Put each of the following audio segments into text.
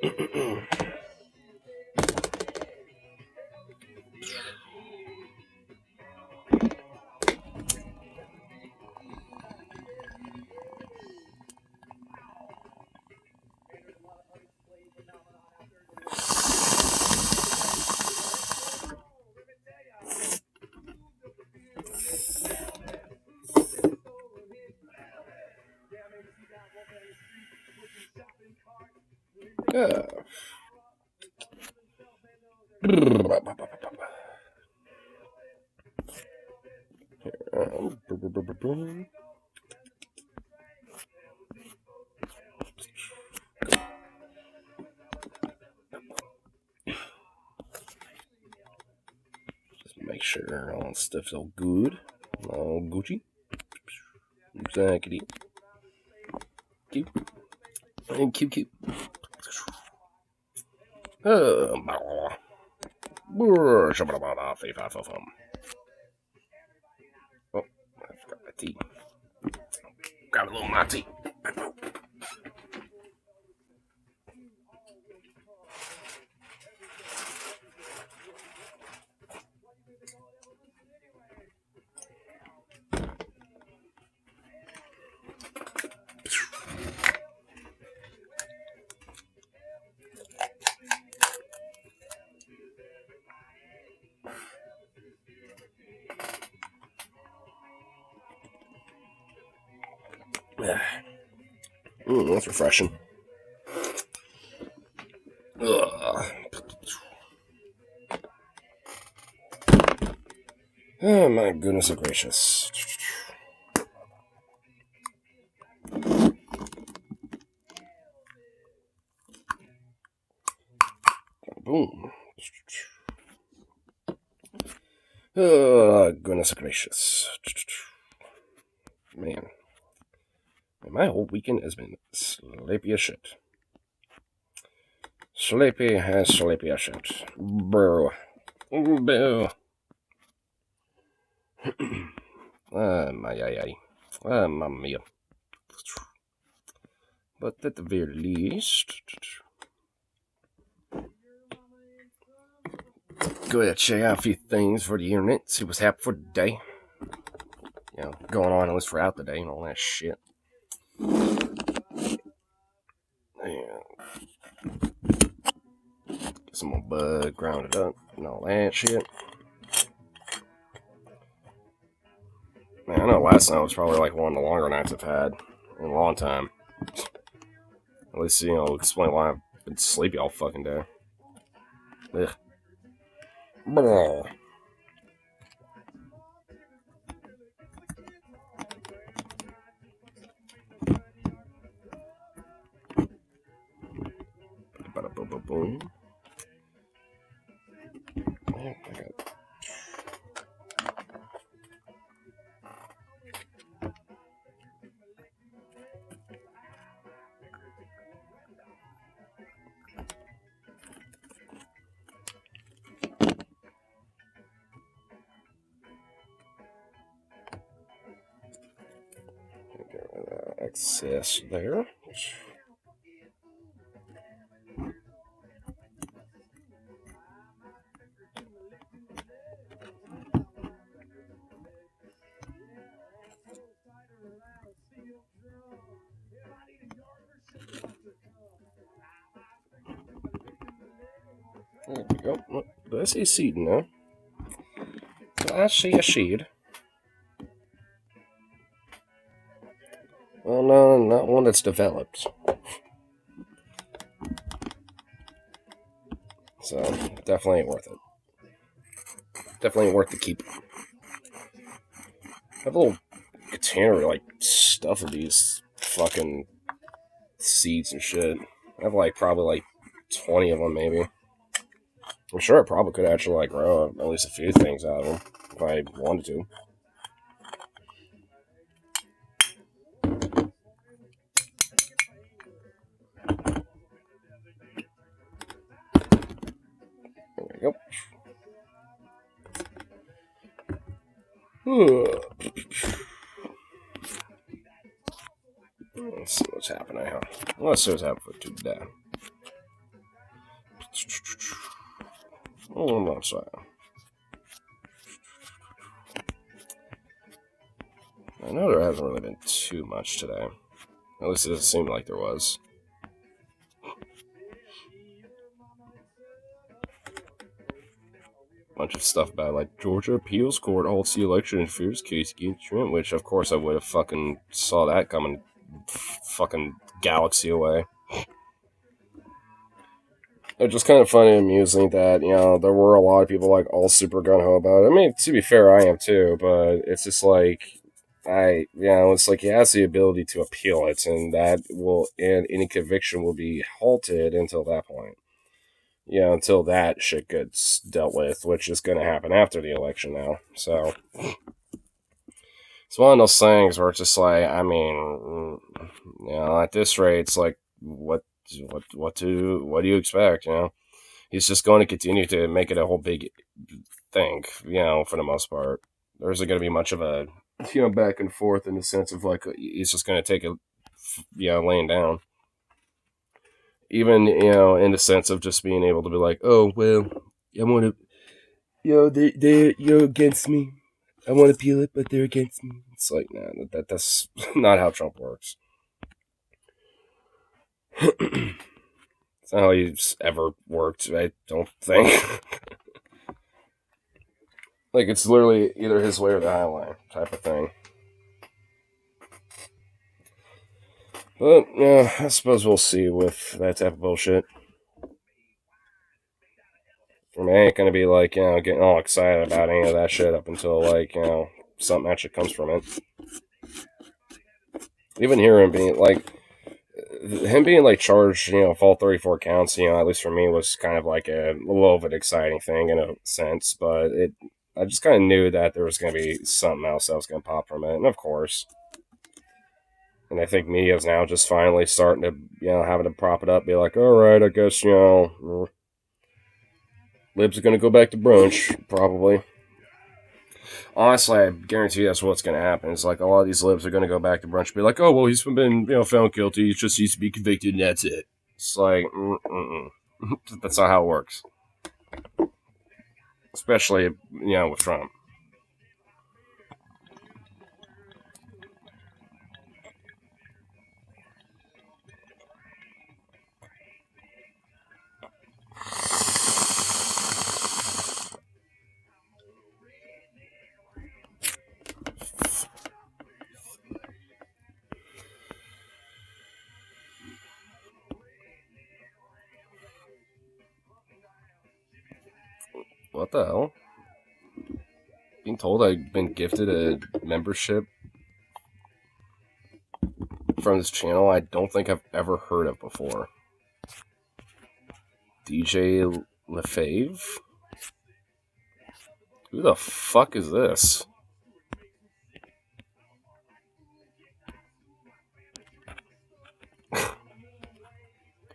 Just make sure all stuff's all good. All Gucci. Exactly. Cute. And cute. Oh, I forgot my tea. Grab a little my tea. That's refreshing. Oh my goodness gracious. Boom. Oh goodness gracious. Man. My whole weekend has been sleepy as shit. Sleepy as shit. Bro. Boo. Mamma mia. But at the very least, go ahead and check out a few things for the internet, see what's happening for the day. You know, going on at least throughout the day and all that shit. Yeah. Get some more bud grounded up and all that shit. Man, I know last night was probably like one of the longer nights I've had in a long time. At least, you know, explain why I've been sleepy all fucking day. Ugh. Blah. Boom. Oh, I got access there. There we go. Look, I see a seed now. I see a seed. Well, no, not one that's developed. So, definitely ain't worth it. Definitely ain't worth the keep. I have a little container like stuff of these fucking seeds and shit. I have like probably like 20 of them maybe. I'm sure I probably could actually like grow at least a few things out of them if I wanted to. There we go. Let's see what's happening here. Let's see what's happening for today. Oh, no, sorry. I know there hasn't really been too much today. At least it doesn't seem like there was. Bunch of stuff about like Georgia appeals court halts the election interference case against Trump, which of course I would have fucking saw that coming fucking galaxy away. It's just kind of funny and amusing that, you know, there were a lot of people like all super gung ho about it. I mean, to be fair, I am too, but it's just like it's like he has the ability to appeal it, and that will, and any conviction will be halted until that point. Until that shit gets dealt with, which is going to happen after the election now. So it's one of those things where it's just like, I mean, at this rate, it's like, what do you expect? He's just going to continue to make it a whole big thing, for the most part. There isn't going to be much of a, back and forth in the sense of like, he's just going to take it, laying down. Even, in the sense of just being able to be like, oh, well, I want to, they're against me. I want to appeal it, but they're against me. It's like, nah, that's not how Trump works. It's not how he's ever worked, I don't think. Like, it's literally either his way or the highway type of thing. But, yeah, I suppose we'll see with that type of bullshit. I mean, I ain't gonna be like, getting all excited about any of that shit up until, like, something actually comes from it. Even hearing him being like charged, for all 34 counts, at least for me, was kind of like a little of an exciting thing in a sense, but I just kind of knew that there was going to be something else that was going to pop from it, and of course. And I think media's now just finally starting to, having to prop it up, be like, all right, I guess, libs are going to go back to brunch, probably. Honestly, I guarantee that's what's going to happen. It's like a lot of these libs are going to go back to brunch and be like, oh, well, he's been, found guilty. He just needs to be convicted, and that's it. It's like, that's not how it works. Especially, with Trump. What the hell? Being told I've been gifted a membership from this channel I don't think I've ever heard of before. DJ Lefave? Who the fuck is this?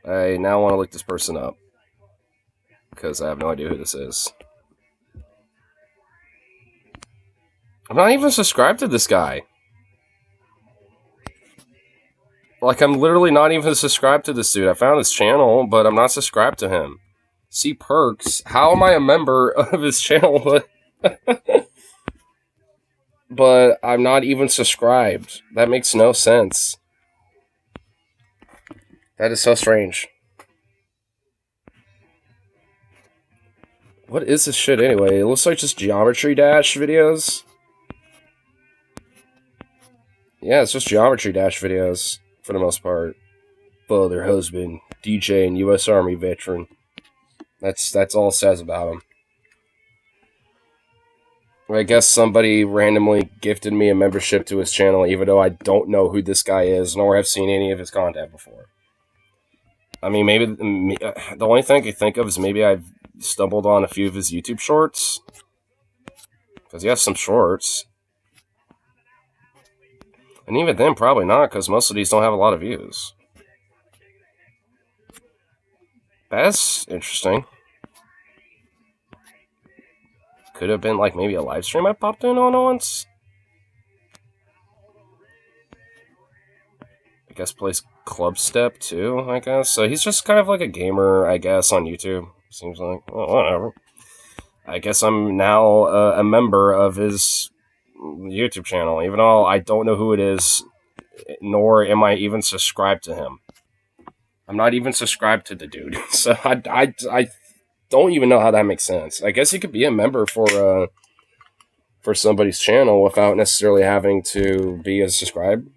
I now want to look this person up because I have no idea who this is. I'm not even subscribed to this guy. Like, I'm literally not even subscribed to this dude. I found his channel, but I'm not subscribed to him. See perks. How am I a member of his channel? But I'm not even subscribed. That makes no sense. That is so strange. What is this shit anyway? It looks like just Geometry Dash videos. Yeah, it's just Geometry Dash videos for the most part. Father, husband, DJ, and U.S. Army veteran. That's all it says about him. I guess somebody randomly gifted me a membership to his channel, even though I don't know who this guy is, nor have seen any of his content before. I mean, maybe the only thing I can think of is maybe I've stumbled on a few of his YouTube shorts. Because he has some shorts. And even then, probably not, because most of these don't have a lot of views. That's interesting. Could have been like maybe a live stream I popped in on once. I guess plays Club Step too, I guess. So he's just kind of like a gamer, I guess, on YouTube. Seems like, well, whatever. I guess I'm now a member of his YouTube channel, even though I don't know who it is, nor am I even subscribed to him. I'm not even subscribed to the dude, so I don't even know how that makes sense. I guess you could be a member for somebody's channel without necessarily having to be a subscribed,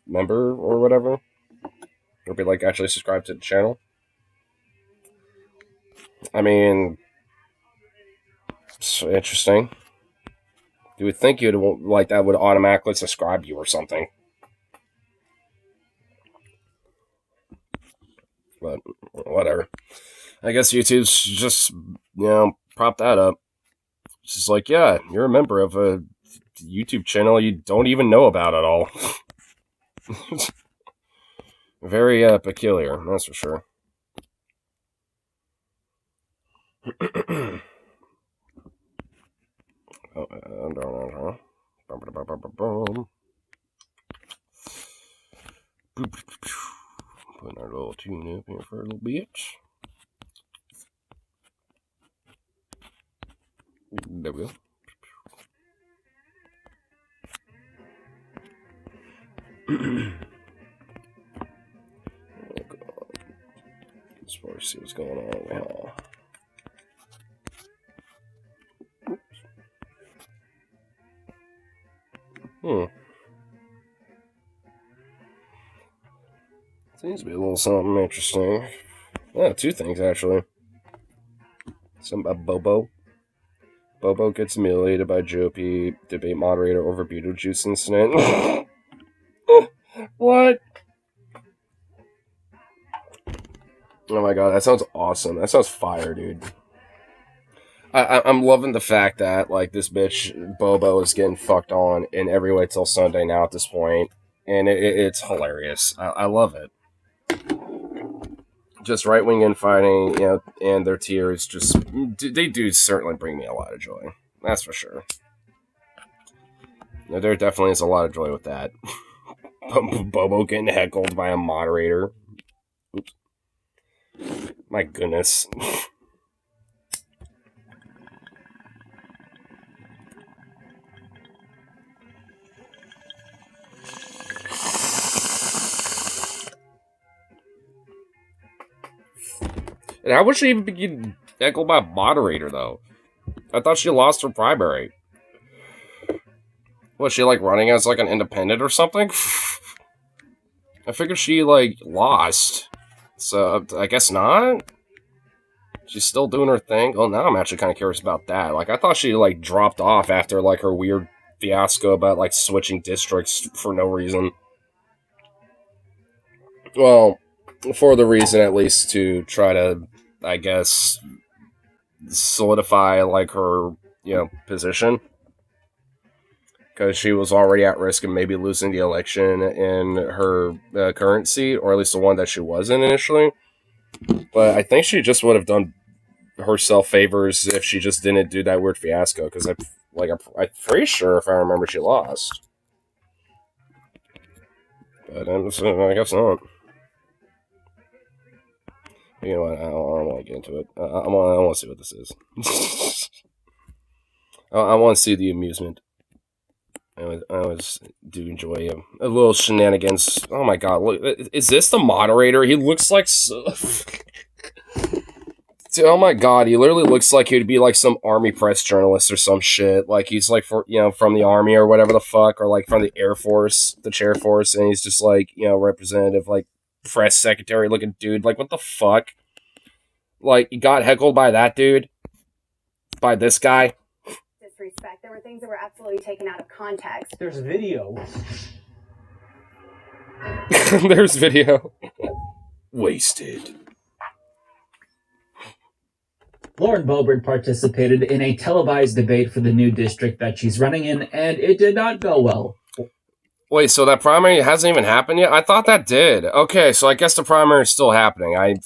member or whatever, or be like actually subscribed to the channel. I mean, it's interesting. You would think you'd like that would automatically subscribe you or something, but whatever. I guess YouTube's just prop that up. It's just like, yeah, you're a member of a YouTube channel you don't even know about at all. Very peculiar, that's for sure. Putting our little tune up here for a little bit. There we go. Oh god. Let's first see what's going on now. Seems to be a little something interesting. Yeah, two things actually. Some about Bobo. Bobo gets humiliated by Jopi, debate moderator over Beetlejuice incident. What? Oh my god, that sounds awesome. That sounds fire, dude. I'm loving the fact that, like, this bitch, Bobo, is getting fucked on in every way till Sunday now at this point. And it's hilarious. I love it. Just right-wing infighting, and their tears they do certainly bring me a lot of joy. That's for sure. There definitely is a lot of joy with that. Bobo getting heckled by a moderator. Oops. My goodness. And how would she even be heckled by a moderator, though? I thought she lost her primary. Was she, like, running as, like, an independent or something? I figured she, like, lost. So, I guess not? She's still doing her thing? Oh, now I'm actually kind of curious about that. Like, I thought she, like, dropped off after, like, her weird fiasco about, like, switching districts for no reason. Well, for the reason, at least, to try to, I guess, solidify, like, her, position. Because she was already at risk of maybe losing the election in her current seat, or at least the one that she was in initially. But I think she just would have done herself favors if she just didn't do that weird fiasco, because I'm pretty sure, if I remember, she lost. But I guess not. You know what? I don't want to get into it. I want to see what this is. I want to see the amusement. I always do enjoy a little shenanigans. Oh my god, look, is this the moderator? He looks like Dude, oh my god, he literally looks like he'd be like some army press journalist or some shit. Like he's like from the army or whatever the fuck, or like from the Air Force, the Chair Force, and he's just like, representative, like press secretary looking dude. Like, what the fuck? Like, he got heckled by that dude? By this guy? Disrespect. There were things that were absolutely taken out of context. There's video. There's video. Wasted. Lauren Boebert participated in a televised debate for the new district that she's running in, and it did not go well. Wait, so that primary hasn't even happened yet? I thought that did. Okay, so I guess the primary is still happening.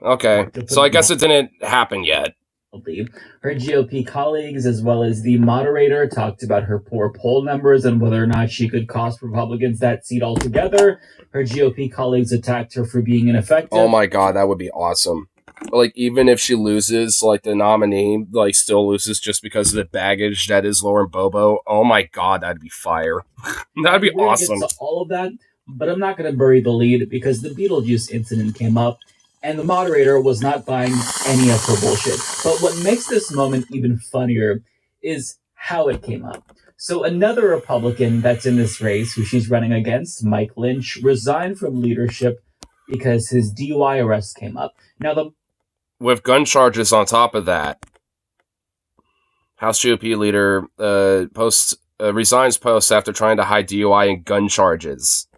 Okay, so I guess it didn't happen yet. Her GOP colleagues, as well as the moderator, talked about her poor poll numbers and whether or not she could cost Republicans that seat altogether. Her GOP colleagues attacked her for being ineffective. Oh my god, that would be awesome. Like, even if she loses, like, the nominee, like, still loses just because of the baggage that is Lauren Bobo. Oh my god, that'd be fire. That'd be awesome. Get to all of that, but I'm not going to bury the lead because the Beetlejuice incident came up, and the moderator was not buying any of her bullshit. But what makes this moment even funnier is how it came up. So another Republican that's in this race, who she's running against, Mike Lynch, resigned from leadership because his DUI arrest came up. Now, with gun charges on top of that, House GOP leader resigns post after trying to hide DUI and gun charges.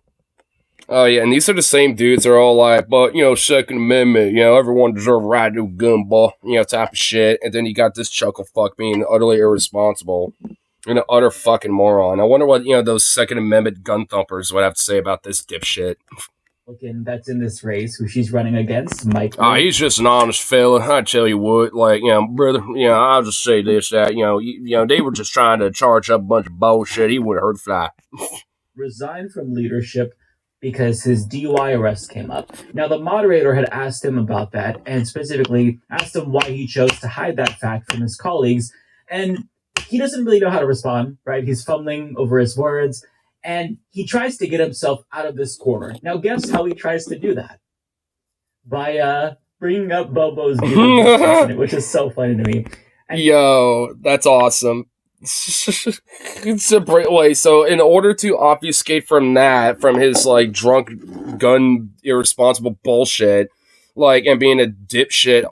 Oh yeah, and these are the same dudes that are all like, but, Second Amendment, everyone deserves a right to a gun, ball, type of shit. And then you got this chuckle fuck being utterly irresponsible and an utter fucking moron. I wonder what, those Second Amendment gun thumpers would have to say about this dipshit. That's in this race, who she's running against, Mike. He's just an honest fella. I tell you what, brother, I'll just say this, that, they were just trying to charge up a bunch of bullshit. He would have heard fly. Resigned from leadership because his DUI arrest came up. Now, the moderator had asked him about that, and specifically asked him why he chose to hide that fact from his colleagues, and he doesn't really know how to respond, right? He's fumbling over his words, and he tries to get himself out of this corner. Now, guess how he tries to do that? By bringing up Bobo's incident, which is so funny to me. And yo, that's awesome. It's a great way. So, in order to obfuscate from that, from his drunk gun irresponsible bullshit, and being a dipshit,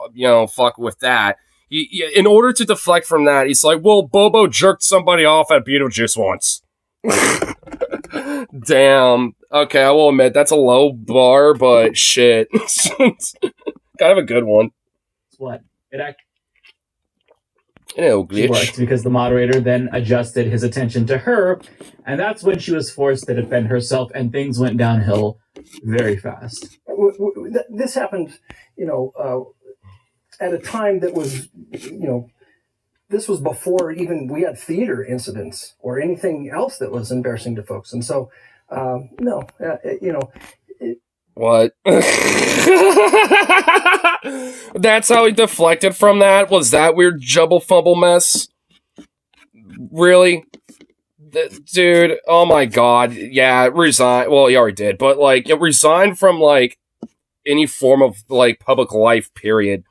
fuck with that. In order to deflect from that, he's like, well, Bobo jerked somebody off at Beetlejuice once. Damn. Okay, I will admit that's a low bar, but shit. Kind of a good one. What? It glitch. worked because the moderator then adjusted his attention to her, and that's when she was forced to defend herself, and things went downhill very fast. This happened, at a time that was, this was before even we had theater incidents or anything else that was embarrassing to folks. And so, What? That's how he deflected from that? Was that weird jubble fumble mess? Really? Dude, oh my god. Yeah, resign. Well, he already did, but resign from any form of public life, period.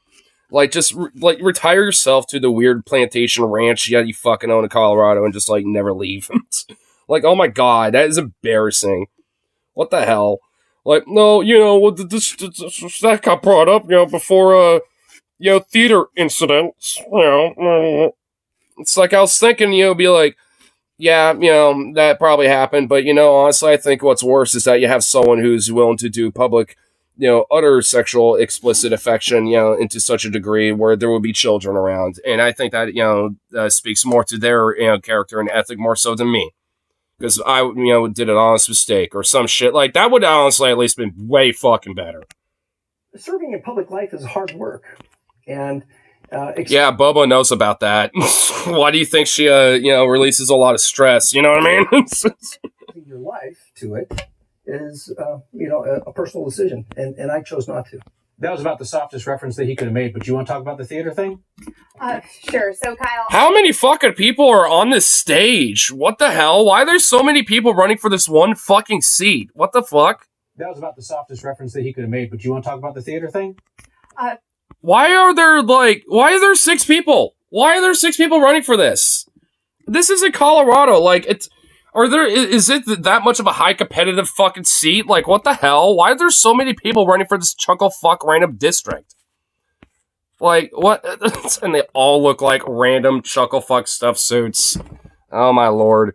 Just retire yourself to the weird plantation ranch you fucking own in Colorado and just never leave. Oh my god, that is embarrassing. What the hell? No, this that got brought up, before theater incidents. It's I was thinking, be yeah, that probably happened, but honestly, I think what's worse is that you have someone who's willing to do public, utter sexual explicit affection, into such a degree where there will be children around. And I think that, speaks more to their, character and ethic more so than me. Because I, did an honest mistake or some shit. That would honestly at least been way fucking better. Serving in public life is hard work. And, yeah, Bobo knows about that. Why do you think she, releases a lot of stress? You know what I mean? your life to it is, a personal decision. And I chose not to. That was about the softest reference that he could have made, but you want to talk about the theater thing? Sure. So, Kyle. How many fucking people are on this stage? What the hell? Why are there so many people running for this one fucking seat? What the fuck? That was about the softest reference that he could have made, but you want to talk about the theater thing? Why are there 6 people? Why are there 6 people running for this? This is in Colorado. Is it that much of a high competitive fucking seat? What the hell? Why are there so many people running for this chuckle fuck random district? What? And they all look like random chuckle fuck stuff suits. Oh my lord.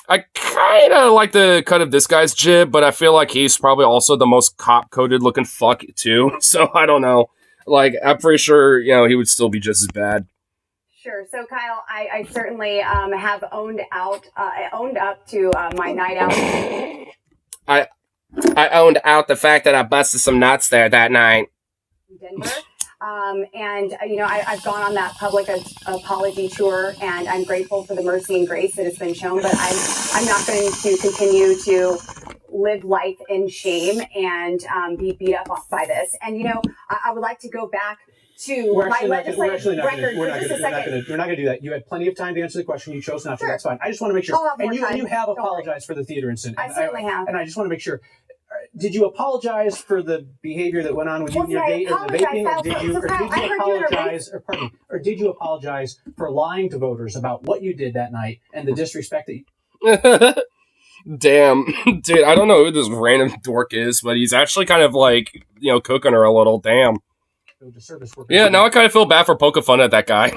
I kind of like the cut of this guy's jib, but I feel like he's probably also the most cop-coded looking fuck too. So I don't know. I'm pretty sure, he would still be just as bad. Sure. So, Kyle, I certainly have owned up to my night out. I owned out the fact that I busted some nuts there that night. In Denver. And I've gone on that public apology tour, and I'm grateful for the mercy and grace that has been shown. But I'm not going to continue to live life in shame and be beat up by this. And I would like to go back to my legislative record for just a second. We're not going to do that. You had plenty of time to answer the question. You chose not to. That's fine. I just want to make sure. And you have apologized for the theater incident. I certainly have. And I just want to make sure. Did you apologize for the behavior that went on with you and your date and the vaping, or did you apologize for lying to voters about what you did that night and the disrespect that you... Damn, dude, I don't know who this random dork is, but he's actually kind of like, cooking her a little. Damn. Yeah, now I kind of feel bad for poking fun at that guy.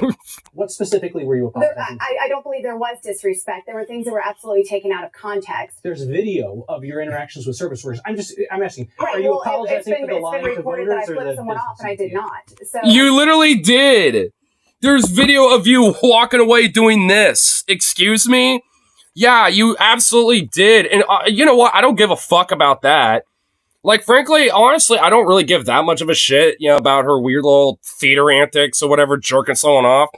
What specifically were you apologizing? I don't believe there was disrespect. There were things that were absolutely taken out of context. There's video of your interactions with service workers. I'm asking, are you apologizing for the lying to voters? That I flipped someone off and I did not. So you literally did. There's video of you walking away doing this. Excuse me? Yeah, you absolutely did. And you know what? I don't give a fuck about that. Like, frankly, honestly, I don't really give that much of a shit, about her weird little theater antics or whatever, jerking someone off.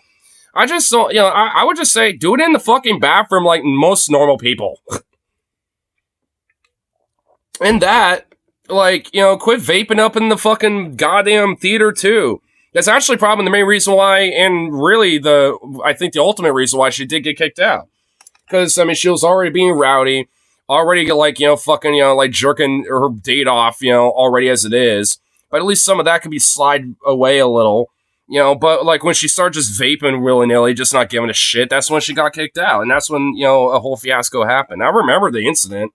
I just don't, I would just say, do it in the fucking bathroom like most normal people. And that, quit vaping up in the fucking goddamn theater, too. That's actually probably the main reason why, and really I think the ultimate reason why she did get kicked out. Because, she was already being rowdy. Already, jerking her date off, already as it is. But at least some of that could be slide away a little, But, when she started just vaping willy-nilly, just not giving a shit, that's when she got kicked out. And that's when, a whole fiasco happened. I remember the incident.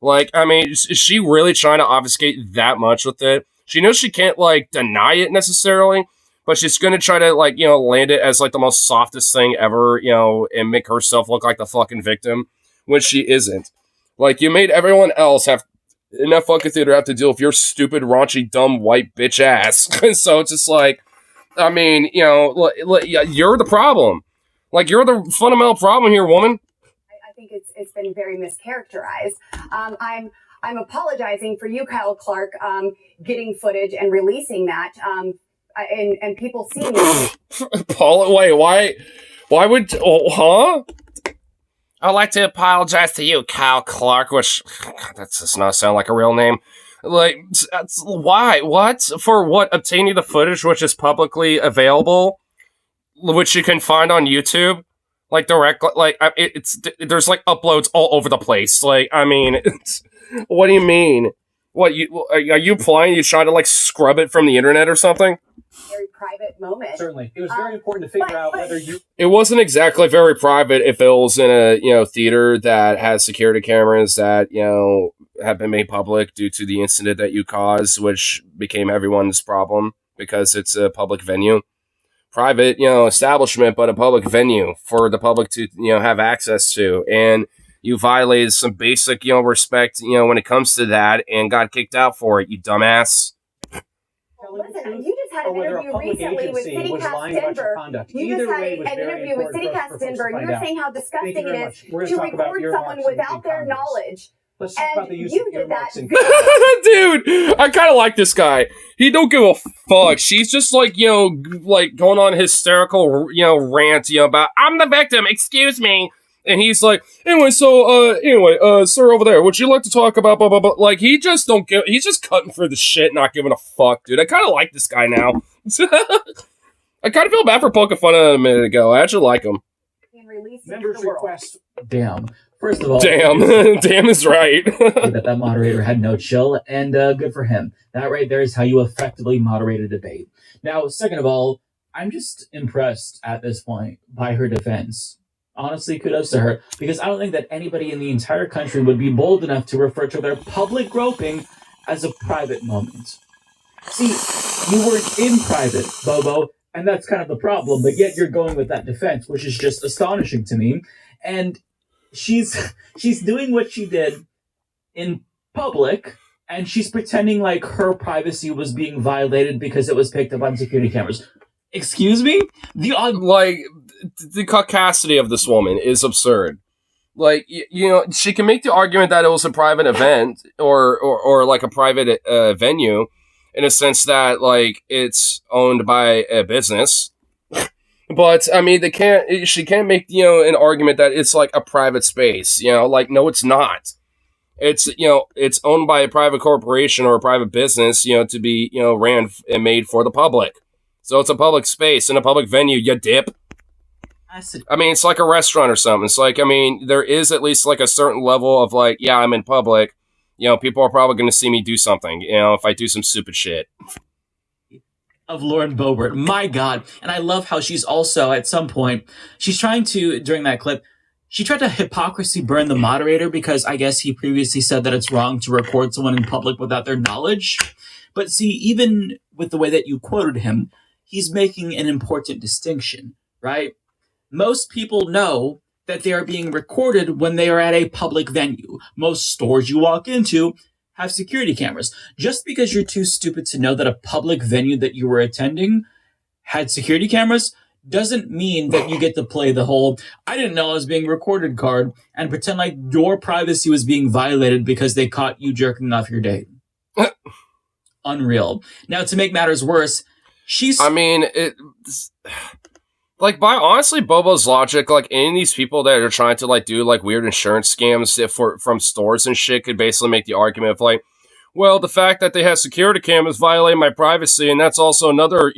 Is she really trying to obfuscate that much with it? She knows she can't, deny it necessarily. But she's going to try to, land it as, the most softest thing ever, and make herself look like the fucking victim, when she isn't. You made everyone else in that fucking theater have to deal with your stupid, raunchy, dumb, white bitch ass. So it's just you're the problem. You're the fundamental problem here, woman. I think it's been very mischaracterized. I'm apologizing for you, Kyle Clark, getting footage and releasing that, and people seeing it. Paul, wait, why would, huh? I'd like to apologize to you, Kyle Clark, which, that does not sound like a real name. Why? What? For what? Obtaining the footage which is publicly available? Which you can find on YouTube? There's uploads all over the place. What do you mean? What, are you implying you trying to, scrub it from the internet or something? Very private moment. Certainly. It was very important to figure out whether you... It wasn't exactly very private if it was in a, theater that has security cameras that, have been made public due to the incident that you caused, which became everyone's problem because it's a public venue. Private, establishment, but a public venue for the public to, have access to. And you violated some basic, respect, when it comes to that and got kicked out for it, you dumbass. Listen, you just had an interview recently with CityCast Denver. You just had an interview with CityCast Denver, and you were saying how disgusting it is to record someone without their knowledge. Let's talk about the use of earmarks. Dude, I kind of like this guy. He don't give a fuck. She's just going on hysterical, rant, about, I'm the victim, excuse me. And he's like, anyway, sir over there, would you like to talk about blah, blah, blah? He just don't give, he's just cutting for the shit, not giving a fuck, dude. I kind of like this guy now. I kind of feel bad for poking fun at him a minute ago. I actually like him. Members request. Damn. First of all, damn is right. that moderator had no chill, and good for him. That right there is how you effectively moderate a debate. Now, second of all, I'm just impressed at this point by her defense. Honestly, kudos to her, because I don't think that anybody in the entire country would be bold enough to refer to their public groping as a private moment. See, you weren't in private, Bobo, and that's kind of the problem, but yet you're going with that defense, which is just astonishing to me. And she's doing what she did in public, and she's pretending like her privacy was being violated because it was picked up on security cameras. Excuse me? The caucasity of this woman is absurd. She can make the argument that it was a private event or a private venue, in a sense that, like, it's owned by a business. But, I mean, she can't make, an argument that it's, like, a private space, like, no, it's not. It's, it's owned by a private corporation or a private business, to be, ran and made for the public. So it's a public space and a public venue, you dip. I mean, it's like a restaurant or something. It's like, I mean, there is at least, like, a certain level of, like, yeah, I'm in public. People are probably going to see me do something, if I do some stupid shit. Of Lauren Boebert. My God. And I love how she's also, at some point, she's trying to, during that clip, she tried to hypocrisy burn the moderator because I guess he previously said that it's wrong to record someone in public without their knowledge. But see, even with the way that you quoted him, he's making an important distinction, right? Most people know that they are being recorded when they are at a public venue. Most stores you walk into have security cameras. Just because you're too stupid to know that a public venue that you were attending had security cameras doesn't mean that you get to play the whole "I didn't know I was being recorded" card and pretend like your privacy was being violated because they caught you jerking off your date. Unreal. Now, to make matters worse, I mean, like, by honestly Bobo's logic, like, any of these people that are trying to, like, do, like, weird insurance scams from stores and shit could basically make the argument of, like, well, the fact that they have security cameras violate my privacy, and that's also another,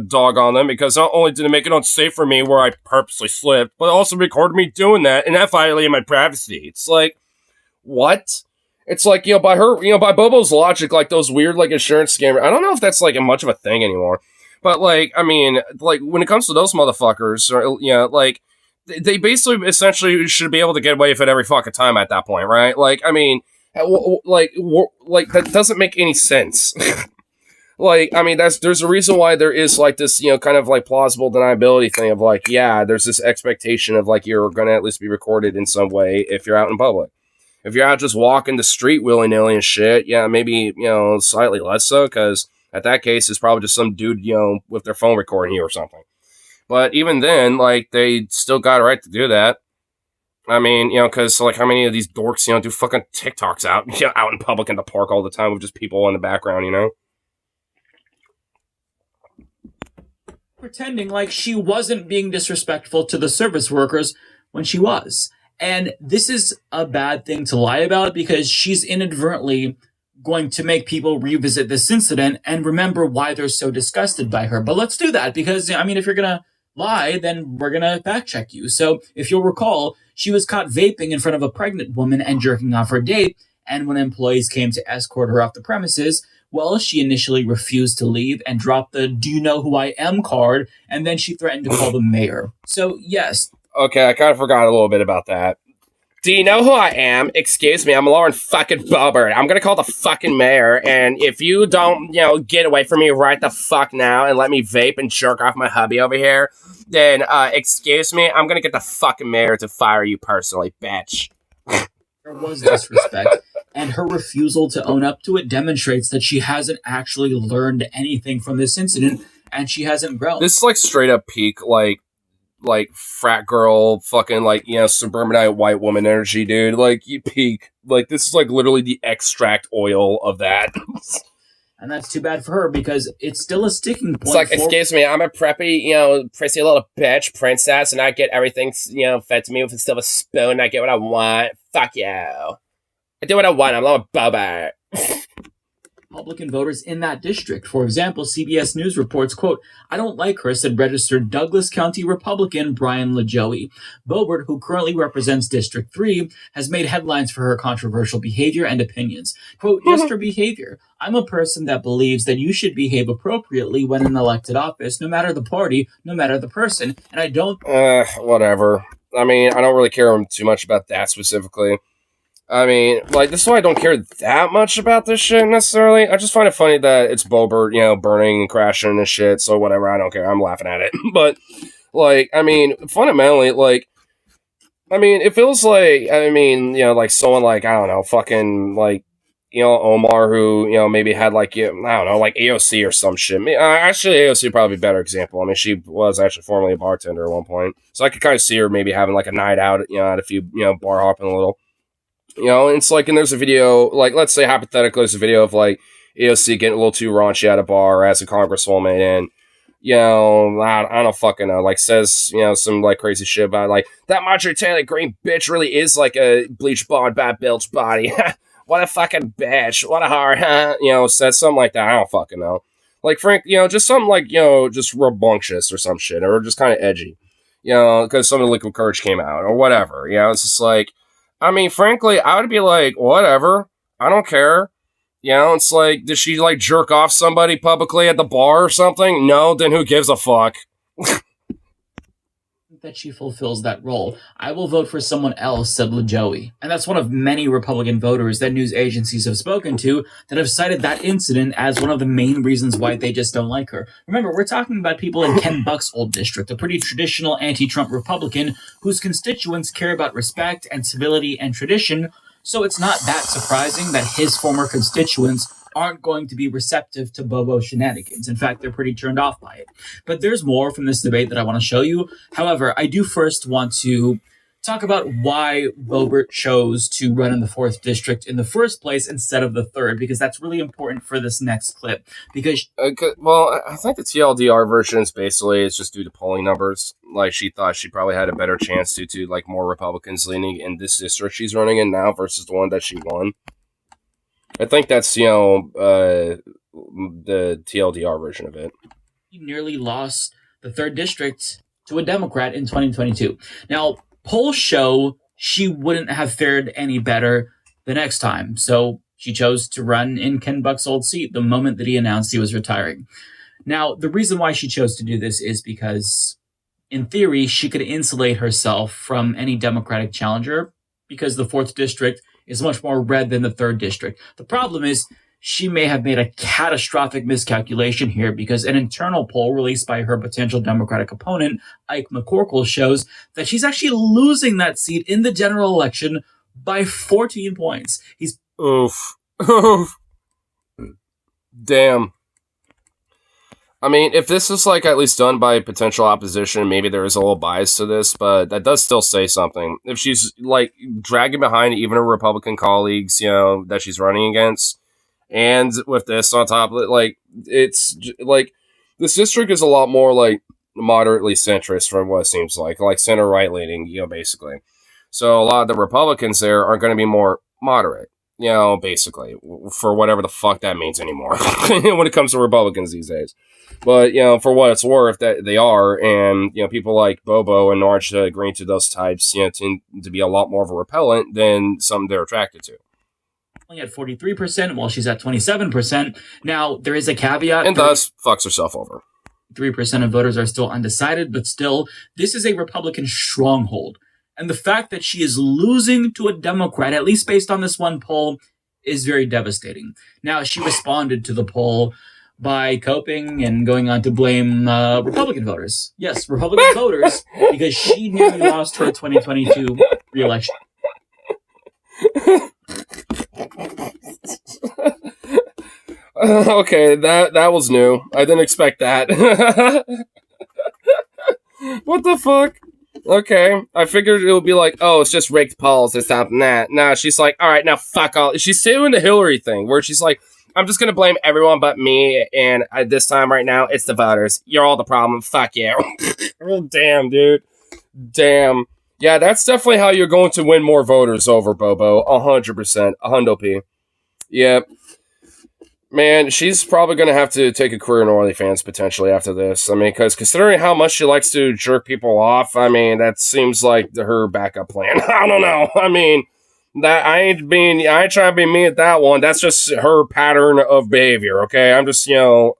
dog on them, because not only did it make it unsafe for me where I purposely slipped, but also recorded me doing that, and that violated my privacy. It's like, what? It's like, by Bobo's logic, like, those weird, like, insurance scammers, I don't know if that's, like, much of a thing anymore. But, like, I mean, like, when it comes to those motherfuckers, like, they basically essentially should be able to get away with it every fucking time at that point, right? Like, I mean, like that doesn't make any sense. Like, I mean, there's a reason why there is, like, this, kind of, like, plausible deniability thing of, like, yeah, there's this expectation of, like, you're going to at least be recorded in some way if you're out in public. If you're out just walking the street willy-nilly and shit, yeah, maybe, slightly less so, because at that case, it's probably just some dude, with their phone recording you or something. But even then, like, they still got a right to do that. I mean, because, like, how many of these dorks, do fucking TikToks out in public in the park all the time with just people in the background, pretending like she wasn't being disrespectful to the service workers when she was. And this is a bad thing to lie about because she's inadvertently going to make people revisit this incident and remember why they're so disgusted by her. But let's do that because, I mean, if you're going to lie, then we're going to fact check you. So if you'll recall, she was caught vaping in front of a pregnant woman and jerking off her date. And when employees came to escort her off the premises, well, she initially refused to leave and dropped the "do you know who I am" card. And then she threatened to call the mayor. So, yes. Okay, I kind of forgot a little bit about that. Do you know who I am? Excuse me, I'm Lauren fucking Boebert. I'm gonna call the fucking mayor, and if you don't, get away from me right the fuck now and let me vape and jerk off my hubby over here, then, excuse me, I'm gonna get the fucking mayor to fire you personally, bitch. There was disrespect, and her refusal to own up to it demonstrates that she hasn't actually learned anything from this incident, and she hasn't grown. This is, like, straight up peak, like frat girl, fucking, like, suburbanite white woman energy, dude. Like, you peak. Like, this is, like, literally the extract oil of that. And that's too bad for her because it's still a sticking point. It's like, excuse me, I'm a preppy, prissy little bitch princess, and I get everything, fed to me with a silver spoon. I get what I want. Fuck you. I do what I want. I'm Lauren Boebert. Republican voters in that district. For example, CBS News reports, quote, "I don't like her," said registered Douglas County Republican Brian LaJoie. Boebert, who currently represents District 3, has made headlines for her controversial behavior and opinions. Quote, "Just her behavior. I'm a person that believes that you should behave appropriately when in elected office, no matter the party, no matter the person, and I don't..." Whatever. I mean, I don't really care too much about that specifically. I mean, like, this is why I don't care that much about this shit, necessarily. I just find it funny that it's Boebert, burning and crashing and shit, so whatever, I don't care. I'm laughing at it. But, like, I mean, fundamentally, like, I mean, it feels like, I mean, like, someone like, I don't know, fucking, like, Omar, who, maybe had, like, I don't know, like, AOC or some shit. Actually, AOC would probably be a better example. I mean, she was actually formerly a bartender at one point. So I could kind of see her maybe having, like, a night out, at a few, bar hopping a little. It's like, and there's a video, like, let's say hypothetically, there's a video of, like, AOC getting a little too raunchy at a bar as a congresswoman, and I don't fucking know, like says some like crazy shit about like that Marjorie Taylor Greene bitch really is like a bleach blonde bad bilge body. What a fucking bitch. What a hard, said something like that. I don't fucking know. Like, Frank, just something like, just rambunctious or some shit, or just kind of edgy, because some of the Liquid Courage came out, or whatever. It's just like, I mean, frankly, I would be like, whatever. I don't care. It's like, did she, like, jerk off somebody publicly at the bar or something? No, then who gives a fuck? That she fulfills that role. I will vote for someone else, said LaJoey. And that's one of many Republican voters that news agencies have spoken to that have cited that incident as one of the main reasons why they just don't like her. Remember, we're talking about people in Ken Buck's old district, a pretty traditional anti-Trump Republican whose constituents care about respect and civility and tradition, so it's not that surprising that his former constituents aren't going to be receptive to Bobo shenanigans. In fact, they're pretty turned off by it. But there's more from this debate that I want to show you. However, I do first want to talk about why Boebert chose to run in the 4th district in the first place instead of the 3rd, because that's really important for this next clip. Because well, I think the TLDR version is basically it's just due to polling numbers. Like, she thought she probably had a better chance due to like more Republicans leaning in this district she's running in now versus the one that she won. I think that's, the TLDR version of it. He nearly lost the 3rd district to a Democrat in 2022. Now, polls show she wouldn't have fared any better the next time. So she chose to run in Ken Buck's old seat the moment that he announced he was retiring. Now, the reason why she chose to do this is because, in theory, she could insulate herself from any Democratic challenger because the 4th district is much more red than the 3rd district. The problem is she may have made a catastrophic miscalculation here because an internal poll released by her potential Democratic opponent, Ike McCorkle, shows that she's actually losing that seat in the general election by 14 points. Oof. Damn. I mean, if this is like at least done by potential opposition, maybe there is a little bias to this, but that does still say something. If she's like dragging behind even her Republican colleagues, that she's running against, and with this on top of it, like, it's like this district is a lot more like moderately centrist from what it seems like center right leaning, basically. So a lot of the Republicans there are going to be more moderate, basically, for whatever the fuck that means anymore when it comes to Republicans these days. But, for what it's worth, that they are, and, people like Bobo and Orange agreeing to those types, tend to be a lot more of a repellent than something they're attracted to. Only at 43%, while she's at 27%. Now, there is a caveat. And thus, fucks herself over. 3% of voters are still undecided, but still, this is a Republican stronghold. And the fact that she is losing to a Democrat, at least based on this one poll, is very devastating. Now, she responded to the poll by coping and going on to blame Republican voters. Yes, Republican voters, because she nearly lost her 2022 re-election. Okay, that was new. I didn't expect that. What the fuck? Okay, I figured it would be like, oh, it's just rigged polls or something. Nah, she's like, all right, now fuck all. She's doing the Hillary thing, where she's like, I'm just gonna blame everyone but me, and this time right now, it's the voters. You're all the problem. Fuck you. Oh, damn, dude. Damn. Yeah, that's definitely how you're going to win more voters over, Bobo. 100%. A hundo P. Yep. Man, she's probably going to have to take a career in OnlyFans potentially after this. I mean, because considering how much she likes to jerk people off, I mean, that seems like her backup plan. I don't know. I mean, that I ain't trying to be mean at that one. That's just her pattern of behavior, okay? I'm just,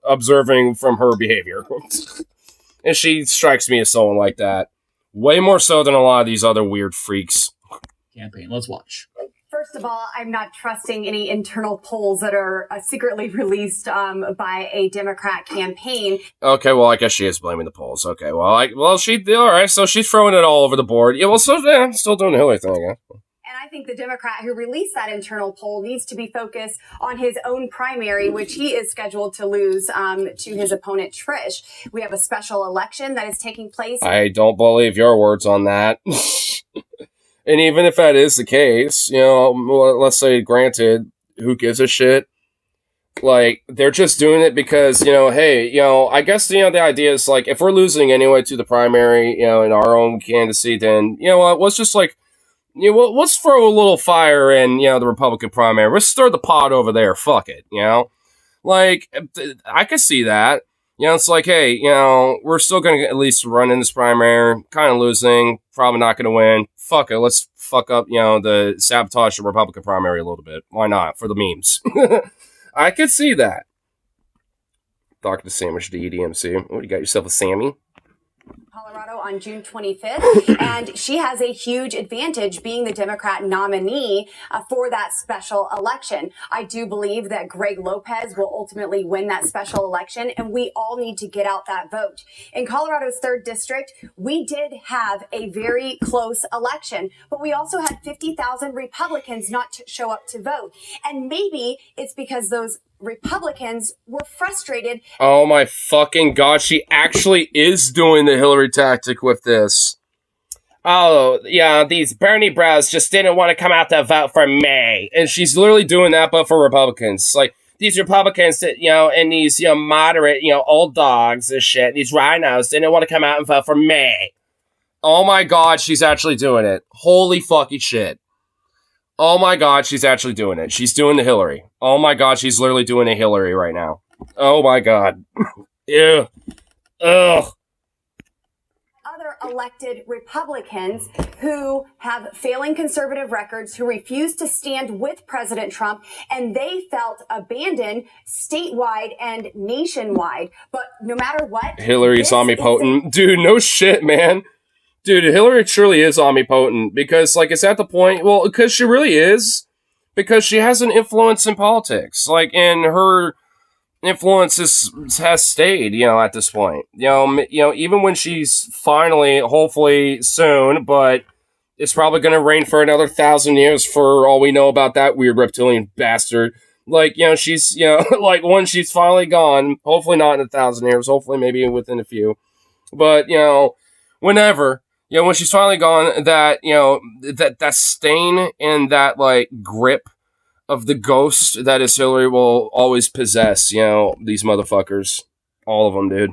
observing from her behavior. And she strikes me as someone like that. Way more so than a lot of these other weird freaks. Campaign. Let's watch. First of all, I'm not trusting any internal polls that are secretly released by a Democrat campaign. Okay, well, I guess she is blaming the polls. Okay, well, all right, so she's throwing it all over the board. Yeah, well, still doing the Hillary thing, I guess. And I think the Democrat who released that internal poll needs to be focused on his own primary, which he is scheduled to lose to his opponent, Trish. We have a special election that is taking place. I don't believe your words on that. And even if that is the case, let's say, granted, who gives a shit? Like, they're just doing it because, hey, I guess, the idea is, like, if we're losing anyway to the primary, in our own candidacy, then, you know what, let's just, like, let's throw a little fire in, the Republican primary. Let's stir the pot over there. Fuck it, Like, I could see that. It's like, hey, we're still going to at least run in this primary, kind of losing, probably not going to win. Fuck it, let's fuck up, the sabotage the Republican primary a little bit. Why not? For the memes. I could see that. Dr. Sandwich DDMC. What, you got yourself a Sammy? Colorado on June 25th, and she has a huge advantage being the Democrat nominee for that special election. I do believe that Greg Lopez will ultimately win that special election, and we all need to get out that vote. In Colorado's 3rd district, we did have a very close election, but we also had 50,000 Republicans not show up to vote. And maybe it's because those Republicans were frustrated. Oh my fucking god, she actually is doing the Hillary tactic with this. Oh, yeah, these Bernie bros just didn't want to come out to vote for May. And she's literally doing that, but for Republicans. Like, these Republicans that, and these, moderate, old dogs and shit, these rhinos didn't want to come out and vote for May. Oh my god, she's actually doing it. Holy fucking shit. Oh my god, she's actually doing it. She's doing the Hillary. Oh my god, she's literally doing a Hillary right now. Oh my god. Ew. Ugh. Other elected Republicans who have failing conservative records, who refuse to stand with President Trump, and they felt abandoned statewide and nationwide. But no matter what, Hillary's omnipotent. Dude, no shit, man. Dude, Hillary truly is omnipotent because, like, it's at the point, well, because she really is, because she has an influence in politics, like, and her influence has stayed, at this point, even when she's finally, hopefully soon, but it's probably going to reign for another 1,000 years for all we know about that weird reptilian bastard. Like, she's, like, when she's finally gone, hopefully not in 1,000 years, hopefully maybe within a few, but, whenever, when she's finally gone, that, that stain and that, like, grip of the ghost that is Hillary will always possess, these motherfuckers. All of them, dude.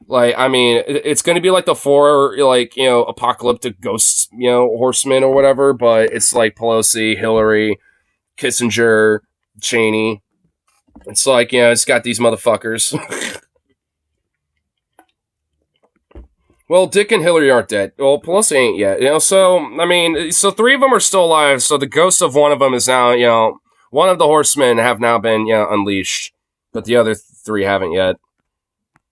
Like, I mean, it's going to be like the 4, like, apocalyptic ghosts, horsemen or whatever, but it's like Pelosi, Hillary, Kissinger, Cheney. It's like, it's got these motherfuckers. Well, Dick and Hillary aren't dead. Well, Pelosi ain't yet. So, I mean, so 3 of them are still alive. So the ghost of one of them is now, one of the horsemen have now been, unleashed. But the other 3 haven't yet.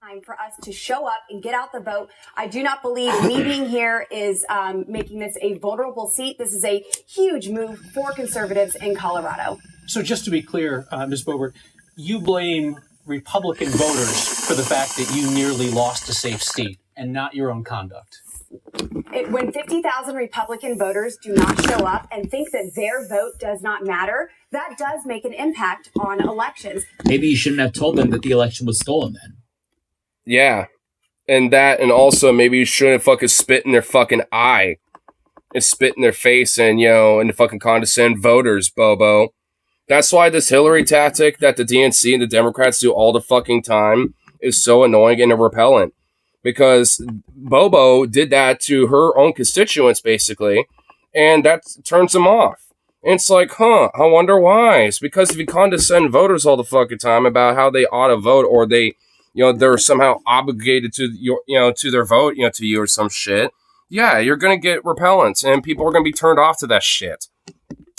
Time for us to show up and get out the vote. I do not believe me being here is making this a vulnerable seat. This is a huge move for conservatives in Colorado. So just to be clear, Ms. Boebert, you blame Republican voters for the fact that you nearly lost a safe seat, and not your own conduct. When 50,000 Republican voters do not show up and think that their vote does not matter, that does make an impact on elections. Maybe you shouldn't have told them that the election was stolen then. Yeah. And also maybe you shouldn't fucking spit in their fucking eye and spit in their face and, and fucking condescend voters, Bobo. That's why this Hillary tactic that the DNC and the Democrats do all the fucking time is so annoying and repellent. Because Bobo did that to her own constituents, basically, and that turns them off. And it's like, I wonder why. It's because if you condescend voters all the fucking time about how they ought to vote, or they, they're somehow obligated to to their vote, to you or some shit. Yeah, you're gonna get repellents, and people are gonna be turned off to that shit.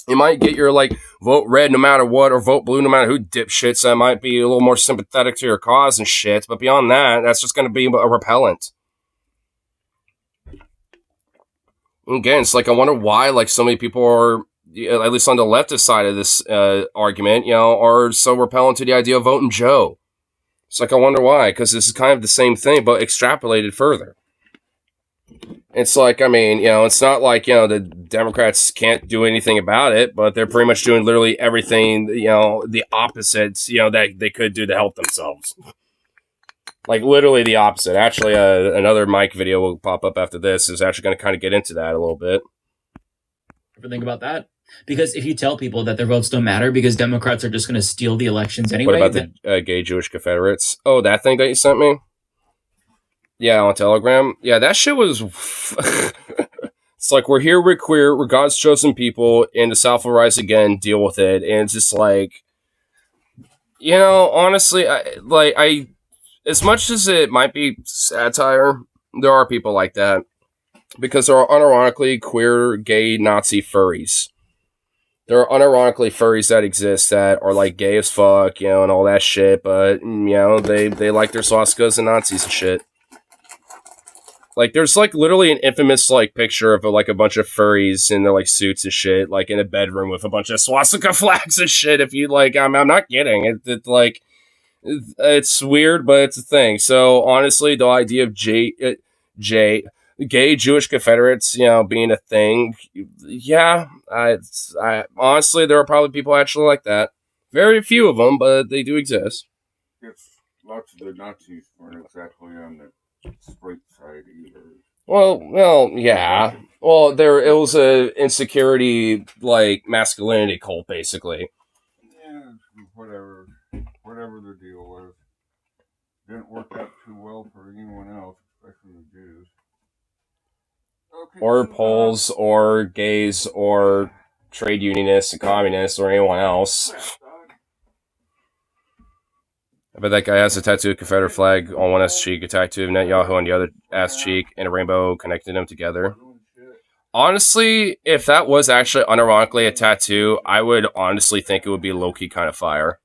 You might get your, like, vote red no matter what, or vote blue no matter who, dipshits that might be a little more sympathetic to your cause and shit, but beyond that, that's just going to be a repellent. Again, it's like, I wonder why, like, so many people are, at least on the leftist side of this argument, are so repellent to the idea of voting Joe. It's like, I wonder why, because this is kind of the same thing, but extrapolated further. It's like, I mean, it's not like, the Democrats can't do anything about it, but they're pretty much doing literally everything, the opposites, that they could do to help themselves. Like, literally the opposite. Actually, another Mike video will pop up after this is actually going to kind of get into that a little bit. Ever think about that? Because if you tell people that their votes don't matter because Democrats are just going to steal the elections What anyway, about then the gay Jewish Confederates? Oh, that thing that you sent me? Yeah, on Telegram. Yeah, that shit was. It's like, we're here, we're queer, we're God's chosen people, and the South will rise again, deal with it. And it's just like, honestly, I as much as it might be satire, there are people like that. Because there are unironically queer, gay, Nazi furries. There are unironically furries that exist that are like gay as fuck, and all that shit, but, they like their swastikas and Nazis and shit. Like, there's, like, literally an infamous, like, picture of, like, a bunch of furries in their, like, suits and shit, like, in a bedroom with a bunch of swastika flags and shit, if you, like, I'm not kidding. It's weird, but it's a thing. So, honestly, the idea of gay Jewish Confederates, being a thing, yeah, I honestly, there are probably people actually like that. Very few of them, but they do exist. It's lots of the Nazis weren't exactly on the straight side either. Well, yeah. Well, it was a insecurity, like, masculinity cult, basically. Yeah, whatever the deal was. Didn't work out too well for anyone else, especially the Jews. Okay, Or Poles, or gays, or trade unionists, and communists, or anyone else. I bet that guy has a tattoo of Confederate flag on one ass cheek, a tattoo of Netanyahu on the other ass cheek, and a rainbow connecting them together. Honestly, if that was actually unironically a tattoo, I would honestly think it would be low-key kind of fire.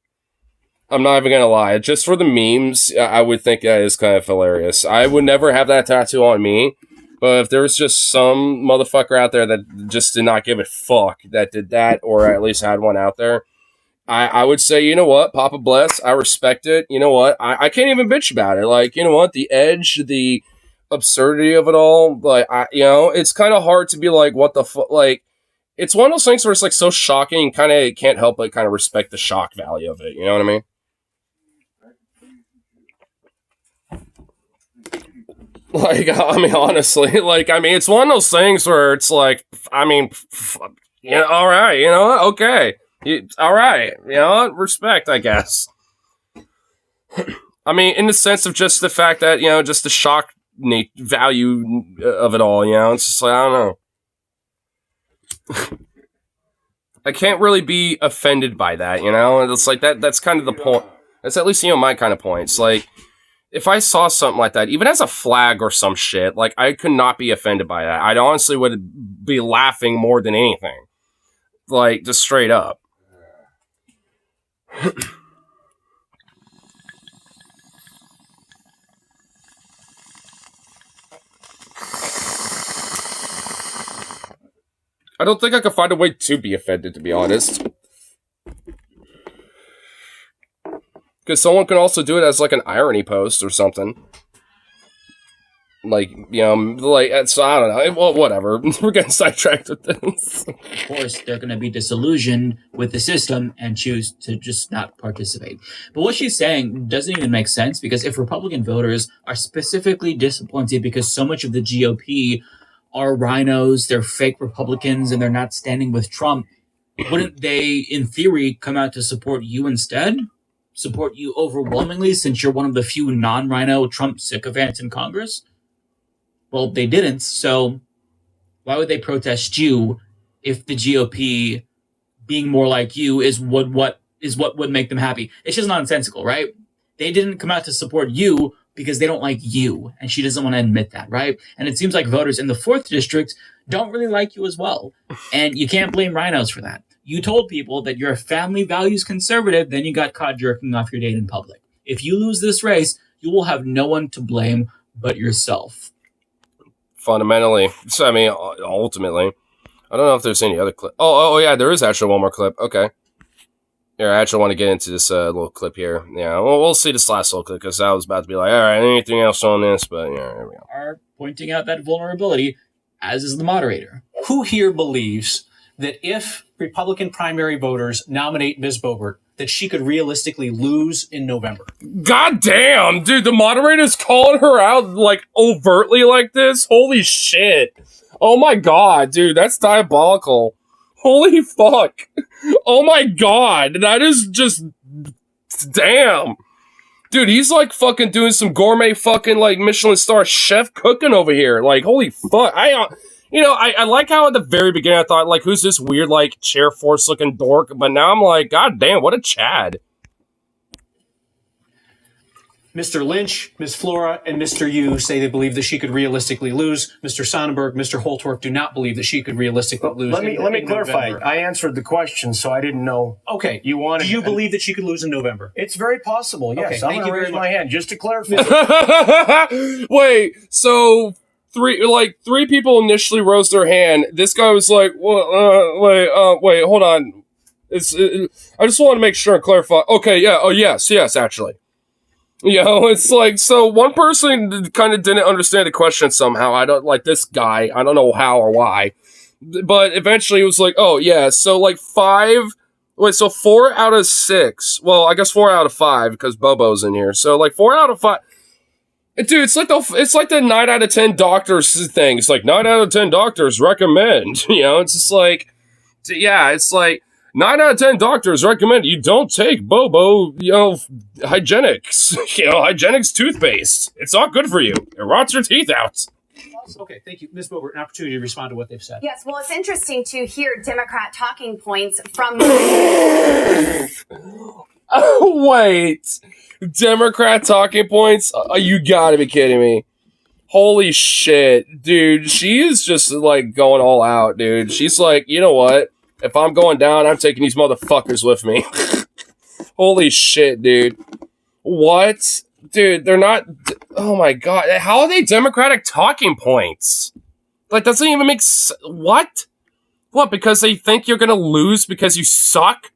I'm not even gonna lie. Just for the memes, I would think that is kind of hilarious. I would never have that tattoo on me, but if there was just some motherfucker out there that just did not give a fuck that did that, or at least had one out there, I would say, you know what, Papa bless, I respect it. You know what, I can't even bitch about it. Like, you know what, the edge, the absurdity of it all, like, it's kind of hard to be like, what the fuck, like, it's one of those things where it's like so shocking, you kind of can't help but kind of respect the shock value of it. You know what I mean? Like, I mean, honestly, like, I mean, it's one of those things where it's like, I mean, all right, okay. All right, respect, I guess. I mean, in the sense of just the fact that, just the shock value of it all, it's just like, I don't know. I can't really be offended by that, It's like, that's kind of the point. That's at least, my kind of point. It's like, if I saw something like that, even as a flag or some shit, like, I could not be offended by that. I honestly would be laughing more than anything. Like, just straight up. I don't think I could find a way to be offended, to be honest. Because someone can also do it as, like, an irony post or something. Like, so I don't know. Well, whatever. We're getting sidetracked with this. of course they're going to be disillusioned with the system and choose to just not participate. But what she's saying doesn't even make sense, because if Republican voters are specifically disappointed because so much of the GOP are rhinos, they're fake Republicans, and they're not standing with Trump, wouldn't they, in theory, come out to support you instead? Support you overwhelmingly, since you're one of the few non-rhino Trump sycophants in Congress? Well, they didn't, so why would they protest you if the GOP being more like you is what would make them happy? It's just nonsensical, right? They didn't come out to support you because they don't like you, and she doesn't want to admit that, right? And it seems like voters in the 4th district don't really like you as well, and you can't blame rhinos for that. You told people that you're a family values conservative, then you got caught jerking off your date in public. If you lose this race, you will have no one to blame but yourself. Fundamentally. So, I mean, ultimately. I don't know if there's any other clip. Oh, yeah, there is actually one more clip. Okay. Here, I actually want to get into this little clip here. Yeah, we'll see this last little clip, because I was about to be like, all right, anything else on this? But, yeah, here we go. Are pointing out that vulnerability, as is the moderator. Who here believes that if Republican primary voters nominate Ms. Boebert, that she could realistically lose in November? God damn, dude, the moderator's calling her out, like, overtly like this? Holy shit. Oh my god, dude, that's diabolical. Holy fuck. Oh my god. That is just... Damn. Dude, he's like fucking doing some gourmet fucking like Michelin star chef cooking over here. Like, holy fuck. I like how at the very beginning I thought, like, who's this weird, like, chair force looking dork? But now I'm like, god damn, what a Chad. Mr. Lynch, Ms. Flora, and Mr. Yu say they believe that she could realistically lose. Mr. Sonnenberg, Mr. Holtorf do not believe that she could realistically lose. Let me clarify. November. I answered the question, so I didn't know. Okay. You wanted. Do you believe that she could lose in November? It's very possible. Yes. Okay, I'm going to raise my hand just to clarify. Wait, so three people initially rose their hand. This guy was like, well, wait, hold on. I just want to make sure and clarify. Okay, yeah, oh yes, actually. You know, it's like, so one person kind of didn't understand the question somehow. I don't, like, this guy, I don't know how or why. But eventually it was like, oh, yeah, so, like, 4 out of 6. Well, I guess 4 out of 5, because Bobo's in here. So, like, 4 out of 5. Dude, it's like the 9 out of 10 doctors thing. It's like, 9 out of 10 doctors recommend. You know, it's just like, yeah, it's like, 9 out of 10 doctors recommend you don't take Bobo, hygienics. Hygienics toothpaste. It's not good for you. It rots your teeth out. Okay, thank you. Ms. Bober, an opportunity to respond to what they've said. Yes, well, it's interesting to hear Democrat talking points from... Wait. Democrat talking points? You gotta be kidding me. Holy shit. Dude, she is just, like, going all out, dude. She's like, you know what? If I'm going down, I'm taking these motherfuckers with me. Holy shit, dude. What? Dude, they're not... Oh my god. How are they Democratic talking points? Like, doesn't even make what? What, because they think you're gonna lose because you suck?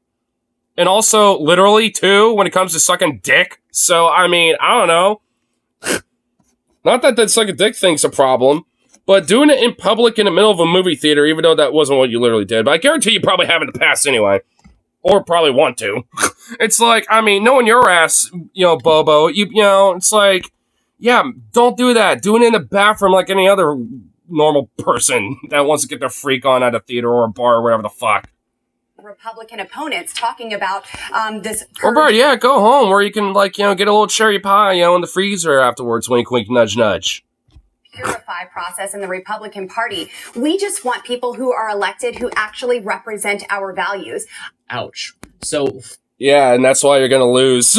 And also, literally, too, when it comes to sucking dick? So, I mean, I don't know. Not that the sucking dick thing's a problem. But doing it in public in the middle of a movie theater, even though that wasn't what you literally did, but I guarantee you probably have in the past anyway. Or probably want to. It's like, I mean, knowing your ass, Bobo, it's like, yeah, don't do that. Do it in the bathroom like any other normal person that wants to get their freak on at a theater or a bar or whatever the fuck. Republican opponents talking about this... Or, bro, yeah, go home where you can, like, get a little cherry pie, in the freezer afterwards. Wink, wink, nudge, nudge. Purify process in the Republican Party. We just want people who are elected who actually represent our values. Ouch. So... Yeah, and that's why you're gonna lose.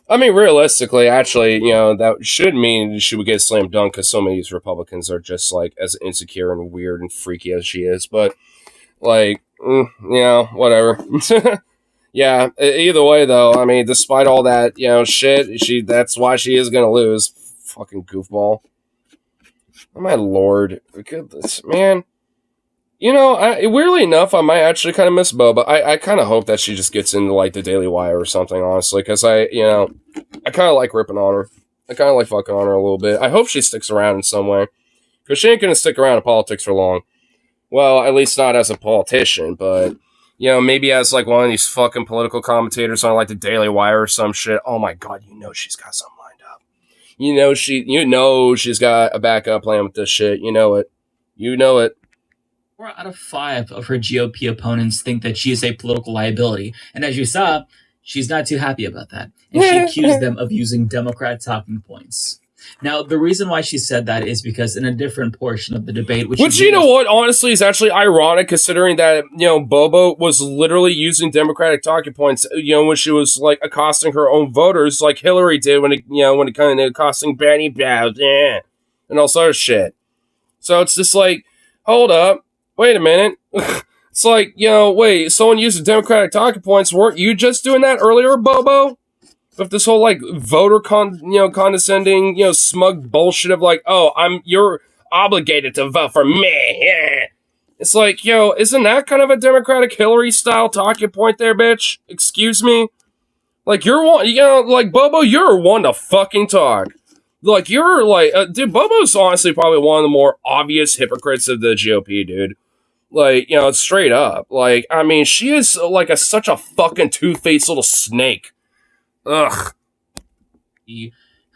I mean, realistically, actually, that should mean she would get slam dunk because so many of these Republicans are just, like, as insecure and weird and freaky as she is. But, like, whatever. Yeah, either way, though, I mean, despite all that, shit, that's why she is gonna lose. Fucking goofball. Oh, my lord. Goodness, man. Weirdly enough, I might actually kind of miss Bo, but I kind of hope that she just gets into, like, the Daily Wire or something, honestly, because I kind of like ripping on her. I kind of like fucking on her a little bit. I hope she sticks around in some way, because she ain't gonna stick around in politics for long. Well, at least not as a politician, but... maybe as, like, one of these fucking political commentators on, like, the Daily Wire or some shit. Oh, my God, she's got something lined up. She's got a backup plan with this shit. You know it. 4 out of 5 of her GOP opponents think that she is a political liability. And as you saw, she's not too happy about that. And she accused them of using Democrat talking points. Now, the reason why she said that is because in a different portion of the debate... Which what, honestly, is actually ironic, considering that, Bobo was literally using Democratic talking points, when she was, like, accosting her own voters, like Hillary did when it kind of accosting Benny Bows, and all sort of shit. So it's just like, hold up, wait a minute. It's like, wait, someone used the Democratic talking points, weren't you just doing that earlier, Bobo? With this whole, like, voter condescending, smug bullshit of, like, oh, you're obligated to vote for me. Yeah. It's like, isn't that kind of a Democratic Hillary style talking point there, bitch? Excuse me? Like, you're one, like, Bobo, you're one to fucking talk. Like, you're, like, dude, Bobo's honestly probably one of the more obvious hypocrites of the GOP, dude. Like, straight up. Like, I mean, she is, like, such a fucking two-faced little snake. Ugh.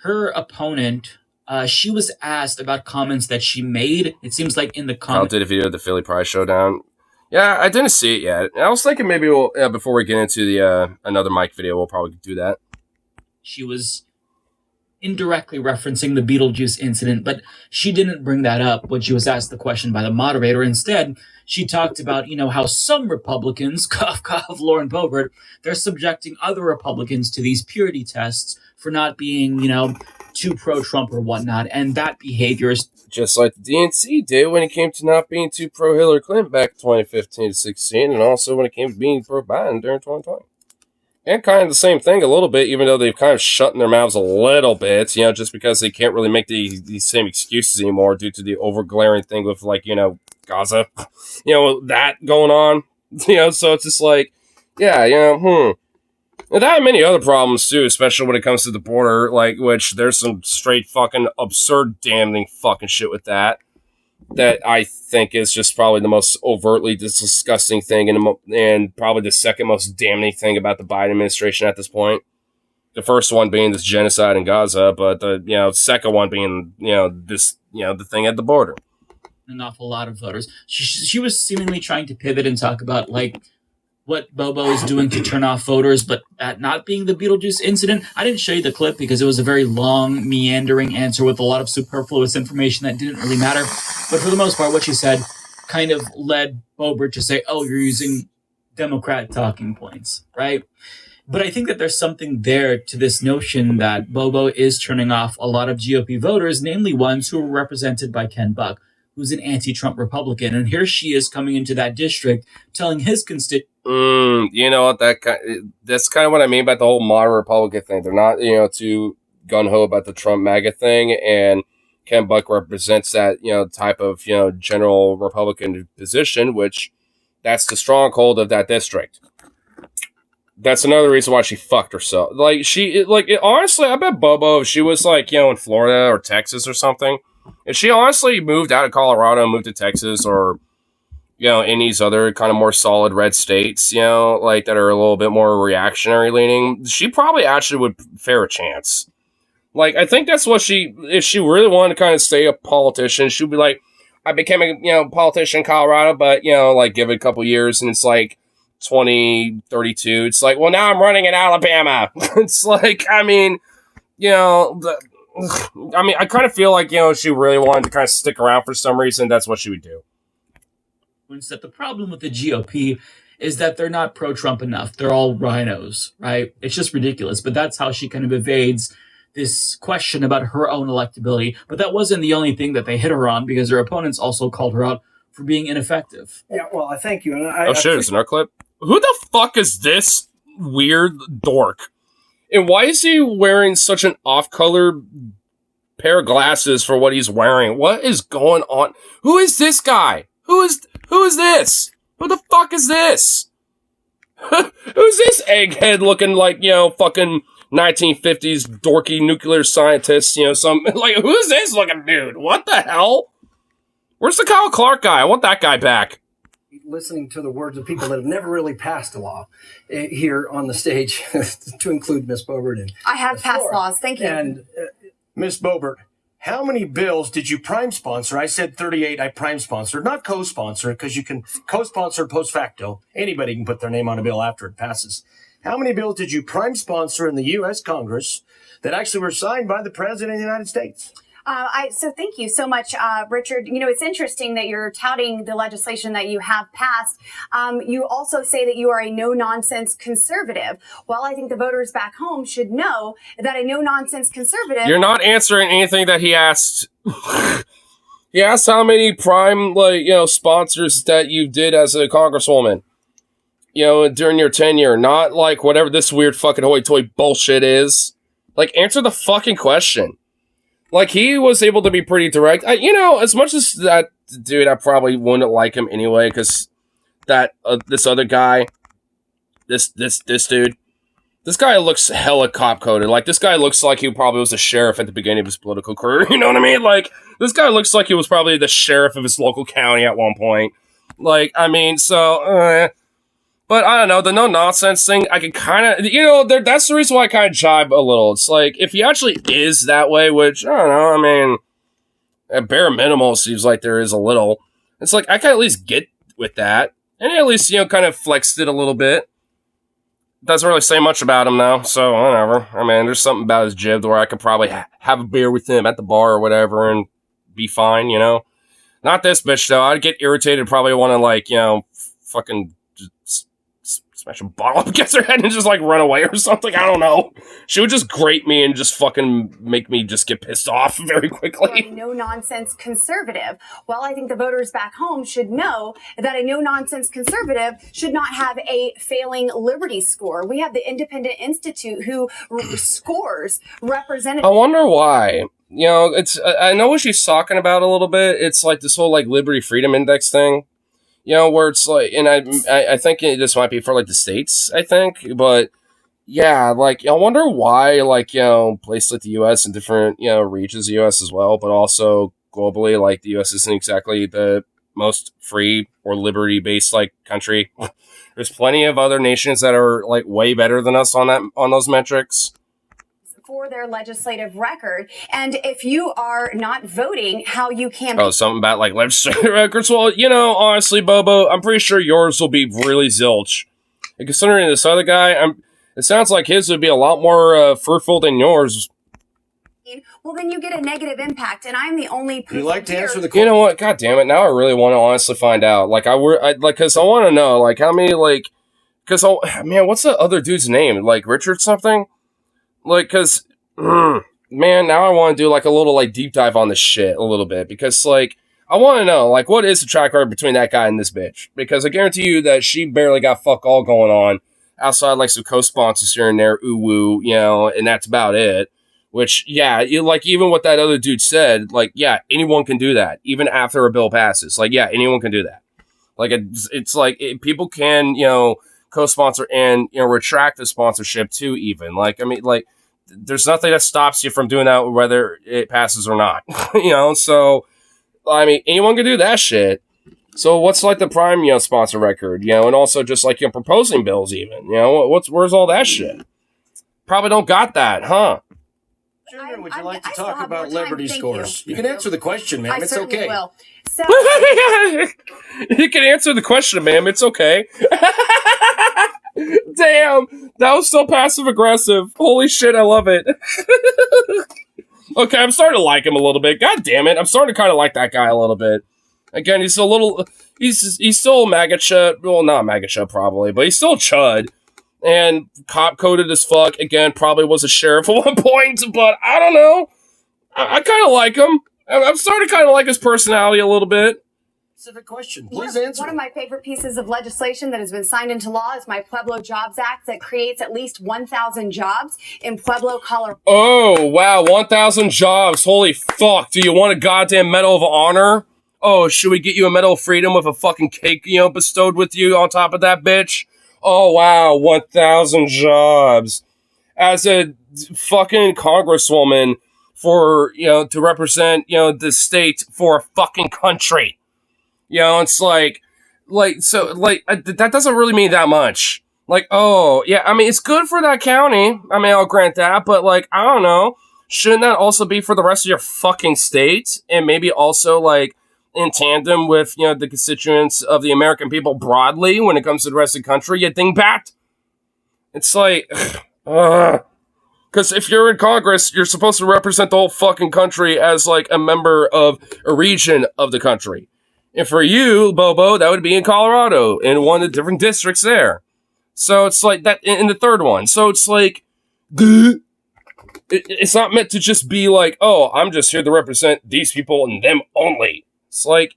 Her opponent She was asked about comments that she made. It seems like in the Kyle comments. did a video of the Philly Pride Showdown. Yeah, I didn't see it yet. I was thinking maybe we'll before we get into the another Mike video, we'll probably do that. She was indirectly referencing the Beetlejuice incident, but she didn't bring that up when she was asked the question by the moderator. Instead, she talked about, how some Republicans, cough, cough, Lauren Boebert, they're subjecting other Republicans to these purity tests for not being, too pro-Trump or whatnot, and that behavior is just like the DNC did when it came to not being too pro-Hillary Clinton back in 2015 to 16, and also when it came to being pro-Biden during 2020. And kind of the same thing a little bit, even though they've kind of shut their mouths a little bit, just because they can't really make these same excuses anymore due to the over-glaring thing with, Gaza, that going on. So it's just like, And that and many other problems, too, especially when it comes to the border, which there's some straight fucking absurd damning fucking shit with that I think is just probably the most overtly disgusting thing and probably the second most damning thing about the Biden administration at this point. The first one being this genocide in Gaza, but the second one being the thing at the border. an awful lot of voters. She was seemingly trying to pivot and talk about what Bobo is doing to turn off voters, but that not being the Beetlejuice incident. I didn't show you the clip because it was a very long, meandering answer with a lot of superfluous information that didn't really matter. But for the most part, what she said kind of led Boebert to say, oh, you're using Democrat talking points, right? But I think that there's something there to this notion that Bobo is turning off a lot of GOP voters, namely ones who are represented by Ken Buck, who's an anti-Trump Republican. And here she is coming into that district telling his constituents, that's kind of what I mean by the whole modern Republican thing. They're not, too gung-ho about the Trump MAGA thing, and Ken Buck represents that, type of, general Republican position, which that's the stronghold of that district. That's another reason why she fucked herself. Honestly, I bet Bobo, if she was in Florida or Texas or something, if she honestly moved out of Colorado and moved to Texas or in these other kind of more solid red states, that are a little bit more reactionary leaning, she probably actually would fare a chance. I think that's what if she really wanted to kind of stay a politician, she'd be like, I became a, politician in Colorado, but, give it a couple years and it's 2032. It's well, now I'm running in Alabama. It's I kind of feel if she really wanted to kind of stick around for some reason, that's what she would do. that the problem with the GOP is that they're not pro-Trump enough. They're all rhinos, right? It's just ridiculous. But that's how she kind of evades this question about her own electability. But that wasn't the only thing that they hit her on, because her opponents also called her out for being ineffective. Yeah, well, I thank you. And It's in our clip. Who the fuck is this weird dork? And why is he wearing such an off-color pair of glasses for what he's wearing? What is going on? Who is this guy? Who is this? Who the fuck is this? Who's this egghead looking fucking 1950s dorky nuclear scientist? Who is this looking dude? What the hell? Where's the Kyle Clark guy? I want that guy back. Listening to the words of people that have never really passed a law here on the stage, to include Miss Boebert. And I have passed laws. Thank you. And Miss Boebert, how many bills did you prime sponsor? I said 38. I prime sponsored, not co-sponsor, because you can co-sponsor post facto. Anybody can put their name on a bill after it passes. How many bills did you prime sponsor in the U.S. Congress that actually were signed by the President of the United States? So thank you so much, Richard. It's interesting that you're touting the legislation that you have passed. You also say that you are a no-nonsense conservative. Well, I think the voters back home should know that a no-nonsense conservative... You're not answering anything that he asked. He asked how many prime, sponsors that you did as a congresswoman, during your tenure. Not whatever this weird fucking hoity-toity bullshit is. Answer the fucking question. He was able to be pretty direct. As much as that dude, I probably wouldn't like him anyway, because this other guy, this dude, this guy looks hella cop-coded. This guy looks like he probably was a sheriff at the beginning of his political career. You know what I mean? This guy looks like he was probably the sheriff of his local county at one point. But I don't know, the no nonsense thing, I can kind of, that's the reason why I kind of jibe a little. It's like, if he actually is that way, which, I don't know, I mean, at bare minimal, seems like there is a little. It's like, I can at least get with that. And he at least, kind of flexed it a little bit. Doesn't really say much about him, though, so whatever. I mean, there's something about his jib where I could probably have a beer with him at the bar or whatever and be fine, Not this bitch, though. I'd get irritated, probably want to, like, fucking just smash a bottle up against her head and just, like, run away or something. I don't know. She would just grate me and just fucking make me just get pissed off very quickly. No-nonsense conservative. Well, I think the voters back home should know that a no-nonsense conservative should not have a failing Liberty score. We have the Independent Institute who scores representatives. I wonder why. I know what she's talking about a little bit. It's like this whole, like, Liberty Freedom Index thing. Where it's like, and I think this might be for, like, the states, I think, but, yeah, like, I wonder why, like, places like the U.S. and different, regions of the U.S. as well, but also globally, like, the U.S. isn't exactly the most free or liberty-based, like, country. There's plenty of other nations that are, like, way better than us on those metrics. For their legislative record, and if you are not voting, how you can. Oh, something about like legislative records. Well, honestly, Bobo, I'm pretty sure yours will be really zilch. And considering this other guy, it sounds like his would be a lot more fruitful than yours. Well, then you get a negative impact, and I'm the only person. You like to answer the question? You know what? God damn it! Now I really want to honestly find out. Like because I want to know like how many man, what's the other dude's name? Like Richard something. Like, because, man, now I want to do, like, a little, like, deep dive on this shit a little bit. Because, like, I want to know, like, what is the track record between that guy and this bitch? Because I guarantee you that she barely got fuck all going on outside, like, some co-sponsors here and there, ooh-woo, and that's about it. Which, yeah, even what that other dude said, like, yeah, anyone can do that, even after a bill passes. Like, yeah, anyone can do that. Like, it's like, people can, co-sponsor and, retract the sponsorship, too, even. Like, I mean, like, there's nothing that stops you from doing that whether it passes or not. So I mean anyone can do that shit. So what's like the prime sponsor record, and also just like proposing bills even, where's all that shit? Probably don't got that, huh? Junior, would you like to talk about Liberty scores? You can answer the question, ma'am. It's okay. Will. So you can answer the question, ma'am. It's okay. Damn, that was so passive-aggressive. Holy shit, I love it. Okay, I'm starting to like him a little bit. God damn it, I'm starting to kind of like that guy a little bit. Again, he's still MAGA chud. Well, not MAGA chud, probably, but he's still chud. And cop-coded as fuck. Again, probably was a sheriff at one point, but I don't know. I kind of like him. I'm starting to kind of like his personality a little bit. Specific question. Please answer. One of my favorite pieces of legislation that has been signed into law is my Pueblo Jobs Act that creates at least 1,000 jobs in Pueblo, Colorado. Oh, wow. 1,000 jobs. Holy fuck. Do you want a goddamn Medal of Honor? Oh, should we get you a Medal of Freedom with a fucking cake, bestowed with you on top of that, bitch? Oh, wow. 1,000 jobs. As a fucking congresswoman for, to represent, the state for a fucking country. It's like, that doesn't really mean that much. Like, oh, yeah, I mean, it's good for that county. I mean, I'll grant that, but, like, I don't know. Shouldn't that also be for the rest of your fucking state? And maybe also, like, in tandem with, the constituents of the American people broadly when it comes to the rest of the country, you dingbat? It's like, because if you're in Congress, you're supposed to represent the whole fucking country as, like, a member of a region of the country. And for you, Bobo, that would be in Colorado, in one of the different districts there. So it's like that in the third one. So it's like, it's not meant to just be like, oh, I'm just here to represent these people and them only. It's like,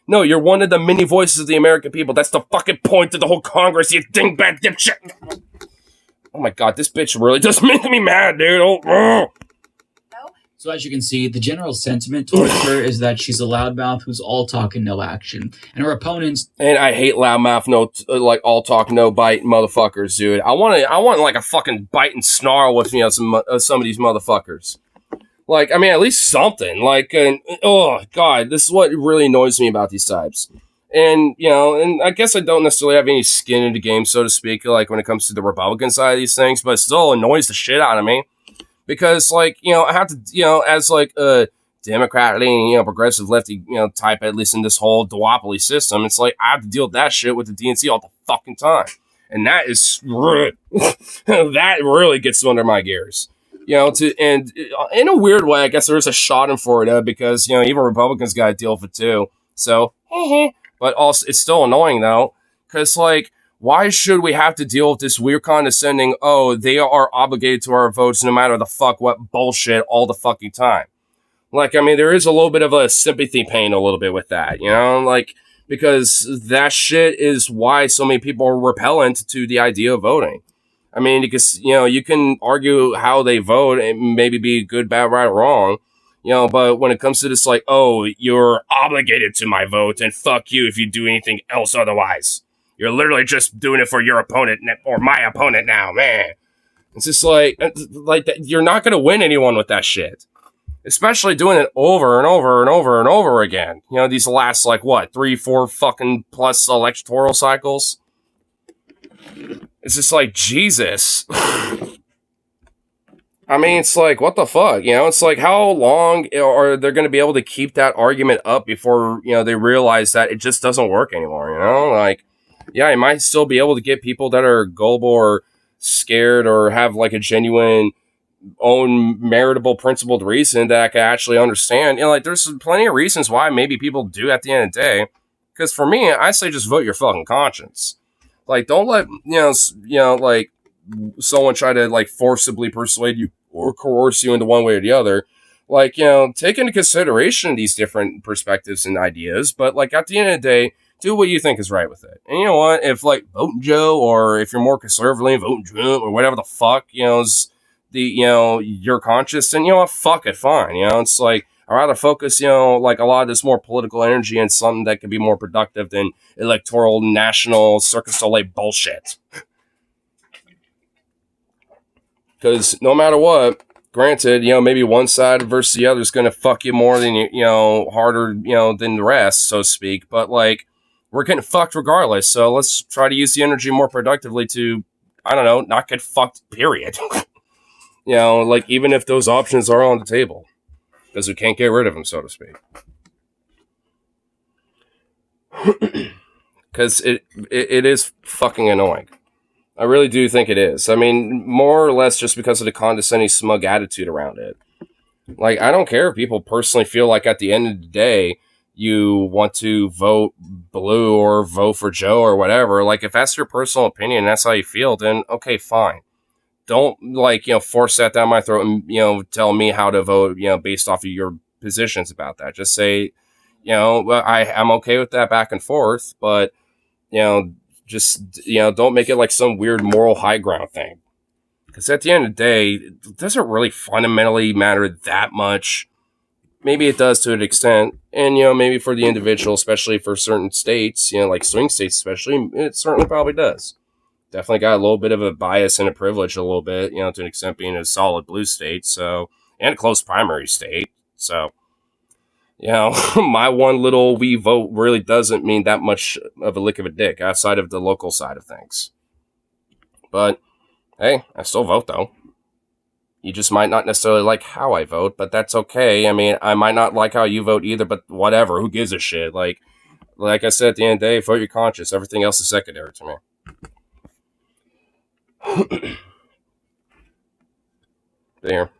no, you're one of the many voices of the American people. That's the fucking point of the whole Congress, you dingbat dipshit. Oh my god, this bitch really does make me mad, dude. Oh. So as you can see, the general sentiment towards her is that she's a loudmouth who's all talk and no action. And her opponents... And I hate loudmouth, all talk, no bite motherfuckers, dude. I want like a fucking bite and snarl with, some of these motherfuckers. Like, I mean, at least something. Like, oh god, this is what really annoys me about these types. And, and I guess I don't necessarily have any skin in the game, so to speak, like when it comes to the Republican side of these things, but it still annoys the shit out of me. Because, like, I have to, as like a Democrat leaning, progressive lefty, type, at least in this whole duopoly system, it's like I have to deal with that shit with the DNC all the fucking time. And that is, that really gets under my gears. And in a weird way, I guess there's a shot in Florida because, even Republicans got to deal with it too. So, but also, it's still annoying though, because, like, why should we have to deal with this weird condescending, oh, they are obligated to our votes no matter the fuck what bullshit all the fucking time? Like, I mean, there is a little bit of a sympathy pain a little bit with that, like, because that shit is why so many people are repellent to the idea of voting. I mean, because, you can argue how they vote and maybe be good, bad, right, or wrong, but when it comes to this, like, oh, you're obligated to my vote and fuck you if you do anything else otherwise. You're literally just doing it for your opponent or my opponent now, man. It's just like that. You're not going to win anyone with that shit. Especially doing it over and over and over and over again. These last, like, what, 3, 4 fucking plus electoral cycles? It's just like, Jesus. I mean, it's like, what the fuck? It's like, how long are they going to be able to keep that argument up before, they realize that it just doesn't work anymore, Like, yeah, you might still be able to get people that are gullible or scared or have, like, a genuine own meritable principled reason that I can actually understand. Like, there's plenty of reasons why maybe people do at the end of the day. Because for me, I say just vote your fucking conscience. Like, don't let, like, someone try to, like, forcibly persuade you or coerce you into one way or the other. Like, take into consideration these different perspectives and ideas, but, like, at the end of the day, do what you think is right with it. And you know what? If, like, voting Joe, or if you're more conservatively voting Trump, or whatever the fuck, is the, your conscience, then, what, fuck it, fine. It's like, I'd rather focus, like, a lot of this more political energy in something that could be more productive than electoral, national, Circus Soleil bullshit. Because no matter what, granted, maybe one side versus the other is going to fuck you more than, harder, than the rest, so to speak. But, like, we're getting fucked regardless. So let's try to use the energy more productively to, I don't know, not get fucked, period. Like, even if those options are on the table. Because we can't get rid of them, so to speak. Because it is fucking annoying. I really do think it is. I mean, more or less just because of the condescending, smug attitude around it. Like, I don't care if people personally feel like at the end of the day, you want to vote blue or vote for Joe or whatever. Like, if that's your personal opinion and that's how you feel, then okay, fine. Don't, like, force that down my throat and, tell me how to vote, based off of your positions about that. Just say, I'm okay with that back and forth, but, just, don't make it like some weird moral high ground thing. Because at the end of the day, it doesn't really fundamentally matter that much. Maybe it does to an extent. And, maybe for the individual, especially for certain states, like swing states especially, it certainly probably does. Definitely got a little bit of a bias and a privilege a little bit, to an extent being a solid blue state, so, and a close primary state. So, my one little wee vote really doesn't mean that much of a lick of a dick outside of the local side of things. But, hey, I still vote though. You just might not necessarily like how I vote, but that's okay. I mean, I might not like how you vote either, but whatever, who gives a shit? Like I said, at the end of the day, vote your conscience. Everything else is secondary to me. There.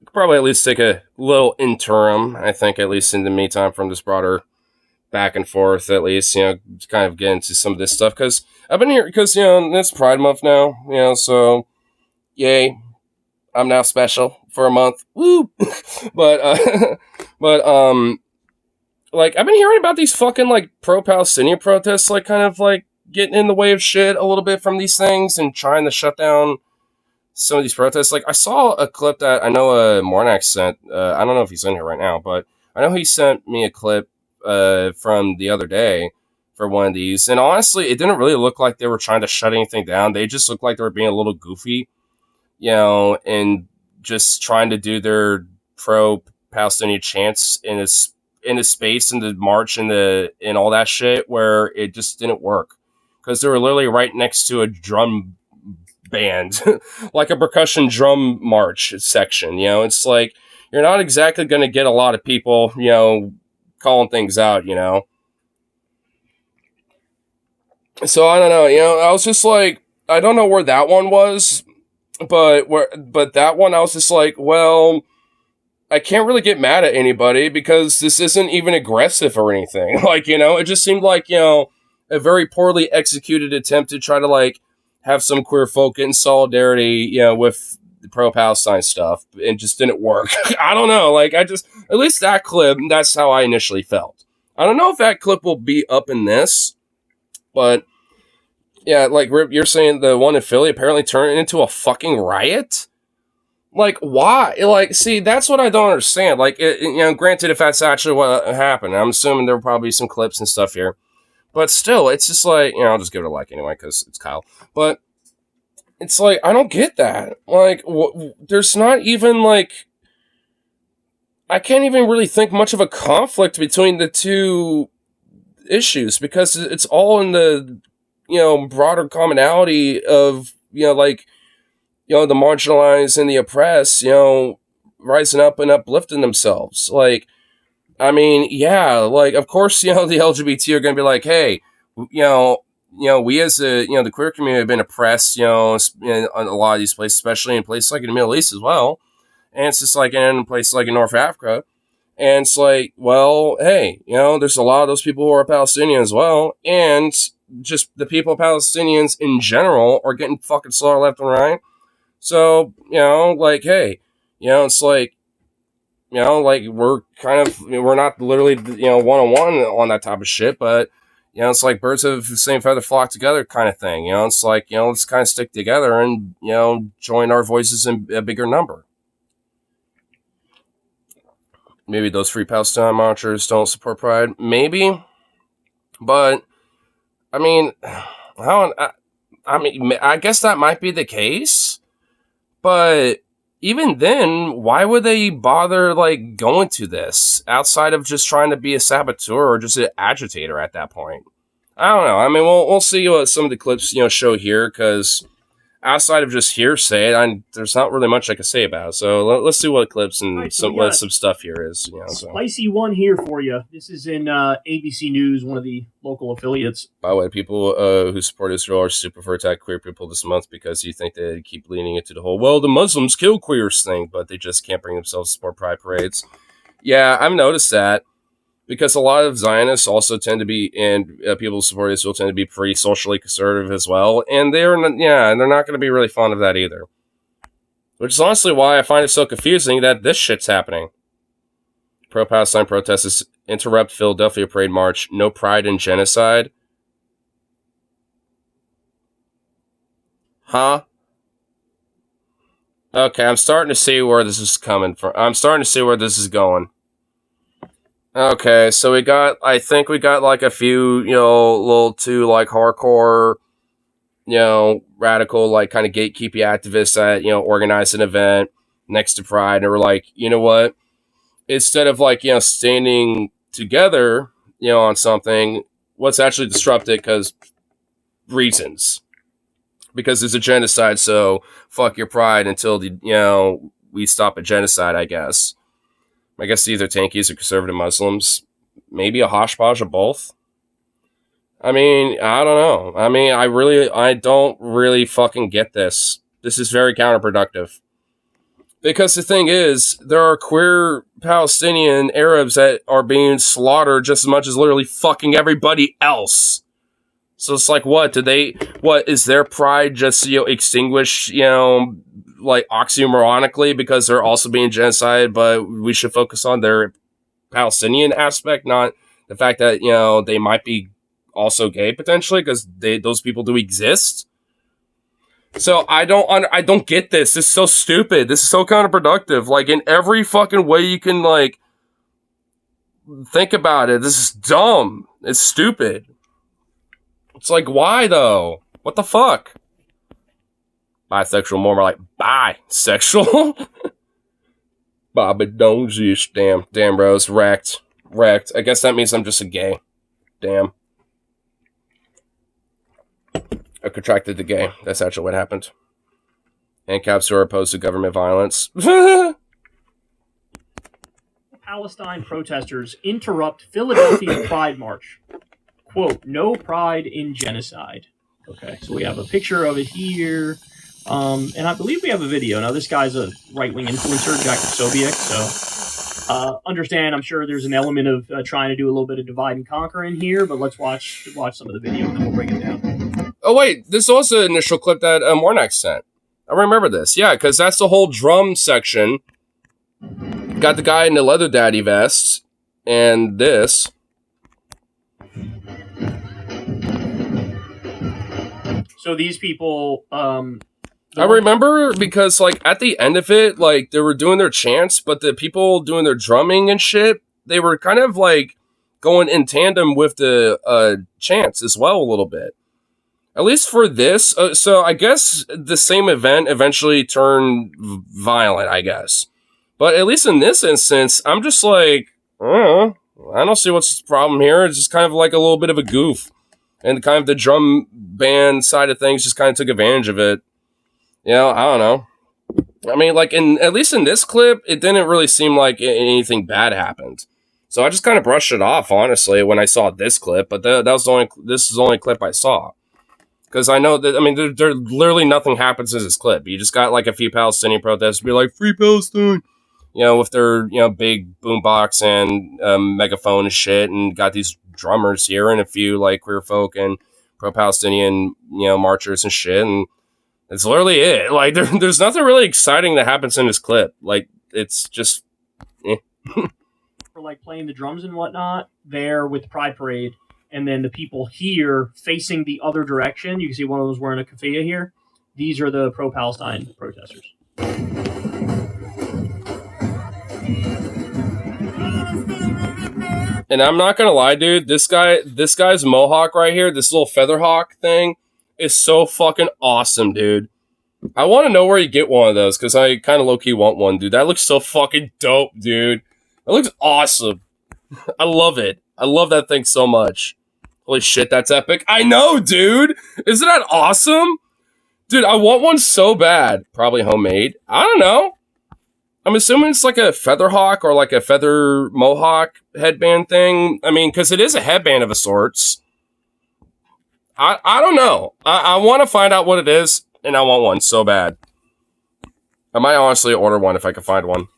Could probably at least take a little interim, I think, at least in the meantime, from this broader back and forth, at least, to kind of get into some of this stuff. Because I've been here, because, it's Pride Month now, so, yay, I'm now special for a month. Woo! but, like, I've been hearing about these fucking, like, pro-Palestinian protests, like, kind of, like, getting in the way of shit a little bit from these things and trying to shut down some of these protests. Like, I saw a clip that I know Mornak sent. I don't know if he's in here right now, but I know he sent me a clip from the other day for one of these. And honestly, it didn't really look like they were trying to shut anything down. They just looked like they were being a little goofy, and just trying to do their pro-Palestinian chants in as in the space and the march and all that shit where it just didn't work because they were literally right next to a drum band, like a percussion drum march section. You know, it's like you're not exactly going to get a lot of people, you know, calling things out. You know, so I don't know. You know, I was just like, I don't know where that one was, but that one I was just like, well, I can't really get mad at anybody because this isn't even aggressive or anything. Like, you know, it just seemed like, you know, a very poorly executed attempt to try to, like, have some queer folk in solidarity, you know, with the pro-Palestine stuff. It just didn't work. I don't know. Like, at least that clip, that's how I initially felt. I don't know if that clip will be up in this, but yeah, like, Rip, you're saying the one in Philly apparently turned into a fucking riot? Like, why? Like, see, that's what I don't understand. Like, you know, granted, if that's actually what happened, I'm assuming there will probably be some clips and stuff here. But still, it's just like, you know, I'll just give it a like anyway, because it's Kyle. But it's like, I don't get that. Like, there's not even, like, I can't even really think much of a conflict between the two issues, because it's all in the, you know, broader commonality of, you know, like, you know, the marginalized and the oppressed, you know, rising up and uplifting themselves. Like, I mean, yeah, like, of course, you know, the LGBT are going to be like, hey, you know, we as the, you know, the queer community have been oppressed, you know, in a lot of these places, especially in places like in the Middle East as well. And it's just like in places like in North Africa. And it's like, well, hey, you know, there's a lot of those people who are Palestinian as well. And just the people, Palestinians in general, are getting fucking slaughtered left and right. So, you know, like, hey, you know, it's like, you know, like, we're not literally, you know, one-on-one on that type of shit, but, you know, it's like birds of the same feather flock together kind of thing. You know, it's like, you know, let's kind of stick together and, you know, join our voices in a bigger number. Maybe those Free Palestine marchers don't support Pride. Maybe. But, I mean, I guess that might be the case. But even then, why would they bother, like, going to this outside of just trying to be a saboteur or just an agitator at that point? I don't know. I mean, we'll see what some of the clips, you know, show here, because outside of just hearsay, there's not really much I can say about it. So let's see what clips and right, so what some stuff here is. You know, so. Spicy one here for you. This is in ABC News, one of the local affiliates. By the way, people who support Israel are super for attack queer people this month because you think they keep leaning into the whole, well, the Muslims kill queers thing, but they just can't bring themselves to support pride parades. Yeah, I've noticed that. Because a lot of Zionists also tend to be, and people who support Israel tend to be pretty socially conservative as well, and they're not going to be really fond of that either. Which is honestly why I find it so confusing that this shit's happening. Pro-Palestine protesters interrupt Philadelphia parade march. No pride in genocide. Huh? Okay, I'm starting to see where this is coming from. I'm starting to see where this is going. Okay, so I think we got like a few, you know, little too like hardcore, you know, radical, like kind of gatekeepy activists that, you know, organized an event next to Pride, and we're like, you know what? Instead of like, you know, standing together, you know, on something, let's actually disrupt it because reasons. Because there's a genocide, so fuck your Pride until, you know, we stop a genocide, I guess. I guess either tankies or conservative Muslims. Maybe a hodgepodge of both. I mean, I don't know. I mean, I don't really fucking get this. This is very counterproductive. Because the thing is, there are queer Palestinian Arabs that are being slaughtered just as much as literally fucking everybody else. So it's like, what is their pride just, you know, extinguished, you know, like oxymoronically because they're also being genocided, but we should focus on their Palestinian aspect, not the fact that, you know, they might be also gay potentially because those people do exist. So I don't get this. This is so stupid. This is so counterproductive. Like in every fucking way you can like think about it. This is dumb. It's stupid. It's like, why though? What the fuck? Bisexual, more like bisexual. Bobby don't exist. Damn, bro, it's wrecked. wrecked. I guess that means I'm just a gay. Damn. I contracted the gay. That's actually what happened. ANCAPs who are opposed to government violence. Palestine protesters interrupt Philadelphia Pride March. Quote, no pride in genocide. Okay, so we have a picture of it here. And I believe we have a video. Now, this guy's a right-wing influencer, Jack Sobiek, so understand, I'm sure there's an element of trying to do a little bit of divide and conquer in here, but let's watch some of the video, and then we'll break it down. Oh, wait, this is also an initial clip that Warnock sent. I remember this. Yeah, because that's the whole drum section. Got the guy in the leather daddy vest, and this. So these people... I remember because, like, at the end of it, like, they were doing their chants, but the people doing their drumming and shit, they were kind of, like, going in tandem with the chants as well a little bit. At least for this. So I guess the same event eventually turned violent, I guess. But at least in this instance, I'm just like, I don't see what's the problem here. It's just kind of like a little bit of a goof. And kind of the drum band side of things just kind of took advantage of it. You know, I don't know. I mean, like, at least in this clip, it didn't really seem like anything bad happened. So I just kind of brushed it off, honestly, when I saw this clip. But this is the only clip I saw. Because I know that, I mean, there literally nothing happens in this clip. You just got, like, a few Palestinian protesters be like, Free Palestine! You know, with their, you know, big boombox and megaphone and shit. And got these drummers here and a few, like, queer folk and pro-Palestinian, you know, marchers and shit. And that's literally it. Like, there's nothing really exciting that happens in this clip. Like, it's just... For, like, playing the drums and whatnot there with the Pride Parade. And then the people here facing the other direction. You can see one of them's wearing a keffiyeh here. These are the pro-Palestine protesters. And I'm not gonna lie, dude. This guy's mohawk right here, this little feather hawk thing, is so fucking awesome, dude. I want to know where you get one of those, because I kind of low-key want one, dude. That looks so fucking dope, dude. That looks awesome. I love it. I love that thing so much. Holy shit, that's epic. I know, dude! Isn't that awesome? Dude, I want one so bad. Probably homemade. I don't know. I'm assuming it's like a feather hawk or like a feather mohawk headband thing. I mean, because it is a headband of a sorts. I don't know. I want to find out what it is, and I want one so bad. I might honestly order one if I can find one.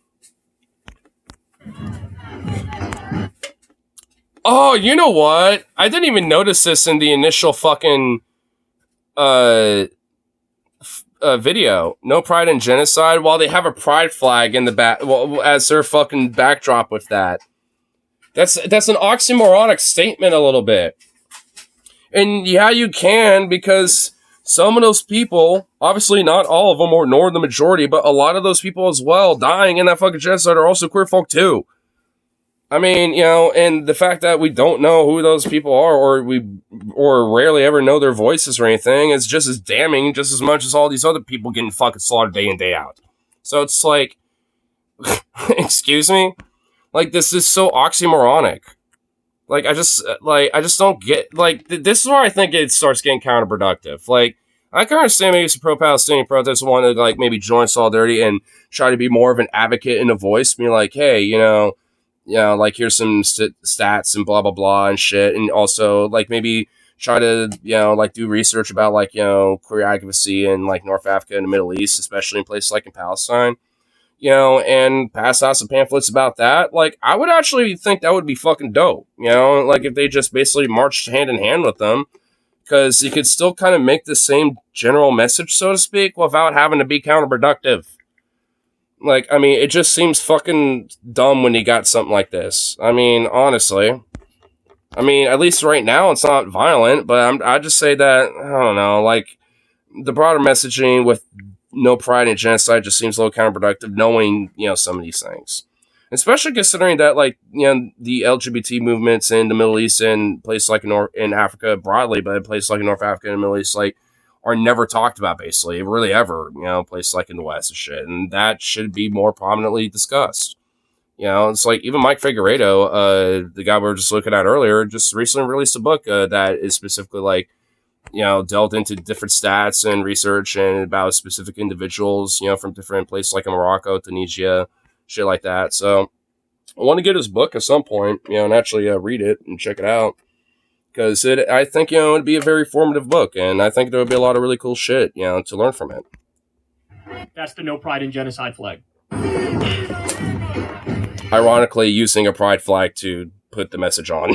Oh, you know what? I didn't even notice this in the initial fucking video. No pride in genocide. While they have a pride flag in the back, well, as their fucking backdrop with that. That's an oxymoronic statement a little bit. And yeah, you can, because some of those people, obviously not all of them, or nor the majority, but a lot of those people as well dying in that fucking genocide are also queer folk too. I mean, you know, and the fact that we don't know who those people are, or rarely ever know their voices or anything, is just as damning, just as much as all these other people getting fucking slaughtered day in, day out. So it's like, excuse me? Like, this is so oxymoronic. Like, I just don't get, like, this is where I think it starts getting counterproductive. Like, I can understand maybe some pro-Palestinian protesters want to, like, maybe join Solidarity and try to be more of an advocate and a voice, being like, hey, you know, like, here's some stats and blah, blah, blah and shit. And also, like, maybe try to, you know, like, do research about, like, you know, queer advocacy in, like, North Africa and the Middle East, especially in places like in Palestine, you know, and pass out some pamphlets about that. Like, I would actually think that would be fucking dope, you know, like, if they just basically marched hand in hand with them, because you could still kind of make the same general message, so to speak, without having to be counterproductive. Like, I mean, it just seems fucking dumb when you got something like this. I mean, honestly. I mean, at least right now it's not violent, but I just say that, I don't know, like, the broader messaging with no pride in genocide just seems a little counterproductive, knowing, you know, some of these things. Especially considering that, like, you know, the LGBT movements in the Middle East and places like in Africa broadly, but in places like in North Africa and the Middle East, like, are never talked about, basically, really ever, you know, places like in the West and shit. And that should be more prominently discussed. You know, it's like even Mike Figueredo, the guy we were just looking at earlier, just recently released a book that is specifically like, you know, delved into different stats and research and about specific individuals, you know, from different places like in Morocco, Tunisia, shit like that. So I want to get his book at some point, you know, and actually read it and check it out. Because I think, you know, it'd be a very formative book, and I think there would be a lot of really cool shit, you know, to learn from it. That's the no pride in genocide flag. Ironically, using a pride flag to put the message on.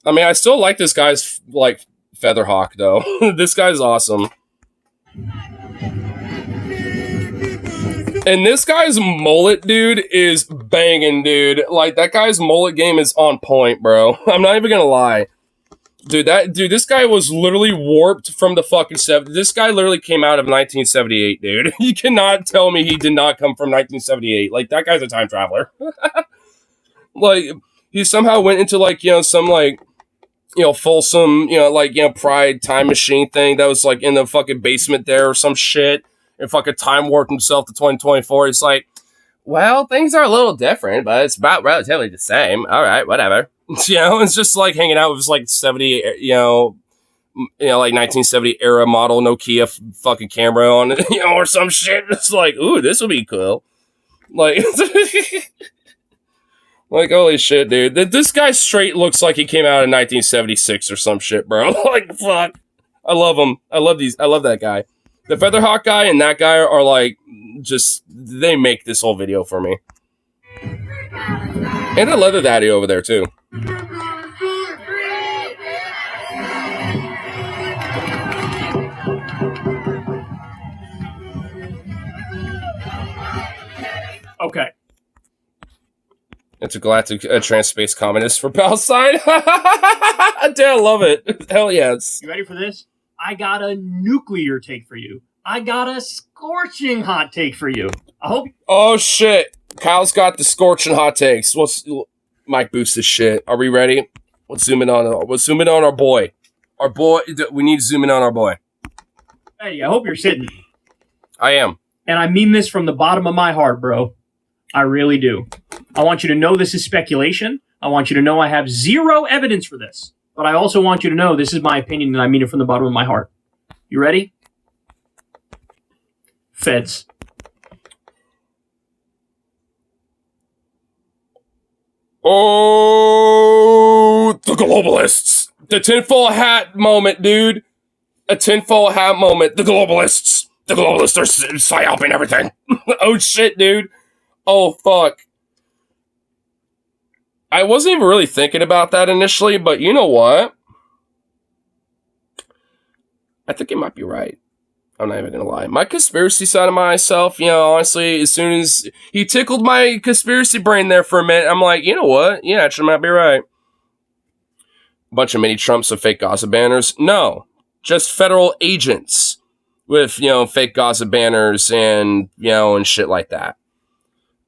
I mean, I still like this guy's, like, Featherhawk, though. This guy's awesome. And this guy's mullet, dude, is banging, dude. Like, that guy's mullet game is on point, bro. I'm not even gonna lie. Dude, this guy was literally warped from the fucking 70s. This guy literally came out of 1978, dude. You cannot tell me he did not come from 1978. Like, that guy's a time traveler. Like, he somehow went into, like, you know, some, like, you know, Folsom, you know, like, you know, Pride time machine thing that was, like, in the fucking basement there or some shit, and fucking time warped himself to 2024. It's like, well, things are a little different, but it's about relatively the same. All right, whatever. You know, it's just like hanging out with his, like, 70, you know, like 1970 era model Nokia fucking camera on it, you know, or some shit. It's like, ooh, this would be cool. Like, like, holy shit, dude. This guy straight looks like he came out in 1976 or some shit, bro. Like, fuck. I love him. I love that guy. The Featherhawk guy and that guy are like, just, they make this whole video for me. And the Leather Daddy over there, too. Okay. Intergalactic trans-space communist for Palestine. Dude, I love it. Hell yes. You ready for this? I got a nuclear take for you. I got a scorching hot take for you. I hope. Oh shit! Kyle's got the scorching hot takes. Mike boost this shit. Are we ready? Let's zoom in on our boy. Our boy. We need to zoom in on our boy. Hey, I hope you're sitting. I am. And I mean this from the bottom of my heart, bro. I really do. I want you to know this is speculation. I want you to know I have zero evidence for this. But I also want you to know this is my opinion and I mean it from the bottom of my heart. You ready? Feds. Oh, the globalists. The tinfoil hat moment, dude. A tinfoil hat moment. The globalists. The globalists are psyoping everything. Oh shit, dude. Oh fuck. I wasn't even really thinking about that initially, but you know what? I think it might be right. I'm not even gonna lie. My conspiracy side of myself, you know, honestly, as soon as he tickled my conspiracy brain there for a minute, I'm like, you know what? Yeah, actually might be right. A bunch of mini Trumps with fake Gaza banners. No, just federal agents with, you know, fake Gaza banners and, you know, and shit like that.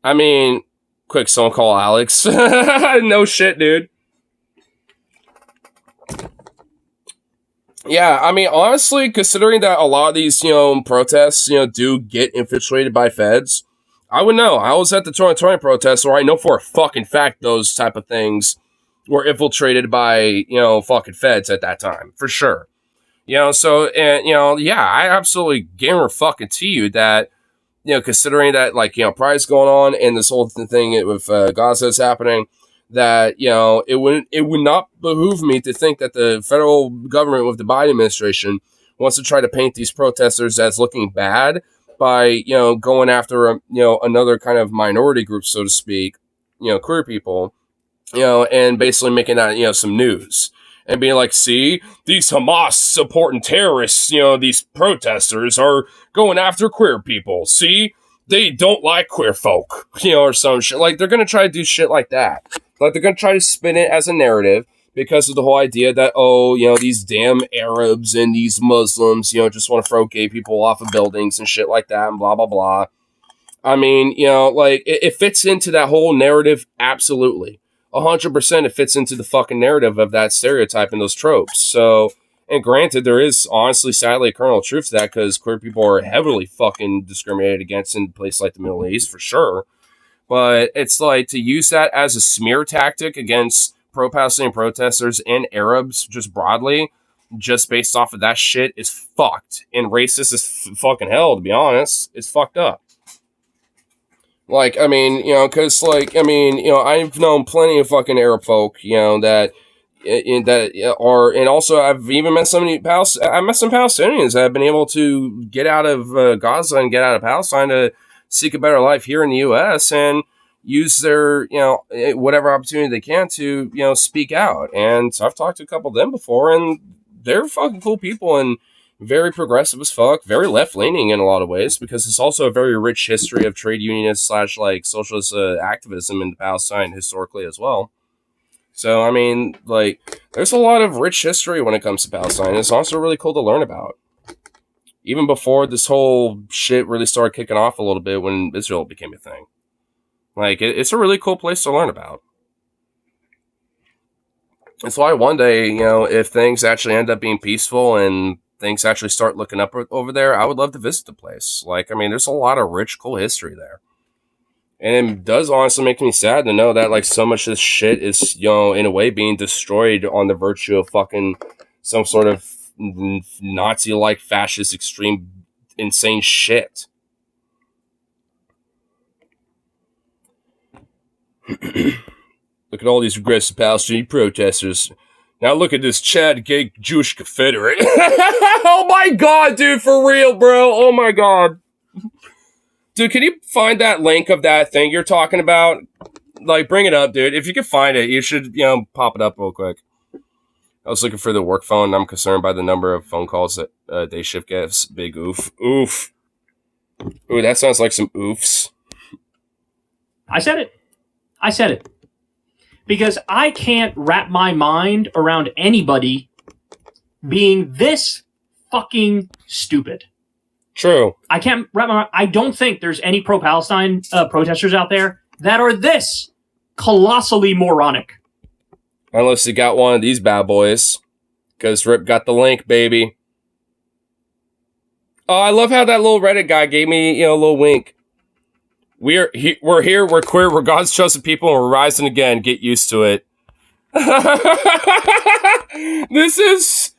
I mean, quick, someone call Alex. No shit, dude. Yeah, I mean, honestly, considering that a lot of these, you know, protests, you know, do get infiltrated by feds, I would know. I was at the 2020 protests, so I know for a fucking fact those type of things were infiltrated by, you know, fucking feds at that time, for sure. You know, so, and, you know, yeah, I absolutely guarantee fucking to you that, you know, considering that, like, you know, Pride's going on and this whole thing with Gaza is happening, that, you know, it would not behoove me to think that the federal government with the Biden administration wants to try to paint these protesters as looking bad by, you know, going after, you know, another kind of minority group, so to speak, you know, queer people, you know, and basically making that, you know, some news. And being like, see, these Hamas supporting terrorists, you know, these protesters are going after queer people. See, they don't like queer folk, you know, or some shit. Like, they're going to try to do shit like that. Like, they're going to try to spin it as a narrative because of the whole idea that, oh, you know, these damn Arabs and these Muslims, you know, just want to throw gay people off of buildings and shit like that and blah, blah, blah. I mean, you know, like, it fits into that whole narrative, absolutely. 100% it fits into the fucking narrative of that stereotype and those tropes. So, And granted, there is honestly, sadly, a kernel of truth to that because queer people are heavily fucking discriminated against in places like the Middle East, for sure. But it's like to use that as a smear tactic against pro-Palestinian protesters and Arabs just broadly, just based off of that shit, is fucked. And racist as fucking hell, to be honest. It's fucked up. Like, I mean, because, like, I mean, I've known plenty of fucking Arab folk, that are, and also I've even met some Palestinians that have been able to get out of Gaza and get out of Palestine to seek a better life here in the U.S. and use their, whatever opportunity they can to, speak out. And so I've talked to a couple of them before, and they're fucking cool people and very progressive as fuck, very left-leaning in a lot of ways, because it's also a very rich history of trade unionist / like socialist activism in Palestine historically as well. So, I mean, like, there's a lot of rich history when it comes to Palestine. It's also really cool to learn about. Even before this whole shit really started kicking off a little bit when Israel became a thing. Like, it's a really cool place to learn about. It's why one day, if things actually end up being peaceful and things actually start looking up over there, I would love to visit the place. Like, I mean, there's a lot of rich, cool history there. And it does honestly make me sad to know that, like, so much of this shit is, in a way being destroyed on the virtue of fucking some sort of Nazi-like, fascist, extreme, insane shit. Look at all these aggressive Palestinian protesters. Now look at this Chad gay Jewish Confederate. Oh my god, dude, for real, bro. Oh my god. Dude, can you find that link of that thing you're talking about? Like, bring it up, dude. If you can find it, you should, pop it up real quick. I was looking for the work phone, and I'm concerned by the number of phone calls that day shift gets. Big oof. Oof. Ooh, that sounds like some oofs. I said it. Because I can't wrap my mind around anybody being this fucking stupid. True. I can't wrap my mind. I don't think there's any pro-Palestine protesters out there that are this colossally moronic. Unless you got one of these bad boys. Because Rip got the link, baby. Oh, I love how that little Reddit guy gave me, a little wink. We're here, we're queer, we're God's chosen people, and we're rising again. Get used to it. This is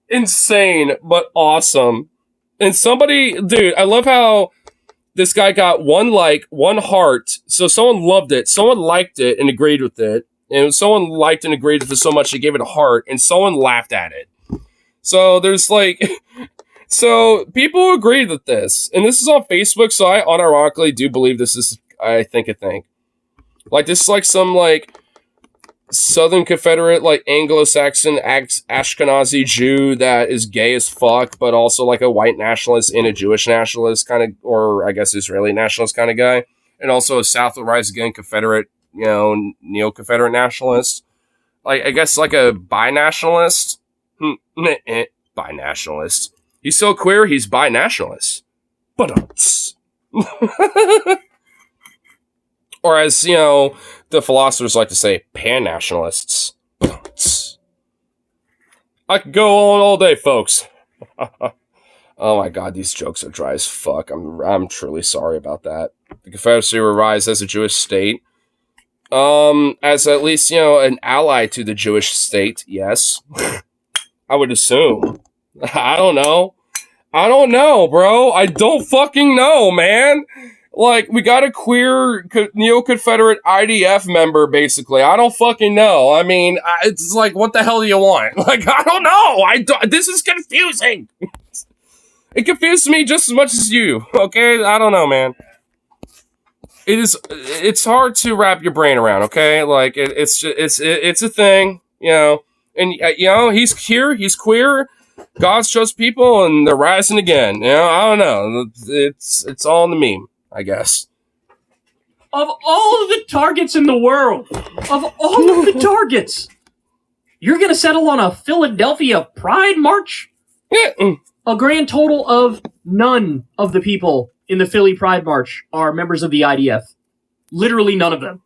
insane, but awesome. And somebody, dude, I love how this guy got one like, one heart. So someone loved it, someone liked it and agreed with it. And someone liked and agreed with it so much they gave it a heart, and someone laughed at it. So there's like... So people agreed with this, and this is on Facebook, so I unironically do believe this is, I think, a thing. Like, this is like some, like, Southern Confederate, like, Anglo-Saxon Ashkenazi Jew that is gay as fuck, but also, like, a white nationalist and a Jewish nationalist kind of, or, I guess, Israeli nationalist kind of guy, and also a South will Rise Again Confederate, neo-Confederate nationalist. Like, I guess, like, a bi-nationalist? Bi-nationalist. He's so queer, he's bi-nationalist. But or as, the philosophers like to say, pan-nationalists. I could go on all day, folks. Oh my god, these jokes are dry as fuck. I'm truly sorry about that. The Confederacy will rise as a Jewish state. As at least, an ally to the Jewish state, yes. I would assume. I don't know, bro. I don't fucking know, man. Like, we got a queer neo-Confederate IDF member, basically. I don't fucking know. I mean, it's like, what the hell do you want? Like, I don't know. This is confusing. It confuses me just as much as you, okay? I don't know, man. It's hard to wrap your brain around, okay? Like, it's a thing, And, he's here, he's queer. God's chosen people, and they're rising again. I don't know. It's all in the meme, I guess. Of all of the targets in the world, you're going to settle on a Philadelphia Pride March? Yeah. A grand total of none of the people in the Philly Pride March are members of the IDF. Literally none of them.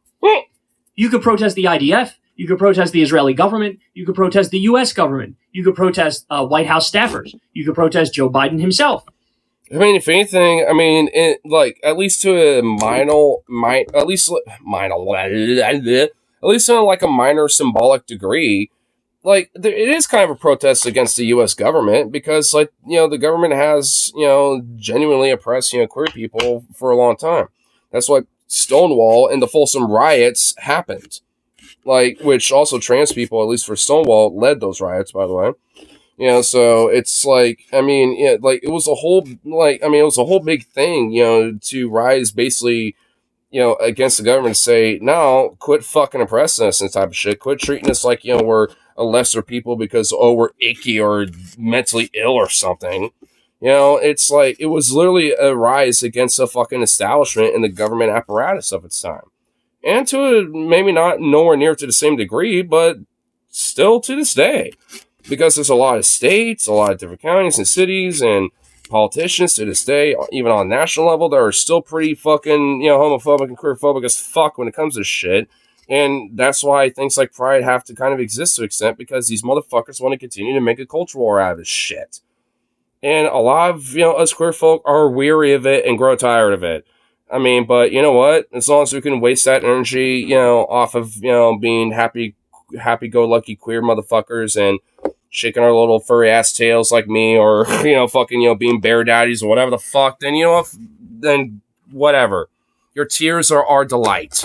You could protest the IDF. You could protest the Israeli government. You could protest the U.S. government. You could protest White House staffers. You could protest Joe Biden himself. I mean, if anything, I mean, at least to a at least in like a minor symbolic degree, like it is kind of a protest against the U.S. government because, like, the government has, genuinely oppressed, queer people for a long time. That's what Stonewall and the Folsom riots happened. Like, which also trans people, at least for Stonewall, led those riots, by the way. So it's like, I mean, like it was a whole, big thing, to rise basically, against the government and say, no, quit fucking oppressing us and type of shit. Quit treating us like, we're a lesser people because, we're icky or mentally ill or something. It's like, it was literally a rise against the fucking establishment and the government apparatus of its time. And to a, maybe not nowhere near to the same degree, but still to this day. Because there's a lot of states, a lot of different counties and cities and politicians to this day, even on a national level, that are still pretty fucking, homophobic and queerphobic as fuck when it comes to shit. And that's why things like Pride have to kind of exist to an extent, because these motherfuckers want to continue to make a culture war out of this shit. And a lot of, us queer folk are weary of it and grow tired of it. I mean, but you know what? As long as we can waste that energy, off of, being happy-go-lucky queer motherfuckers and shaking our little furry ass tails like me, or, fucking, being bear daddies or whatever the fuck, then, then whatever. Your tears are our delight.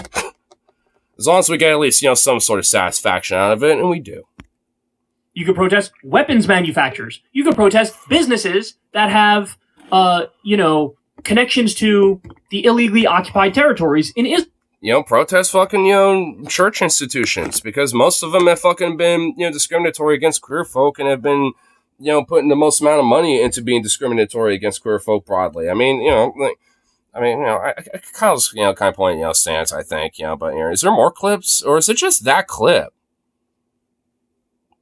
As long as we get at least, some sort of satisfaction out of it, and we do. You could protest weapons manufacturers. You could protest businesses that have, connections to the illegally occupied territories in Israel. Protest fucking, church institutions, because most of them have fucking been, discriminatory against queer folk and have been, putting the most amount of money into being discriminatory against queer folk broadly. I mean, I kind of point, stance, I think, but, is there more clips, or is it just that clip?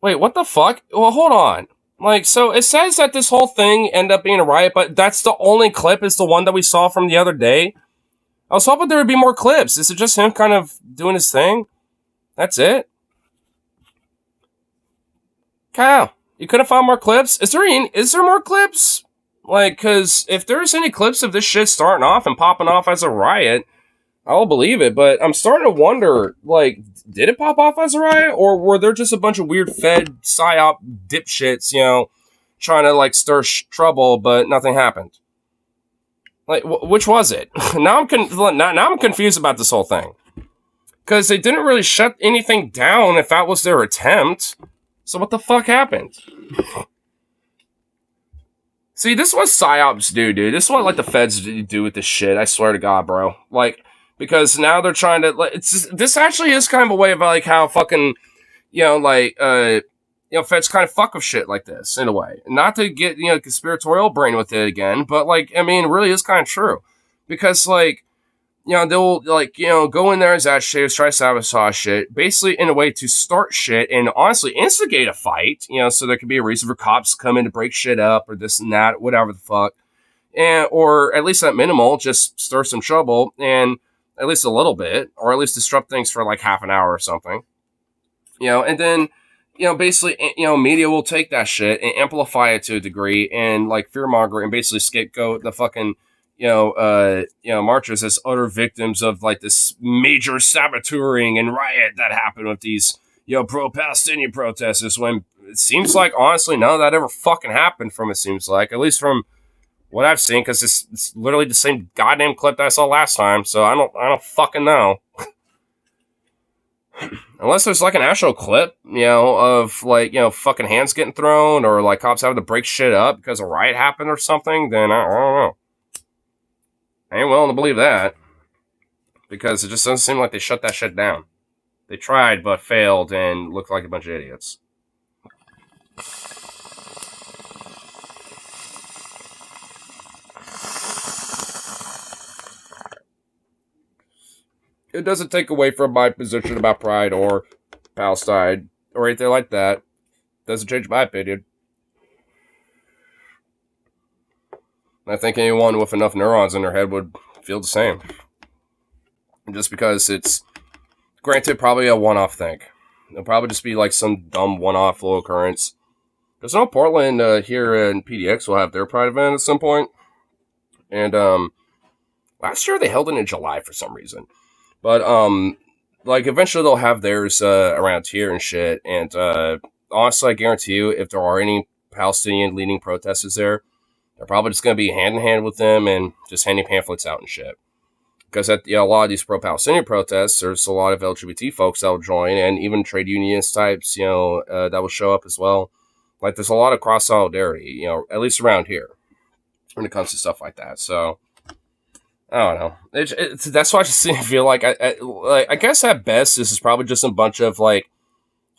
Wait, what the fuck? Well, hold on. Like, so it says that this whole thing ended up being a riot, but that's the only clip is the one that we saw from the other day? I was hoping there would be more clips. Is it just him kind of doing his thing? That's it? Kyle, you could have found more clips? Is there more clips? Like, because if there's any clips of this shit starting off and popping off as a riot, I'll believe it, but I'm starting to wonder, like, did it pop off as a riot, or were there just a bunch of weird Fed psyop dipshits, trying to, like, stir trouble, but nothing happened? Like, which was it? Now I'm confused about this whole thing. Because they didn't really shut anything down if that was their attempt. So what the fuck happened? See, this is what psyops do, dude. This is what, like, the feds do with this shit. I swear to God, bro. Like, because now they're trying to, like, this actually is kind of a way of, like, how fucking, feds kind of fuck with shit like this, in a way. Not to get, conspiratorial brain with it again, but, like, I mean, it really is kind of true. Because, like, they'll, like, go in there as agitators, try to sabotage shit, basically in a way to start shit and honestly instigate a fight, so there could be a reason for cops to come in to break shit up or this and that, whatever the fuck. And, or at least at minimal, just stir some trouble and at least a little bit, or at least disrupt things for like half an hour or something. And then, basically, media will take that shit and amplify it to a degree and like fearmonger and basically scapegoat the fucking, marchers as utter victims of like this major saboteuring and riot that happened with these, pro-Palestinian protesters, when it seems like, honestly, none of that ever fucking happened from, it seems like, at least from what I've seen, because it's literally the same goddamn clip that I saw last time, so I don't fucking know. Unless there's like an actual clip, of like, fucking hands getting thrown or like cops having to break shit up because a riot happened or something, then I don't know. I ain't willing to believe that. Because it just doesn't seem like they shut that shit down. They tried but failed and looked like a bunch of idiots. It doesn't take away from my position about Pride or Palestine or anything like that. Doesn't change my opinion. I think anyone with enough neurons in their head would feel the same. Just because it's, granted, probably a one-off thing. It'll probably just be like some dumb one-off little occurrence. Because I know Portland here in PDX will have their Pride event at some point. And last year they held it in July for some reason. But like eventually they'll have theirs around here and shit. And honestly, I guarantee you, if there are any Palestinian leading protesters there, they're probably just going to be hand in hand with them and just handing pamphlets out and shit. Because at a lot of these pro-Palestinian protests, there's a lot of LGBT folks that will join, and even trade unionist types, that will show up as well. Like, there's a lot of cross solidarity, at least around here, when it comes to stuff like that. So, I don't know. That's why I just feel like I guess at best this is probably just a bunch of like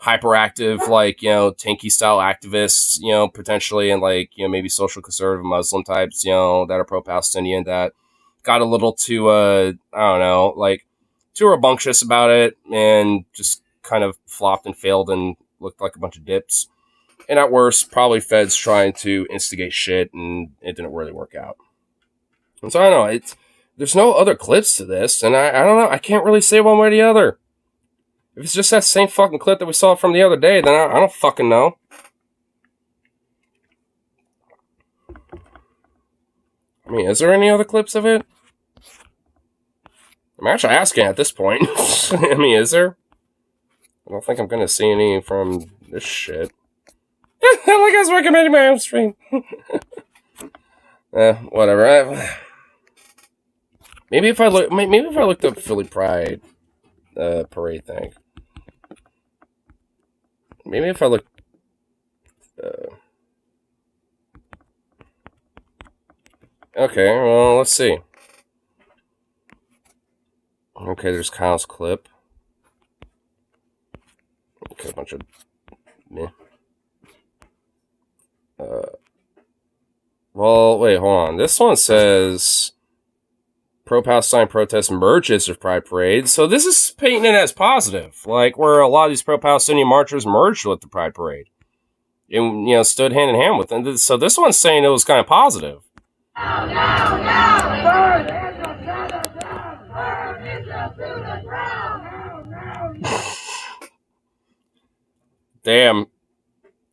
hyperactive, like tanky style activists, potentially, and like maybe social conservative Muslim types, that are pro-Palestinian that got a little too, I don't know, like, too rambunctious about it, and just kind of flopped and failed and looked like a bunch of dips. And at worst, probably feds trying to instigate shit, and it didn't really work out. And so I don't know, there's no other clips to this, and I don't know, I can't really say one way or the other. If it's just that same fucking clip that we saw from the other day, then I don't fucking know. I mean, is there any other clips of it? I'm actually asking at this point. I mean, is there? I don't think I'm going to see any from this shit. Like I was recommending my own stream. Whatever. Maybe if I looked up Philly Pride parade thing. Maybe if I look. Okay, well, let's see. Okay, there's Kyle's clip. Okay, a bunch of meh. Well, wait, hold on. This one says pro-Palestine protest merges with Pride Parade. So this is painting it as positive, like where a lot of these pro-Palestinian marchers merged with the Pride Parade and stood hand in hand with them. So this one's saying it was kind of positive. Damn.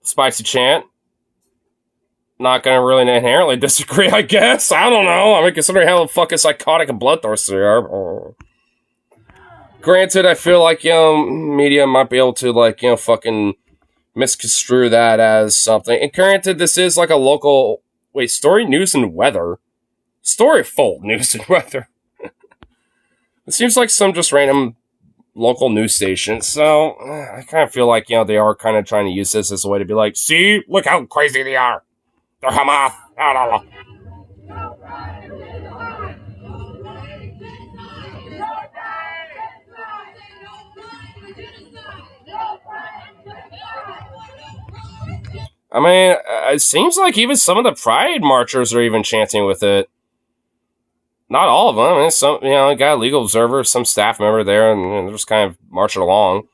Spicy chant. Not gonna really inherently disagree, I guess. I don't know. I mean, considering how fucking psychotic and bloodthirsty they are. Granted, I feel like, media might be able to, like, fucking misconstrue that as something. And granted, this is like a local... Wait, story, news, and weather? Storyful news and weather. It seems like some just random local news station. So, I kind of feel like, they are kind of trying to use this as a way to be like, see, look how crazy they are. They're Hamas. I don't know. I mean, it seems like even some of the Pride marchers are even chanting with it. Not all of them. I mean, some, got a legal observer, some staff member there, and they're just kind of marching along.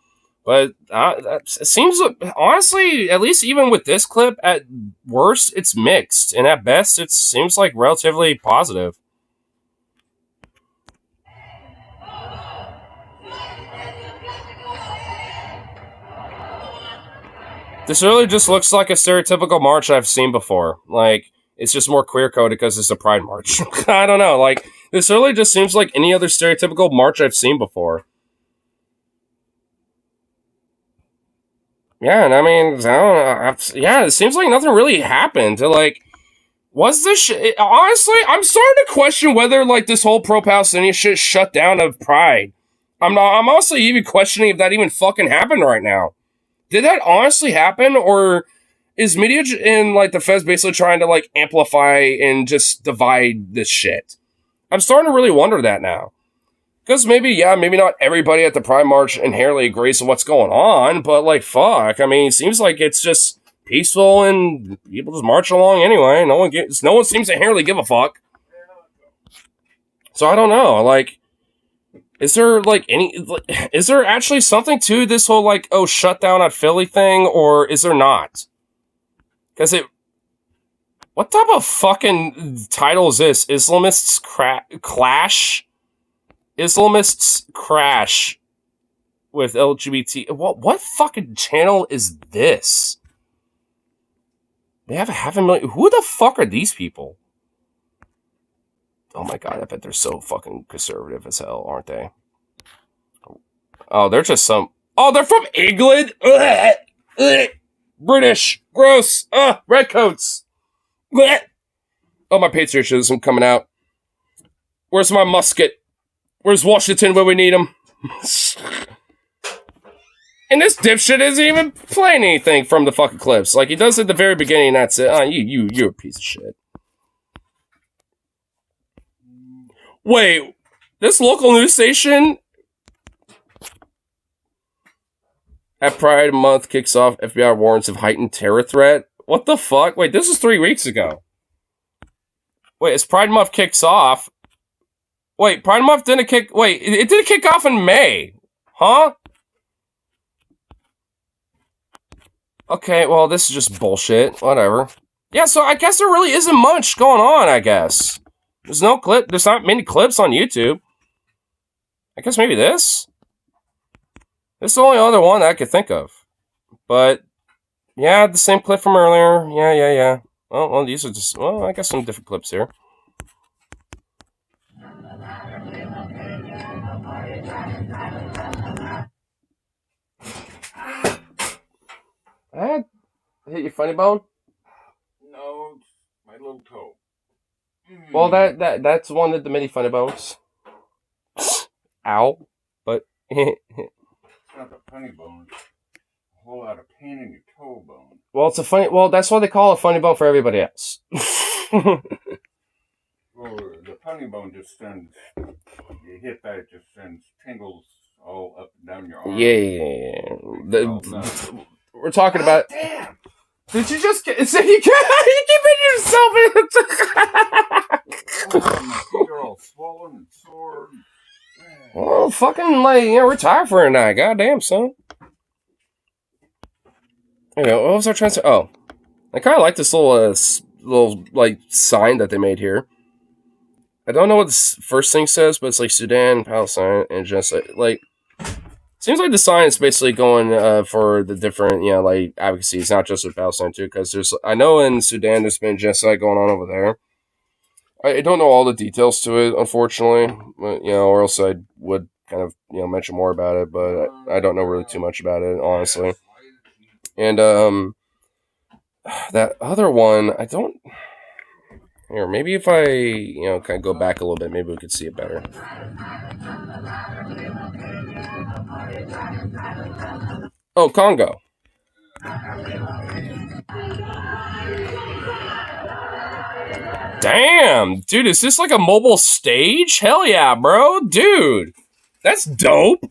But it seems, honestly, at least even with this clip, at worst, it's mixed. And at best, it seems like relatively positive. This really just looks like a stereotypical march I've seen before. Like, it's just more queer-coded because it's a Pride march. I don't know. Like, this really just seems like any other stereotypical march I've seen before. Yeah, and I mean, I don't know. Yeah, it seems like nothing really happened. Like, was this shit... Honestly, I'm starting to question whether, like, this whole pro-Palestinian shit shut down of Pride. I'm honestly even questioning if that even fucking happened right now. Did that honestly happen, or is media and, like, the feds basically trying to, like, amplify and just divide this shit? I'm starting to really wonder that now. Because maybe not everybody at the Pride March inherently agrees with what's going on, but, like, fuck. I mean, it seems like it's just peaceful and people just march along anyway. No one seems to inherently give a fuck. So I don't know, like... Is there actually something to this whole, like, shutdown at Philly thing, or is there not? Because what type of fucking title is this? Islamists clash? Islamists crash. with LGBT. What fucking channel is this? They have 500,000. Who the fuck are these people? Oh my god, I bet they're so fucking conservative as hell, aren't they? Oh, they're just some. Oh, they're from England. Ugh. Ugh. British, gross. Redcoats. Ugh. Oh, my patriotism coming out. Where's my musket? Where's Washington where we need him? And this dipshit isn't even playing anything from the fucking clips. Like, he does at the very beginning, and that's it. You're a piece of shit. Wait, this local news station at Pride Month kicks off FBI warrants of heightened terror threat? What the fuck? Wait, this was 3 weeks ago. Wait, as Pride Month kicks off... Wait, Pride Month didn't kick... Wait, it didn't kick off in May. Huh? Okay, well, this is just bullshit. Whatever. Yeah, so I guess there really isn't much going on, I guess. There's no clip. There's not many clips on YouTube. I guess maybe this? This is the only other one that I could think of. But, yeah, the same clip from earlier. Yeah. Well, these are just... Well, I guess some different clips here. Hit your funny bone? No, it's my little toe. Well, that's one of the many funny bones. Ow. But... It's not the funny bone. It's a whole lot of pain in your toe bone. Well, it's a funny... Well, that's what they call a funny bone for everybody else. Well, the funny bone just sends... You hit that, it just sends tingles all up and down your arm. Yeah. We're talking about... Damn! Did you just get... So you keep hitting yourself in Oh, my feet are all swollen and sore. Well, fucking, like, retire for a night. Goddamn, son. You know, what was I trying to say? Oh. I kind of like this little, like, sign that they made here. I don't know what this first thing says, but it's like Sudan, Palestine, and genocide. Like, seems like the sign is basically going for the different, like, advocacy. It's not just with Palestine, too, because I know in Sudan there's been genocide going on over there. I don't know all the details to it, unfortunately, but, or else I would kind of, mention more about it, but I don't know really too much about it, honestly. And, that other one, I don't... Here, maybe if I, kind of go back a little bit, maybe we could see it better. Oh, Congo. Damn, dude, is this like a mobile stage? Hell yeah, bro. Dude, that's dope.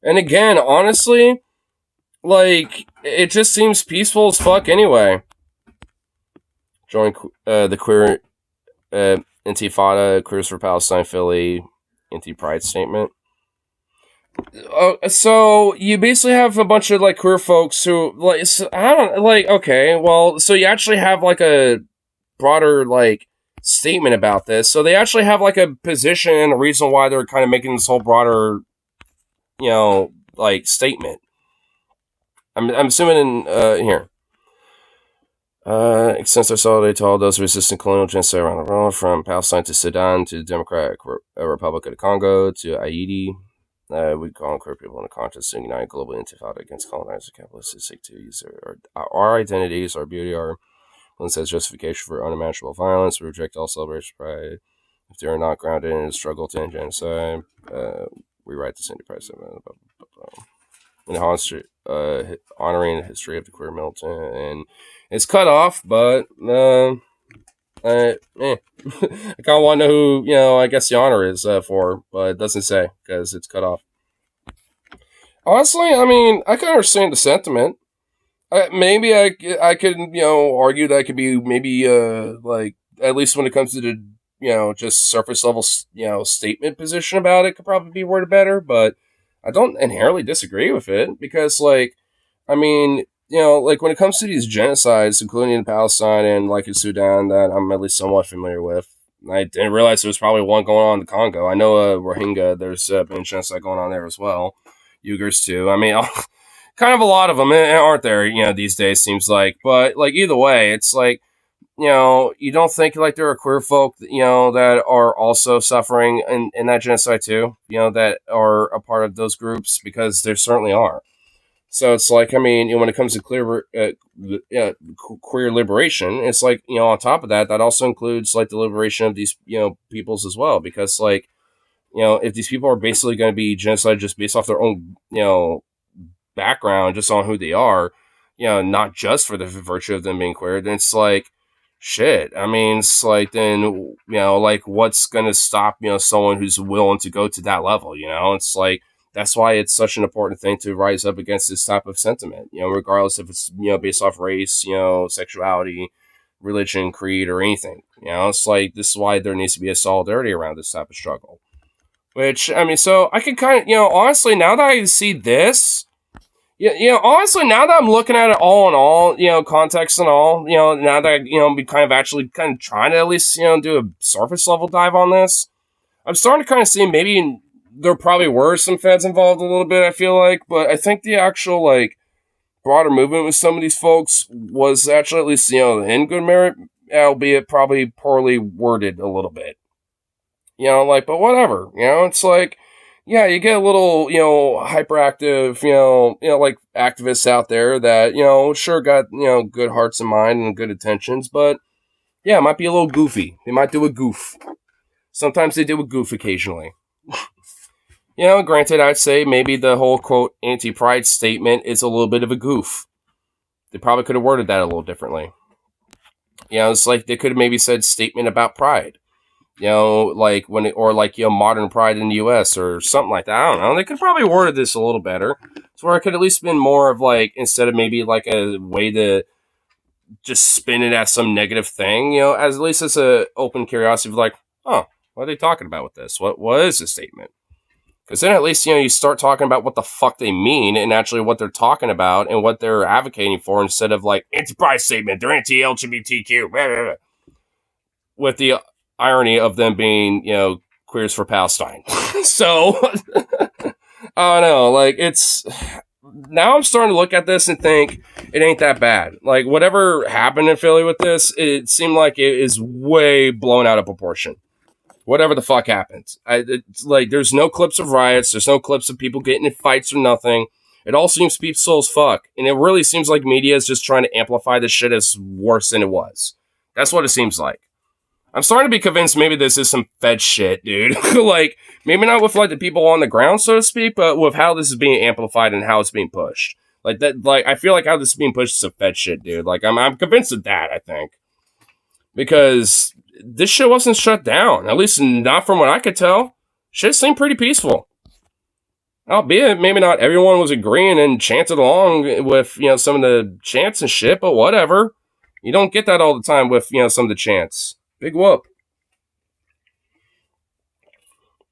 And again, honestly, like, it just seems peaceful as fuck anyway. Join the queer Intifada, Queers for Palestine, Philly, anti-pride statement. So you basically have a bunch of like queer folks who like okay, well, so you actually have like a broader like statement about this. So they actually have like a position and a reason why they're kind of making this whole broader, like statement. I'm assuming in here. Extends our solidarity to all those resisting colonial genocide around the world, from Palestine to Sudan to the Democratic Republic of the Congo to Haiti. We call on queer people in the conscious and unite global intifada against colonizers and capitalists who seek to use our identities, our beauty, our influence as justification for unimaginable violence. We reject all celebration of pride if they are not grounded in a struggle to end genocide. We write this anti-pride statement. In honoring the history of the queer militant, and it's cut off, but I kind of want to know who, I guess the honor is for, but it doesn't say, because it's cut off. Honestly, I mean, I can understand the sentiment. Maybe I could, argue that it could be maybe, like, at least when it comes to the, just surface level, statement position about it, could probably be worded better, but I don't inherently disagree with it, because, like, I mean, like, when it comes to these genocides, including in Palestine and, like, in Sudan, that I'm at least somewhat familiar with, I didn't realize there was probably one going on in the Congo. I know Rohingya, there's been genocide going on there as well. Uyghurs too. I mean, kind of a lot of them aren't there, these days, seems like. But, like, either way, it's like, you don't think, like, there are queer folk, that are also suffering in that genocide too, that are a part of those groups, because there certainly are. So it's like, I mean, when it comes to queer liberation, it's like, on top of that, that also includes, like, the liberation of these, peoples as well. Because, like, if these people are basically going to be genocide just based off their own, background, just on who they are, not just for the virtue of them being queer, then it's like, shit. I mean, it's like, then, like, what's going to stop, someone who's willing to go to that level, It's like, that's why it's such an important thing to rise up against this type of sentiment, regardless if it's, based off race, sexuality, religion, creed, or anything. It's like, this is why there needs to be a solidarity around this type of struggle. Which, I mean, so I can kind of, honestly, now that I see this, honestly, now that I'm looking at it all in all, context and all, now that I, be kind of actually kind of trying to at least, do a surface level dive on this, I'm starting to kind of see maybe there probably were some feds involved a little bit, I feel like, but I think the actual, like, broader movement with some of these folks was actually at least, in good merit, albeit probably poorly worded a little bit. Like, but whatever, it's like, yeah, you get a little, hyperactive, like, activists out there that, sure got, good hearts and mind and good intentions, but, yeah, it might be a little goofy. They might do a goof. Sometimes they do a goof occasionally. Granted, I'd say maybe the whole, quote, anti-pride statement is a little bit of a goof. They probably could have worded that a little differently. It's like they could have maybe said statement about pride. Like modern pride in the U.S. or something like that. I don't know. They could probably worded this a little better. So where it could at least been more of, like, instead of maybe like a way to just spin it as some negative thing, as at least as a open curiosity of, like, oh, what are they talking about with this? What is this statement? Because then at least, you start talking about what the fuck they mean and actually what they're talking about and what they're advocating for, instead of, like, anti-pride statement, they're anti-LGBTQ, blah, blah, blah. With the irony of them being, queers for Palestine. So, I don't know, like, it's, now I'm starting to look at this and think it ain't that bad. Like, whatever happened in Philly with this, it seemed like it is way blown out of proportion. Whatever the fuck happened. It's like, there's no clips of riots, there's no clips of people getting in fights or nothing. It all seems peaceful as fuck. And it really seems like media is just trying to amplify this shit as worse than it was. That's what it seems like. I'm starting to be convinced maybe this is some Fed shit, dude. Like, maybe not with, like, the people on the ground, so to speak, but with how this is being amplified and how it's being pushed. Like, that, like, I feel like how this is being pushed is some Fed shit, dude. Like, I'm convinced of that, I think. Because this shit wasn't shut down. At least not from what I could tell. Shit seemed pretty peaceful. Albeit, maybe not everyone was agreeing and chanted along with, some of the chants and shit, but whatever. You don't get that all the time with, some of the chants. Big whoop.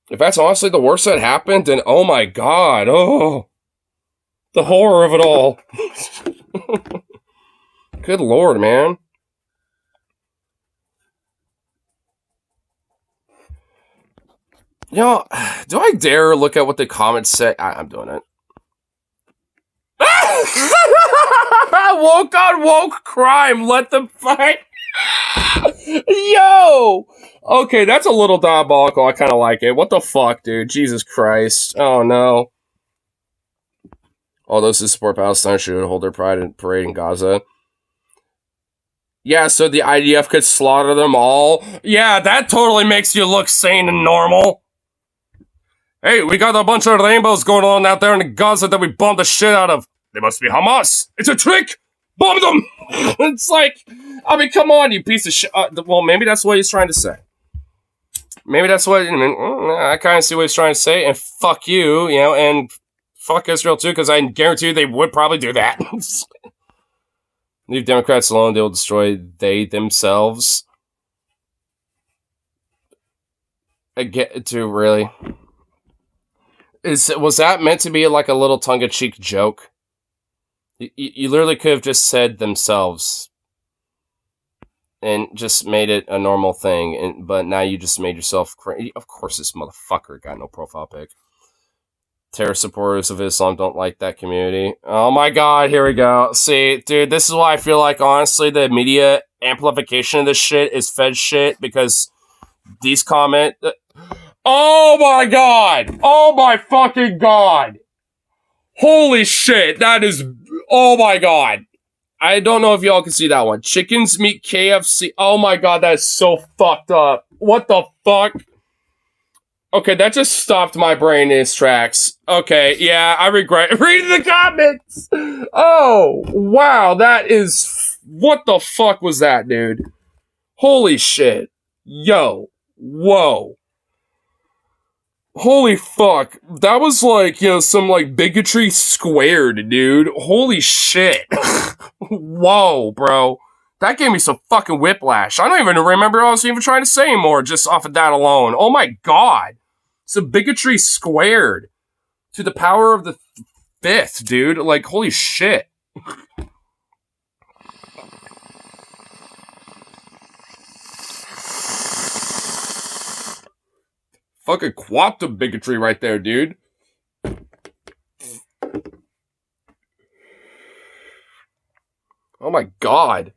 If that's honestly the worst that happened, then oh my god, oh, the horror of it all. Good lord, man. Do I dare look at what the comments say? I'm doing it. Woke on woke crime. Let them fight. Yo! Okay, that's a little diabolical. I kind of like it. What the fuck, dude? Jesus Christ. Oh, no. All those who support Palestine should hold their pride and parade in Gaza. Yeah, so the IDF could slaughter them all. Yeah, that totally makes you look sane and normal. Hey, we got a bunch of rainbows going on out there in Gaza that we bombed the shit out of. They must be Hamas. It's a trick. Bomb them. It's like, I mean, come on, you piece of shit. Well, maybe that's what he's trying to say. Maybe that's what, I kind of see what he's trying to say. And fuck you, and fuck Israel too, because I guarantee you they would probably do that. Leave Democrats alone, they'll destroy they themselves. I get to, really. Was that meant to be like a little tongue-in-cheek joke? You literally could have just said themselves. and just made it a normal thing. But now you just made yourself crazy. Of course, this motherfucker got no profile pic. Terror supporters of Islam don't like that community. Oh my god, here we go. See, dude, this is why I feel like, honestly, the media amplification of this shit is fed shit, because these Oh my god! Oh my fucking god! Holy shit, that is... Oh my god. I don't know if y'all can see that one. Chickens meet KFC. Oh my god, that is so fucked up. What the fuck? Okay, that just stopped my brain in its tracks. Okay, yeah, I regret reading the comments. Oh, wow, that is... What the fuck was that, dude? Holy shit. Yo. Whoa. Holy fuck. That was like, some like bigotry squared, dude. Holy shit. Whoa, bro. That gave me some fucking whiplash. I don't even remember what I was even trying to say anymore just off of that alone. Oh my god. Some bigotry squared to the power of the fifth, dude. Like, holy shit. Fucking quantum bigotry right there, dude. Oh my god.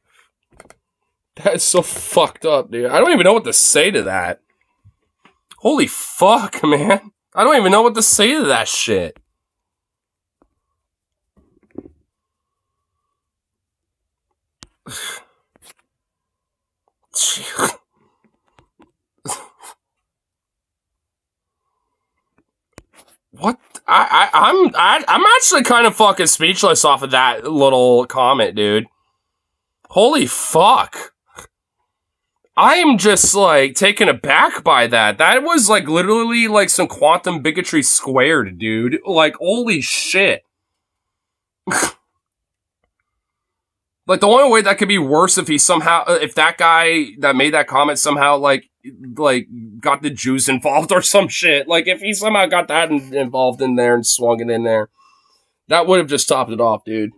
That is so fucked up, dude. I don't even know what to say to that. Holy fuck, man. I don't even know what to say to that shit. What? I'm actually kind of fucking speechless off of that little comment, dude. Holy fuck. I'm just, like, taken aback by that. That was, like, literally, like, some quantum bigotry squared, dude. Like, holy shit. Like, the only way that could be worse if if that guy that made that comment somehow, like, got the Jews involved or some shit. Like, if he somehow got that involved in there and swung it in there, that would have just topped it off, dude.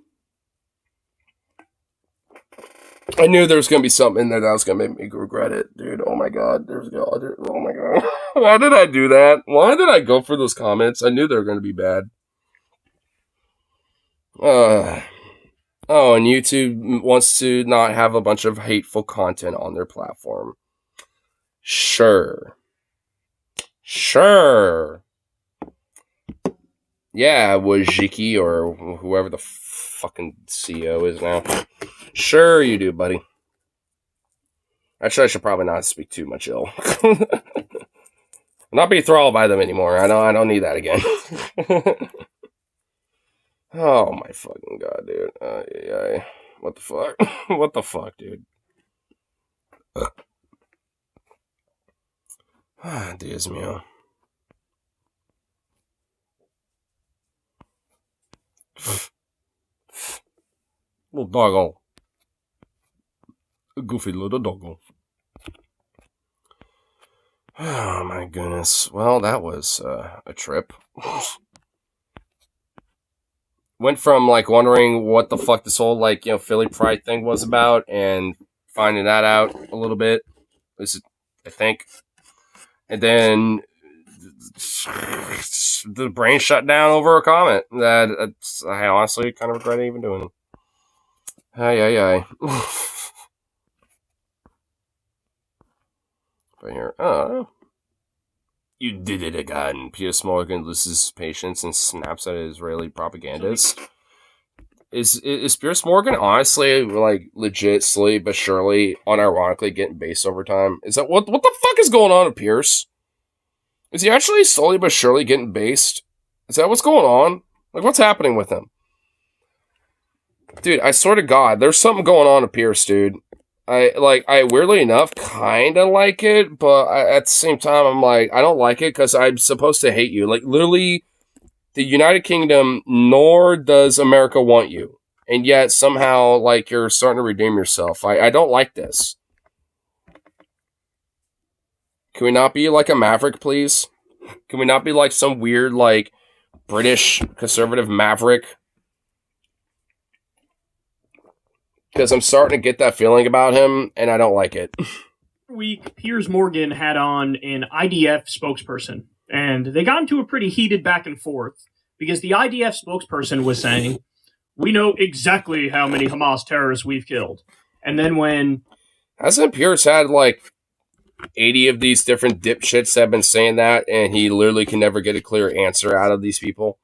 I knew there was going to be something in there that was going to make me regret it, dude. Oh my god. Oh my god. Why did I do that? Why did I go for those comments? I knew they were going to be bad. Oh, and YouTube wants to not have a bunch of hateful content on their platform. Sure. Yeah, Wojcicki or whoever the fucking CEO is now. Sure you do, buddy. Actually, I should probably not speak too much ill. I'm not being enthralled by them anymore. I don't need that again. Oh my fucking god, dude. Yeah. What the fuck? What the fuck, dude? Dios mío. Little doggo. A goofy little doggo. Oh my goodness. Well, that was a trip. Went from like wondering what the fuck this whole like Philly Pride thing was about, and finding that out a little bit. This is, I think, and then the brain shut down over a comment that I honestly kind of regret even doing. Aye. But here, you did it again. Piers Morgan loses patience and snaps at Israeli propagandist. Is Piers Morgan honestly like legit, slowly but surely, unironically getting based over time? Is that what the fuck is going on with Piers? Is he actually slowly but surely getting based? Is that what's going on? Like, what's happening with him? Dude, I swear to God, there's something going on with Pierce, dude. I weirdly enough kind of like it, but at the same time, I'm like, I don't like it because I'm supposed to hate you. Like, literally, the United Kingdom, nor does America want you. And yet, somehow, like, you're starting to redeem yourself. I don't like this. Can we not be like a maverick, please? Can we not be like some weird, like, British conservative maverick? Because I'm starting to get that feeling about him, and I don't like it. Week, Piers Morgan had on an IDF spokesperson, and they got into a pretty heated back and forth because the IDF spokesperson was saying, "We know exactly how many Hamas terrorists we've killed." And then when... Hasn't Piers had, like, 80 of these different dipshits that have been saying that, and he literally can never get a clear answer out of these people?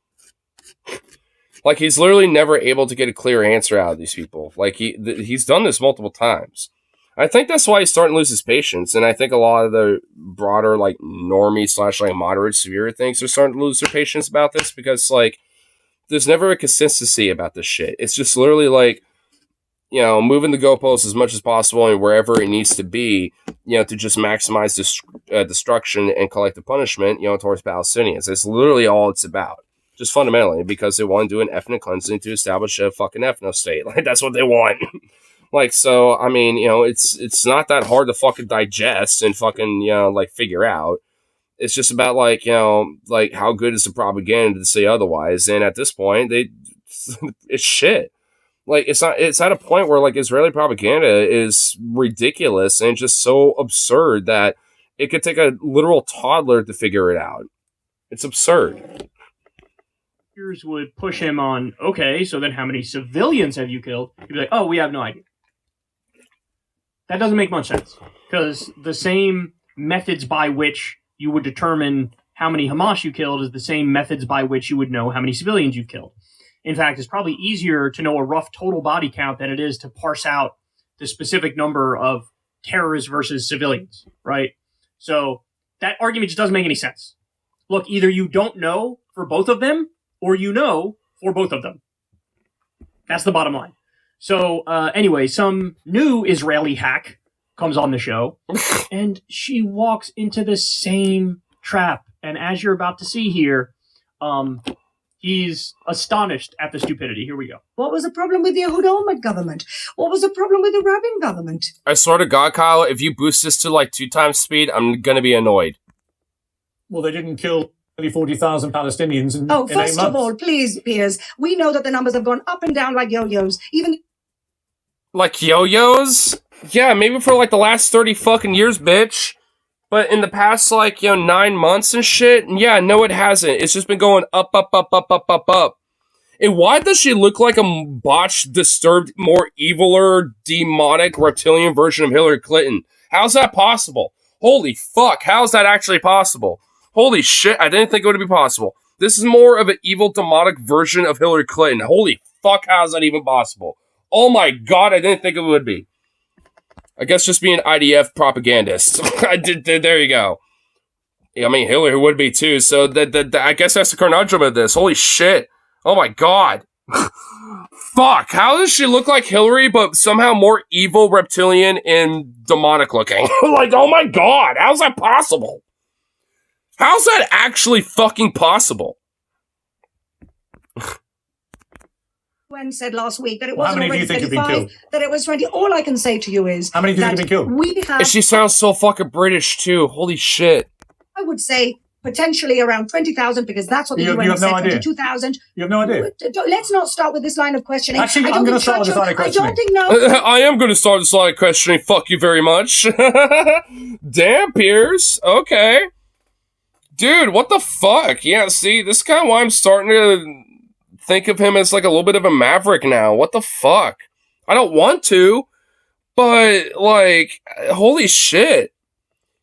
Like, he's literally never able to get a clear answer out of these people. Like, he's done this multiple times. I think that's why he's starting to lose his patience, and I think a lot of the broader, like, normie / like, moderate, severe things are starting to lose their patience about this, because, like, there's never a consistency about this shit. It's just literally, like, you know, moving the goalposts as much as possible and wherever it needs to be, you know, to just maximize destruction and collective punishment, you know, towards Palestinians. It's literally all it's about. Just fundamentally, because they want to do an ethnic cleansing to establish a fucking ethno state. Like, that's what they want. Like, so, I mean, you know, it's not that hard to fucking digest and fucking, you know, like, figure out. It's just about, like, you know, like, how good is the propaganda to say otherwise? And at this point, it's shit. Like, it's at a point where, like, Israeli propaganda is ridiculous and just so absurd that it could take a literal toddler to figure it out. It's absurd. Would push him on, okay, so then how many civilians have you killed? He'd be like, oh, we have no idea. That doesn't make much sense, because the same methods by which you would determine how many Hamas you killed is the same methods by which you would know how many civilians you've killed. In fact, it's probably easier to know a rough total body count than it is to parse out the specific number of terrorists versus civilians, right? So that argument just doesn't make any sense. Look, either you don't know for both of them, or you know for both of them. That's the bottom line. So anyway, some new Israeli hack comes on the show, and she walks into the same trap. And as you're about to see here, he's astonished at the stupidity. Here we go. What was the problem with the Ehud Olmert government? What was the problem with the Rabin government? I swear to God, Kyle, if you boost this to like 2 times speed, I'm going to be annoyed. Well, they didn't kill 40,000 Palestinians in 8 months. First of all, please, Piers, we know that the numbers have gone up and down like yo-yos. Even like yo-yos? Yeah, maybe for like the last 30 fucking years, bitch. But in the past, like, you know, 9 months and shit, yeah, no, it hasn't. It's just been going up, up, up, up, up, up, up. And why does she look like a botched, disturbed, more eviler, demonic, reptilian version of Hillary Clinton? How's that possible? Holy fuck, how's that actually possible? Holy shit, I didn't think it would be possible. This is more of an evil, demonic version of Hillary Clinton. Holy fuck, how is that even possible? Oh my god, I didn't think it would be. I guess just being an IDF propagandist. There you go. Yeah, I mean, Hillary would be too, so I guess that's the conundrum of this. Holy shit. Oh my god. Fuck, how does she look like Hillary, but somehow more evil, reptilian, and demonic looking? Like, oh my god, how's that possible? How's that actually fucking possible? Gwen said last week that it wasn't already 35, that it was 20. All I can say to you is how many do you think have been killed? We have. And she sounds so fucking British too. Holy shit. I would say potentially around 20,000 because that's what the UN said. 22,000. You have no idea. Let's not start with this line of questioning. Actually, I'm going to start with this line of questioning. I don't think no. I am going to start this line of questioning. Fuck you very much. Damn, Piers. Okay. Dude, what the fuck? Yeah, see, this is kind of why I'm starting to think of him as like a little bit of a maverick now. What the fuck? I don't want to, but like, holy shit.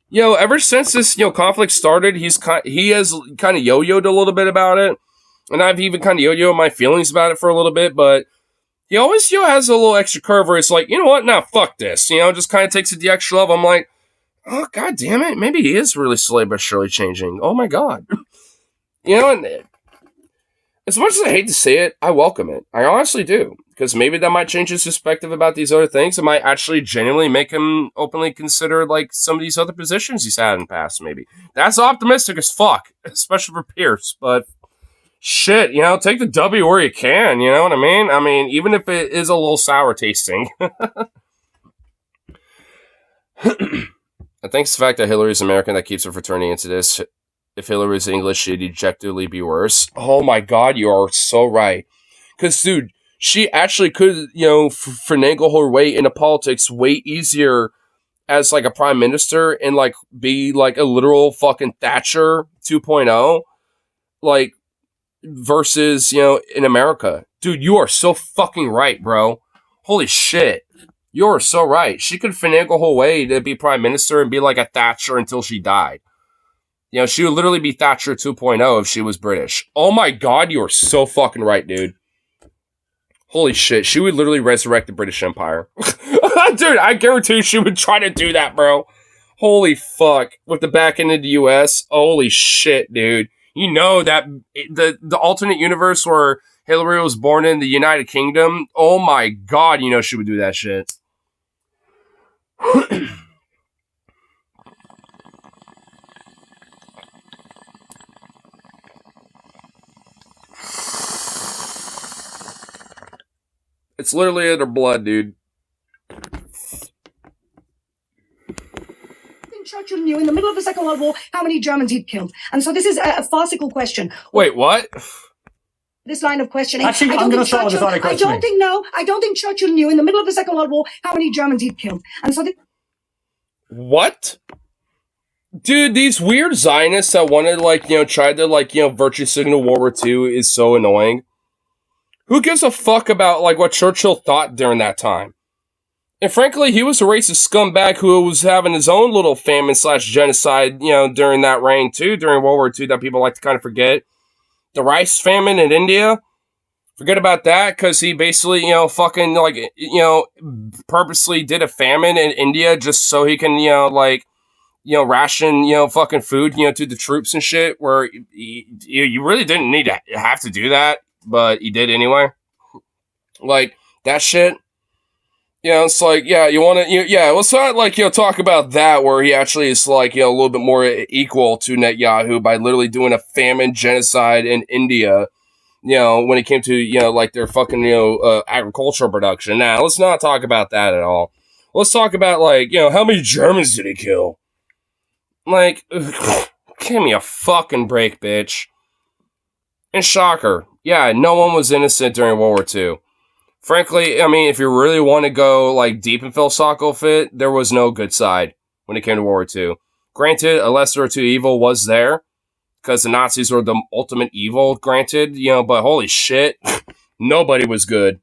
Yo, ever since this, conflict started, he has kind of yo-yoed a little bit about it. And I've even kind of yo-yoed my feelings about it for a little bit, but he always, has a little extra curve where it's like, you know what? Nah, fuck this. Just kind of takes it the extra level. I'm like, oh, god damn it. Maybe he is really slowly but surely changing. Oh my god. And as much as I hate to say it, I welcome it. I honestly do. Because maybe that might change his perspective about these other things. It might actually genuinely make him openly consider, like, some of these other positions he's had in the past, maybe. That's optimistic as fuck. Especially for Pierce. But, shit, take the W where you can, you know what I mean? I mean, even if it is a little sour tasting. I think it's the fact that Hillary's American that keeps her fraternity into this. If Hillary's English, she'd ejectively be worse. Oh my god, you are so right. Because, dude, she actually could, finagle her way into politics way easier as like a prime minister and like be like a literal fucking Thatcher 2.0, like versus, in America. Dude, you are so fucking right, bro. Holy shit. You're so right. She could finagle her way to be prime minister and be like a Thatcher until she died. She would literally be Thatcher 2.0 if she was British. Oh my god, you are so fucking right, dude. Holy shit, she would literally resurrect the British Empire. Dude, I guarantee she would try to do that, bro. Holy fuck. With the back end of the US, holy shit, dude. You know that the alternate universe where Hillary was born in the United Kingdom, oh my god, she would do that shit. It's literally in her blood, dude. Churchill knew in the middle of the Second World War how many Germans he'd killed. And so this is a farcical question. Wait, what? This line of questioning. Actually, I'm going to start with this line of questioning. I don't think Churchill knew in the middle of the Second World War how many Germans he'd killed. And so what? Dude, these weird Zionists that wanted, tried to, virtue signal World War II is so annoying. Who gives a fuck about, what Churchill thought during that time? And frankly, he was a racist scumbag who was having his own little famine/genocide, during that reign, too, during World War II, that people like to kind of forget. The rice famine in India, forget about that, because he basically, purposely did a famine in India just so he can, ration, fucking food, to the troops and shit, where you really didn't need to have to do that, but he did anyway. That shit. It's you want to, let's not, talk about that, where he actually is, a little bit more equal to Netanyahu by literally doing a famine genocide in India, when it came to, their fucking, agricultural production. Now, let's not talk about that at all. Let's talk about, how many Germans did he kill? Give me a fucking break, bitch. And shocker, yeah, no one was innocent during World War II. Frankly, I mean, if you really want to go, deep in philosophical fit, there was no good side when it came to World War II. Granted, a lesser of two evil was there, because the Nazis were the ultimate evil, granted, but holy shit, nobody was good.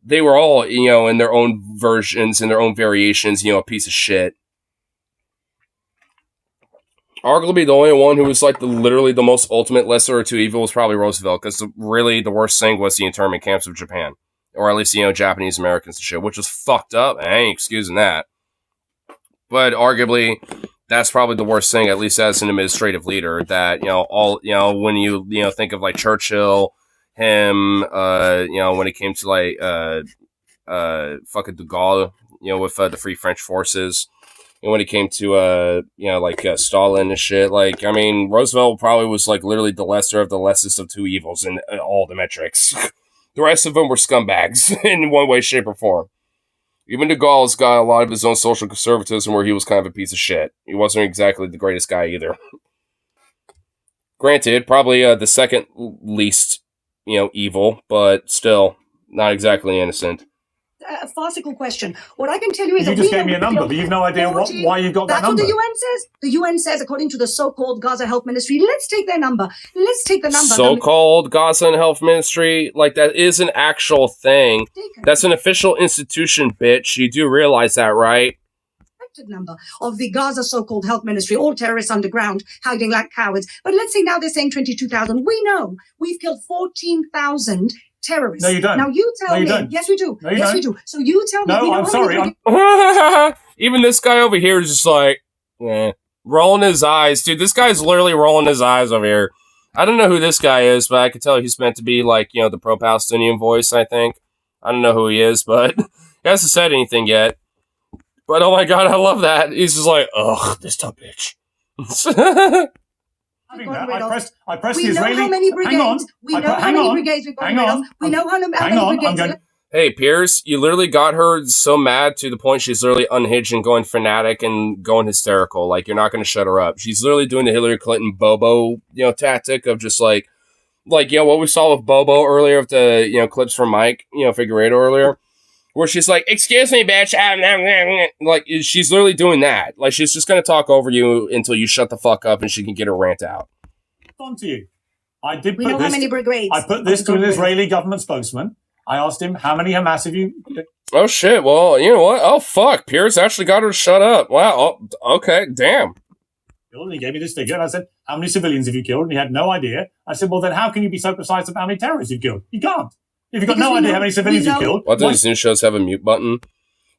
They were all, in their own versions, in their own variations, a piece of shit. Arguably, the only one who was, literally the most ultimate lesser of two evil was probably Roosevelt, because really the worst thing was the internment camps of Japan. Or at least, Japanese Americans and shit, which was fucked up. I ain't excusing that. But arguably, that's probably the worst thing, at least as an administrative leader, that, when you think of, Churchill, him, when it came to, fucking de Gaulle, with the Free French Forces, and when it came to, Stalin and shit, Roosevelt probably was, literally the lesser of the lessest of two evils in all the metrics. The rest of them were scumbags in one way, shape, or form. Even de Gaulle's got a lot of his own social conservatism where he was kind of a piece of shit. He wasn't exactly the greatest guy either. Granted, probably the second least, evil, but still not exactly innocent. A farcical question. What I can tell you is you just gave me a number, but you've no idea why you've got that number. That's what the UN says. The UN says, according to the so-called Gaza Health Ministry, let's take their number. Let's take the number. So-called Gaza Health Ministry? That is an actual thing. That's an official institution, bitch. You do realize that, right? Number of the Gaza so-called health ministry, all terrorists underground, hiding like cowards. But let's say now they're saying 22,000. We know we've killed 14,000 terrorists. No, you don't. Now you tell me. Don't. Yes, we do. No, you yes, don't. we do. So you tell me. No, I'm sorry. Even this guy over here is just rolling his eyes. Dude, this guy's literally rolling his eyes over here. I don't know who this guy is, but I can tell he's meant to be the pro-Palestinian voice, I think. I don't know who he is, but he hasn't said anything yet. But oh my god, I love that. He's just ugh, this dumb bitch. I pressed we the Israeli. Know how many brigades. We know how many brigades we've got rid of. We know how many brigades. Hey, Pierce, you literally got her so mad to the point she's literally unhinged and going fanatic and going hysterical. You're not going to shut her up. She's literally doing the Hillary Clinton Bobo, tactic of just like, what we saw with Bobo earlier with the, clips from Mike, Figueredo earlier, where she's like, excuse me, bitch. Like, she's literally doing that. Like, she's just going to talk over you until you shut the fuck up and she can get her rant out. On to you. I did. We know how many brigades. I put this to an Israeli government spokesman. I asked him, how many Hamas have you? Oh, shit. Well, you know what? Oh, fuck. Pierce actually got her to shut up. Wow. Oh, okay. Damn. And he gave me this figure, and I said, how many civilians have you killed? And he had no idea. I said, well, then how can you be so precise about how many terrorists you've killed? You can't. If you've got no idea how many civilians you've killed. What do these news shows have a mute button?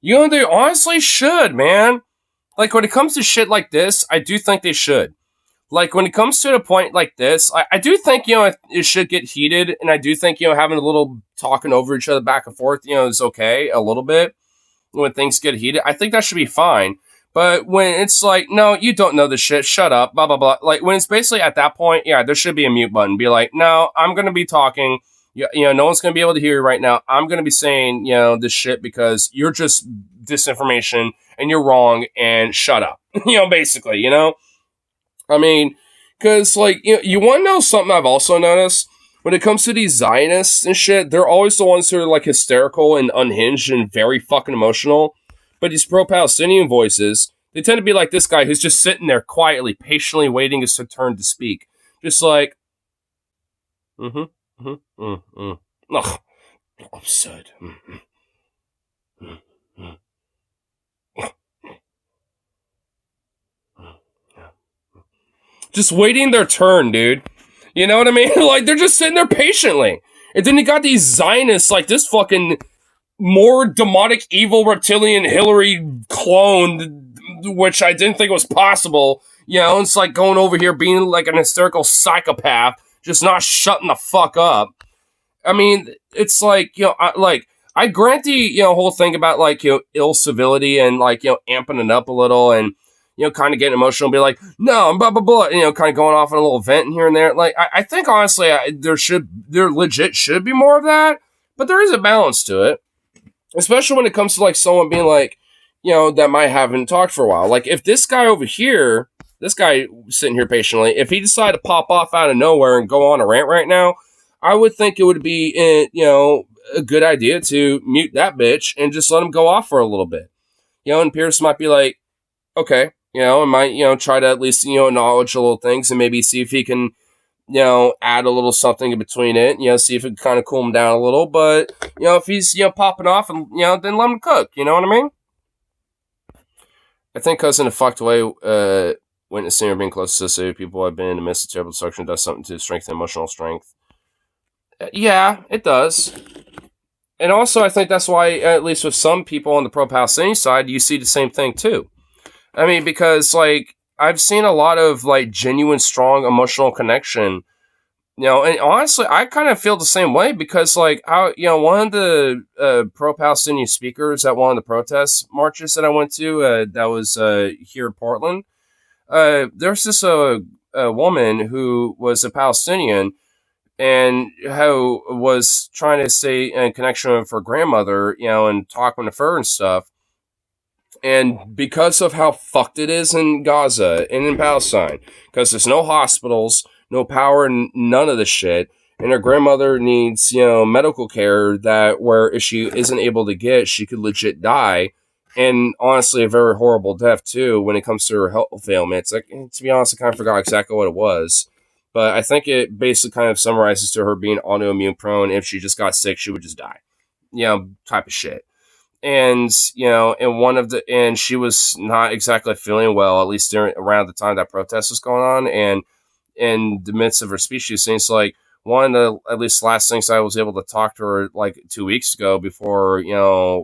They honestly should, man. Like, when it comes to shit like this, I do think they should. Like, when it comes to a point like this, I do think, it should get heated, and I do think, having a little talking over each other back and forth, is okay a little bit when things get heated. I think that should be fine. But when it's like, no, you don't know this shit, shut up, blah, blah, blah. Like, when it's basically at that point, yeah, there should be a mute button. Be like, no, I'm going to be talking. No one's going to be able to hear you right now. I'm going to be saying, this shit because you're just disinformation and you're wrong and shut up. Basically, I mean, because, like, you want to know something I've also noticed? When it comes to these Zionists and shit, they're always the ones who are, like, hysterical and unhinged and very fucking emotional. But these pro-Palestinian voices, they tend to be like this guy who's just sitting there quietly, patiently waiting his turn to speak. Just like, ugh, absurd. Just waiting their turn, dude. You know what I mean? Like, they're just sitting there patiently. And then you got these Zionists like this fucking more demonic, evil, reptilian Hillary clone, which I didn't think was possible. It's like going over here being like an hysterical psychopath, just not shutting the fuck up. I mean, it's like, I grant the, whole thing about, like, ill civility and, like, amping it up a little and, kind of getting emotional and be like, no, blah, blah, blah, kind of going off on a little vent here and there. Like, I think, honestly, there legit should be more of that, but there is a balance to it. Especially when it comes to, like, someone being like, that might haven't talked for a while. Like, if this guy over here, this guy sitting here patiently, if he decided to pop off out of nowhere and go on a rant right now, I would think it would be, a good idea to mute that bitch and just let him go off for a little bit. And Pierce might be like, okay, and might, try to at least, acknowledge a little things and maybe see if he can, add a little something in between it, see if it can kind of cool him down a little. But, if he's, popping off and, then let him cook. You know what I mean? I think because in a fucked way, witnessing or being close to associated people have been in the midst of terrible destruction does something to strengthen emotional strength. Yeah, it does. And also, I think that's why, at least with some people on the pro-Palestinian side, you see the same thing too. I mean, because, like, I've seen a lot of, like, genuine, strong emotional connection, and honestly, I kind of feel the same way because, like, one of the pro-Palestinian speakers at one of the protest marches that I went to, that was here in Portland, there's this a woman who was a Palestinian and who was trying to say in connection with her grandmother, and talking to her and stuff. And because of how fucked it is in Gaza and in Palestine, because there's no hospitals, no power, and none of this shit, and her grandmother needs, medical care that where if she isn't able to get, she could legit die. And honestly, a very horrible death too when it comes to her health ailments. Like, to be honest, I kind of forgot exactly what it was. But I think it basically kind of summarizes to her being autoimmune prone. If she just got sick, she would just die. Type of shit. And, and she was not exactly feeling well, at least around the time that protest was going on. And in the midst of her speech, she was saying, it's like, one of the, at least last things I was able to talk to her, like, 2 weeks ago before,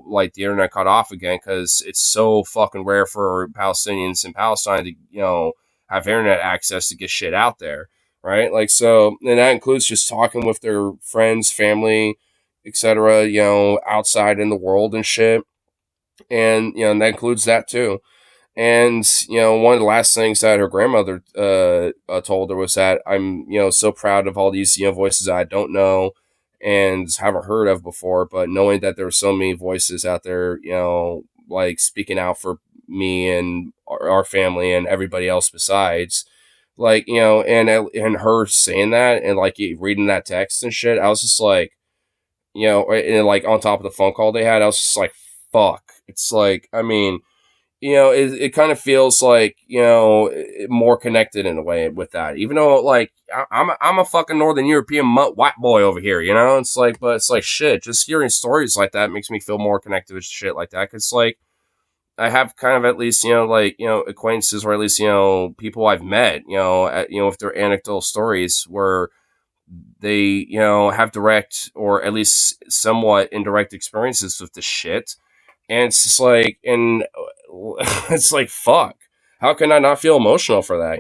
like, the internet cut off again, because it's so fucking rare for Palestinians in Palestine to, have internet access to get shit out there. Right? Like, so, and that includes just talking with their friends, family, etc., outside in the world and shit. And, and that includes that too. And, one of the last things that her grandmother told her was that I'm, so proud of all these, voices I don't know and haven't heard of before, but knowing that there were so many voices out there, like speaking out for me and our family and everybody else besides, Like, and her saying that and like reading that text and shit, I was just like, and like on top of the phone call they had, I was just like, fuck. It's like, I mean, it kind of feels like, more connected in a way with that. Even though, like, I'm a fucking Northern European white boy over here, It's like, but it's like, shit, just hearing stories like that makes me feel more connected with shit like that. Cause, like, I have kind of at least, acquaintances or at least, people I've met, with their anecdotal stories where they, have direct or at least somewhat indirect experiences with this shit. And it's just like, and it's like, fuck. How can I not feel emotional for that,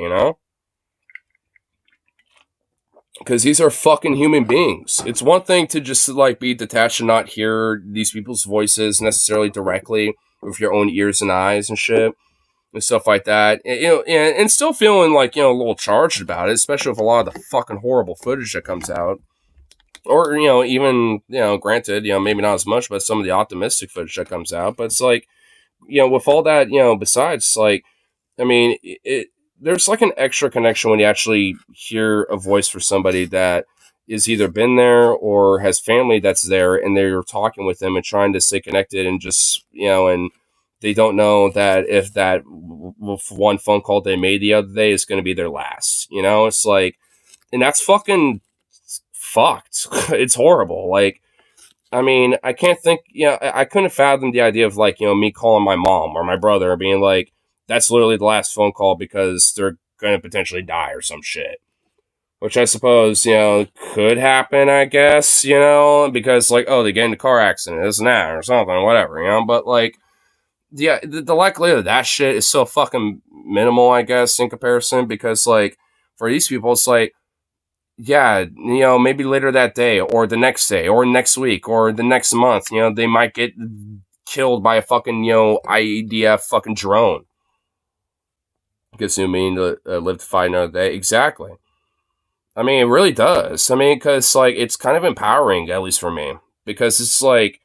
Because these are fucking human beings. It's one thing to just like be detached and not hear these people's voices necessarily directly with your own ears and eyes and shit and stuff like that. And, and still feeling like, a little charged about it, especially with a lot of the fucking horrible footage that comes out. Or, even, granted, maybe not as much, but some of the optimistic footage that comes out. But it's like, with all that, besides, like, I mean, there's like an extra connection when you actually hear a voice for somebody that is either been there or has family that's there and they're talking with them and trying to stay connected and just, and they don't know that if that one phone call they made the other day is going to be their last, it's like, and that's fucking fucked. It's horrible. Like, I mean, I can't think, I couldn't fathom the idea of like, me calling my mom or my brother and being like, that's literally the last phone call because they're going to potentially die or some shit. Which I suppose, could happen, I guess, because like, oh, they get in a car accident, this and that, or something, whatever, but like, yeah, the likelihood of that shit is so fucking minimal, I guess, in comparison, because like, for these people, it's like, yeah, maybe later that day or the next day or next week or the next month, they might get killed by a fucking, IEDF fucking drone. Gives you a mean to live to fight another day. Exactly. I mean, it really does. I mean, because, like, it's kind of empowering, at least for me. Because it's like,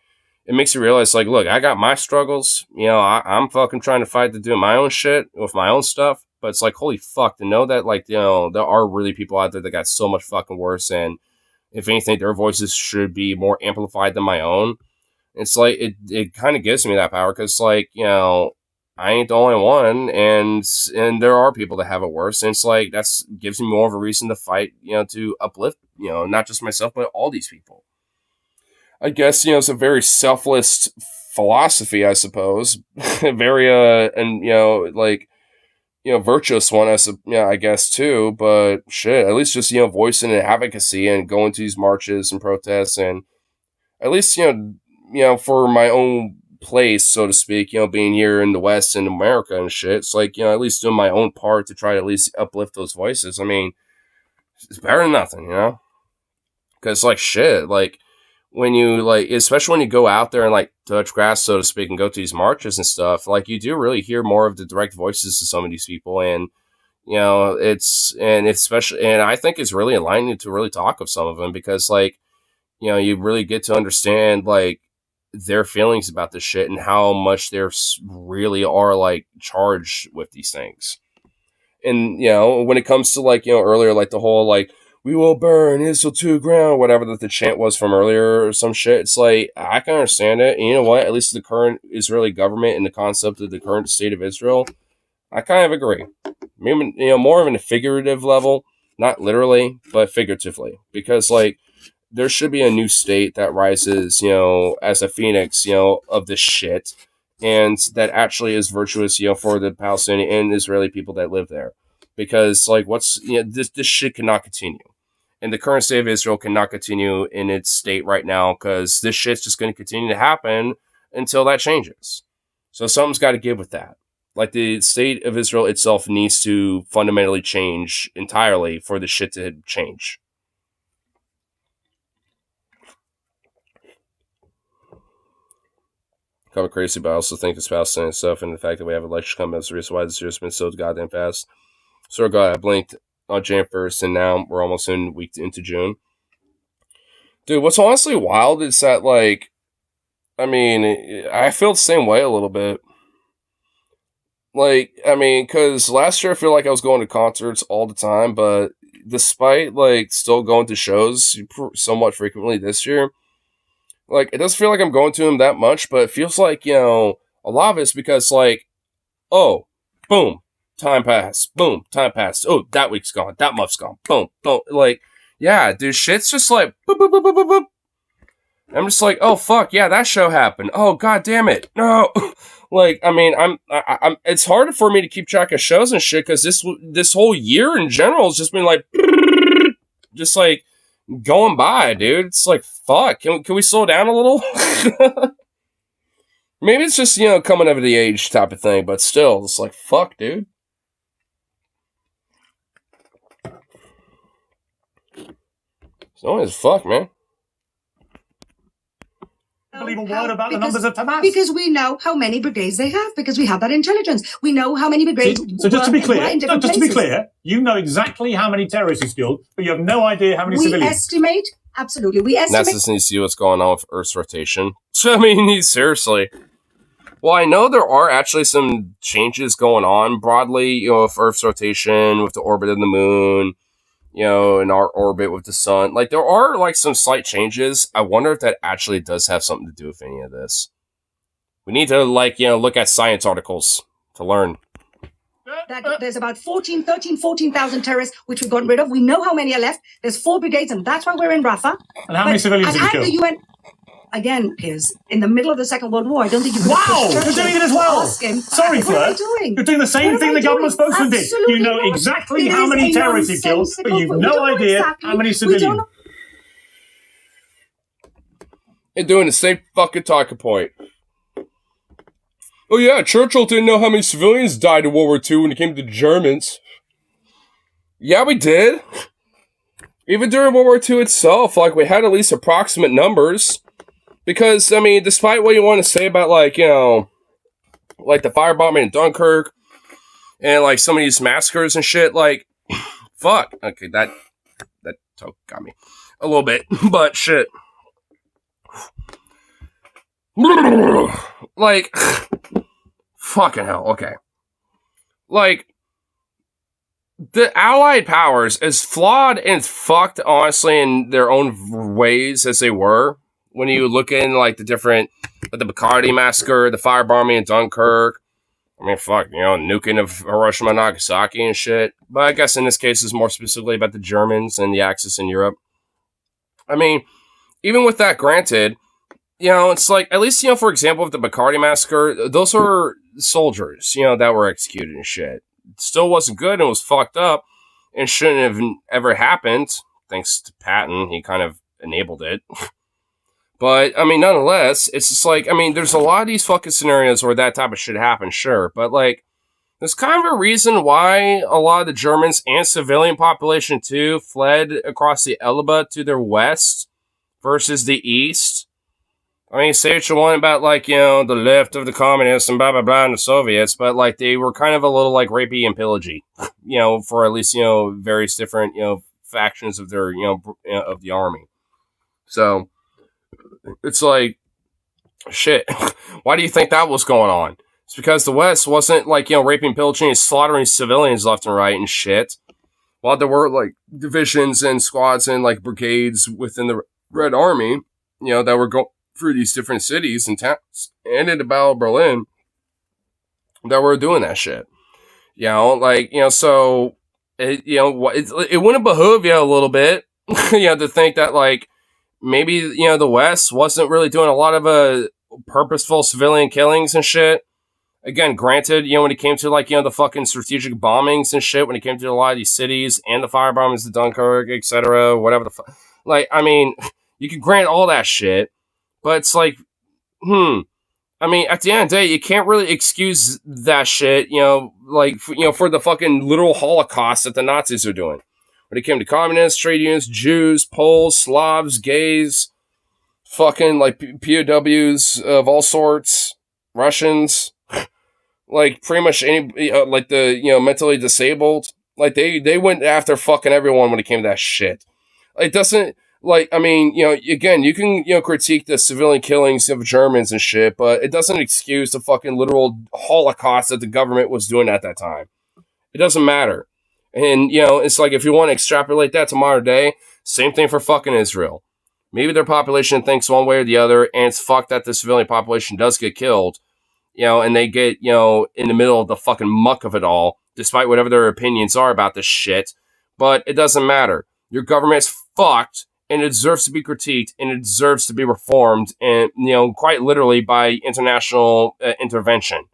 it makes you realize, like, look, I got my struggles. I'm fucking trying to fight to do my own shit with my own stuff. But it's like, holy fuck, to know that, like, there are really people out there that got so much fucking worse. And if anything, their voices should be more amplified than my own. It's like, it kind of gives me that power. Because, like, I ain't the only one, and there are people that have it worse. And it's like, that's gives me more of a reason to fight, to uplift, not just myself, but all these people. I guess, it's a very selfless philosophy, I suppose. Very, and, like, virtuous one, I guess, too. But shit, at least just, voicing an advocacy and going to these marches and protests, and at least, for my own place, so to speak, being here in the West and America and shit, it's like, at least doing my own part to try to at least uplift those voices. I mean, it's better than nothing, because like shit, like when you like, especially when you go out there and like touch grass, so to speak, and go to these marches and stuff, like you do really hear more of the direct voices of some of these people. And it's especially, and I think it's really enlightening to really talk with some of them, because like, you really get to understand like their feelings about this shit and how much they really are like charged with these things. And when it comes to like, earlier, like the whole like, we will burn Israel to the ground, whatever that the chant was from earlier or some shit, it's like, I can understand it. And you know what, at least the current Israeli government and the concept of the current state of Israel, I kind of agree. Maybe, more of a figurative level, not literally, but figuratively, because like, there should be a new state that rises, as a phoenix, of this shit, and that actually is virtuous, for the Palestinian and Israeli people that live there. Because, like, this shit cannot continue. And the current state of Israel cannot continue in its state right now, because this shit's just going to continue to happen until that changes. So something's got to give with that. Like, the state of Israel itself needs to fundamentally change entirely for the shit to change. Kind of crazy, but I also think it's Palestinian stuff, and the fact that we have elections coming is the reason why this year's been so goddamn fast. So, God, I blinked on Jan 1st, and now we're almost in week into June. Dude, what's honestly wild is that, like, I mean, I feel the same way a little bit. Like, I mean, because last year I feel like I was going to concerts all the time, but despite, like, still going to shows somewhat frequently this year, like, it doesn't feel like I'm going to them that much, but it feels like, a lot of it's because, like, oh, boom, time passed, boom, time passed, oh, that week's gone, that month's gone, boom, boom, like, yeah, dude, shit's just like, boop, boop, boop, boop, boop, boop. I'm just like, oh, fuck, yeah, that show happened, oh, god damn it, no. Like, I mean, I'm. It's hard for me to keep track of shows and shit because this whole year in general has just been like, just like going by, dude. It's like, fuck. Can we slow down a little? Maybe it's just coming of the age type of thing, but still, it's like, fuck, dude. It's annoying as fuck, man. Believe a word about the numbers of Hamas. Because we know how many brigades they have, because we have that intelligence. We know how many brigades. So just to be clear, you know exactly how many terrorists he's killed, but you have no idea how many civilians. We estimate, absolutely. We estimate. That's just need to see what's going on with Earth's rotation. So, I mean, seriously. Well, I know there are actually some changes going on broadly, with Earth's rotation, with the orbit of the moon, in our orbit with the sun. Like, there are, like, some slight changes. I wonder if that actually does have something to do with any of this. We need to, like, look at science articles to learn. That there's about 14,000 terrorists, which we've gotten rid of. We know how many are left. There's 4 brigades, and that's why we're in Rafah. And how many civilians have you killed? The UN, again, Piers, in the middle of the Second World War, I don't think you can Wow, you're doing it as well. Sorry, Fleur. You're doing the same thing the government spokesman did. You know exactly how many terrorists you've killed, but you've no idea how many civilians. They're doing the same fucking talking point. Oh yeah, Churchill didn't know how many civilians died in World War II when it came to the Germans. Yeah, we did. Even during World War II itself, like, we had at least approximate numbers. Because, I mean, despite what you want to say about, like, like the firebombing in Dunkirk, and, like, some of these massacres and shit, like, fuck. Okay, that got me a little bit, but shit. Like, fucking hell, okay. Like, the Allied powers, as flawed and fucked, honestly, in their own ways as they were, when you look in, like, the different, like, the Picardy massacre, the firebombing in Dunkirk, I mean, fuck, nuking of Hiroshima and Nagasaki and shit. But I guess in this case, it's more specifically about the Germans and the Axis in Europe. I mean, even with that granted, it's like, at least, for example, with the Picardy massacre, those were soldiers, that were executed and shit. It still wasn't good and was fucked up and shouldn't have ever happened. Thanks to Patton, he kind of enabled it. But, I mean, nonetheless, it's just like, I mean, there's a lot of these fucking scenarios where that type of shit happens, sure. But, like, there's kind of a reason why a lot of the Germans and civilian population, too, fled across the Elbe to their west versus the east. I mean, say what you want about, like, the left of the communists and blah, blah, blah, and the Soviets, but, like, they were kind of a little, like, rapey and pillagey, for at least, various different, factions of their, of the army. So, it's like, shit, why do you think that was going on? It's because the West wasn't, like, raping, pillaging, and slaughtering civilians left and right and shit. While there were, like, divisions and squads and, like, brigades within the Red Army, that were going through these different cities and towns and in the Battle of Berlin that were doing that shit. So it wouldn't behoove you a little bit, to think that, like, maybe, the West wasn't really doing a lot of purposeful civilian killings and shit. Again, granted, when it came to, like, the fucking strategic bombings and shit, when it came to a lot of these cities and the firebombings to Dunkirk, etc., whatever the fuck. Like, I mean, you can grant all that shit, but it's like, I mean, at the end of the day, you can't really excuse that shit, for the fucking literal Holocaust that the Nazis are doing. When it came to communists, trade unions, Jews, Poles, Slavs, gays, fucking, like, POWs of all sorts, Russians, like, pretty much any, like, the, mentally disabled, like, they went after fucking everyone when it came to that shit. It doesn't, Like, I mean, again, you can, critique the civilian killings of Germans and shit, but it doesn't excuse the fucking literal Holocaust that the government was doing at that time. It doesn't matter. And, it's like, if you want to extrapolate that to modern day, same thing for fucking Israel. Maybe their population thinks one way or the other, and it's fucked that the civilian population does get killed, and they get, in the middle of the fucking muck of it all, despite whatever their opinions are about this shit. But it doesn't matter. Your government's fucked, and it deserves to be critiqued, and it deserves to be reformed, and, quite literally by international intervention.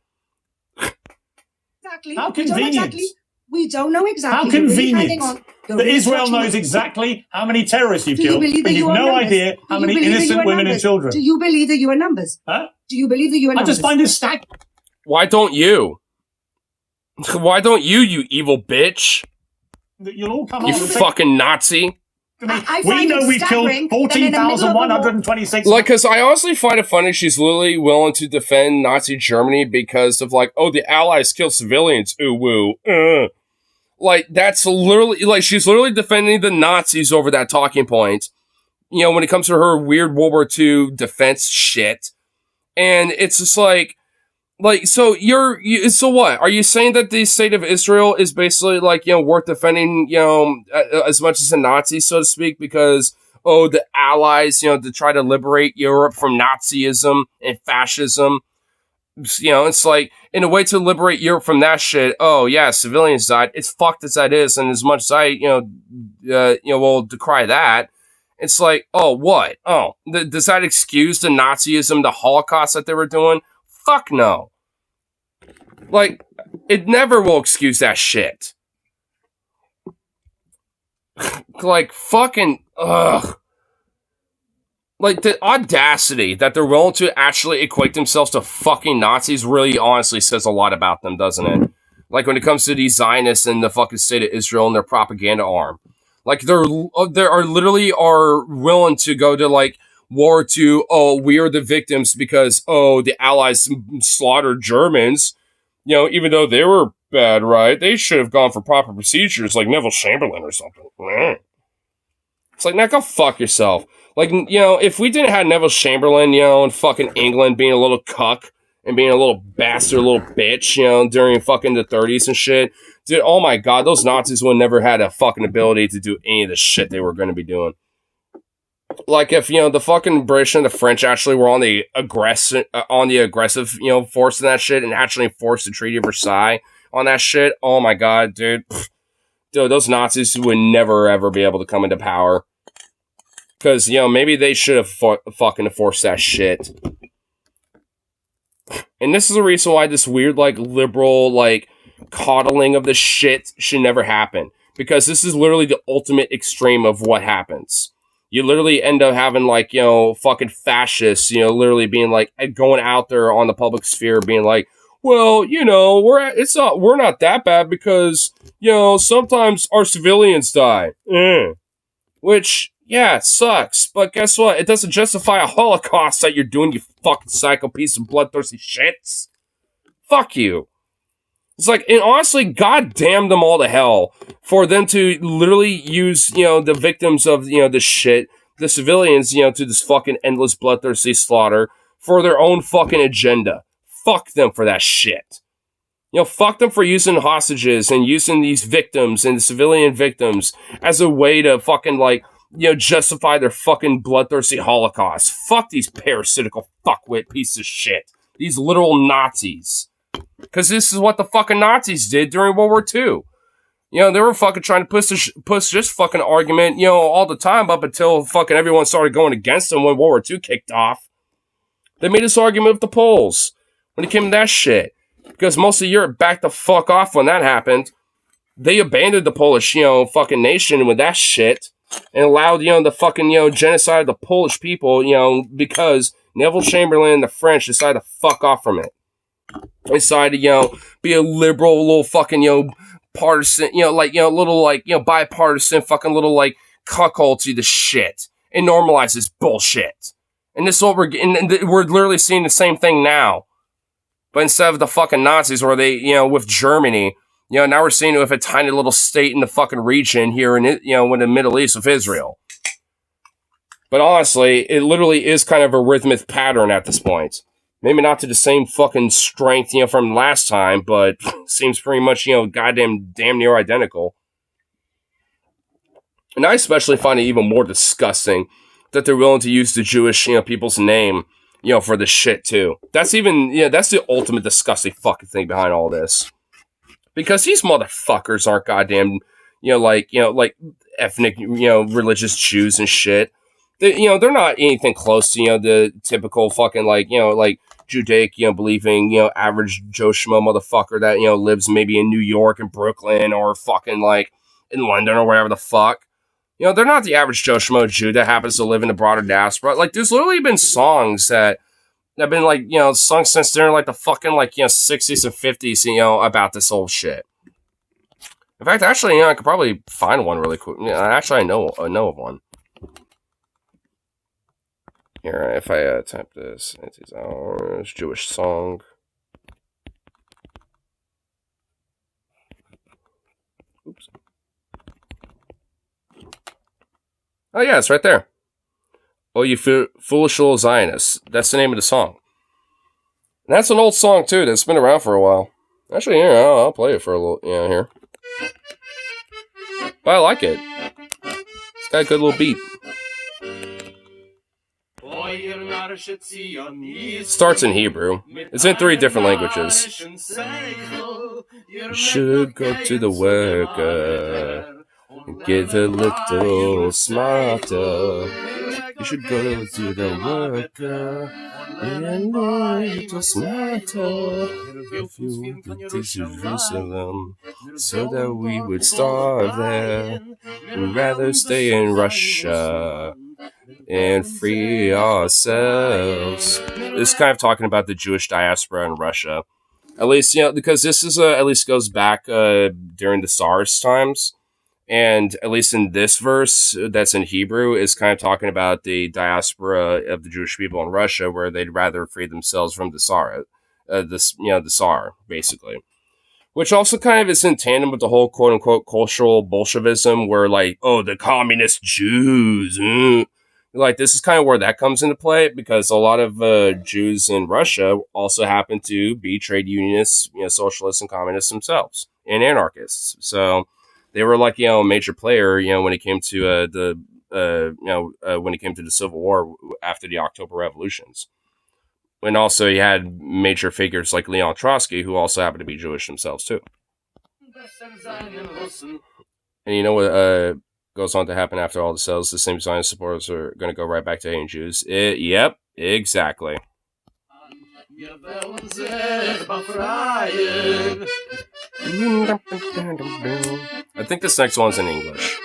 Exactly. How convenient. We don't know exactly. How convenient that Israel knows exactly how many terrorists you've killed, but you've no idea how many innocent women and children. Do you believe the UN numbers? Huh? Do you believe the UN numbers? I just find this staggering. Why don't you? Why don't you evil bitch? You'll all come you fucking Nazi. We know we've killed 14,126. Like, because I honestly find it funny she's literally willing to defend Nazi Germany because of, like, oh, the Allies killed civilians. Ooh, woo. Like, that's literally, like, she's literally defending the Nazis over that talking point. When it comes to her weird World War II defense shit. And it's just like, so so what? Are you saying that the state of Israel is basically like, worth defending, as much as the Nazis, so to speak, because, oh, the Allies, to try to liberate Europe from Nazism and fascism? It's like, in a way to liberate Europe from that shit, oh, yeah, civilians died. It's fucked as that is, and as much as I, will decry that, it's like, oh, what? Oh, does that excuse the Nazism, the Holocaust that they were doing? Fuck no. Like, it never will excuse that shit. Like, fucking, ugh. Like, the audacity that they're willing to actually equate themselves to fucking Nazis really honestly says a lot about them, doesn't it? Like, when it comes to these Zionists and the fucking state of Israel and their propaganda arm. Like, they are literally willing to go to, like, war to, oh, we are the victims because, oh, the Allies slaughtered Germans. Even though they were bad, right? They should have gone for proper procedures like Neville Chamberlain or something. It's like, now go fuck yourself. Like, if we didn't have Neville Chamberlain, in fucking England being a little cuck and being a little bastard, little bitch, during fucking the 30s and shit, dude, oh my god, those Nazis would never had a fucking ability to do any of the shit they were going to be doing. Like, if, the fucking British and the French actually were on the aggressive, force in that shit and actually enforced the Treaty of Versailles on that shit, oh my god, dude. Dude, those Nazis would never, ever be able to come into power. Because, maybe they should have fucking enforced that shit. And this is the reason why this weird, like, liberal, like, coddling of the shit should never happen. Because this is literally the ultimate extreme of what happens. You literally end up having, like, fucking fascists, literally being, like, going out there on the public sphere being like, well, we're not that bad because, sometimes our civilians die. Which, yeah, it sucks. But guess what? It doesn't justify a Holocaust that you're doing, you fucking psycho piece of bloodthirsty shits. Fuck you. It's like, and honestly, god damn them all to hell for them to literally use, the victims of, this shit, the civilians, to this fucking endless bloodthirsty slaughter for their own fucking agenda. Fuck them for that shit. Fuck them for using hostages and using these victims and the civilian victims as a way to fucking, like, justify their fucking bloodthirsty Holocaust. Fuck these parasitical fuckwit pieces of shit. These literal Nazis. Because this is what the fucking Nazis did during World War II. They were fucking trying to push this fucking argument, all the time up until fucking everyone started going against them when World War II kicked off. They made this argument with the Poles when it came to that shit. Because most of Europe backed the fuck off when that happened. They abandoned the Polish, fucking nation with that shit. And allowed, the fucking, genocide of the Polish people, because Neville Chamberlain and the French decided to fuck off from it. Decided to, be a liberal little fucking, partisan, little, like, bipartisan fucking little, like, cuckold to the shit. And normalize this bullshit. And this is what we're literally seeing the same thing now. But instead of the fucking Nazis where they, with Germany, now we're seeing it with a tiny little state in the fucking region here in, in the Middle East of Israel. But honestly, it literally is kind of a rhythmic pattern at this point. Maybe not to the same fucking strength, from last time, but seems pretty much, damn near identical. And I especially find it even more disgusting that they're willing to use the Jewish, people's name, for this shit too. That's that's the ultimate disgusting fucking thing behind all this. Because these motherfuckers aren't goddamn, like ethnic, religious Jews and shit. They're not anything close to, the typical fucking, like Judaic, believing, average Joe Schmo motherfucker that, lives maybe in New York and Brooklyn or fucking, like, in London or wherever the fuck. They're not the average Joe Schmo Jew that happens to live in the broader diaspora. Like, there's literally been songs that have been, like, sung since during, like, the fucking, like, 60s and 50s, about this whole shit. In fact, actually, I could probably find one really quick. Actually, I know of one. Here, if I type this, it's Jewish song. Oops. Oh yeah, it's right there. Oh, you foolish little Zionists. That's the name of the song. And that's an old song too. That's been around for a while. Actually, here I'll play it for a little. Here. But I like it. It's got a good little beat. It starts in Hebrew. It's in 3 different languages. You should go to the worker and get a little smarter. You should go to the worker and a little smarter. If you went to Jerusalem so that we would starve there, we'd rather stay in Russia and free ourselves. This is kind of talking about the Jewish diaspora in Russia. At least, because this is at least goes back during the Tsar's times. And at least in this verse that's in Hebrew is kind of talking about the diaspora of the Jewish people in Russia, where they'd rather free themselves from the Tsar, the Tsar, basically. Which also kind of is in tandem with the whole quote-unquote cultural Bolshevism, where like, oh, the communist Jews, like this is kind of where that comes into play, because a lot of Jews in Russia also happen to be trade unionists, socialists and communists themselves, and anarchists. So they were like, a major player, when it came to when it came to the Civil War after the October Revolutions. And also you had major figures like Leon Trotsky, who also happened to be Jewish themselves too. And you know what goes on to happen after all the sales? The same Zionist supporters are going to go right back to hating Jews. Yep, exactly. I think this next one's in English.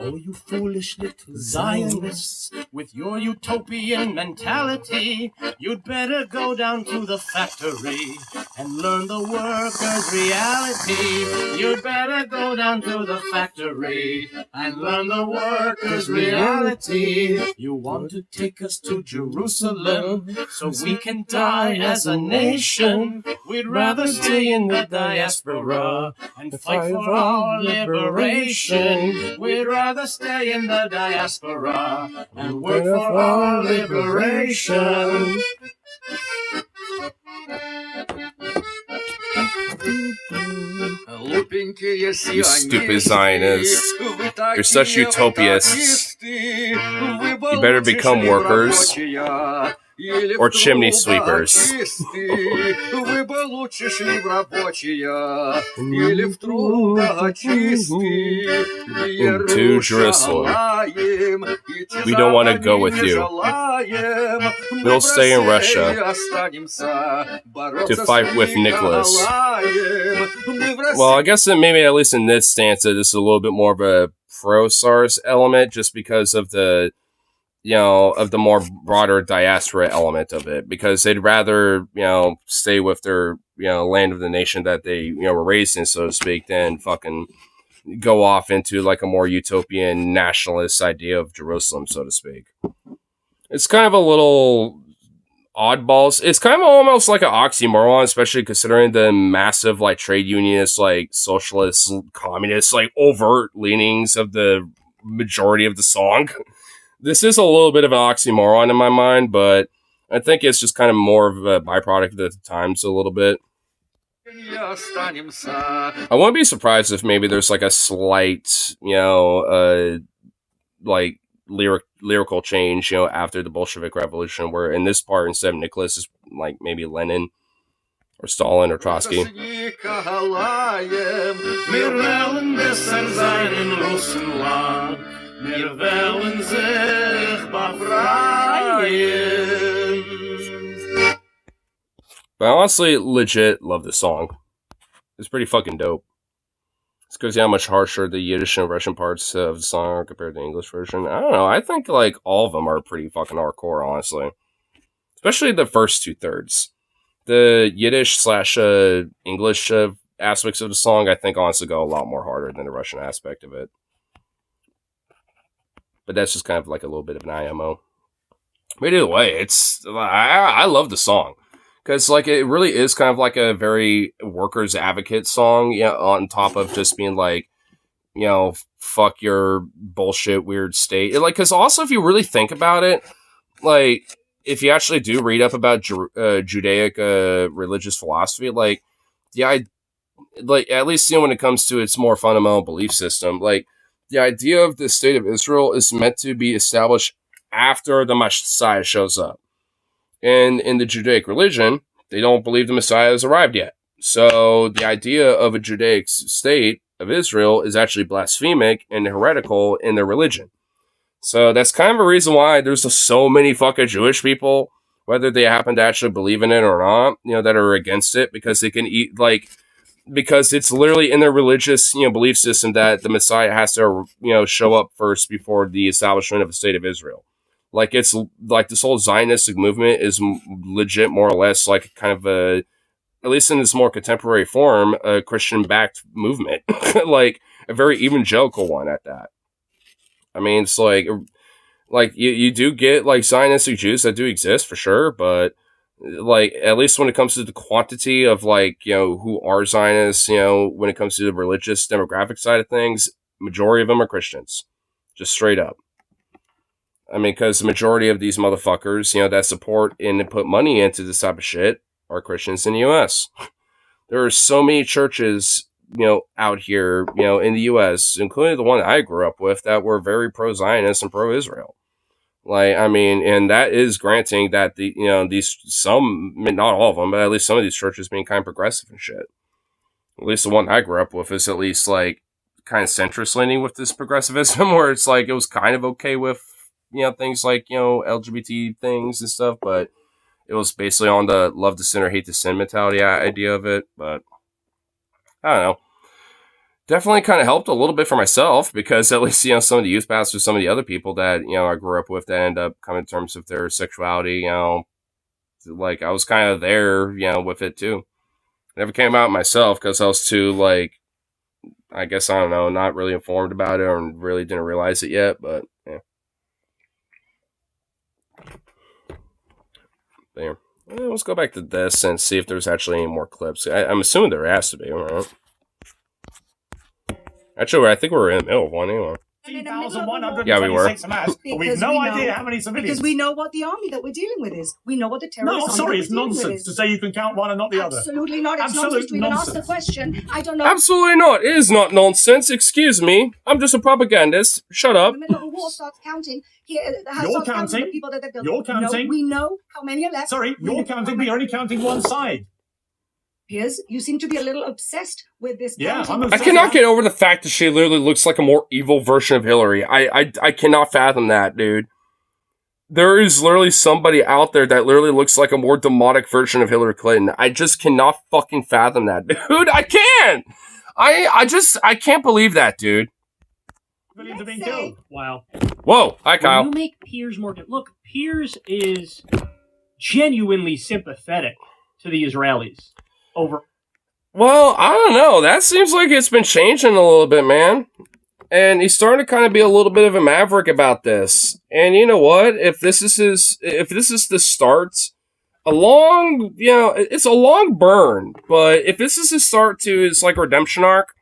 Oh, you foolish little Zionists, with your utopian mentality, you'd better go down to the factory and learn the workers' reality. You'd better go down to the factory and learn the workers' reality. You want to take us to Jerusalem so we can die as a nation? We'd rather stay in the diaspora and fight for our liberation. We'd rather stay in the diaspora and work for our liberation. You stupid Zionists. You're such utopists. You better become workers. Or chimney sweepers. To Jerusalem. We don't want to go with you. We'll stay in Russia to fight with Nicholas. Well, I guess that maybe at least in this stanza, this is a little bit more of a pro-SARS element, just because of the of the more broader diaspora element of it, because they'd rather, stay with their, land of the nation that they, were raised in, so to speak, than fucking go off into like a more utopian nationalist idea of Jerusalem, so to speak. It's kind of a little oddballs. It's kind of almost like an oxymoron, especially considering the massive like trade unionist, like socialist, communist, like overt leanings of the majority of the song. this is a little bit of an oxymoron in my mind, but I think it's just kind of more of a byproduct of the times a little bit. I wouldn't be surprised if maybe there's like a slight, like lyrical change, after the Bolshevik Revolution, where in this part instead of Nicholas is like maybe Lenin or Stalin or Trotsky. But I honestly legit love this song. It's pretty fucking dope. It's because how much harsher the Yiddish and Russian parts of the song are compared to the English version. I don't know. I think like all of them are pretty fucking hardcore, honestly. Especially the first 2/3. The Yiddish / English aspects of the song, I think, honestly go a lot more harder than the Russian aspect of it. But that's just kind of like a little bit of an IMO. But either way, I love the song. Because like it really is kind of like a very workers advocate song, on top of just being like, fuck your bullshit weird state. Because also if you really think about it, like if you actually do read up about Judaic religious philosophy, like at least when it comes to its more fundamental belief system, like the idea of the state of Israel is meant to be established after the Messiah shows up. And in the Judaic religion, they don't believe the Messiah has arrived yet. So the idea of a Judaic state of Israel is actually blasphemic and heretical in their religion. So that's kind of a reason why there's so many fucking Jewish people, whether they happen to actually believe in it or not, that are against it, because they can because it's literally in their religious, belief system that the Messiah has to, show up first before the establishment of the state of Israel. Like, it's like this whole Zionistic movement is legit more or less like kind of a, at least in this more contemporary form, a Christian-backed movement. Like, a very evangelical one at that. I mean, it's like you do get like Zionistic Jews that do exist for sure, but like at least when it comes to the quantity of like, who are Zionists, when it comes to the religious demographic side of things, majority of them are Christians. Just straight up. I mean, because the majority of these motherfuckers, that support and put money into this type of shit are Christians in the U.S. There are so many churches, out here, in the U.S., including the one that I grew up with, that were very pro-Zionist and pro-Israel. Like, I mean, and that is granting that not all of them, but at least some of these churches being kind of progressive and shit. At least the one I grew up with is at least like kind of centrist leaning with this progressivism, where it's like it was kind of okay with, things like, LGBT things and stuff, but it was basically on the love the sinner, hate the sin mentality idea of it. But I don't know. Definitely kind of helped a little bit for myself, because at least, some of the youth pastors, some of the other people that, I grew up with that end up coming to terms with their sexuality, like I was kind of there, with it too. Never came out myself because I was too, like, I guess, I don't know, not really informed about it or really didn't realize it yet, but yeah. There. Let's go back to this and see if there's actually any more clips. I'm assuming there has to be, right? Actually, I think we're in the middle of one anyway. 2,126 yeah, we were. But we've no idea how many civilians. Because we know what the army that we're dealing with is. We know what the terrorists No, sorry, it's nonsense to say you can count one and not the other. Absolutely not. It's nonsense to even ask the question. I don't know. Absolutely not. It is not nonsense. Excuse me. I'm just a propagandist. Shut up. In the middle of a war starts counting. You're counting. The people that they've killed. You're counting. No, we know how many are left. Sorry, you're counting, but you're only counting one side. Piers, you seem to be a little obsessed with this. Yeah, I cannot get over the fact that she literally looks like a more evil version of Hillary. I cannot fathom that, dude. There is literally somebody out there that literally looks like a more demonic version of Hillary Clinton. I just cannot fucking fathom that, dude. I can't. I can't believe that, dude. Millions have been killed. Wow. Whoa. Hi, Kyle. When you make Piers more... Look, Piers is genuinely sympathetic to the Israelis. Well, I don't know. That seems like it's been changing a little bit, man. And he's starting to kind of be a little bit of a maverick about this. And you know what? If this is the start, it's a long burn. But if this is his start to his like redemption arc,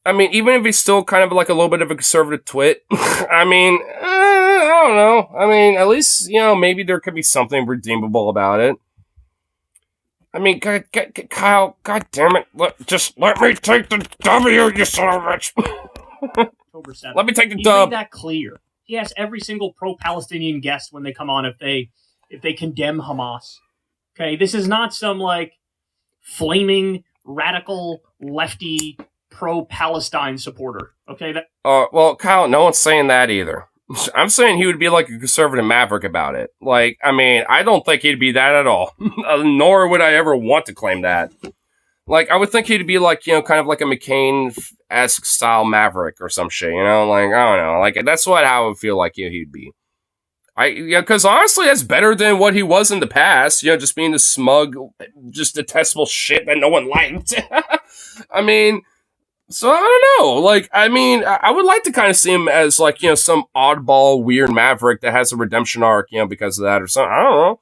I mean, even if he's still kind of like a little bit of a conservative twit, I mean, I don't know. I mean, at least, maybe there could be something redeemable about it. I mean, Kyle, God damn it. Just let me take the W, you son of a bitch. October 7th. Let me take the He dub. made that clear. He asks every single pro-Palestinian guest when they come on if they condemn Hamas. Okay, this is not some like flaming radical lefty pro-Palestine supporter. Okay, well, Kyle, no one's saying that either. I'm saying he would be like a conservative maverick about it. Like, I mean, I don't think he'd be that at all. Nor would I ever want to claim that. Like, I would think he'd be like, kind of like a McCain-esque style maverick or some shit, Like, I don't know. Like, that's how I would feel like he'd be. Because honestly, that's better than what he was in the past. Just being the smug, just detestable shit that no one liked. I mean... So, I don't know. Like, I mean, I would like to kind of see him as, like, some oddball, weird maverick that has a redemption arc, because of that or something. I don't know.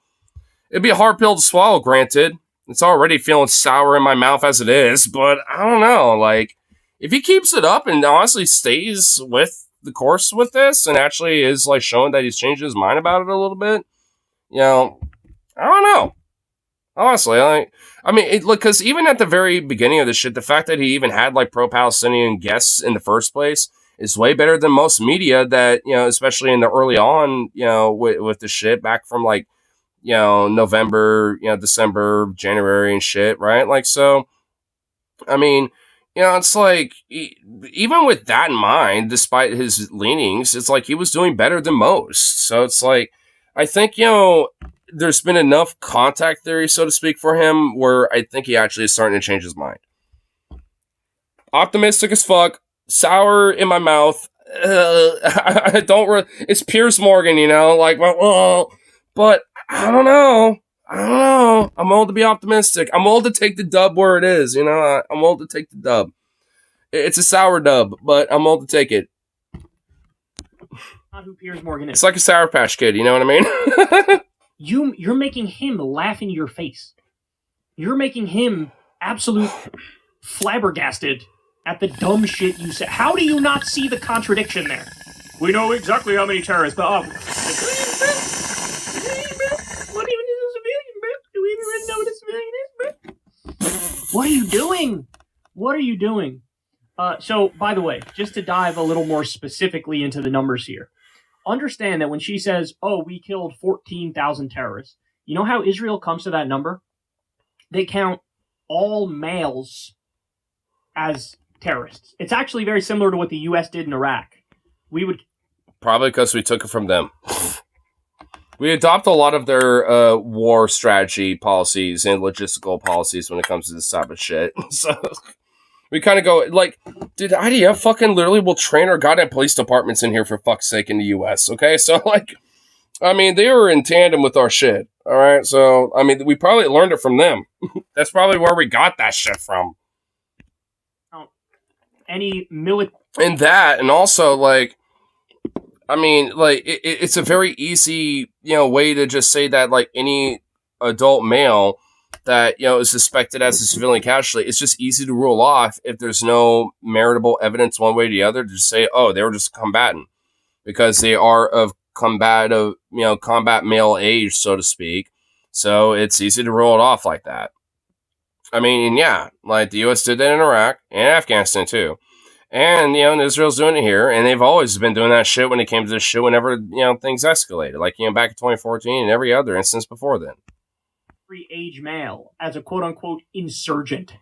It'd be a hard pill to swallow, granted. It's already feeling sour in my mouth as it is, but I don't know. Like, if he keeps it up and honestly stays with the course with this and actually is, like, showing that he's changed his mind about it a little bit, I don't know. Honestly, because even at the very beginning of this shit, the fact that he even had like pro-Palestinian guests in the first place is way better than most media that, especially in the early on, with the shit back from like, November, December, January and shit, right? Like, so, I mean, it's like, even with that in mind, despite his leanings, it's like he was doing better than most. So it's like, I think, there's been enough contact theory, so to speak, for him where I think he actually is starting to change his mind. Optimistic as fuck, sour in my mouth. I don't. It's Piers Morgan, like, well, but I don't know. I'm old to be optimistic. I'm old to take the dub where it is. I'm old to take the dub. It's a sour dub, but I'm old to take it. Not who Piers Morgan is. It's like a Sour Patch Kid. You know what I mean? You're making him laugh in your face. You're making him absolute flabbergasted at the dumb shit you said. How do you not see the contradiction there? We know exactly how many terrorists, but what even is a civilian, bro? Do we even know what a civilian is, bro? What are you doing? What are you doing? So, by the way, just to dive a little more specifically into the numbers here. Understand that when she says, we killed 14,000 terrorists, you know how Israel comes to that number? They count all males as terrorists. It's actually very similar to what the U.S. did in Iraq. We would... Probably because we took it from them. We adopt a lot of their war strategy policies and logistical policies when it comes to this type of shit. So... We kind of go, like, dude, IDF fucking literally will train our goddamn police departments in here for fuck's sake in the U.S., okay? So, like, I mean, they were in tandem with our shit, all right? So, I mean, we probably learned it from them. That's probably where we got that shit from. Any military... And that, and also, like, I mean, like, it's a very easy, way to just say that, like, any adult male... that, is suspected as a civilian casualty, it's just easy to rule off if there's no meritable evidence one way or the other to just say, they were just a combatant. Because they are of combat male age, so to speak. So it's easy to rule it off like that. I mean, yeah, like the U.S. did that in Iraq and Afghanistan too. And, and Israel's doing it here, and they've always been doing that shit when it came to this shit whenever, things escalated. Like, back in 2014 and every other instance before then. Age male as a quote-unquote insurgent.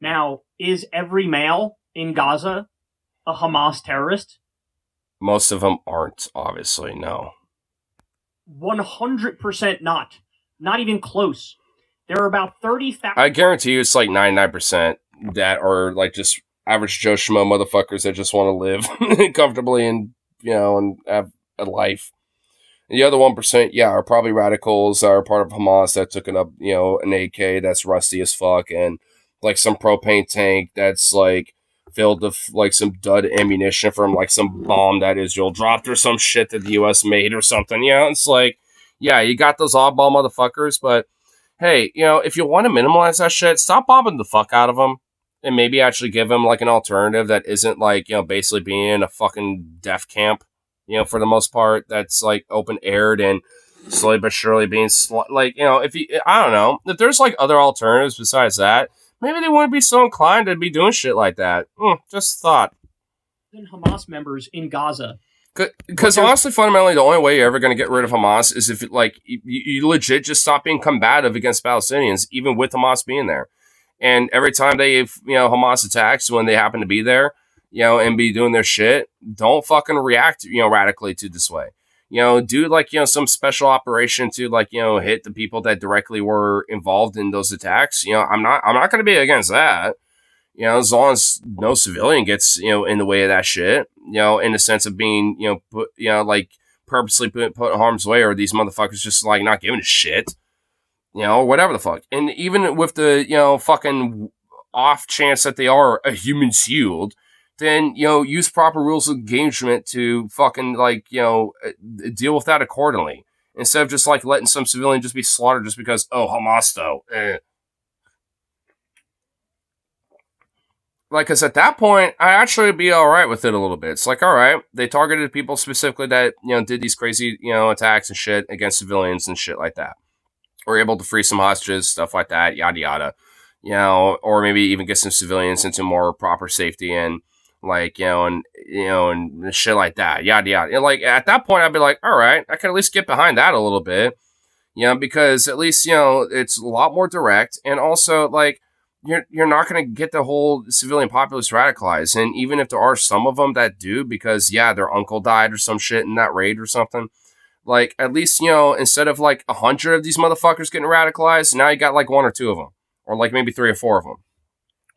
Now, is every male in Gaza a Hamas terrorist? Most of them aren't, obviously, no. 100% not. Not even close. There are about 30,000... I guarantee you it's like 99% that are like just average Joe Schmo motherfuckers that just want to live comfortably and, and have a life. The other 1%, are probably radicals that are part of Hamas that took up, an AK that's rusty as fuck and like some propane tank that's like filled with like some dud ammunition from like some bomb that Israel dropped or some shit that the US made or something. It's like, you got those oddball motherfuckers, but hey, if you want to minimize that shit, stop bombing the fuck out of them. and maybe actually give them like an alternative that isn't like, basically being in a fucking death camp, for the most part, that's like open aired and slowly but surely being like, if you, I don't know, if there's like other alternatives besides that, maybe they wouldn't be so inclined to be doing shit like that. Just thought. Hamas members in Gaza. Because honestly, fundamentally, the only way you're ever going to get rid of Hamas is if you legit just stop being combative against Palestinians, even with Hamas being there. And every time they, Hamas attacks when they happen to be there, and be doing their shit, don't fucking react, radically to this way. Do like, some special operation to like, hit the people that directly were involved in those attacks. I'm not going to be against that. As long as no civilian gets, in the way of that shit, in the sense of being, put, like purposely put in harm's way, or these motherfuckers just like not giving a shit, or whatever the fuck. And even with the, fucking off chance that they are a human shield, then, use proper rules of engagement to fucking like, deal with that accordingly. Instead of just like letting some civilian just be slaughtered just because, oh, Hamas though. Like, because at that point, I actually be all right with it a little bit. It's like, all right, they targeted people specifically that, did these crazy, attacks and shit against civilians and shit like that. Or able to free some hostages, stuff like that, yada, yada. Or maybe even get some civilians into more proper safety and, like, and shit like that, yada, yada. And, like, at that point, I'd be like, all right, I can at least get behind that a little bit. Because at least, it's a lot more direct. And also, like, you're not going to get the whole civilian populace radicalized. And even if there are some of them that do, because, their uncle died or some shit in that raid or something, like, at least, instead of like 100 of these motherfuckers getting radicalized, now you got like 1 or 2 of them, or like maybe 3 or 4 of them,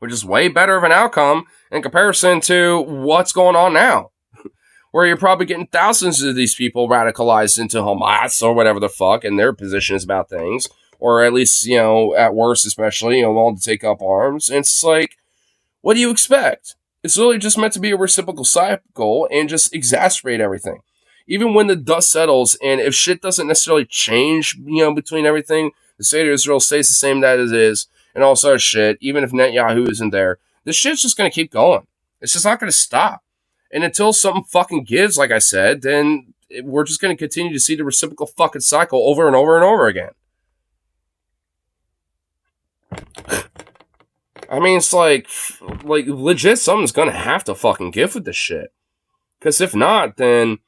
which is way better of an outcome in comparison to what's going on now, where you're probably getting thousands of these people radicalized into Hamas or whatever the fuck, and their positions about things. Or at least, at worst, especially, willing to take up arms. And it's like, what do you expect? It's really just meant to be a reciprocal cycle and just exacerbate everything. Even when the dust settles, and if shit doesn't necessarily change, between everything, the state of Israel stays the same that it is, and all sort of shit, even if Netanyahu isn't there, this shit's just going to keep going. It's just not going to stop. And until something fucking gives, like I said, then we're just going to continue to see the reciprocal fucking cycle over and over and over again. I mean, it's like legit, something's gonna have to fucking give with this shit. Because if not, then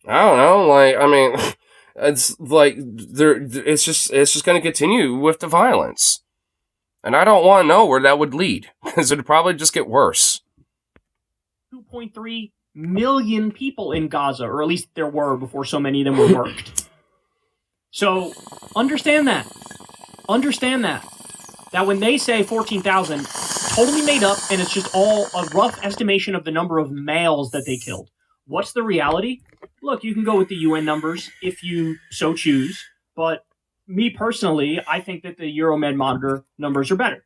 I don't know. Like, I mean, it's like it's just gonna continue with the violence, and I don't want to know where that would lead, because it'd probably just get worse. 2.3 million people in Gaza, or at least there were before so many of them were murked. So understand that. That when they say 14,000, totally made up, and it's just all a rough estimation of the number of males that they killed. What's the reality? Look, you can go with the UN numbers if you so choose, but me personally, I think that the Euromed Monitor numbers are better.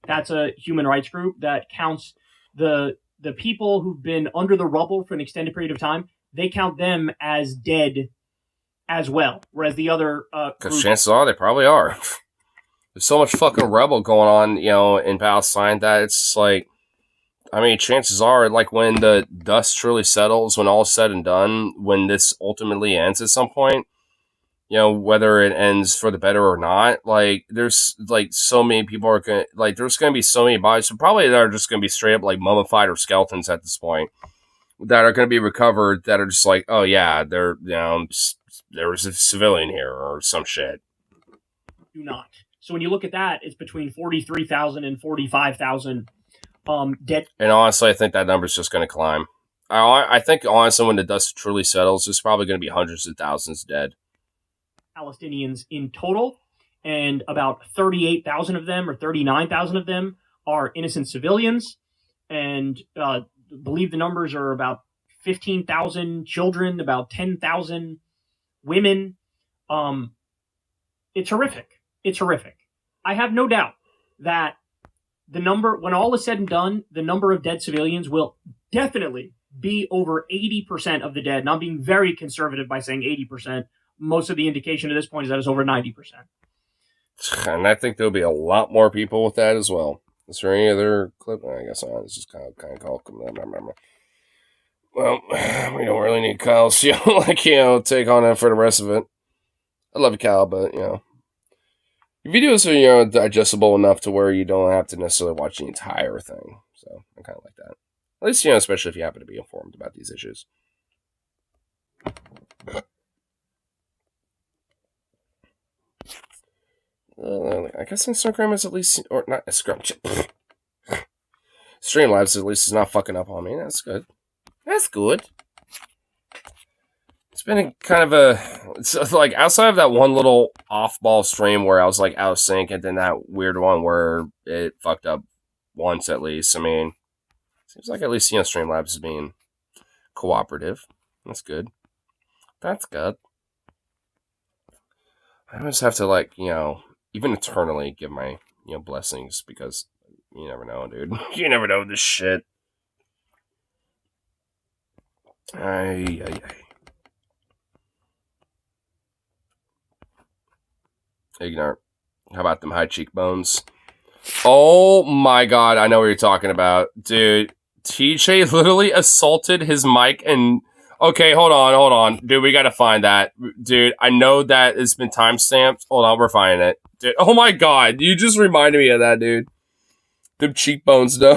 That's a human rights group that counts the people who've been under the rubble for an extended period of time. They count them as dead as well, whereas the other because chances are they probably are. There's so much fucking rebel going on, in Palestine that it's like, I mean, chances are, like, when the dust truly settles, when all is said and done, when this ultimately ends at some point, whether it ends for the better or not, like, there's, like, so many people are going to, like, there's going to be so many bodies, so probably that are just going to be straight up, like, mummified or skeletons at this point, that are going to be recovered, that are just like, oh, yeah, there was a civilian here, or some shit. Do not. So when you look at that, it's between 43,000 and 45,000 dead. And honestly, I think that number's just going to climb. I think, honestly, when the dust truly settles, there's probably going to be hundreds of thousands dead. Palestinians in total, and about 38,000 of them, or 39,000 of them, are innocent civilians. And believe the numbers are about 15,000 children, about 10,000 women. It's horrific. It's horrific. I have no doubt that the number, when all is said and done, the number of dead civilians will definitely be over 80% of the dead. And I'm being very conservative by saying 80%. Most of the indication at this point is that it's over 90%. And I think there'll be a lot more people with that as well. Is there any other clip? I guess not. It's just kind of called. Well, we don't really need Kyle, so take on it for the rest of it. I love you, Kyle, but your videos are digestible enough to where you don't have to necessarily watch the entire thing. So I kind of like that. At least especially if you happen to be informed about these issues. I guess Instagram is at least, or not Instagram. Streamlabs at least is not fucking up on me. That's good. That's good. It's been it's like outside of that one little off-ball stream where I was like out of sync, and then that weird one where it fucked up once at least. I mean, seems like at least Streamlabs is being cooperative. That's good. That's good. I always have to even eternally give my blessings because you never know, dude. You never know this shit. Ignore. How about them high cheekbones? Oh my god, I know what you're talking about. Dude, TJ literally assaulted his mic and... Okay, hold on. Dude, we gotta find that. Dude, I know that it's been timestamped. Hold on, we're finding it. Dude, oh my god, you just reminded me of that, dude. Them cheekbones, though.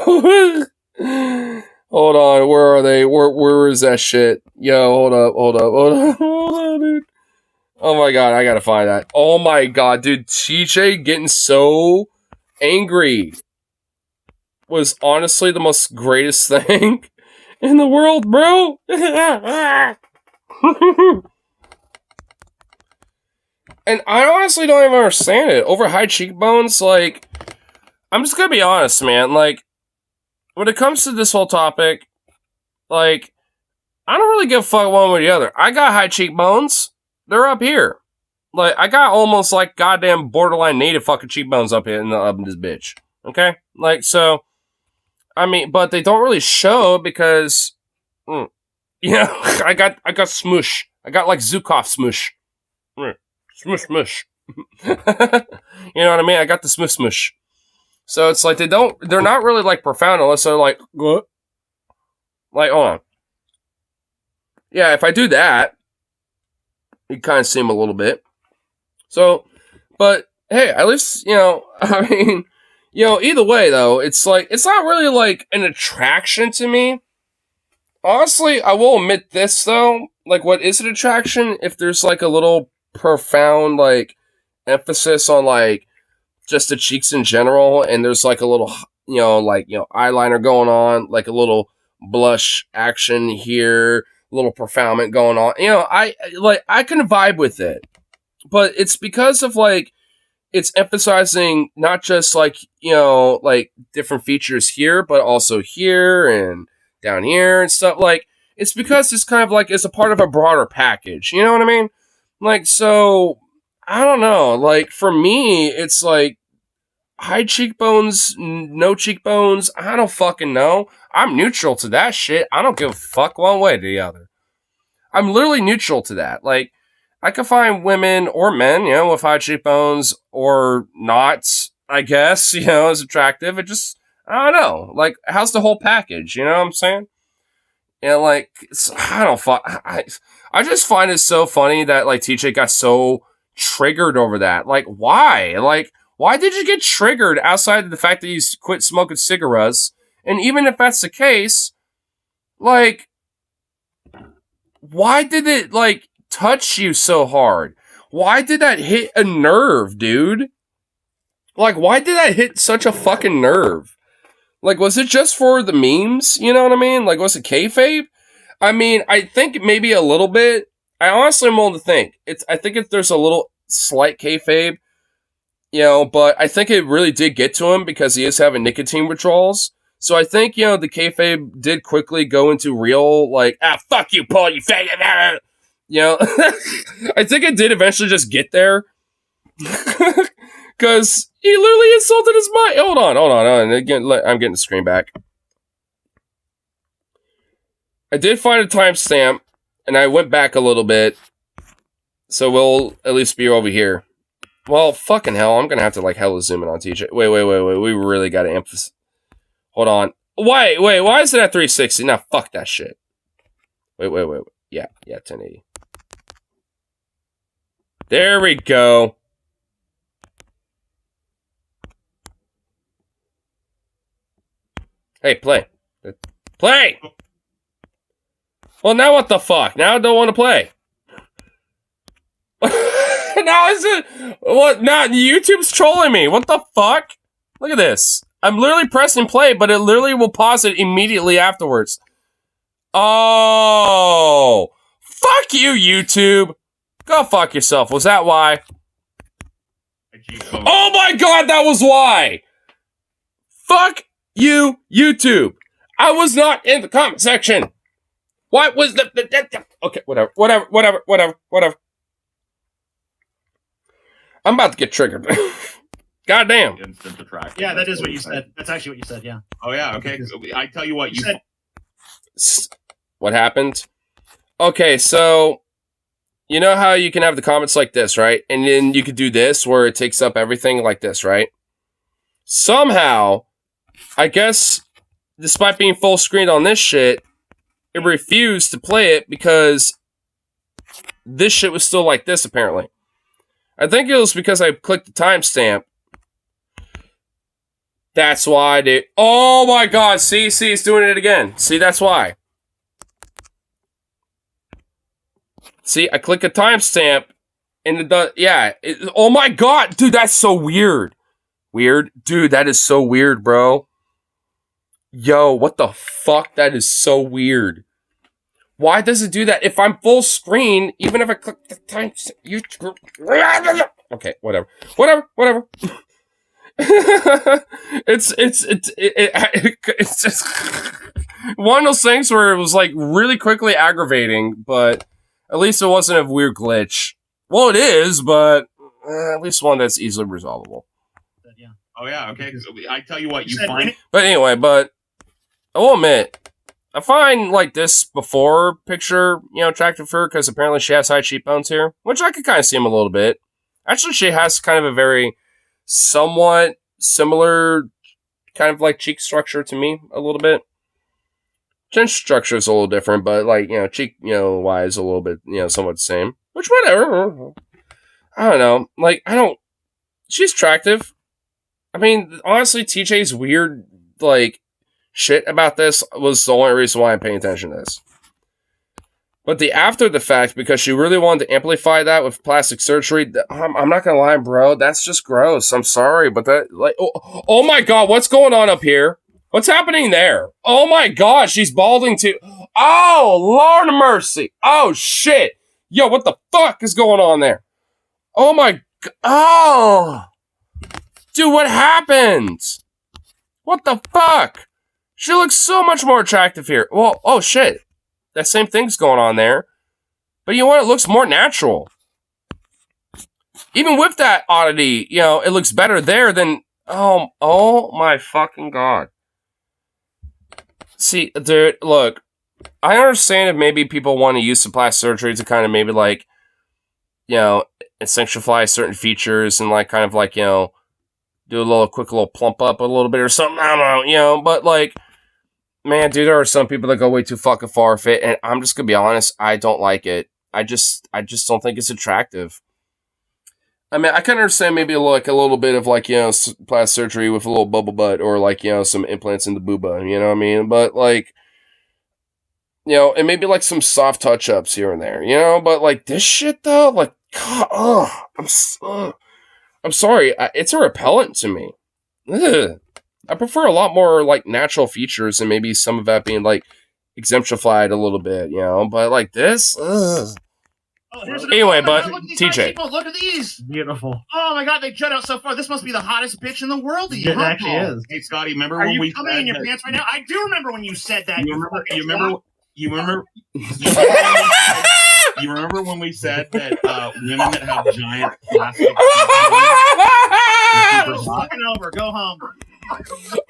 Hold on, where are they? Where is that shit? Yo, hold on, dude. Oh my god, I gotta find that. Oh my god, dude, TJ getting so angry was honestly the most greatest thing in the world, bro. And I honestly don't even understand it. Over high cheekbones, I'm just gonna be honest, man. When it comes to this whole topic, I don't really give a fuck one way or the other. I got high cheekbones. They're up here. I got almost goddamn borderline native fucking cheekbones up here in this bitch. Okay? I mean, but they don't really show because, I got smoosh. I got Zukov smoosh. Smoosh, smoosh. You know what I mean? I got the smoosh, smoosh. So it's they're not really profound unless they're what? Hold on. Yeah, if I do that, you kind of see them a little bit. So, but hey, at least, I mean, either way though, it's it's not really an attraction to me. Honestly, I will admit this though, what is an attraction if there's a little profound emphasis on just the cheeks in general, and there's a little eyeliner going on, a little blush action here, a little profoundment going on. I can vibe with it, but it's because of it's emphasizing not just different features here, but also here and down here and stuff. It's because it's kind of it's a part of a broader package. You know what I mean? So I don't know. For me, it's high cheekbones, no cheekbones. I don't fucking know. I'm neutral to that shit. I don't give a fuck one way or the other. I'm literally neutral to that. I could find women or men, with high cheekbones or not, I guess, as attractive. It just, I don't know. How's the whole package? You know what I'm saying? I don't fuck. I just find it so funny that, TJ got so triggered over that. Why? Why did you get triggered outside of the fact that you quit smoking cigarettes? And even if that's the case, why did it, touch you so hard? Why did that hit a nerve, dude? Why did that hit such a fucking nerve? Was it just for the memes? You know what I mean? Was it kayfabe? I mean, I think maybe a little bit. I honestly am willing to think. I think there's a little slight kayfabe, but I think it really did get to him because he is having nicotine withdrawals. So I think, the kayfabe did quickly go into real, fuck you, Paul, you faggot. I think it did eventually just get there. Because he literally insulted his mic. Hold on. Again, I'm getting the screen back. I did find a timestamp, and I went back a little bit. So we'll at least be over here. Well, fucking hell, I'm gonna have to like hella zoom in on TJ. Wait. We really gotta emphasize. Hold on. Wait. Why is it at 360? Now, fuck that shit. Wait. Yeah, 1080. There we go. Hey, play. Play! Well, now what the fuck? Now I don't want to play. Now is it... What? Now YouTube's trolling me. What the fuck? Look at this. I'm literally pressing play, but it literally will pause it immediately afterwards. Oh! Fuck you, YouTube! Go fuck yourself. Was that why? Oh my god, that was why! Fuck you, YouTube! I was not in the comment section! What was the okay, whatever. I'm about to get triggered. Goddamn. Instant attraction. Yeah, that is what you said. That's actually what you said, yeah. Oh, yeah, okay. I tell you what, you said... What happened? Okay, so... You know how you can have the comments like this, right? And then you could do this, where it takes up everything like this, right? Somehow, I guess, despite being full screen on this shit, it refused to play it because this shit was still like this, apparently. I think it was because I clicked the timestamp. That's why I did. Oh my god, see, it's doing it again. See, that's why. See, I click a timestamp, and it does, yeah. Oh my god, dude, that's so weird. Weird? Dude, that is so weird, bro. Yo, what the fuck? That is so weird. Why does it do that? If I'm full screen, even if I click the timestamp, you... Okay, whatever. It's just one of those things where it was like really quickly aggravating, but at least it wasn't a weird glitch. Well, it is, but at least one that's easily resolvable. Yeah. Oh yeah. Okay. I tell you what, you find. But anyway, I will admit, I find like this before picture, attractive for her because apparently she has high cheekbones here, which I could kind of see them a little bit. Actually, she has kind of a very somewhat similar kind of like cheek structure to me a little bit. Chin structure is a little different, but like, cheek, wise a little bit, somewhat the same. Which, whatever. I don't know. Like, she's attractive. I mean, honestly, TJ's weird, like, shit about this was the only reason why I'm paying attention to this. But the after the fact, because she really wanted to amplify that with plastic surgery, I'm not gonna lie, bro, that's just gross. I'm sorry, but that, like, oh my god, what's going on up here? What's happening there? Oh my god, she's balding too. Oh, Lord of mercy. Oh, shit. Yo, what the fuck is going on there? Oh my god. Oh. Dude, what happened? What the fuck? She looks so much more attractive here. Well, oh shit. That same thing's going on there. But you know what? It looks more natural. Even with that oddity, it looks better there than... Oh my fucking god. See, dude, look. I understand if maybe people want to use some plastic surgery to kind of maybe like, accentuate certain features and like kind of like, do a quick little plump up a little bit or something. I don't know, but like, man, dude, there are some people that go way too fucking far with it, and I'm just gonna be honest, I don't like it. I just don't think it's attractive. I mean, I can understand maybe like a little bit of like, plastic surgery with a little bubble butt or like, some implants in the booba, you know what I mean? But like, and maybe like some soft touch-ups here and there, but like this shit though, like, God, I'm sorry, it's a repellent to me. Ugh. I prefer a lot more like natural features and maybe some of that being like exemplified a little bit, but like this, ugh. Anyway, but TJ, look at these. Beautiful. Oh my god, they jet out so far. This must be the hottest bitch in the world. It actually is. Hey Scotty, remember Are when you we coming in your pants right now? I do remember when you said that. You remember when we said that women that have giant plastic fucking over. Go home.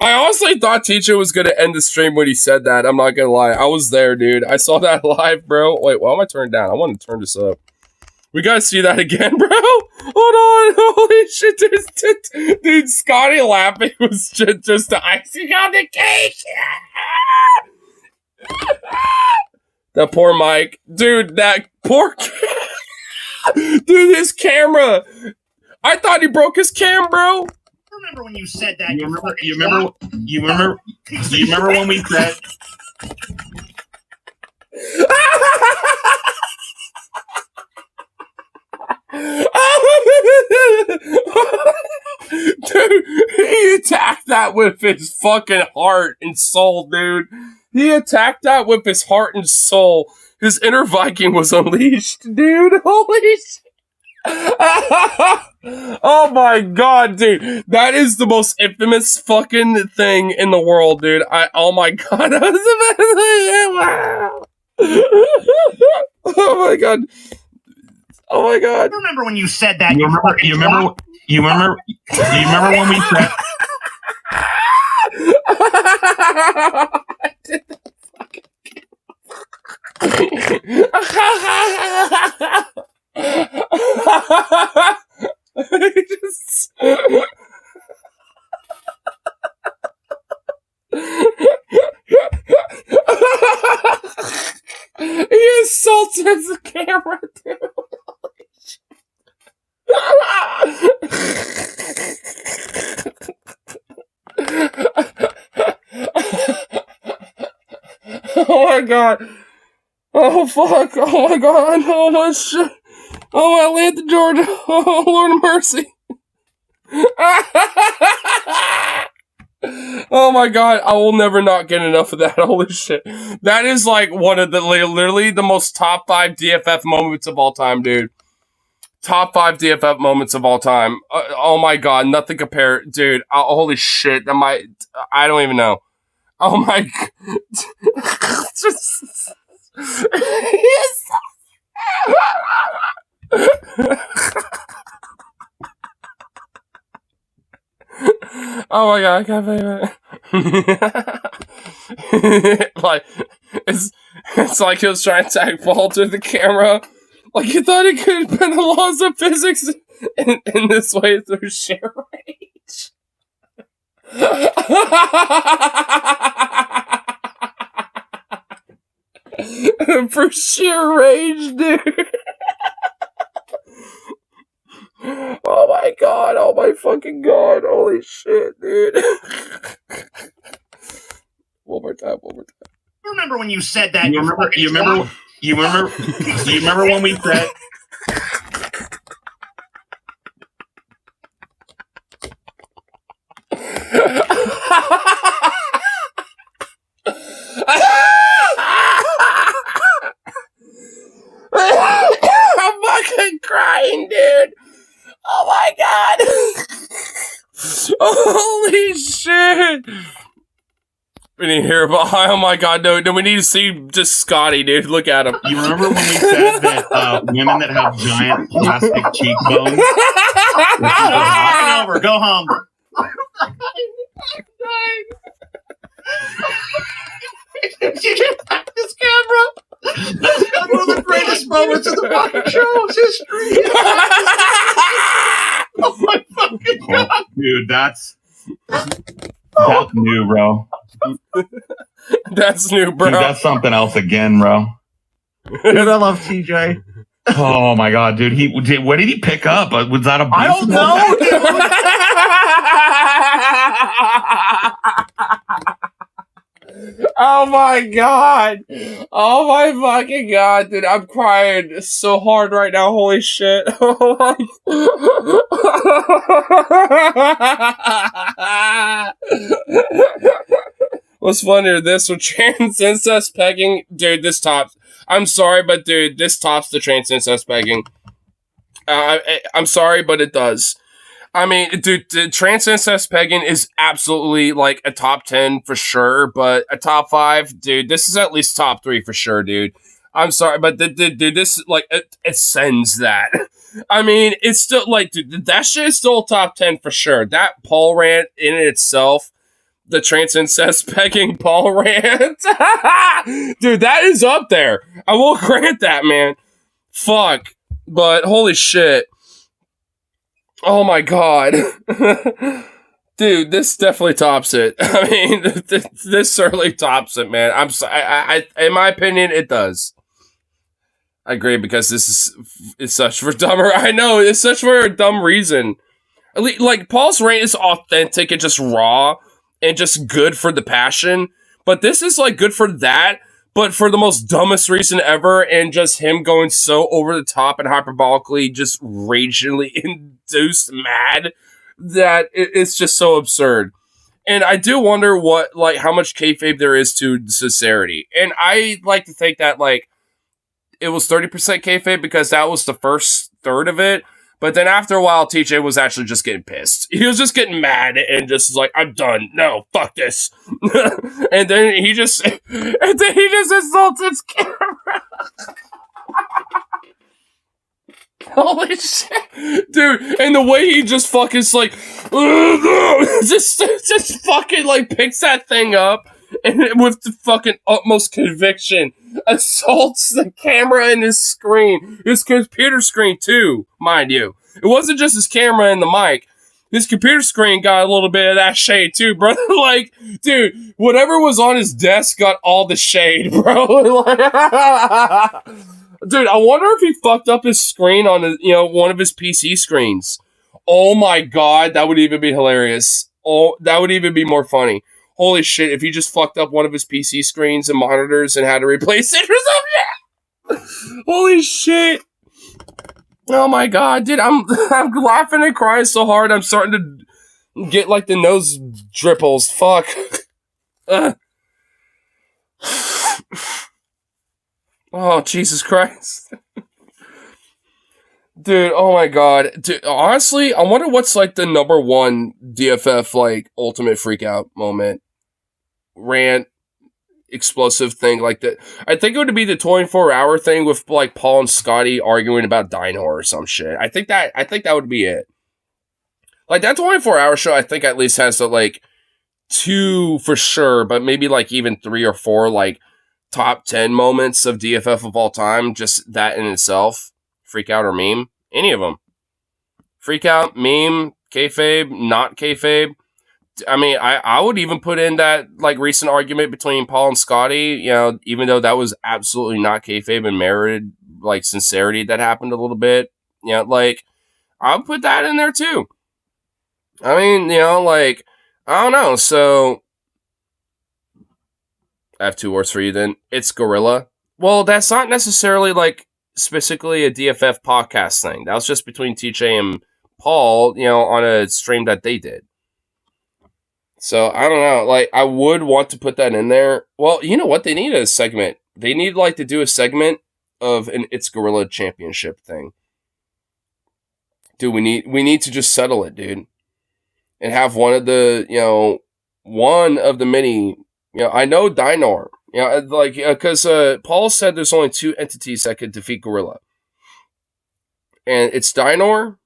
I honestly thought TJ was gonna end the stream when he said that. I'm not gonna lie. I was there, dude. I saw that live, bro. Wait, why am I turned down? I want to turn this up. We gotta see that again, bro. Hold on, holy shit, dude, Scotty laughing was just the icing on the cake. That poor Mike, dude, that poor dude, his camera. I thought he broke his cam, bro. Remember when you said that? You remember when we said? Dude, he attacked that with his fucking heart and soul, dude. He attacked that with his heart and soul. His inner Viking was unleashed, dude. Holy shit. Oh my god, dude. That is the most infamous fucking thing in the world, dude. Oh my god. Oh my god. Oh my god. Remember when you said that? You remember when we said? He assaulted the camera, dude. Oh my god. Oh fuck. Oh my god. Oh my shit. Oh, Atlanta, Georgia. Oh, Lord of mercy. Oh my god. I will never not get enough of that. Holy shit. That is like one of the literally the most top 5 DFF moments of all time, dude. Top 5 DFF moments of all time. Oh my god, nothing compared, dude. Holy shit, I don't even know. Oh my god. Yes. Oh my god, I can't believe it. Like, it's like he was trying to tag Paul to the camera. Like, you thought it could have been the laws of physics in this way through sheer rage. For sheer rage, dude. Oh my god, oh my fucking god, holy shit, dude. One more time. Remember when you said that? You remember when we said? I'm fucking crying, dude. Oh my god. Holy shit. We need to hear about. Oh my god, no, we need to see just Scotty, dude. Look at him. You remember when we said that women that have giant plastic cheekbones? Over, go home. Did you get back this camera? That's one of the greatest moments of the fucking show's history. Oh my fucking god, dude, that's new, bro. That's new, bro. Dude, that's something else again, bro. Dude, I love TJ. Oh my god, dude! What did he pick up? Was that a? I don't know, dude. Oh my god! Oh my fucking god, dude! I'm crying so hard right now. Holy shit! Oh my. What's funnier, this or trans incest pegging? Dude, this tops. I'm sorry, but dude, this tops the trans incest pegging. I'm sorry, but it does. I mean, dude, the trans incest pegging is absolutely like a top 10 for sure, but a top 5, dude, this is at least top 3 for sure, dude. I'm sorry, but dude, this like it sends that. I mean, it's still like, dude, that shit is still top 10 for sure. That Paul rant in itself. The trans incest pegging Paul rant. Dude, that is up there. I will grant that, man. Fuck. But holy shit. Oh my god. Dude, this definitely tops it. I mean, this certainly tops it, man. I in my opinion, it does. I agree, because it's such for dumber. I know, it's such for a dumb reason. Like, Paul's rant is authentic and just raw and just good for the passion. But this is, like, good for that, but for the most dumbest reason ever, and just him going so over the top and hyperbolically just ragingly induced mad that it's just so absurd. And I do wonder how much kayfabe there is to sincerity. And I like to think that, like, it was 30% kayfabe because that was the first third of it. But then after a while, TJ was actually just getting pissed. He was just getting mad and just like, I'm done. No, fuck this. and then he just insults his camera. Holy shit. Dude, and the way he just fucking like, just fucking like picks that thing up and with the fucking utmost conviction assaults the camera and his screen. His computer screen too, mind you. It wasn't just his camera and the mic. His computer screen got a little bit of that shade too, bro. Like, dude, whatever was on his desk got all the shade, bro. Dude, I wonder if he fucked up his screen on one of his PC screens. Oh my god, that would even be hilarious. Oh, that would even be more funny. Holy shit, if he just fucked up one of his PC screens and monitors and had to replace it or something. Holy shit. Oh my god, dude, I'm laughing and crying so hard I'm starting to get like the nose dripples. Fuck. Oh, Jesus Christ. Dude, oh my god. Dude, honestly, I wonder what's like the number one DFF like ultimate freakout moment. Rant, explosive thing like that. I think it would be the 24-hour thing with like Paul and Scotty arguing about Dino or some shit. I think that would be it. Like that 24-hour show, I think at least has the like 2 for sure, but maybe like even 3 or 4 like top 10 moments of DFF of all time. Just that in itself. Freak out or meme. Any of them. Freak out, meme, kayfabe, not kayfabe. I mean, I would even put in that like recent argument between Paul and Scotty, even though that was absolutely not kayfabe and merited like sincerity that happened a little bit. Like I'll put that in there too. I mean, like I don't know. So I have 2 words for you then. It's Gorilla. Well, that's not necessarily like specifically a DFF podcast thing. That was just between TJ and Paul, on a stream that they did. So, I don't know. Like, I would want to put that in there. Well, you know what? They need a segment. They need, like, to do a segment of an It's Gorilla Championship thing. Dude, we need to just settle it, dude. And have one of the many, I know Dynor. Because Paul said there's only 2 entities that could defeat Gorilla. And it's Dynor,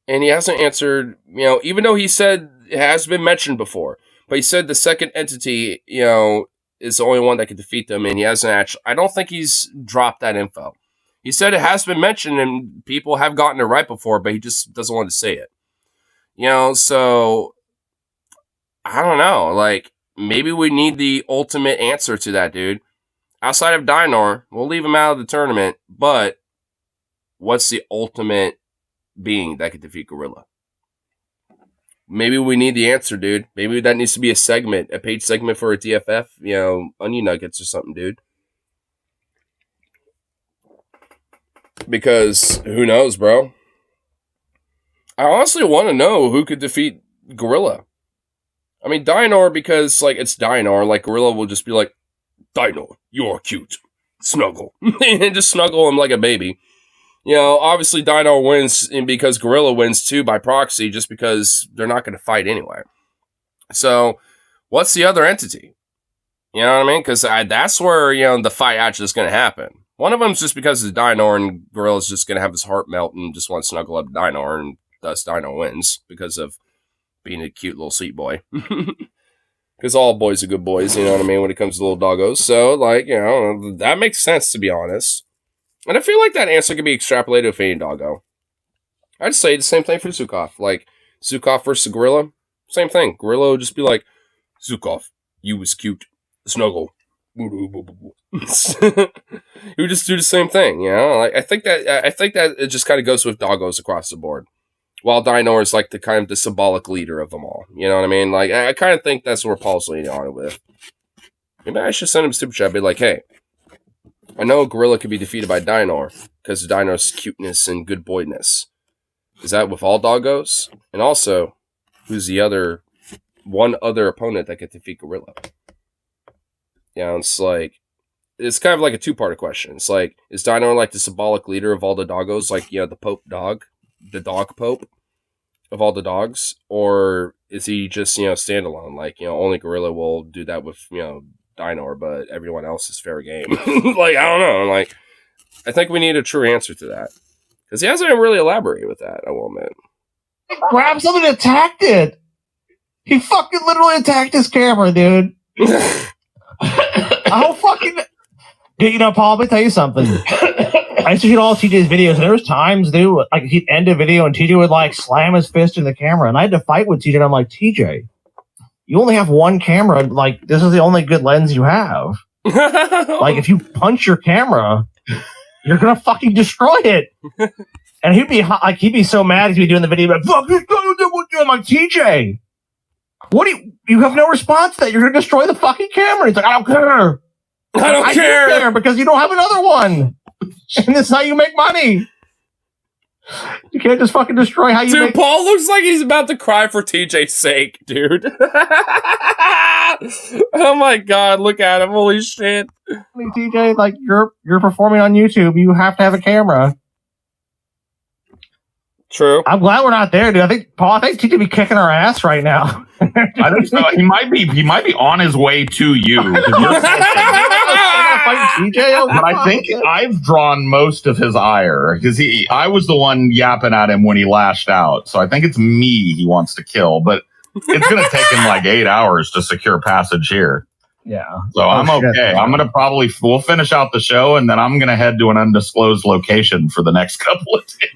and he hasn't answered, even though he said it has been mentioned before. But he said the second entity, is the only one that can defeat them, and he hasn't actually. I don't think he's dropped that info. He said it has been mentioned, and people have gotten it right before, but he just doesn't want to say it. So I don't know. Like, maybe we need the ultimate answer to that, dude. Outside of Dynor, we'll leave him out of the tournament, but what's the ultimate being that could defeat Gorilla? Maybe we need the answer, dude. Maybe that needs to be a segment, a paid segment for a DFF, Onion Nuggets or something, dude. Because who knows, bro? I honestly want to know who could defeat Gorilla. I mean, Dynor, because, like, it's Dynor. Like, Gorilla will just be like, Dynor, you're cute. Snuggle. And just snuggle him like a baby. Obviously Dynor wins because Gorilla wins too by proxy, just because they're not going to fight anyway. So, what's the other entity? You know what I mean? Because that's where, the fight actually is going to happen. One of them's just because it's Dynor, and Gorilla's just going to have his heart melt and just want to snuggle up Dynor, and thus Dynor wins because of being a cute little sweet boy. Because all boys are good boys, you know what I mean, when it comes to little doggos. So, like, that makes sense, to be honest. And I feel like that answer can be extrapolated with any doggo. I'd say the same thing for Zukov. Like, Zukov versus the gorilla, same thing. Gorilla would just be like, Zukov, you was cute. Snuggle. He would just do the same thing, you know? Like, I think that it just kind of goes with doggos across the board. While Dino is like the kind of the symbolic leader of them all. You know what I mean? Like, I kind of think that's where Paul's leaning on it with. Maybe I should send him a super chat. Be like, hey, I know Gorilla could be defeated by Dino because of Dino's cuteness and good boyness. Is that with all doggos? And also, who's the one other opponent that could defeat Gorilla? Yeah, it's like, it's kind of like a two-part question. It's like, is Dino like the symbolic leader of all the doggos? Like, you know, the Pope dog? The dog Pope of all the dogs? Or is he just, you know, standalone? Like, you know, only Gorilla will do that with, you know, Dino, but everyone else is fair game. Like, I don't know. Like, I think we need a true answer to that. Because he hasn't really elaborated with that, I will admit. He grabbed something and attacked it. He fucking literally attacked his camera, dude. I don't fucking... Dude, you know, Paul, let me tell you something. I used to shoot all TJ's videos, and there was times, dude, like, he'd end a video, and TJ would, like, slam his fist in the camera, and I had to fight with TJ, and I'm like, TJ, you only have one camera, like, this is the only good lens you have. Like, if you punch your camera, you're gonna fucking destroy it. And he'd be so mad he'd be doing the video, like, fuck this guy, I'm like, TJ, what do you have no response to that? You're gonna destroy the fucking camera. He's like, I don't care. I don't care because you don't have another one. And that's how you make money. You can't just fucking destroy how you Dude, Paul looks like he's about to cry for TJ's sake, dude. Oh my god, look at him. Holy shit. I mean, TJ, like, you're performing on YouTube. You have to have a camera. True. I'm glad we're not there, dude. I think TJ be kicking our ass right now. I think so. He might be on his way to you. But I think I've drawn most of his ire because I was the one yapping at him when he lashed out. So I think it's me he wants to kill, but it's going to take him like 8 hours to secure passage here. Yeah. So I'm okay. I'm going to we'll finish out the show and then I'm going to head to an undisclosed location for the next couple of days.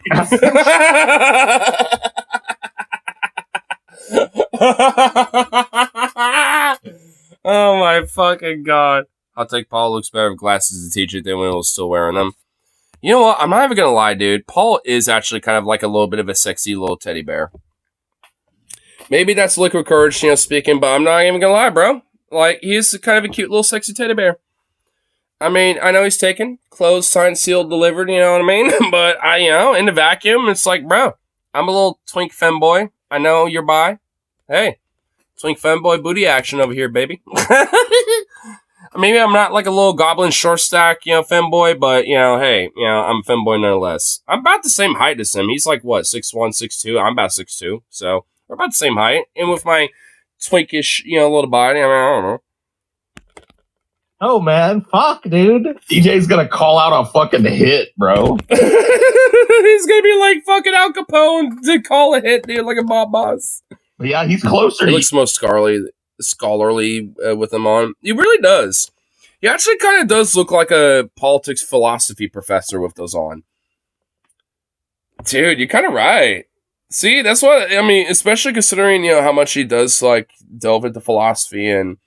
Oh my fucking god. I'll take Paul looks better with glasses to TJ than when he was still wearing them. You know what? I'm not even going to lie, dude. Paul is actually kind of like a little bit of a sexy little teddy bear. Maybe that's liquid courage, you know, speaking, but I'm not even going to lie, bro. Like, he's kind of a cute little sexy teddy bear. I mean, I know he's taken, closed, signed, sealed, delivered, you know what I mean? But, you know, in the vacuum, it's like, bro, I'm a little twink femboy. I know you're bi. Hey, twink femboy booty action over here, baby. Maybe I'm not like a little goblin short stack, you know, femboy, but, you know, hey, you know, I'm a femboy nonetheless. I'm about the same height as him. He's like, what, 6'1", 6'2"? I'm about 6'2", so we're about the same height. And with my twinkish, you know, little body, I mean, I don't know. Oh, man, fuck, dude. DJ's gonna call out a fucking hit, bro. He's gonna be like fucking Al Capone to call a hit, dude, like a mob boss. But yeah, he's closer. He looks most scholarly with him on. He really does. He actually kind of does look like a politics philosophy professor with those on. Dude, you're kind of right. See, that's what I mean, especially considering, you know, how much he does like delve into philosophy and,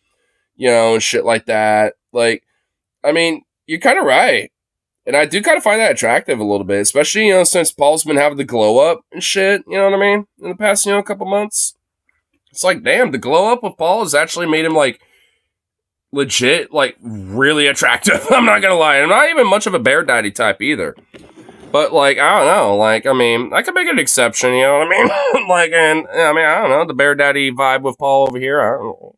you know, shit like that. Like, I mean, you're kind of right. And I do kind of find that attractive a little bit, especially, you know, since Paul's been having the glow up and shit, you know what I mean, in the past, you know, couple months. It's like, damn, the glow up of Paul has actually made him, like, legit, like, really attractive. I'm not gonna lie. I'm not even much of a bear daddy type either. But, like, I don't know. Like, I mean, I could make an exception, you know what I mean? Like, and, I mean, I don't know. The bear daddy vibe with Paul over here, I don't know.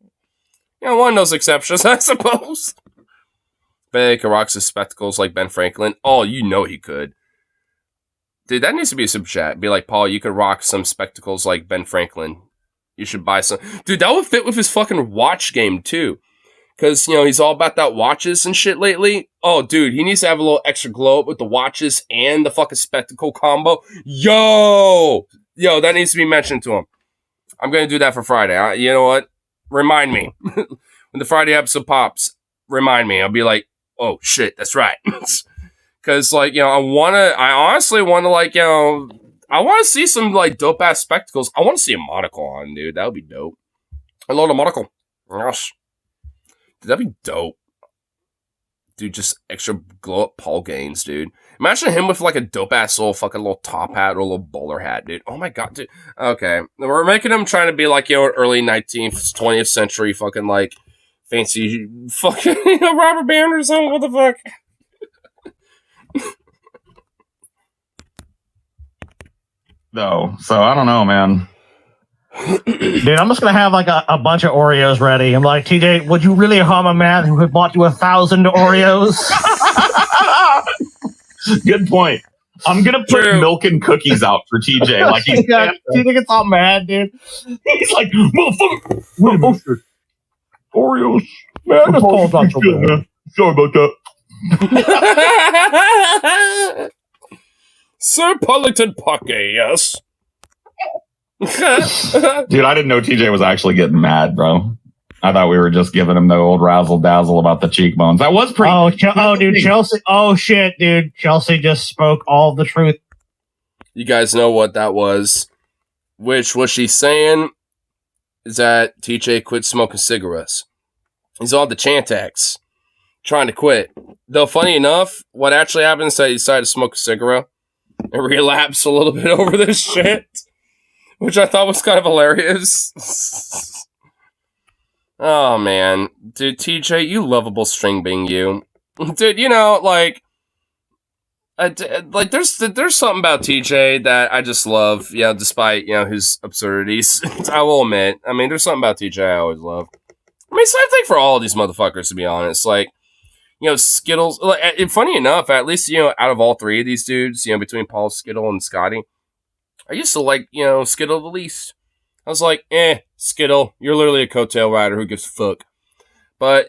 You know, one of those exceptions, I suppose. Bet he could rock his spectacles like Ben Franklin. Oh, you know he could. Dude, that needs to be a super chat. Be like, Paul, you could rock some spectacles like Ben Franklin. You should buy some. Dude, that would fit with his fucking watch game, too. Because, you know, he's all about that watches and shit lately. Oh, dude, he needs to have a little extra glow up with the watches and the fucking spectacle combo. Yo, that needs to be mentioned to him. I'm going to do that for Friday. You know what? Remind me. When the Friday episode pops, remind me. I'll be like, oh, shit, that's right. Because, like, you know, I honestly want to, like, you know, I want to see some like dope ass spectacles. I want to see a monocle on, dude. That would be dope. I love a monocle. Gosh, dude, that'd be dope. Dude, just extra glow up Paul Gaines, dude. Imagine him with like a dope ass little top hat or a little bowler hat, dude. Oh my god, dude. Okay, we're making him trying to be like, you know, early 19th, 20th century fucking like fancy fucking robber baron or something. What the fuck? No, so I don't know, man. Dude, I'm just gonna have like a bunch of Oreos ready. I'm like, TJ, would you really harm a man who had bought you 1,000 Oreos? Good point. I'm gonna put milk and cookies out for TJ. Like he's TJ gets all mad, dude. He's like, motherfucker. Wait a minute. Oreos. Man, I just told on man. Sorry about that. Sir Pullington Pocky, yes. Dude, I didn't know TJ was actually getting mad, bro. I thought we were just giving him the old razzle dazzle about the cheekbones. That was pretty. Dude, Chelsea. Oh shit, dude. Chelsea just spoke all the truth. You guys know what that was. Which what she's saying is that TJ quit smoking cigarettes. He's on the Chantex, trying to quit. Though funny enough, what actually happened is that he decided to smoke a cigarette and relapse a little bit over this shit, which I thought was kind of hilarious. Oh man, dude, TJ, you lovable string being you, dude. You know, like there's something about TJ that I just love. You know, despite his absurdities, I will admit. I mean, there's something about TJ I always love. I mean, same thing for all of these motherfuckers, to be honest. Like, Skittles. Like, funny enough, at least out of all three of these dudes, between Paul, Skittle, and Scotty, I used to like Skittle the least. I was like, Skittle, you're literally a coattail rider. Who gives a fuck? But,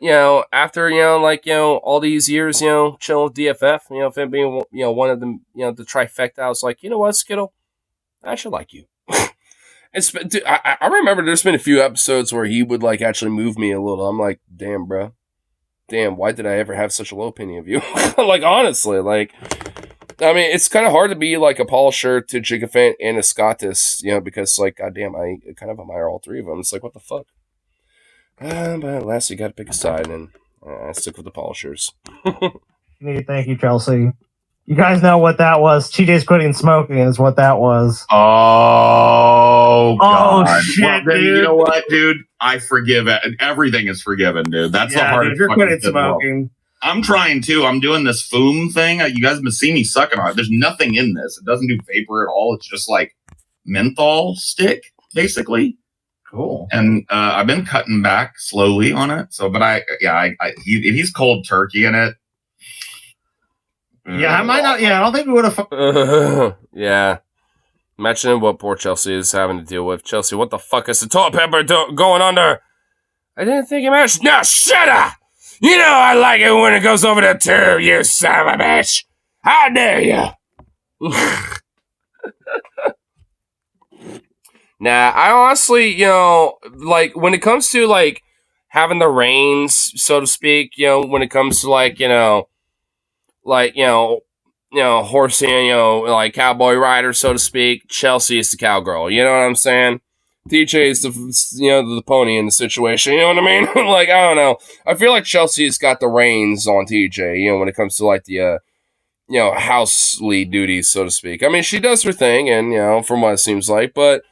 after, all these years, chilling with DFF, if it being, one of them, the trifecta, I was like, you know what, Skittle? I should like you. Dude, I remember there's been a few episodes where he would, actually move me a little. I'm like, damn, bro. Damn, why did I ever have such a low opinion of you? Honestly, I mean, it's kind of hard to be a polisher to Jigafant and a Scottis, because goddamn, I kind of admire all three of them. It's like, what the fuck? But at last, you got to pick a side, and I stick with the polishers. Thank you, Chelsea. You guys know what that was. TJ's quitting smoking is what that was. Oh, God. Oh, shit, well, then, dude. You know what, dude? I forgive it. Everything is forgiven, dude. That's the hardest. Dude, you're quitting smoking. I'm trying too. I'm doing this foam thing. You guys have seen me sucking on it. There's nothing in this. It doesn't do vapor at all. It's just like menthol stick, basically. Cool. And I've been cutting back slowly on it. So, but if he's cold turkey in it. Yeah, I might not. Yeah, I don't think we would have. Yeah. Imagine what poor Chelsea is having to deal with. Chelsea, what the fuck is the salt pepper going under? I didn't think it mattered. No, shut up! You know I like it when it goes over the tube, you son of a bitch! How dare you! Nah, I honestly, when it comes to, having the reins, so to speak, when it comes to, horsey, cowboy rider, so to speak, Chelsea is the cowgirl, you know what I'm saying? DJ is the pony in the situation, you know what I mean? I don't know. I feel like Chelsea's got the reins on TJ, when it comes to, the, house lead duties, so to speak. I mean, she does her thing, and, from what it seems like, but,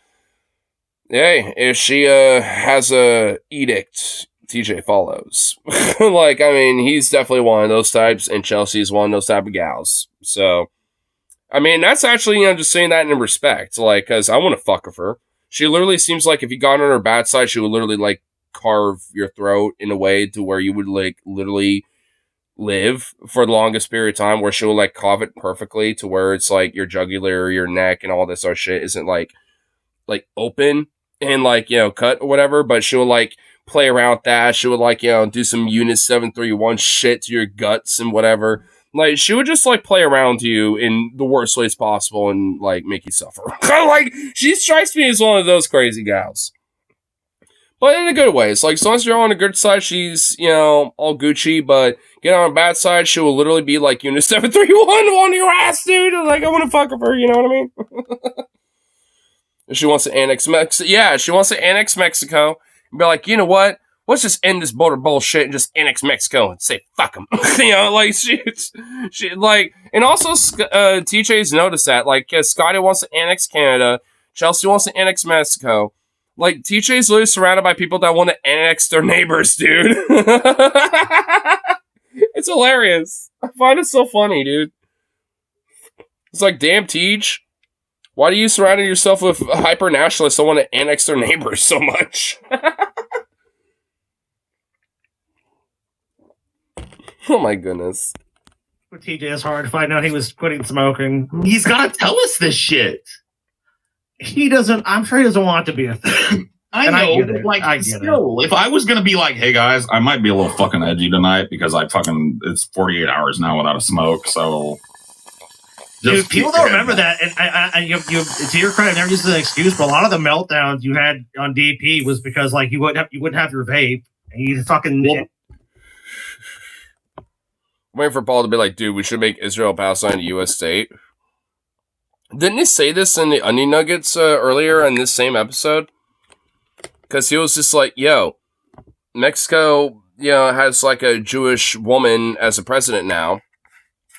hey, if she, has a edict, TJ follows. I mean, he's definitely one of those types, and Chelsea's one of those type of gals. So, I mean, that's actually, just saying that in respect, because I want to fuck with her. She literally seems like if you got on her bad side, she would literally, carve your throat in a way to where you would, literally live for the longest period of time, where she will, carve it perfectly to where it's, your jugular, your neck, and all this other shit isn't, open and, cut or whatever, but she will, play around with that. She would do some Unit 731 shit to your guts and whatever. She would just play around you in the worst ways possible and make you suffer. She strikes me as one of those crazy gals. But in a good way. It's like, as long as you're on the good side, she's, all Gucci, but get on a bad side, she will literally be like Unit 731 on your ass, dude. Like, I want to fuck with her, you know what I mean? She wants to annex Mexico. Yeah, she wants to annex Mexico. And be like, you know what? Let's just end this border bullshit and just annex Mexico and say fuck them. Like she like, and also TJ's noticed that, like, Scotty wants to annex Canada, Chelsea wants to annex Mexico. Like, TJ's literally surrounded by people that want to annex their neighbors, dude. It's hilarious. I find it so funny, dude. It's like, damn, Tej. Why do you surround yourself with hyper nationalists that want to annex their neighbors so much? Oh my goodness. For TJ, it's hard to find out he was quitting smoking. He's got to tell us this shit. He doesn't, I'm sure he doesn't want it to be a thing. I know, like, still, if I was going to be like, hey guys, I might be a little fucking edgy tonight because it's 48 hours now without a smoke, so. Dude, people don't remember that, and you, to your credit, never used as an excuse, but a lot of the meltdowns you had on DP was because, like, you wouldn't have your vape, and you fucking. I'm waiting for Paul to be like, dude, we should make Israel Palestine a U.S. state. Didn't he say this in the Onion Nuggets earlier in this same episode? Because he was just like, yo, Mexico, has like a Jewish woman as a president now.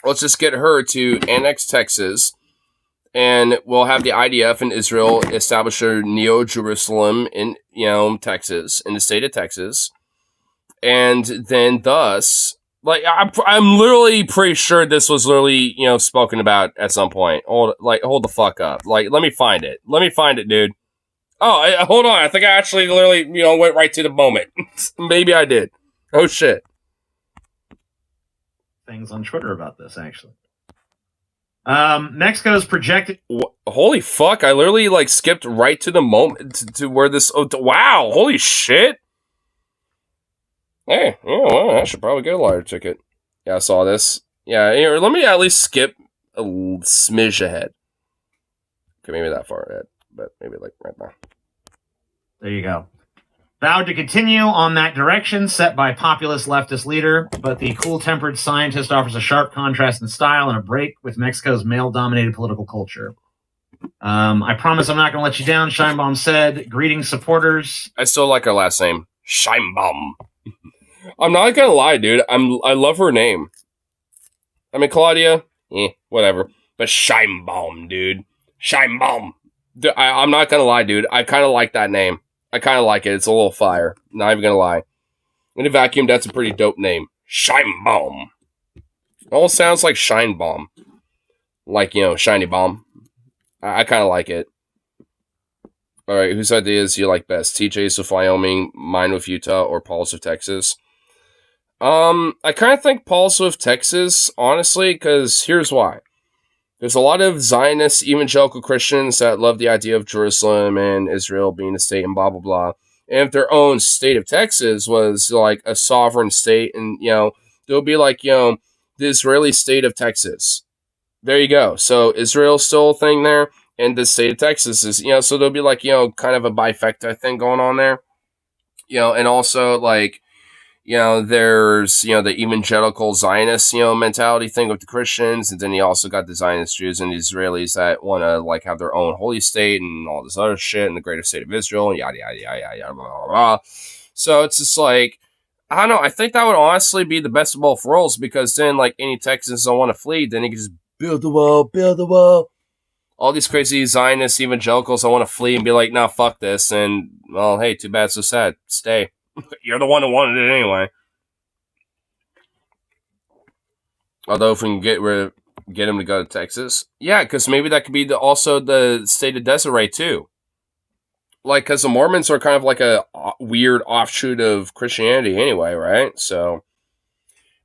Let's just get her to annex Texas, and we'll have the IDF in Israel establish a Neo-Jerusalem in, Texas, in the state of Texas. And then thus, like, I'm literally pretty sure this was literally, spoken about at some point. Hold the fuck up. Like, let me find it. Dude. Oh, hold on. I think I actually literally, went right to the moment. Maybe I did. Oh, shit. Things on Twitter about this, actually. Mexico's projected. Holy fuck! I literally skipped right to the moment to where this. Oh, wow! Holy shit! Hey, well, I should probably get a lottery ticket. Yeah, I saw this. Yeah, here, let me at least skip a smidge ahead. Okay, maybe that far ahead, but maybe right now. There you go. Vowed to continue on that direction set by populist leftist leader, but the cool-tempered scientist offers a sharp contrast in style and a break with Mexico's male-dominated political culture. I promise I'm not going to let you down, Scheinbaum said. Greetings, supporters. I still like her last name, Scheinbaum. I'm not going to lie, dude. I love her name. I mean, Claudia, whatever. But Scheinbaum, dude. Scheinbaum. I'm not going to lie, dude. I kind of like that name. I kind of like it. It's a little fire. Not even going to lie. In a vacuum, that's a pretty dope name. Scheinbaum. It almost sounds like Shine Bomb. Like, Shiny Bomb. I kind of like it. Alright, whose ideas do you like best? TJ's with Wyoming, mine with Utah, or Paul's with Texas? I kind of think Paul's with Texas, honestly, because here's why. There's a lot of Zionist evangelical Christians that love the idea of Jerusalem and Israel being a state and blah, blah, blah. And if their own state of Texas was like a sovereign state and, they'll be like, the Israeli state of Texas. There you go. So Israel's still a thing there. And the state of Texas is, so there'll be like, kind of a bifecta thing going on there. And also like, there's, the evangelical Zionist, mentality thing with the Christians. And then you also got the Zionist Jews and the Israelis that want to, like, have their own holy state and all this other shit and the greater state of Israel and yada, yada, yada, yada, blah, blah, blah. So it's just like, I don't know. I think that would honestly be the best of both worlds because then, like, any Texans don't want to flee, then you can just build the wall. All these crazy Zionist evangelicals that want to flee and be like, nah, fuck this. And, well, hey, too bad, so sad. Stay. You're the one who wanted it anyway. Although if we can get him to go to Texas. Yeah, because maybe that could be also the state of Desiree, too. Like, because the Mormons are kind of like a weird offshoot of Christianity anyway, right? So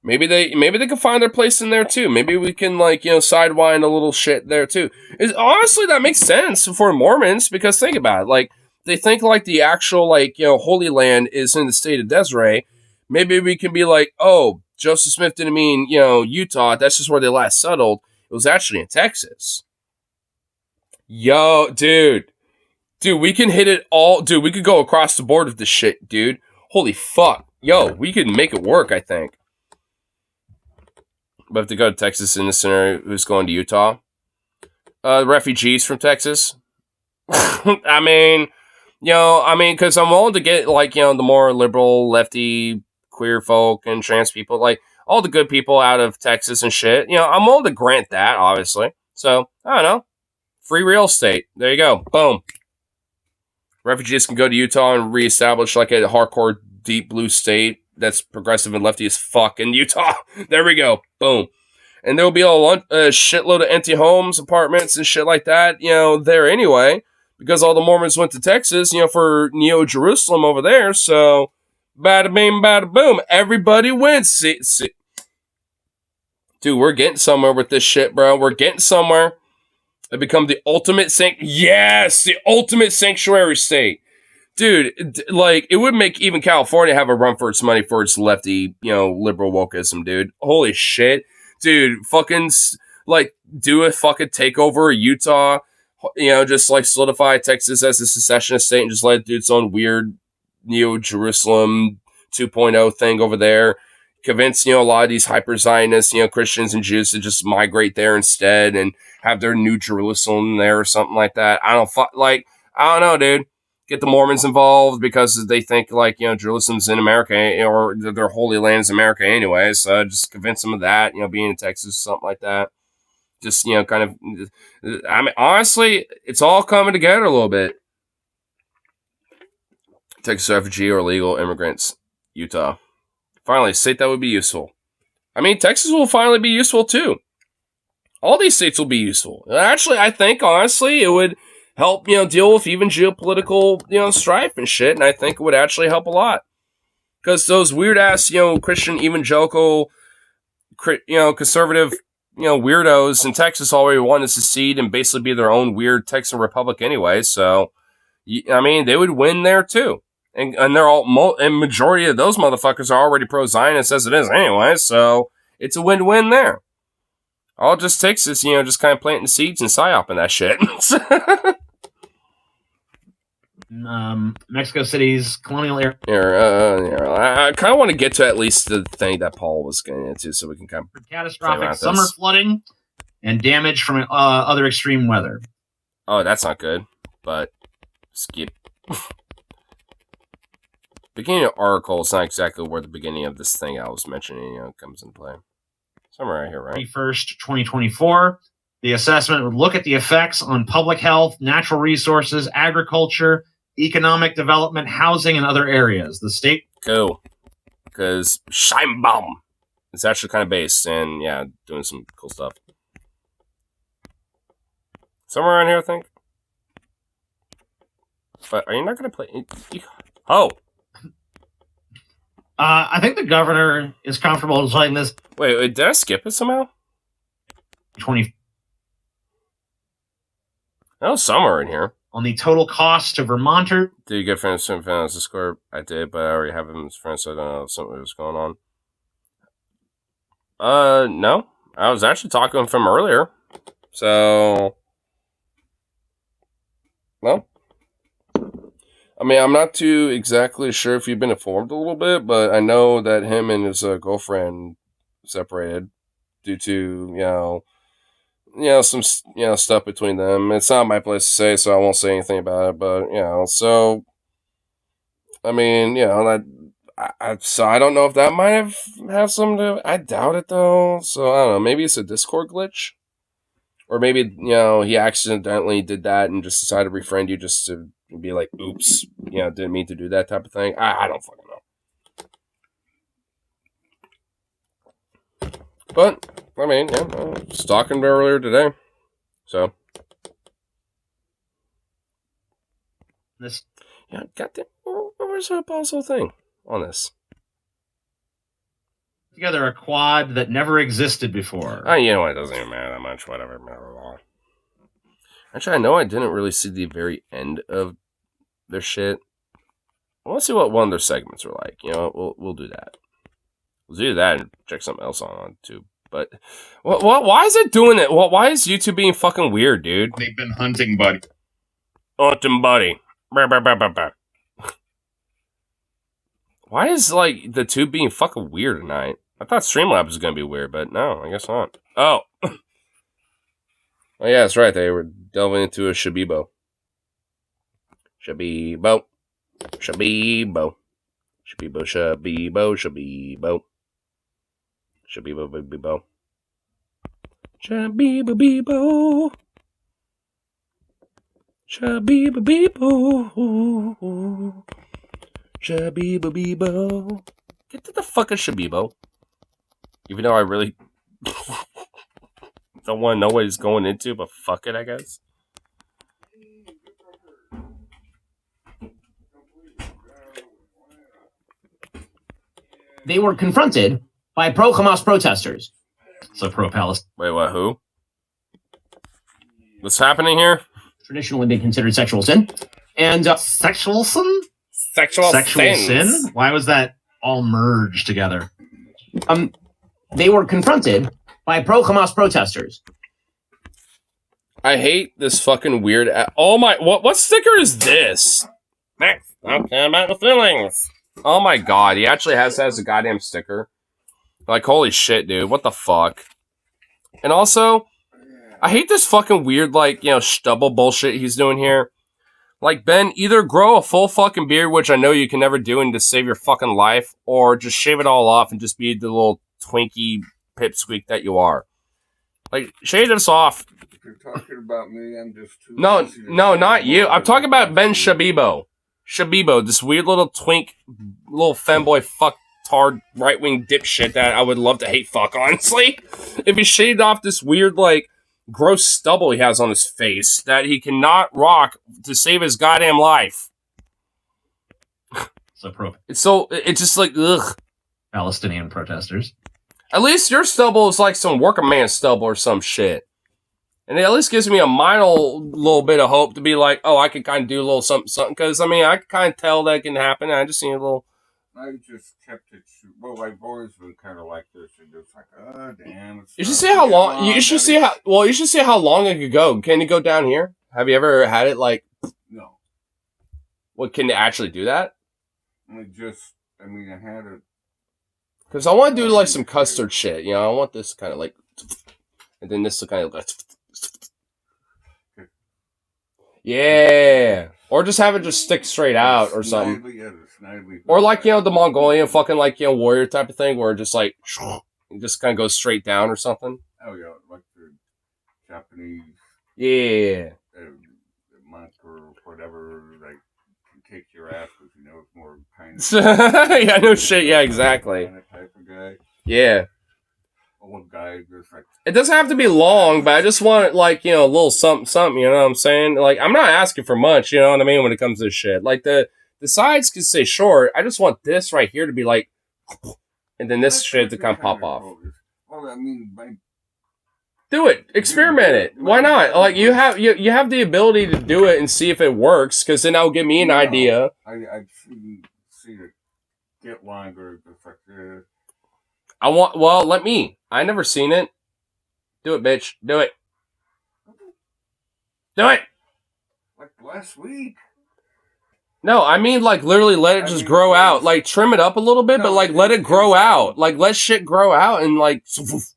maybe they can find their place in there, too. Maybe we can, like, sidewind a little shit there, too. Honestly, that makes sense for Mormons, because think about it. Like, they think like the actual Holy Land is in the state of Desiree. Maybe we can be like, oh, Joseph Smith didn't mean, Utah. That's just where they last settled. It was actually in Texas. Yo, dude. Dude, we can hit it all. Dude, we could go across the board with this shit, dude. Holy fuck. Yo, we could make it work, I think. But if they go to Texas in this scenario, who's going to Utah? Refugees from Texas. I mean, because I'm willing to get, like, the more liberal, lefty, queer folk and trans people, like, all the good people out of Texas and shit. I'm willing to grant that, obviously. So, I don't know. Free real estate. There you go. Boom. Refugees can go to Utah and reestablish, like, a hardcore, deep blue state that's progressive and lefty as fuck in Utah. There we go. Boom. And there'll be a shitload of empty homes, apartments, and shit like that, there anyway, because all the Mormons went to Texas, for Neo-Jerusalem over there. So, bada bing, bada boom. Everybody wins. See. Dude, we're getting somewhere with this shit, bro. We're getting somewhere. It become the ultimate the ultimate sanctuary state. Dude, like, it would make even California have a run for its money for its lefty, liberal wokeism, dude. Holy shit. Dude, fucking, like, do a fucking takeover of Utah, just, like, solidify Texas as a secessionist state and just let it do its own weird Neo-Jerusalem 2.0 thing over there. Convince, a lot of these hyper-Zionists, Christians and Jews to just migrate there instead and have their new Jerusalem there or something like that. I don't know, dude. Get the Mormons involved because they think, like, Jerusalem's in America, or their Holy Land is America anyway. So just convince them of that, being in Texas, something like that. Just, kind of, I mean, honestly, it's all coming together a little bit. Texas refugee or illegal immigrants, Utah. Finally, a state that would be useful. I mean, Texas will finally be useful too. All these states will be useful. Actually, I think, honestly, it would help, deal with even geopolitical, strife and shit. And I think it would actually help a lot. Because those weird-ass, Christian evangelical, conservative, weirdos in Texas already want to secede and basically be their own weird Texan republic anyway. So, I mean, they would win there too. And they're all, and majority of those motherfuckers are already pro-Zionist as it is anyway. So, it's a win-win there. All it just takes is, just kind of planting seeds and psyop and that shit. Mexico City's colonial area. I kind of want to get to at least the thing that Paul was getting into so we can kind of catastrophic summer flooding and damage from other extreme weather. Oh, that's not good, but skip. Beginning of article is not exactly where the beginning of this thing I was mentioning, comes into play. Somewhere right here, right? 1st, 2024. The assessment would look at the effects on public health, natural resources, agriculture, economic development, housing, and other areas. The state. Cool. Because Scheinbaum is actually kind of based and, doing some cool stuff. Somewhere around here, I think. But are you not going to play? Oh. I think the governor is comfortable playing this. Wait, did I skip it somehow? 20. Oh, somewhere in here. On the total cost to Vermonter. Did you get friends from Fantasy Square? I did, but I already have him as friends, so I don't know if something was going on. No. I was actually talking to him earlier. So, no. I mean, I'm not too exactly sure if you've been informed a little bit, but I know that him and his girlfriend separated due to, some, stuff between them. It's not my place to say, so I won't say anything about it, but, so, I mean, so I don't know if that might have something to, I doubt it, though, so I don't know, maybe it's a Discord glitch, or maybe, he accidentally did that and just decided to refriend you just to be like, oops, didn't mean to do that type of thing. I don't fucking know. But, I mean, I was talking earlier today. So. This. Yeah, goddamn. Where's Paul's whole thing on this? Together a quad that never existed before. You know what? It doesn't even matter that much. Whatever. Actually, I know I didn't really see the very end of their shit. I want to see what one of their segments are like. We'll do that. We'll do that and check something else on too. But why is it doing it? Why is YouTube being fucking weird, dude? They've been hunting, buddy. Autumn buddy. Why is, like, the tube being fucking weird tonight? I thought Streamlabs was gonna be weird, but no, I guess not. Oh. Oh, yeah, that's right. They were delving into a Shabibo. Shabibo. Shabibo. Shabibo, Shabibo, Shabibo. Shabibo, Bibo. Shabibo, Bibo. Shabibo, Bibo. Shabibo, Bibo. Get to the fucking Shabibo. Even though I really don't want to know what he's going into, but fuck it, I guess. They were confronted by pro-Hamas protesters. So pro-Palestine. Wait, what, who? What's happening here? Traditionally been considered sexual sin. And sexual sin? Sexual sin? sins. Why was that all merged together? They were confronted by pro-Hamas protesters. I hate this fucking weird... Oh my... What sticker is this? Talking about the feelings. Oh my god, he actually has a goddamn sticker. Like, holy shit, dude. What the fuck? And also, I hate this fucking weird, like, you know, stubble bullshit he's doing here. Like, Ben, either grow a full fucking beard, which I know you can never do and to save your fucking life, or just shave it all off and just be the little Twinkie pipsqueak that you are. Like, shave this off. If you're talking about me, I'm just too... No, not you. I'm talking about Ben Shabibo. Shabibo, this weird little twink, little femboy fucktard right-wing dipshit that I would love to hate fuck, honestly. If he shaved off this weird, like, gross stubble he has on his face that he cannot rock to save his goddamn life. It's just like, ugh. Palestinian protesters. At least your stubble is like some working man stubble or some shit. And it at least gives me a minor little bit of hope to be like, oh, I can kind of do a little something. Because, I mean, I can kind of tell that can happen. I just need a little... I just kept it... Well, I've always been kind of like this. And just like, oh, damn. You should see how long... You should see how... Well, you should see how long it could go. Can it go down here? Have you ever had it, like... No. Well, can it actually do that? I mean, I had it... Because I want to do, like, some custard shit. You know, I want this kind of, like... And then this to kind of, like... Yeah. Or just have it just stick straight out or something. Or like, you know, the Mongolian fucking like, you know, warrior type of thing where it just like, it just kind of goes straight down or something. Oh, yeah. Like the Japanese. Yeah. Monk or whatever, like, can kick your ass because you know it's more kind of... Yeah, no shit. Yeah, exactly. Kind of type of guy. Yeah. Old guy just like... It doesn't have to be long, but I just want, like, you know, a little something, you know what I'm saying? Like, I'm not asking for much, you know what I mean, when it comes to this shit. Like, the sides can stay short. I just want this right here to be like, and then this shit to kind of pop off. Well, I mean, do it. Experiment it. Why not? Like, you have the ability to do it and see if it works, because then that'll give me an idea. I shouldn't see it get longer. Just like this. I never seen it. Do it, bitch. Do it. Do it. Like last week. No, I mean, like, literally let it just grow out. Like, trim it up a little bit, but, like, let it grow out. Like, let shit grow out and, like, it's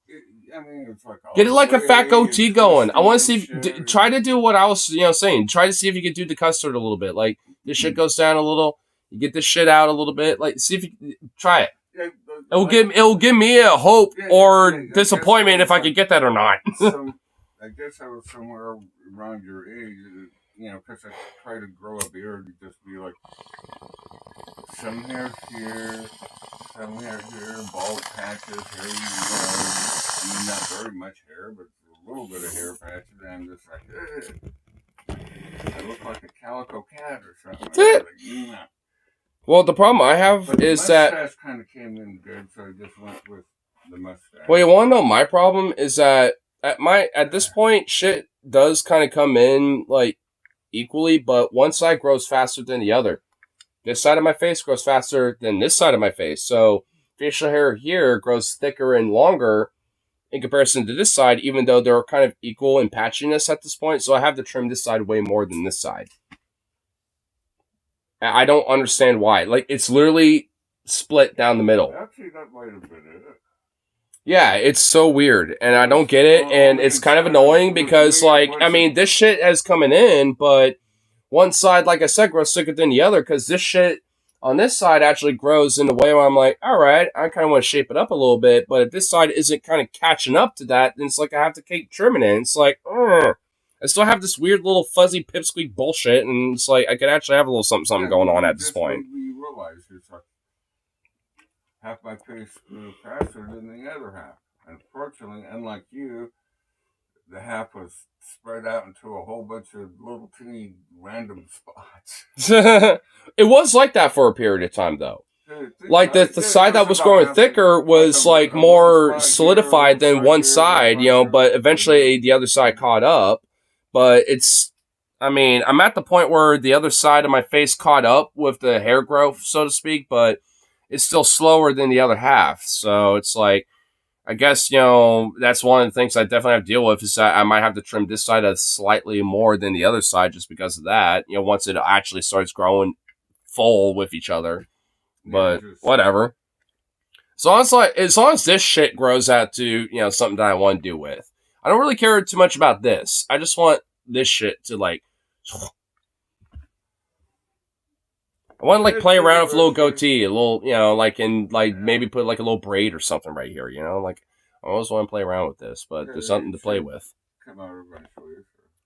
like get it like a fat goatee going. I want to see, try to do what I was, you know, saying. Try to see if you can do the custard a little bit. Like, this shit goes down a little. You get this shit out a little bit. Like, see if you, try it. It'll give me a hope or disappointment if I could get that or not. I guess I was somewhere around your age, you know, because I try to grow a beard and just be like, some hair here, some hair here, bald patches, hair, you know, not very much hair, but a little bit of hair patches, and I'm just like, I look like a calico cat or something. That's it. Like, nah. Well, the problem I have is that... The mustache kind of came in good, so I just went with the mustache. Well, you want to know my problem is that at this point, shit does kind of come in, like, equally, but one side grows faster than the other. This side of my face grows faster than this side of my face, so facial hair here grows thicker and longer, in comparison to this side, even though they're kind of equal in patchiness at this point. So I have to trim this side way more than this side. I don't understand why. Like, it's literally split down the middle. Actually, that might have been it. Yeah, it's so weird, and I don't get it, and it's kind of annoying because, like, I mean, this shit is coming in, but one side, like I said, grows thicker than the other, because this shit on this side actually grows in a way where I'm like, all right, I kind of want to shape it up a little bit, but if this side isn't kind of catching up to that, then it's like I have to keep trimming it. It's like, ugh. I still have this weird little fuzzy pipsqueak bullshit, and it's like I could actually have a little something going on at this point. We realize it's like half my face grew faster than the other half. Unfortunately, unlike you, the half was spread out into a whole bunch of little teeny random spots. It was like that for a period of time, though. Like the side that was growing thicker was like more solidified than one side, but eventually the other side caught up. But I'm at the point where the other side of my face caught up with the hair growth, so to speak, but it's still slower than the other half. So it's like, I guess, that's one of the things I definitely have to deal with is that I might have to trim this side slightly more than the other side just because of that, once it actually starts growing full with each other. But whatever. So as long as this shit grows out to, something that I want to do with. I don't really care too much about this. I just want this shit to, like, I want to, like, play around with a little goatee, a little, maybe put, like, a little braid or something right here, like, I always want to play around with this, but there's something to play with. Come out eventually.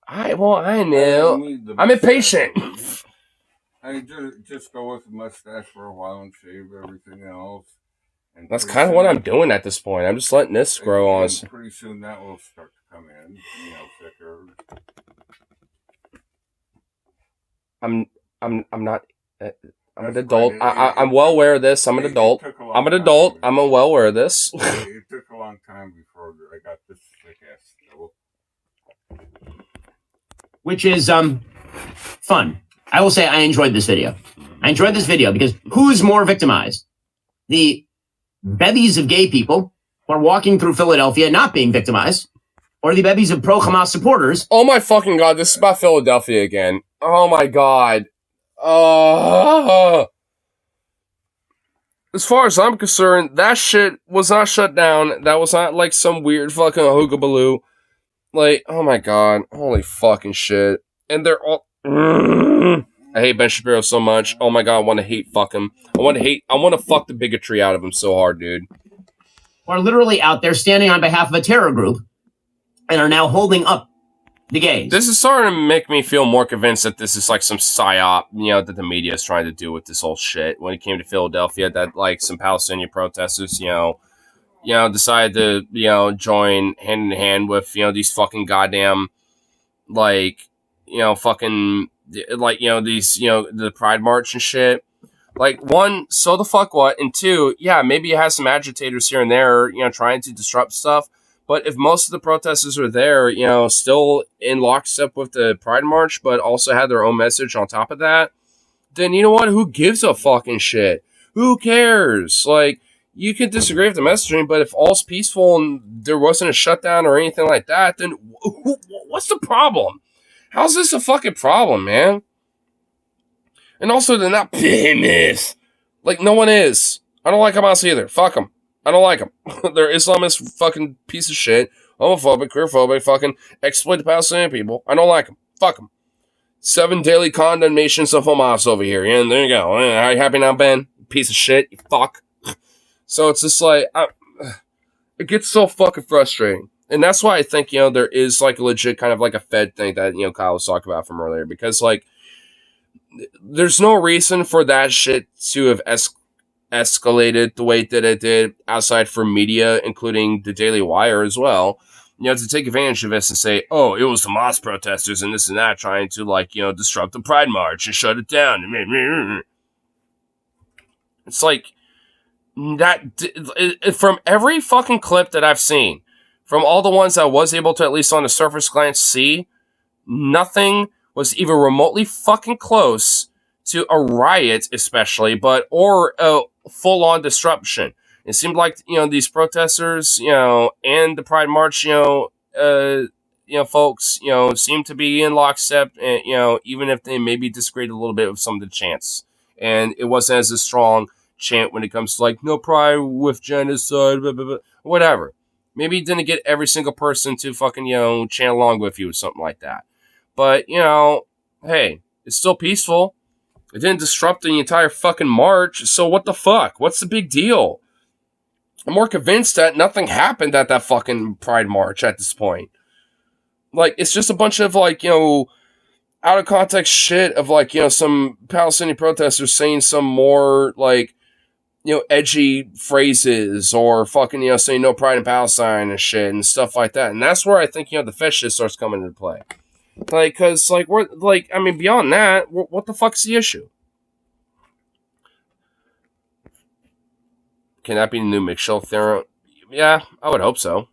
I know. I'm impatient. I just go with the mustache for a while and shave everything else. And that's kind of what I'm doing at this point. I'm just letting this grow on. Pretty soon that will start to come in, thicker. I'm not. I'm an adult. I'm well aware of this. I'm an adult. I'm an adult. I'm well aware of this. It took a long time before I got this thick ass stubble. Which is fun. I will say I enjoyed this video. I enjoyed this video because who's more victimized? The bevies of gay people who are walking through Philadelphia not being victimized, or the bevies of pro-Hamas supporters. Oh my fucking god, this is about Philadelphia again. Oh my god. As far as I'm concerned, that shit was not shut down. That was not like some weird fucking hoogabaloo. Like, oh my god. Holy fucking shit. And they're all... I hate Ben Shapiro so much. Oh my god, I want to hate fuck him. I want to fuck the bigotry out of him so hard, dude. Are literally out there standing on behalf of a terror group and are now holding up the gays. This is starting to make me feel more convinced that this is like some psyop, that the media is trying to do with this whole shit. When it came to Philadelphia, that like some Palestinian protesters, decided to, join hand in hand with, these fucking goddamn, like, fucking, like, these, the Pride March and shit. Like, one, so the fuck what? And two, yeah, maybe it has some agitators here and there, trying to disrupt stuff. But if most of the protesters are there, still in lockstep with the Pride March, but also had their own message on top of that, then you know what? Who gives a fucking shit? Who cares? Like, you can disagree with the messaging, but if all's peaceful and there wasn't a shutdown or anything like that, then what's the problem? How's this a fucking problem, man? And also, they're not famous. Like, no one is. I don't like Hamas either. Fuck them. I don't like them. They're Islamist fucking piece of shit. Homophobic, queerphobic, fucking exploit the Palestinian people. I don't like them. Fuck them. 7 daily condemnations of Hamas over here. And there you go. Are you happy now, Ben? Piece of shit. You fuck. So it's just like, it gets so fucking frustrating. And that's why I think, there is like a legit kind of like a Fed thing that, Kyle was talking about from earlier. Because like, there's no reason for that shit to have escalated the way that it did outside from media, including the Daily Wire as well, to take advantage of this and say, oh, it was Hamas protesters and this and that trying to, like, disrupt the Pride March and shut it down. It's like, that, from every fucking clip that I've seen, from all the ones I was able to at least on the surface glance see, nothing was even remotely fucking close to a riot, especially, or a full-on disruption. It seemed like, these protesters, and the Pride March, folks, seem to be in lockstep, and, even if they maybe disagreed a little bit with some of the chants. And it wasn't as a strong chant when it comes to, like, no pride with genocide, blah, blah, blah, whatever. Maybe you didn't get every single person to fucking, chant along with you or something like that. But, hey, it's still peaceful. It didn't disrupt the entire fucking march, so what the fuck? What's the big deal? I'm more convinced that nothing happened at that fucking Pride March at this point. Like, it's just a bunch of, like, out of context shit of, like, some Palestinian protesters saying some more, like, edgy phrases, or fucking, saying no pride in Palestine and shit and stuff like that. And that's where I think, the fetish shit starts coming into play. Like, cause, like, we're, like, I mean, beyond that, what the fuck's the issue? Can that be the new Mitchell theorem? Yeah, I would hope so.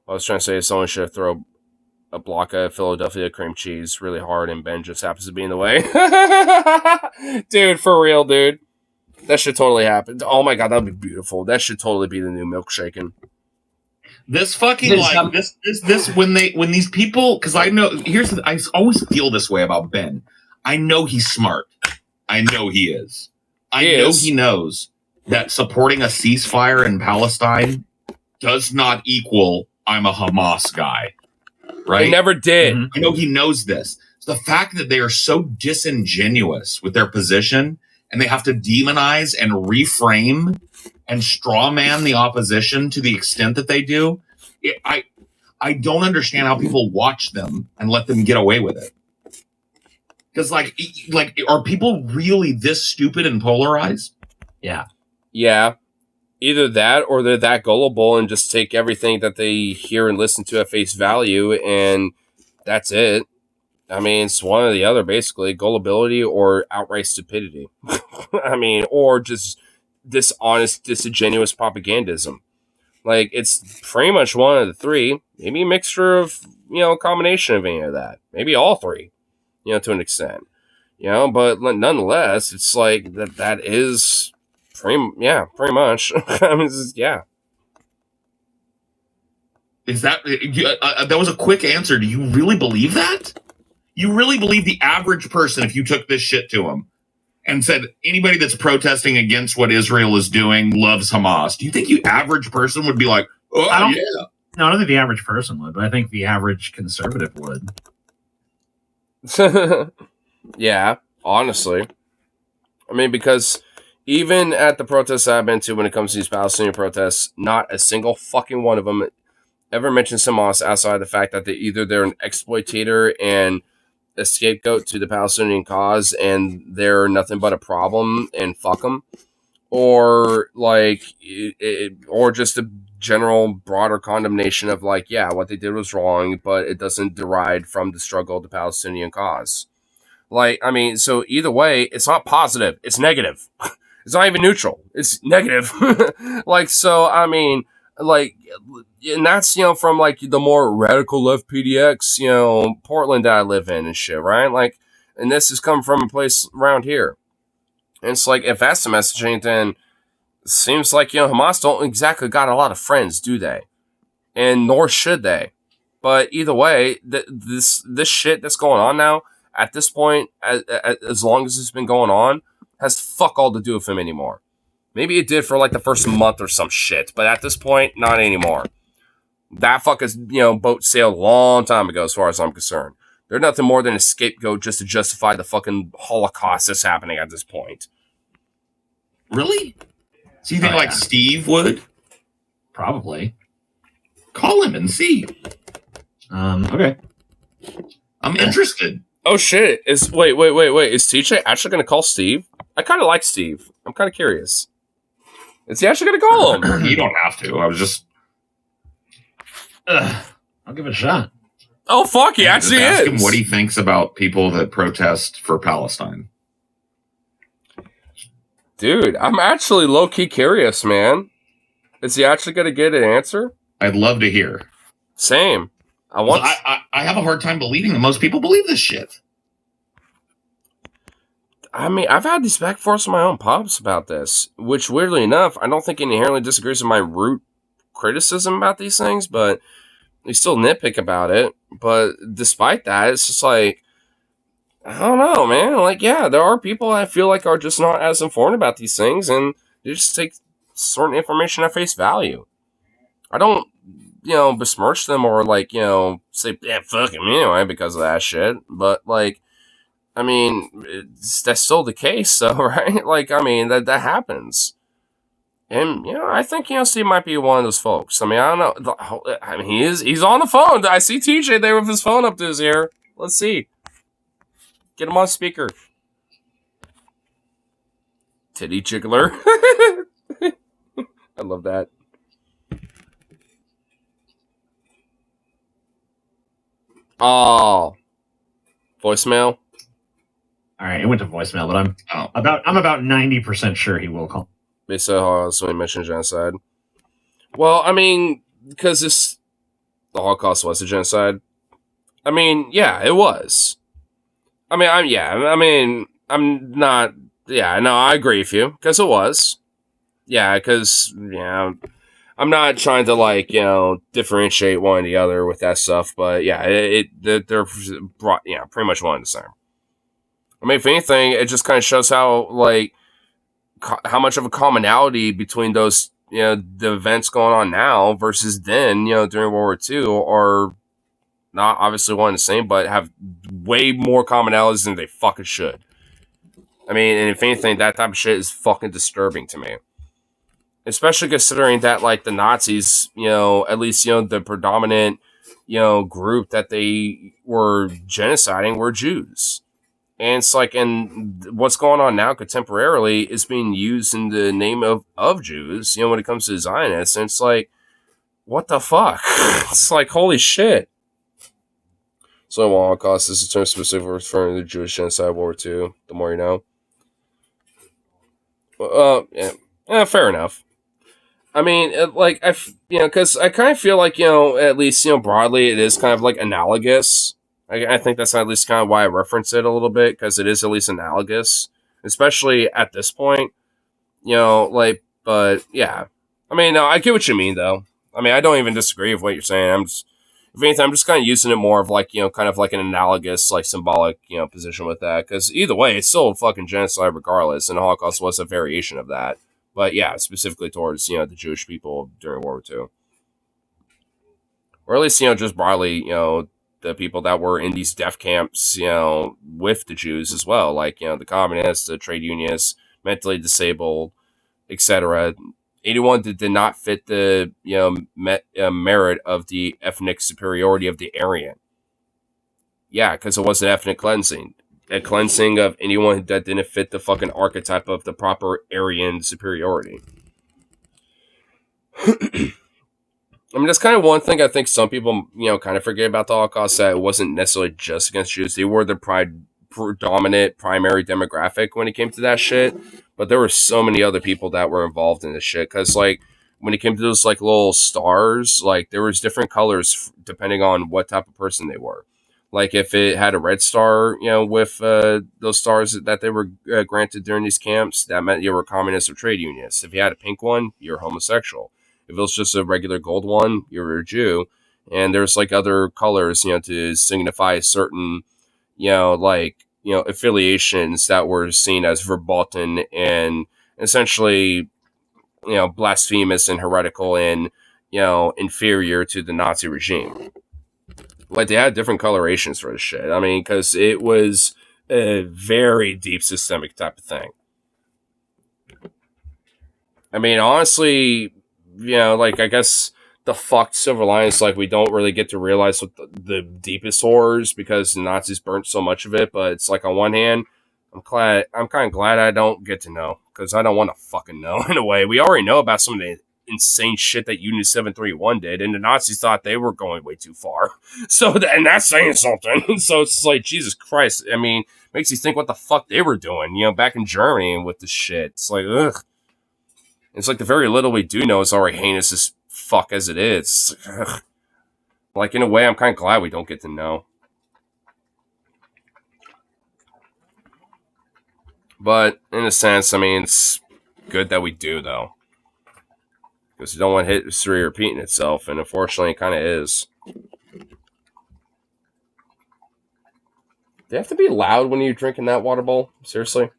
I was trying to say someone should throw a block of Philadelphia cream cheese really hard, and Ben just happens to be in the way. Dude, for real, dude. That should totally happen. Oh my god, that would be beautiful. That should totally be the new milkshaking. This fucking this when these people, because I know I always feel this way about Ben. I know he's smart. I know he is. He knows that supporting a ceasefire in Palestine does not equal I'm a Hamas guy. Right? He never did. I know he knows this. It's the fact that they are so disingenuous with their position, and they have to demonize and reframe and strawman the opposition to the extent that they do. I don't understand how people watch them and let them get away with it. Because like, are people really this stupid and polarized? Yeah. Yeah. Either that, or they're that gullible and just take everything that they hear and listen to at face value, and that's it. I mean, it's one or the other, basically. Gullibility or outright stupidity. I mean, or just dishonest, disingenuous propagandism. Like, it's pretty much one of the three. Maybe a mixture of, a combination of any of that. Maybe all three, to an extent. But nonetheless, it's like that is pretty much. I mean, yeah. Is that that was a quick answer? Do you really believe that? You really believe the average person, if you took this shit to him and said anybody that's protesting against what Israel is doing loves Hamas, do you think the average person would be like, oh, yeah? No, I don't think the average person would, but I think the average conservative would. Yeah, honestly. I mean, because even at the protests I've been to when it comes to these Palestinian protests, not a single fucking one of them ever mentions Hamas outside of the fact that they're an exploitator and a scapegoat to the Palestinian cause, and they're nothing but a problem, and fuck them, or like, or just a general broader condemnation of like, yeah, what they did was wrong, but it doesn't deride from the struggle of the Palestinian cause. Like, I mean, so either way, it's not positive; it's negative. It's not even neutral; it's negative. Like, so I mean, like, and that's, from like the more radical left PDX, Portland that I live in and shit, right? Like, and this has come from a place around here. And it's like, if that's the messaging, then it seems like, Hamas don't exactly got a lot of friends, do they? And nor should they. But either way, this shit that's going on now, at this point, as long as it's been going on, has fuck all to do with him anymore. Maybe it did for like the first month or some shit, but at this point, not anymore. That fucker's, boat sailed a long time ago, as far as I'm concerned. They're nothing more than a scapegoat just to justify the fucking Holocaust that's happening at this point. Really? So you think like Steve would? Probably. Call him and see. Okay. I'm interested. Oh shit! Wait. Is TJ actually gonna call Steve? I kind of like Steve. I'm kind of curious. Is he actually gonna call him? You don't have to. I was just. I'll give it a shot. Oh fuck! He actually ask is. Him what he thinks about people that protest for Palestine. Dude, I'm actually low key curious, man. Is he actually gonna get an answer? I'd love to hear. Same. I have a hard time believing that most people believe this shit. I mean, I've had these back and forths with my own pops about this, which weirdly enough, I don't think inherently disagrees with my root criticism about these things, but they still nitpick about it. But despite that, it's just like, I don't know, man. Like, yeah, there are people I feel like are just not as informed about these things, and they just take certain information at face value. I don't, besmirch them or, like, say, yeah, fuck him anyway because of that shit. But, like, I mean, that's still the case, though, right? Like, I mean, that happens. And, I think, Steve might be one of those folks. I mean, I don't know. I mean, he's on the phone. I see TJ there with his phone up to his ear. Let's see. Get him on speaker. Titty jiggler. I love that. Oh. Voicemail? All right, it went to voicemail, but I'm about 90% sure he will call. They said Holocaust when he mentioned genocide. Well, I mean, because the Holocaust was a genocide. I mean, yeah, it was. I mean, I'm not. Yeah, no, I agree with you because it was. Yeah, because I'm not trying to like differentiate one or the other with that stuff, but yeah, they're brought pretty much one and the same. I mean, if anything, it just kind of shows how like how much of a commonality between those the events going on now versus then during World War II are not obviously one and the same, but have way more commonalities than they fucking should. I mean, and if anything, that type of shit is fucking disturbing to me. Especially considering that, like, the Nazis, at least, the predominant, group that they were genociding were Jews. And it's like, and what's going on now contemporarily is being used in the name of Jews, when it comes to Zionists. And it's like, what the fuck? It's like, holy shit. So, Holocaust is a term specifically referring to the Jewish genocide of World War II. The more you know. Fair enough. I mean, because I kind of feel like, at least, broadly, it is kind of like analogous. I think that's at least kind of why I reference it a little bit, because it is at least analogous, especially at this point, but yeah. I mean, no, I get what you mean, though. I mean, I don't even disagree with what you're saying. If anything, I'm just kind of using it more of like, kind of like an analogous, like symbolic, position with that, because either way, it's still a fucking genocide regardless, and the Holocaust was a variation of that. But yeah, specifically towards, the Jewish people during World War II. Or at least, just broadly, the people that were in these death camps, with the Jews as well. Like, the communists, the trade unionists, mentally disabled, etc. Anyone that did not fit the, merit of the ethnic superiority of the Aryan. Yeah, because it was an ethnic cleansing. A cleansing of anyone that didn't fit the fucking archetype of the proper Aryan superiority. I mean, that's kind of one thing I think some people, kind of forget about the Holocaust, that it wasn't necessarily just against Jews. They were the predominant primary demographic when it came to that shit. But there were so many other people that were involved in this shit. Because, like, when it came to those, like, little stars, like, there was different colors depending on what type of person they were. Like, if it had a red star, with those stars that they were granted during these camps, that meant you were a communist or trade unionist. If you had a pink one, you're homosexual. If it was just a regular gold one, you're a Jew. And there's, like, other colors, to signify certain, affiliations that were seen as verboten and essentially, blasphemous and heretical and, inferior to the Nazi regime. Like, they had different colorations for this shit. I mean, because it was a very deep systemic type of thing. I mean, honestly, I guess the fucked silver lining is, like, we don't really get to realize what the deepest horrors, because the Nazis burnt so much of it. But it's like, on one hand, I'm kind of glad I don't get to know, because I don't want to fucking know in a way. We already know about some of the insane shit that Unit 731 did, and the Nazis thought they were going way too far. So, and that's saying something. So it's like, Jesus Christ. I mean, makes you think what the fuck they were doing, back in Germany with this shit. It's like, ugh. It's like the very little we do know is already heinous as fuck as it is. Ugh. Like, in a way, I'm kind of glad we don't get to know. But in a sense, I mean, it's good that we do, though. Because you don't want history repeating itself, and unfortunately it kind of is. Do you have to be loud when you're drinking that water bowl? Seriously?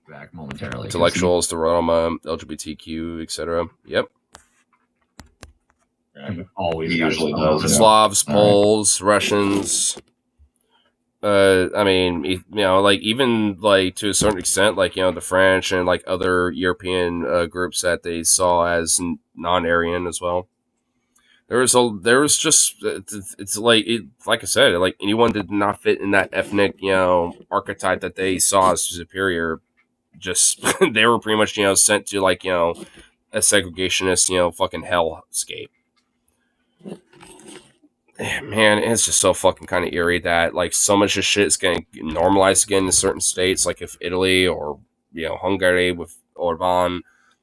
Back momentarily. Intellectuals, the Roma, LGBTQ, etc. Yep. Always usually does. Slavs, Poles, Russians. I mean, you know, like even like to a certain extent, like, you know, the French and like other European groups that they saw as non-Aryan as well. There was just it's like like I said, like anyone did not fit in that ethnic, you know, archetype that they saw as superior. Just they were pretty much, you know, sent to like, you know, a segregationist, you know, fucking hellscape. Man, it's just so fucking kind of eerie that like so much of shit is getting normalized again in certain states, like if Italy or, you know, Hungary with Orban,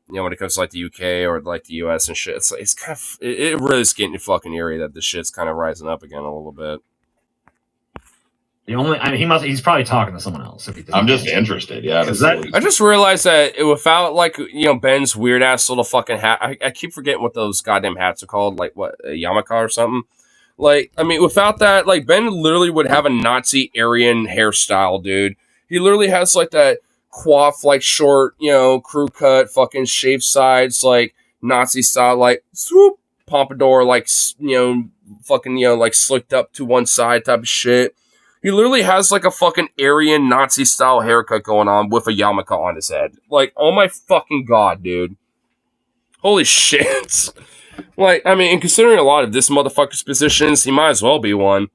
you know, when it comes to like the UK or like the US and shit. It's kind of it really is getting fucking eerie that this shit's kind of rising up again a little bit. He's probably talking to someone else. I'm just interested. Yeah, I just realized that without like, you know, Ben's weird ass little fucking hat, I keep forgetting what those goddamn hats are called, like what, a yarmulke or something. Like, I mean, without that, like, Ben literally would have a Nazi Aryan hairstyle, dude. He literally has, like, that coif, like, short, you know, crew cut, fucking shaved sides, like, Nazi style, like, swoop, pompadour, like, you know, fucking, you know, like, slicked up to one side type of shit. He literally has, like, a fucking Aryan Nazi style haircut going on with a yarmulke on his head. Like, oh my fucking god, dude. Holy shit. Like, I mean, and considering a lot of this motherfucker's positions, he might as well be one.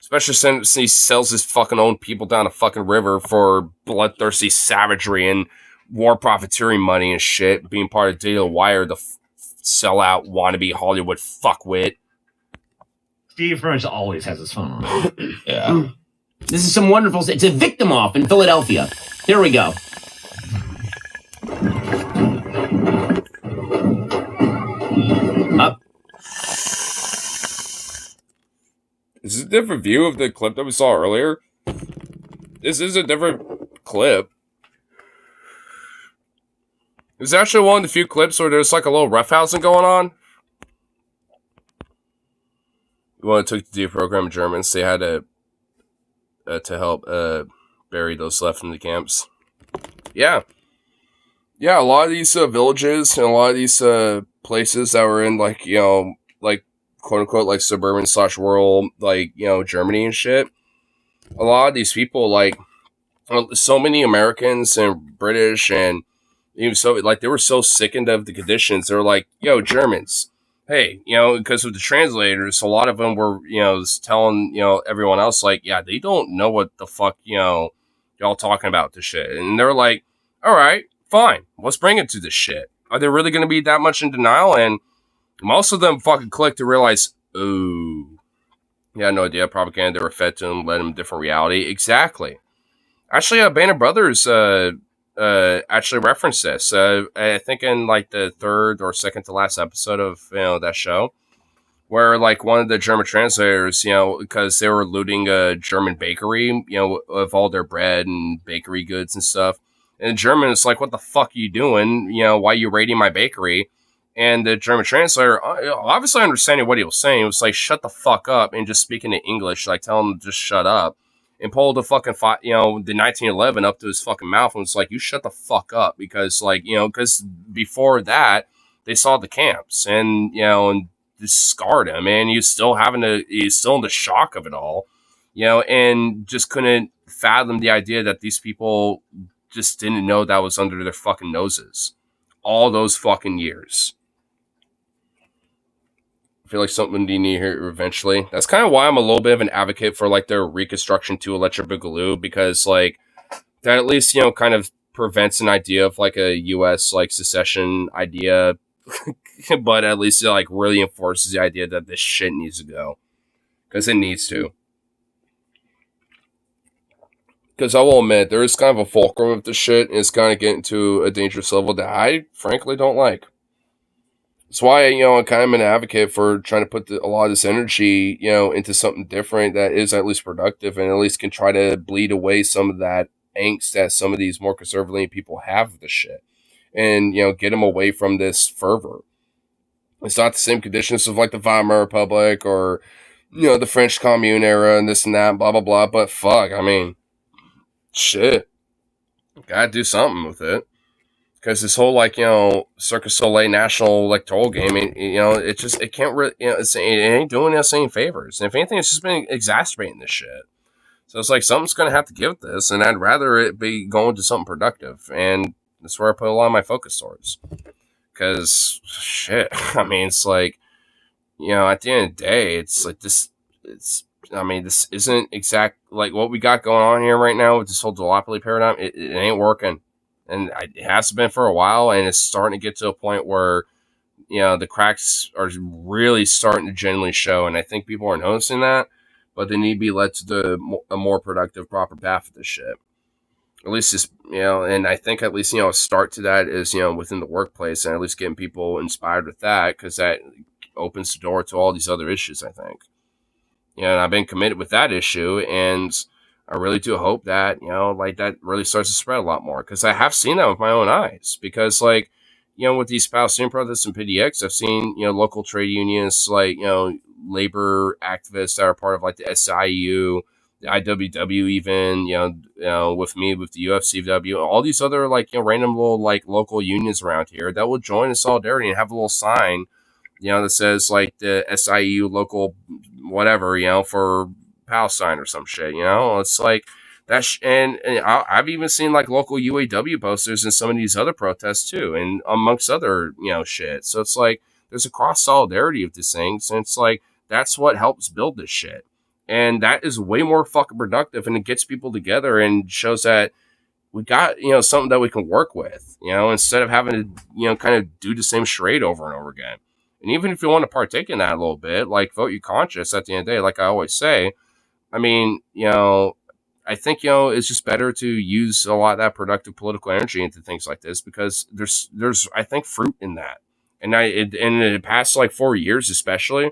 Especially since he sells his fucking own people down a fucking river for bloodthirsty savagery and war profiteering money and shit, being part of Data Wire, the sellout wannabe Hollywood fuckwit. Steve French always has his phone on. Yeah. This is some wonderful... It's a victim off in Philadelphia. Here we go. Up. This is a different view of the clip that we saw earlier. This is a different clip. It's actually one of the few clips where there's like a little roughhousing going on. When it took to do a program in Germans, they had to help bury those left in the camps. Yeah. Yeah, a lot of these villages and a lot of these places that were in, like, you know, like, quote-unquote, like, suburban / rural, like, you know, Germany and shit. A lot of these people, like, so many Americans and British and even so, like, they were so sickened of the conditions. They were like, yo, Germans, hey, you know, because with the translators, a lot of them were, you know, telling, you know, everyone else, like, yeah, they don't know what the fuck, you know, y'all talking about this shit. And they're like, all right, fine, let's bring it to this shit. Are they really going to be that much in denial? And most of them fucking clicked to realize, oh, yeah, no idea, propaganda, they were fed to them, led them a different reality. Exactly. Actually, Band of Brothers actually referenced this. I think in like the third or second to last episode of, you know, that show, where like one of the German translators, you know, because they were looting a German bakery, you know, of all their bread and bakery goods and stuff. And the German is like, what the fuck are you doing? You know, why are you raiding my bakery? And the German translator, obviously understanding what he was saying, was like, shut the fuck up, and just speaking in English, like, tell him to just shut up. And pulled the fucking, you know, the 1911 up to his fucking mouth and was like, you shut the fuck up. Because, like, you know, because before that, they saw the camps and, you know, and just scarred him. And he's still in the shock of it all, you know, and just couldn't fathom the idea that these people just didn't know that was under their fucking noses all those fucking years. I feel like something you need here eventually. That's kind of why I'm a little bit of an advocate for like their reconstruction to Electric Boogaloo, because like that at least, you know, kind of prevents an idea of like a U.S. like secession idea, but at least it like really enforces the idea that this shit needs to go, because it needs to. Because I will admit, there is kind of a fulcrum of the shit, and it's kind of getting to a dangerous level that I, frankly, don't like. That's why, I'm kind of an advocate for trying to put a lot of this energy, into something different that is at least productive and at least can try to bleed away some of that angst that some of these more conservative leaning people have with this shit. And, get them away from this fervor. It's not the same conditions of like the Weimar Republic or, the French Commune era and this and that, blah, blah, blah. But fuck, I mean, shit. Gotta do something with it. Because this whole, like, Cirque Soleil national electoral game, it can't really, it ain't doing us any favors. And if anything, it's just been exacerbating this shit. So it's like something's going to have to give this, and I'd rather it be going to something productive. And that's where I put a lot of my focus towards. Because, shit, I mean, it's like, at the end of the day, it's like this isn't exact, like, what we got going on here right now with this whole duopoly paradigm, it ain't working. And it hasn't been for a while, and it's starting to get to a point where, the cracks are really starting to genuinely show, and I think people are noticing that, but they need to be led to a more productive, proper path of this shit. At least just, and I think at least, a start to that is, within the workplace, and at least getting people inspired with that, because that opens the door to all these other issues, I think. And I've been committed with that issue, and I really do hope that, that really starts to spread a lot more, because I have seen that with my own eyes. Because, like, with these Palestinian protests and PDX, I've seen, local trade unions, like, labor activists that are part of, like, the SIU, the IWW even, with me, with the UFCW, all these other, like, random little, like, local unions around here that will join in solidarity and have a little sign, that says, like, the SIU local whatever, for Palestine or some shit, it's like that. And I've even seen like local UAW posters in some of these other protests too, and amongst other, shit. So it's like there's a cross solidarity of these things, and it's like that's what helps build this shit. And that is way more fucking productive, and it gets people together and shows that we got, something that we can work with, instead of having to, kind of do the same charade over and over again. And even if you want to partake in that a little bit, like vote your conscience at the end of the day, like I always say, I mean, I think, it's just better to use a lot of that productive political energy into things like this, because there's I think, fruit in that. And in the past, like 4 years, especially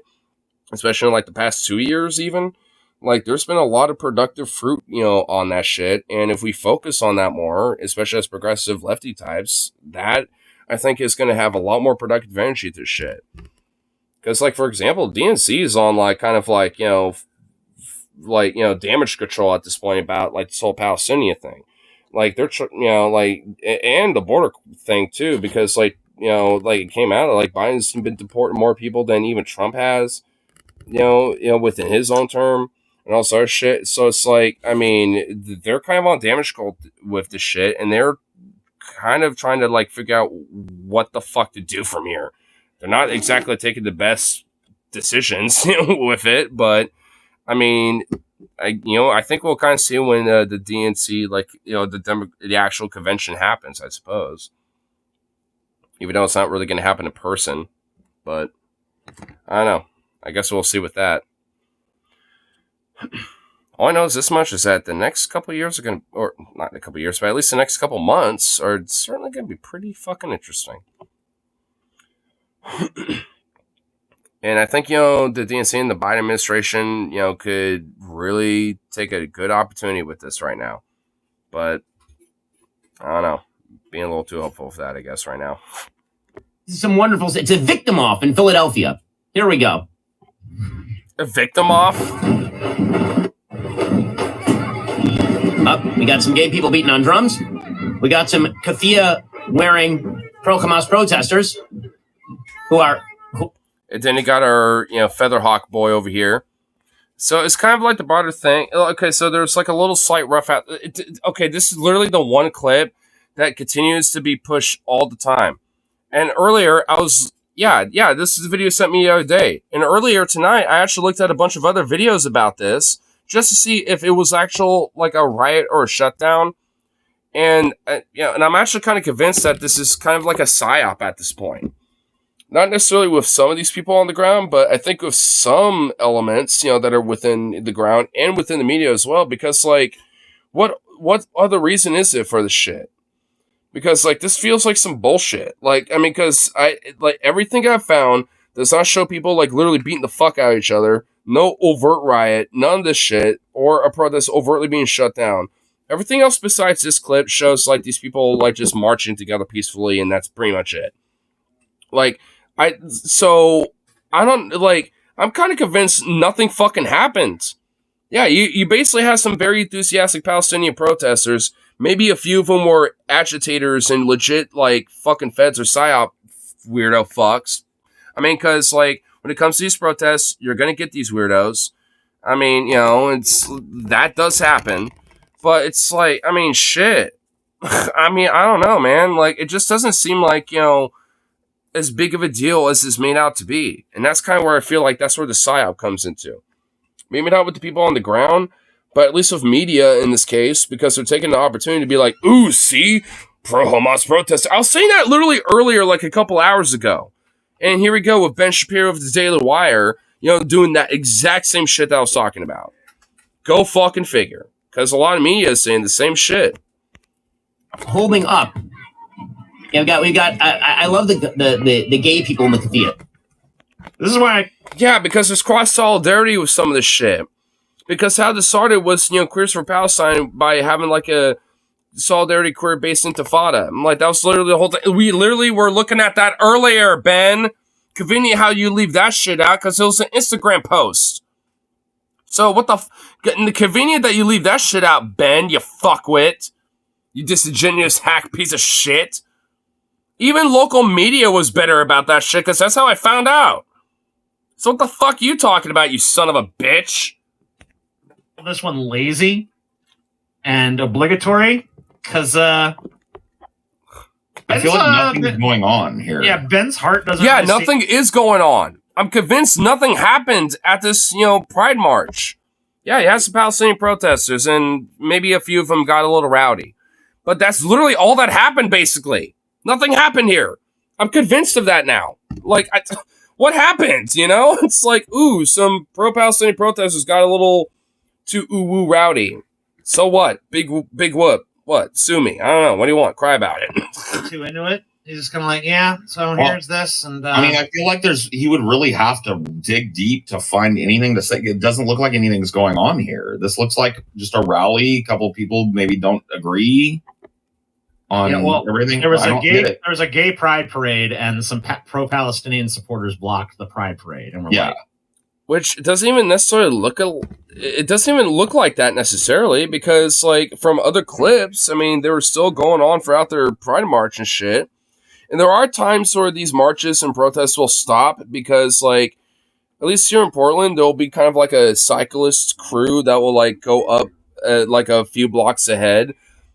in like the past 2 years, even, like there's been a lot of productive fruit, on that shit. And if we focus on that more, especially as progressive lefty types, that I think is going to have a lot more productive energy to shit. Because, like, for example, DNC is on like kind of like, damage control at this point about like this whole Palestinian thing, like they're like, and the border thing too, because like like it came out like Biden's been deporting more people than even Trump has, within his own term, and all sorts of shit. So it's like, I mean, they're kind of on damage control with this shit, and they're kind of trying to like figure out what the fuck to do from here. They're not exactly taking the best decisions with it, but I mean, I think we'll kind of see when the DNC, like, the actual convention happens, I suppose. Even though it's not really going to happen in person. But, I don't know. I guess we'll see with that. All I know is this much, is that the next couple of years are going to, or not a couple of years, but at least the next couple of months are certainly going to be pretty fucking interesting. And I think, the DNC and the Biden administration, could really take a good opportunity with this right now. But, I don't know. Being a little too hopeful for that, I guess, right now. Some wonderful... It's a victim off in Philadelphia. Here we go. A victim off? We got some gay people beating on drums. We got some keffiyeh-wearing pro-Hamas protesters who are... And then you got our, Featherhawk boy over here. So it's kind of like the broader thing. Okay, so there's like a little slight rough out. Okay, this is literally the one clip that continues to be pushed all the time. And earlier, I was, this is the video sent me the other day. And earlier tonight, I actually looked at a bunch of other videos about this just to see if it was actual, like, a riot or a shutdown. And, and I'm actually kind of convinced that this is kind of like a psyop at this point. Not necessarily with some of these people on the ground, but I think with some elements, that are within the ground and within the media as well. Because, like, what other reason is it for this shit? because like this feels like some bullshit. Like, I mean, because everything I've found does not show people like literally beating the fuck out of each other. No overt riot, none of this shit, or a protest overtly being shut down. Everything else besides this clip shows like these people like just marching together peacefully, and that's pretty much it. Like, I'm kind of convinced nothing fucking happened. Yeah, you basically have some very enthusiastic Palestinian protesters. Maybe a few of them were agitators and legit, like, fucking feds or psyop weirdo fucks. I mean, because, like, when it comes to these protests, you're going to get these weirdos. I mean, that does happen. But it's like, I mean, shit. I mean, I don't know, man. Like, it just doesn't seem like, as big of a deal as it's made out to be. And that's kind of where I feel like that's where the psyop comes into. Maybe not with the people on the ground, but at least with media in this case, because they're taking the opportunity to be like, ooh, see? Pro-Hamas protest. I was saying that literally earlier, like a couple hours ago. And here we go with Ben Shapiro of the Daily Wire, doing that exact same shit that I was talking about. Go fucking figure. Because a lot of media is saying the same shit. Holding up. Yeah, we got. I love the gay people in the Kafia. This is why. Yeah, because there's cross solidarity with some of this shit. Because how this started was, Queers for Palestine by having like a solidarity queer based intifada. I'm like, that was literally the whole thing. We literally were looking at that earlier, Ben. Convenient how you leave that shit out because it was an Instagram post. So what the convenient that you leave that shit out, Ben, you fuckwit. You disingenuous hack piece of shit. Even local media was better about that shit because that's how I found out. So what the fuck you talking about, you son of a bitch? This one lazy and obligatory because I feel like nothing's going on here. Yeah, Ben's heart doesn't. Yeah, nothing is going on. I'm convinced nothing happened at this, Pride March. Yeah, you had some Palestinian protesters, and maybe a few of them got a little rowdy. But that's literally all that happened, basically. Nothing happened here. I'm convinced of that now. Like, what happened, It's like, ooh, some pro-Palestinian protesters got a little too ooh-woo rowdy. So what? Big whoop. What? Sue me. I don't know. What do you want? Cry about it. Too into it. He's just kind of like, yeah, so here's this. And I mean, I feel like he would really have to dig deep to find anything to say. It doesn't look like anything's going on here. This looks like just a rally. A couple of people maybe don't agree on everything. There was a gay pride parade, and some pro-Palestinian supporters blocked the pride parade. And we're like, which doesn't even necessarily it doesn't even look like that necessarily, because like from other clips, I mean, they were still going on throughout their Pride March and shit. And there are times where these marches and protests will stop because, like, at least here in Portland, there'll be kind of like a cyclist crew that will like go up like a few blocks ahead,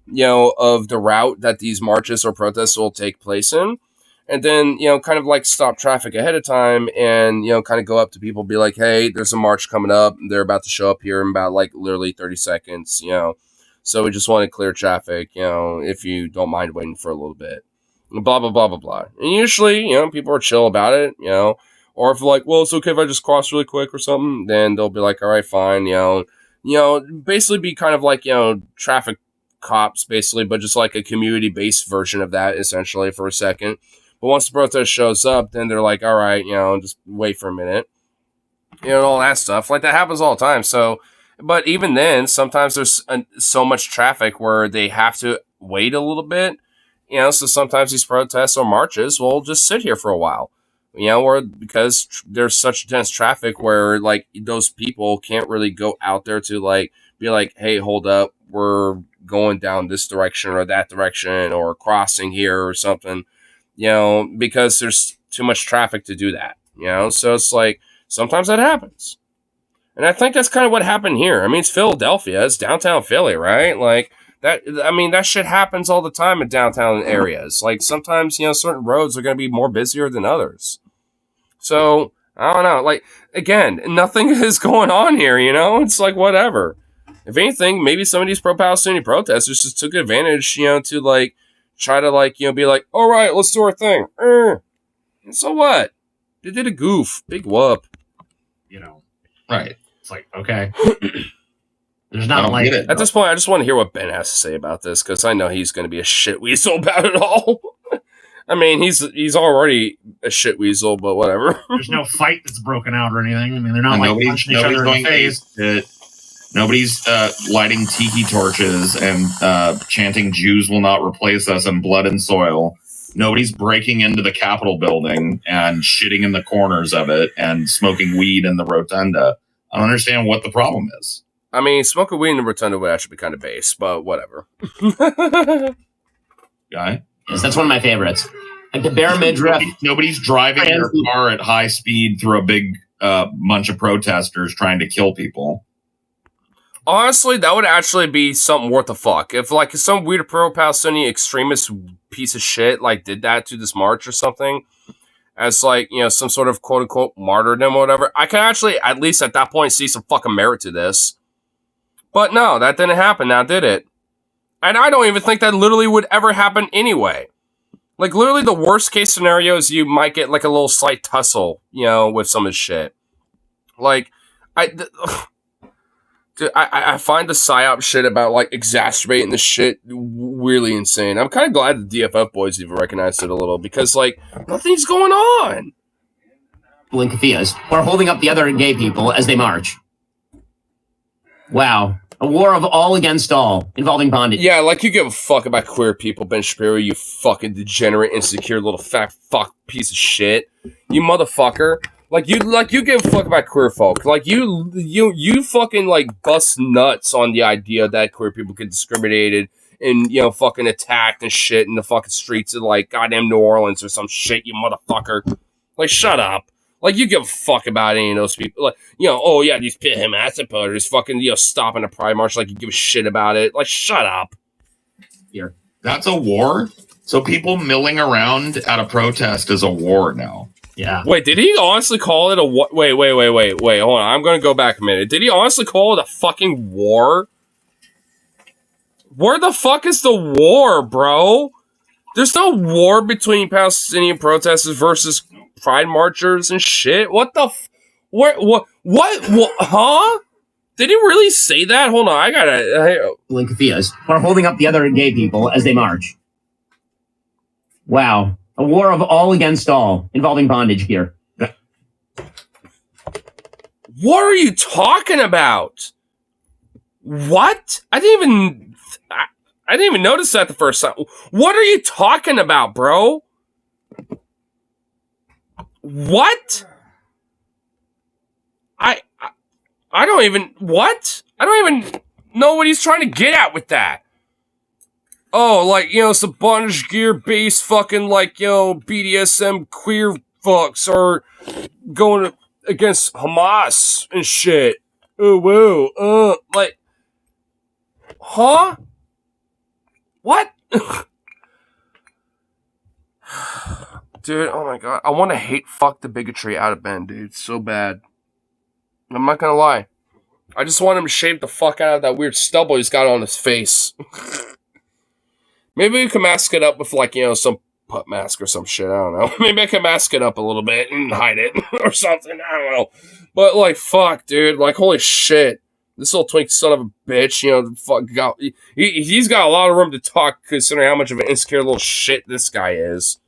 of the route that these marches or protests will take place in. And then, kind of like stop traffic ahead of time and, kind of go up to people, be like, hey, there's a march coming up. They're about to show up here in about like literally 30 seconds, So we just want to clear traffic, if you don't mind waiting for a little bit. Blah, blah, blah, blah, blah. And usually, people are chill about it, Or if like, well, it's okay if I just cross really quick or something, then they'll be like, all right, fine, basically be kind of like, traffic cops, basically, but just like a community-based version of that, essentially, for a second. But once the protest shows up, then they're like, all right, just wait for a minute. And all that stuff. Like, that happens all the time. So, but even then, sometimes there's so much traffic where they have to wait a little bit. So sometimes these protests or marches will just sit here for a while. Or because there's such dense traffic where, like, those people can't really go out there to, like, be like, hey, hold up, we're going down this direction or that direction or crossing here or something, because there's too much traffic to do that, So it's like, sometimes that happens. And I think that's kind of what happened here. I mean, it's Philadelphia. It's downtown Philly, right? Like, that shit happens all the time in downtown areas. Like, sometimes, certain roads are going to be more busier than others. So, I don't know. Like, again, nothing is going on here, It's like, whatever. If anything, maybe some of these pro-Palestinian protesters just took advantage, to, like, try to, like, be like, all right, let's do our thing. And so what? They did a goof. Big whoop. Right. It's like, okay. There's I not don't like get it. At this point, I just want to hear what Ben has to say about this, because I know he's going to be a shit weasel about it all. I mean, he's already a shit weasel, but whatever. there's no fight that's broken out or anything. I mean, they're not And like punching each other in the going face. Nobody's lighting tiki torches and chanting "Jews will not replace us" and blood and soil. Nobody's breaking into the Capitol building and shitting in the corners of it and smoking weed in the rotunda. I don't understand what the problem is. I mean, smoking weed in the rotunda would actually be kind of base, but whatever. Guy? Yes, that's one of my favorites. Like the bare midriff. Nobody's driving their car at high speed through a big bunch of protesters trying to kill people. Honestly, that would actually be something worth a fuck. If like some weird pro-Palestinian extremist piece of shit like did that to this march or something, as like, you know, some sort of quote unquote martyrdom or whatever, I can actually at least at that point see some fucking merit to this. But no, that didn't happen now, did it? And I don't even think that literally would ever happen anyway. Like, literally the worst case scenario is you might get, like, a little slight tussle, you know, with some of this shit. Like, I find the PSYOP shit about, like, exacerbating the shit weirdly insane. I'm kind of glad the DFF boys even recognized it a little, because, like, nothing's going on. In keffiyehs, who are holding up the other gay people as they march. Wow. A war of all against all, involving bondage. Yeah, like you give a fuck about queer people, Ben Shapiro, you fucking degenerate, insecure little fat fuck piece of shit. You motherfucker. Like you give a fuck about queer folk. Like you fucking like bust nuts on the idea that queer people get discriminated and, you know, fucking attacked and shit in the fucking streets of like goddamn New Orleans or some shit, you motherfucker. Like, shut up. Like, you give a fuck about any of those people. Like, you know, oh, yeah, these Hamas supporters fucking, you know, stopping a pride march like you give a shit about it. Like, shut up. Here. That's a war? So people milling around at a protest is a war now. Yeah. Wait, did he honestly call it a war? Wait, hold on. I'm going to go back a minute. Did he honestly call it a fucking war? Where the fuck is the war, bro? There's no war between Palestinian protesters versus pride marchers and shit. What the what, huh? Did he really say that? Hold on, I gotta... In keffiyehs, who are holding up the other gay people as they march. Wow. A war of all against all, involving bondage gear. What are you talking about? What? I didn't even notice that the first time. What are you talking about, bro? What? I don't even... What? I don't even know what he's trying to get at with that. Oh, like, you know, some bondage gear based fucking, like, you know, BDSM queer fucks are going against Hamas and shit. Oh, whoa. Like... Huh? What? Dude, oh my god. I want to hate fuck the bigotry out of Ben, dude. So bad. I'm not gonna lie. I just want him to shave the fuck out of that weird stubble he's got on his face. Maybe we can mask it up with, like, you know, some pup mask or some shit. I don't know. Maybe I can mask it up a little bit and hide it or something. I don't know. But, like, fuck, dude. Like, holy shit. This little twink son of a bitch, you know, fuck, he's got a lot of room to talk considering how much of an insecure little shit this guy is.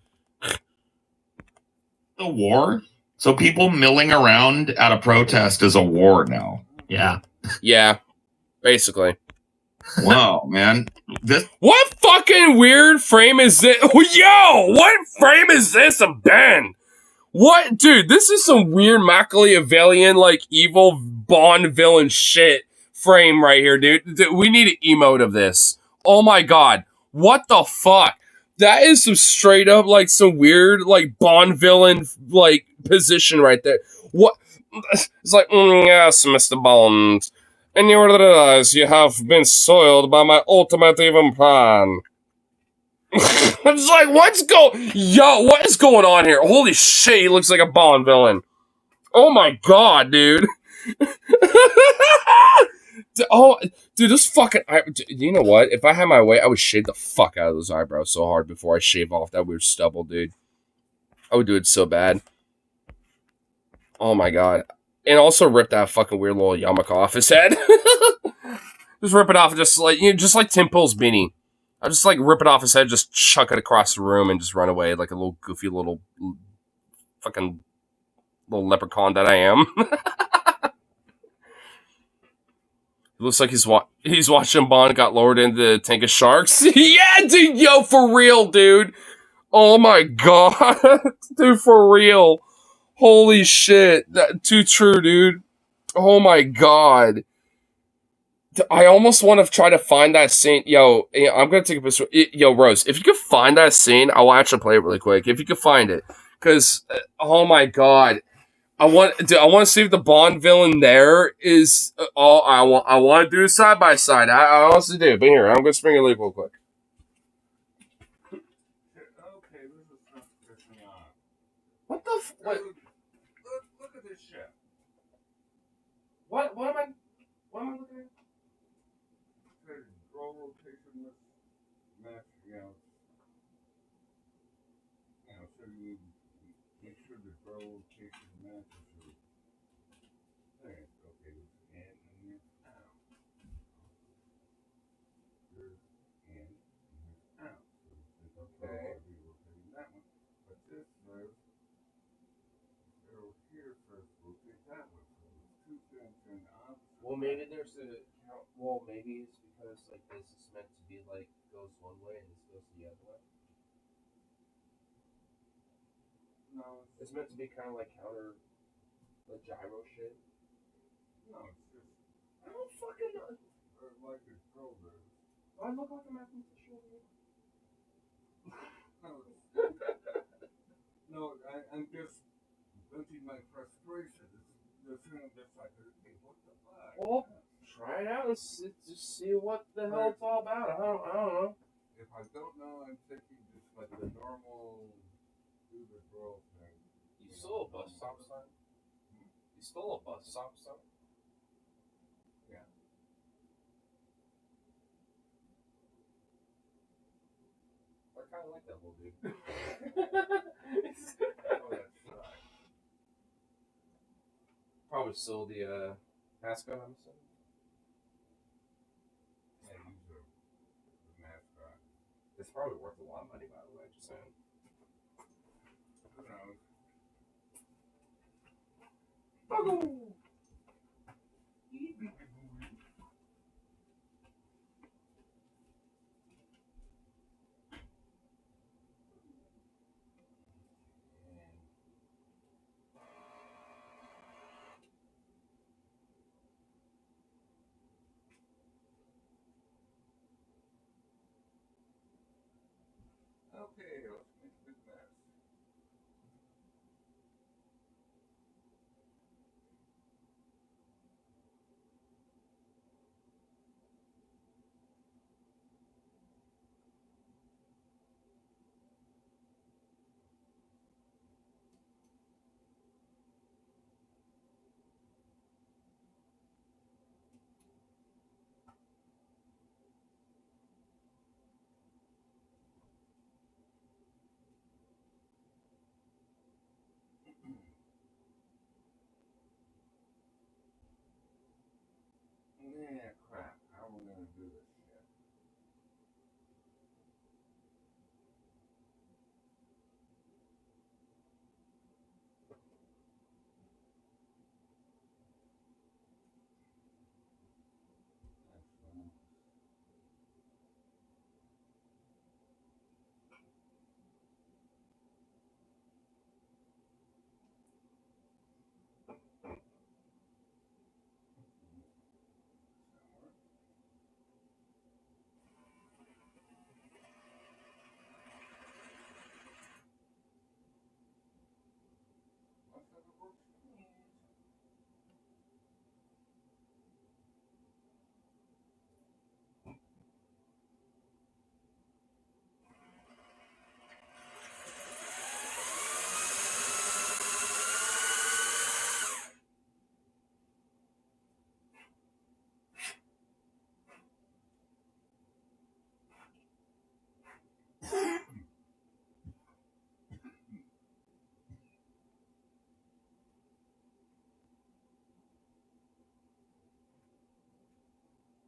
The war? So people milling around at a protest is a war now. Yeah. Yeah, basically. Wow, man. What fucking weird frame is this? Yo, what frame is this of Ben? What? Dude, this is some weird Machiavellian, like, evil Bond villain shit frame right here, dude. We need an emote of this. Oh my god. What the fuck? That is some straight up, like, some weird, like, Bond villain, like, position right there. What? It's like, yes, Mr. Bond. And you realize you have been soiled by my ultimate evil plan. It's like, what is going on here? Holy shit, he looks like a Bond villain. Oh my god, dude. Oh, dude, this fucking... You know what? If I had my way, I would shave the fuck out of those eyebrows so hard before I shave off that weird stubble, dude. I would do it so bad. Oh my god. And also rip that fucking weird little yarmulke off his head. Just rip it off, and just like just like Tim Pool's beanie. I'll just like rip it off his head, just chuck it across the room, and just run away like a little goofy little fucking little leprechaun that I am. It looks like he's watching Bond got lowered into the tank of sharks. Yeah, dude, yo, for real, dude. Oh my god, dude, for real. Holy shit, that too true, dude. Oh my god. I almost want to try to find that scene. Yo, I'm gonna take a picture. Yo, Rose, if you could find that scene, I will actually play it really quick. If you could find it, because oh my god, I want to see if the Bond villain there is all I want. I want to do side by side. I honestly do. But here, I'm gonna spring a leap real quick. Okay, this is not pissing me off. What the? What? Look at this shit. What am I? What am I looking at? Roll rotation match, so you make sure the roll rotation matches your thing. Okay, and out. There's in and out. So okay, I'll be rotating that one. But this says arrow here says rotate that one. So there's two things in the opposite. Well, maybe there's a. Well, maybe it's because like this is meant to be like goes one way and this goes the other way. No, it's meant to be kind of like counter, like gyro shit. No, it's just. I don't fucking know. Like a girl does. Do I look like a mathematician? No, I'm just venting my frustration. This like, hey, what the fuck? Well, try it out and just see what the hell it's all about. I don't know. If I don't know, I'm thinking just like the normal do the girl thing. You stole a bus stop sign? You stole a bus stop sign? Yeah. I kind of like that little dude. Oh, that's right. Probably stole the mascot, I'm assuming. Yeah, he's the mascot. It's probably worth a lot of money, by the way, just saying. Who knows? Okay, let's make this mess. Yeah, crap. How am I gonna do this shit?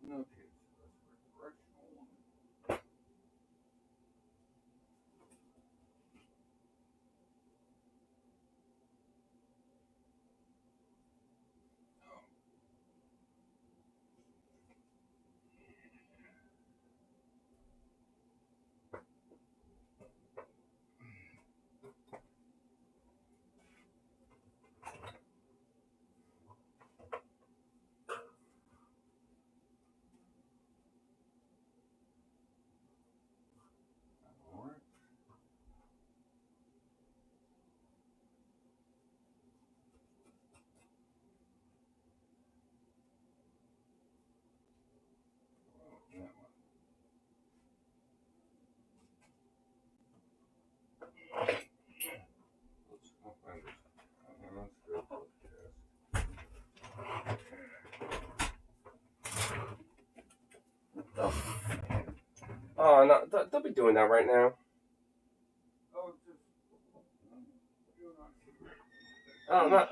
Okay. Oh, no, don't be doing that right now. Oh, no.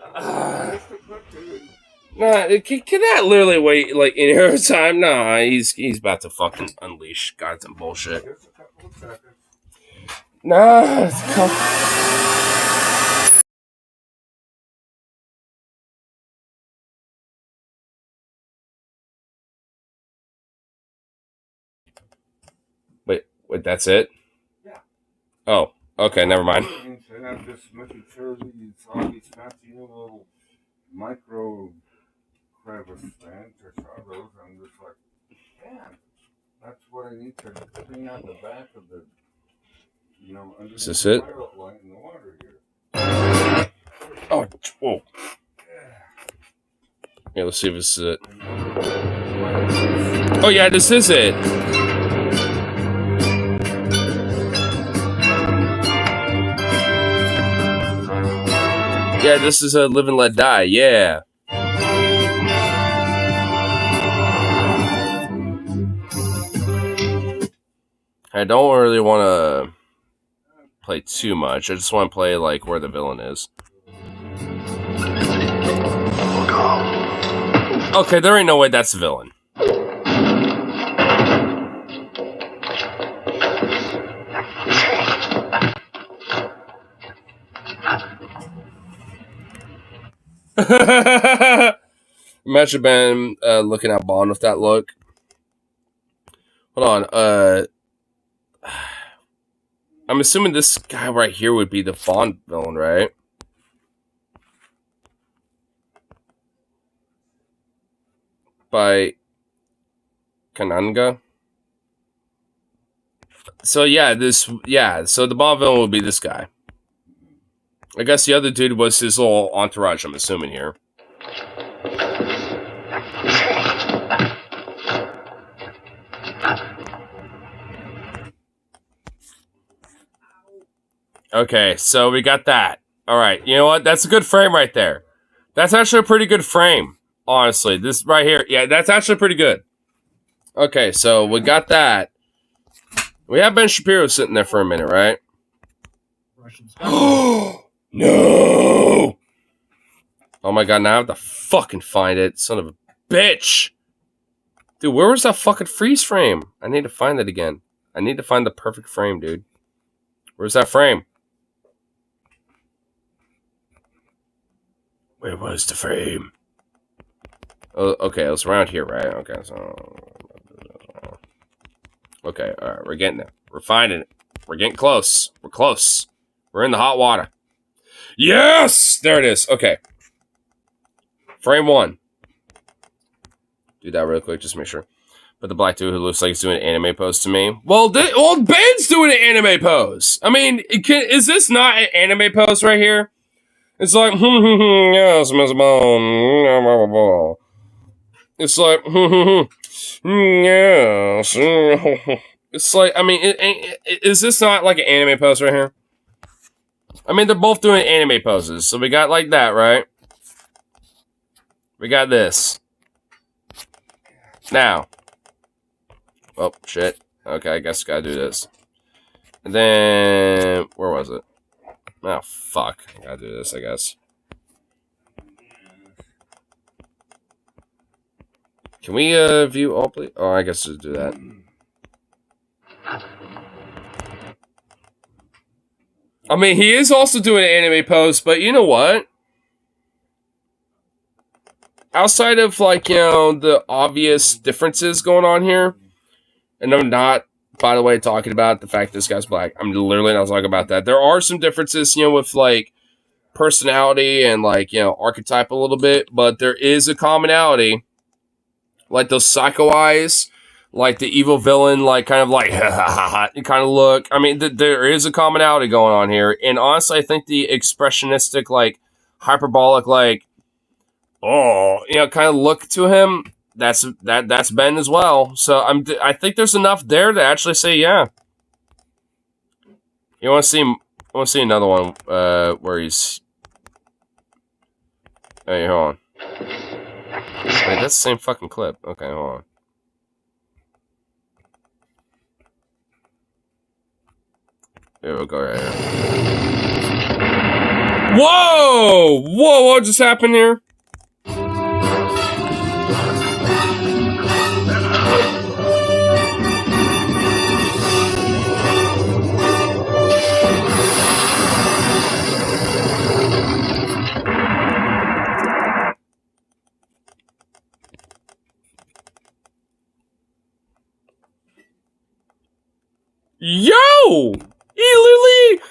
Nah, can that literally wait, like, in her time? Nah, he's about to fucking unleash goddamn bullshit. Nah, wait, that's it? Yeah. Oh, okay, never mind. I have this maturity, it's all these fancy little micro crevice things or shadows. I'm just like, man, that's what I need to clean out the back of the, under Is this the it? pilot light in the water here. Oh, whoa. Yeah, let's see if this is it. Oh, yeah, this is it. Yeah, this is a Live and Let Die. Yeah. I don't really want to play too much. I just want to play, like, where the villain is. Okay, there ain't no way that's the villain. Imagine Ben looking at Bond with that look. Hold on. I'm assuming this guy right here would be the Bond villain, right? By Kananga. So yeah, so the Bond villain would be this guy. I guess the other dude was his little entourage, I'm assuming here. Okay, so we got that. Alright, you know what? That's a good frame right there. That's actually a pretty good frame, honestly. This right here, yeah, that's actually pretty good. Okay, so we got that. We have Ben Shapiro sitting there for a minute, right? No! Oh my god, now I have to fucking find it. Son of a bitch! Dude, where was that fucking freeze frame? I need to find it again. I need to find the perfect frame, dude. Where's that frame? Where was the frame? Oh, okay, it was around here, right? Okay, so... Okay, alright, we're getting there. We're finding it. We're getting close. We're close. We're in the hot water. Yes! There it is. Okay. Frame 1. Do that real quick, just make sure. But the black dude who looks like he's doing an anime pose to me. Well, Ben's doing an anime pose. I mean, is this not an anime pose right here? It's like, yes, Miss Bone. It's like, yes. It's like, I mean, is this not like an anime pose right here? I mean, they're both doing anime poses. So we got like that, right? We got this. Now. Oh, shit. Okay, I guess I gotta do this. And then, where was it? Oh, fuck. I gotta do this, I guess. Can we view all, please? Oh, I guess just do that. I mean, he is also doing an anime pose, but you know what? Outside of, like, you know, the obvious differences going on here, and I'm not, by the way, talking about the fact this guy's black. I'm literally not talking about that. There are some differences, you know, with, like, personality and, like, you know, archetype a little bit, but there is a commonality. Like those psycho eyes, like the evil villain, like kind of like kind of look. I mean, there is a commonality going on here, and honestly, I think the expressionistic, like hyperbolic, like you know, kind of look to him. That's Ben as well. So I think there's enough there to actually say yeah. You want to see? I want to see another one where he's. Hey, hold on. Wait, that's the same fucking clip. Okay, hold on. Here we go right here. Whoa! Whoa, what just happened here? Yo! He literally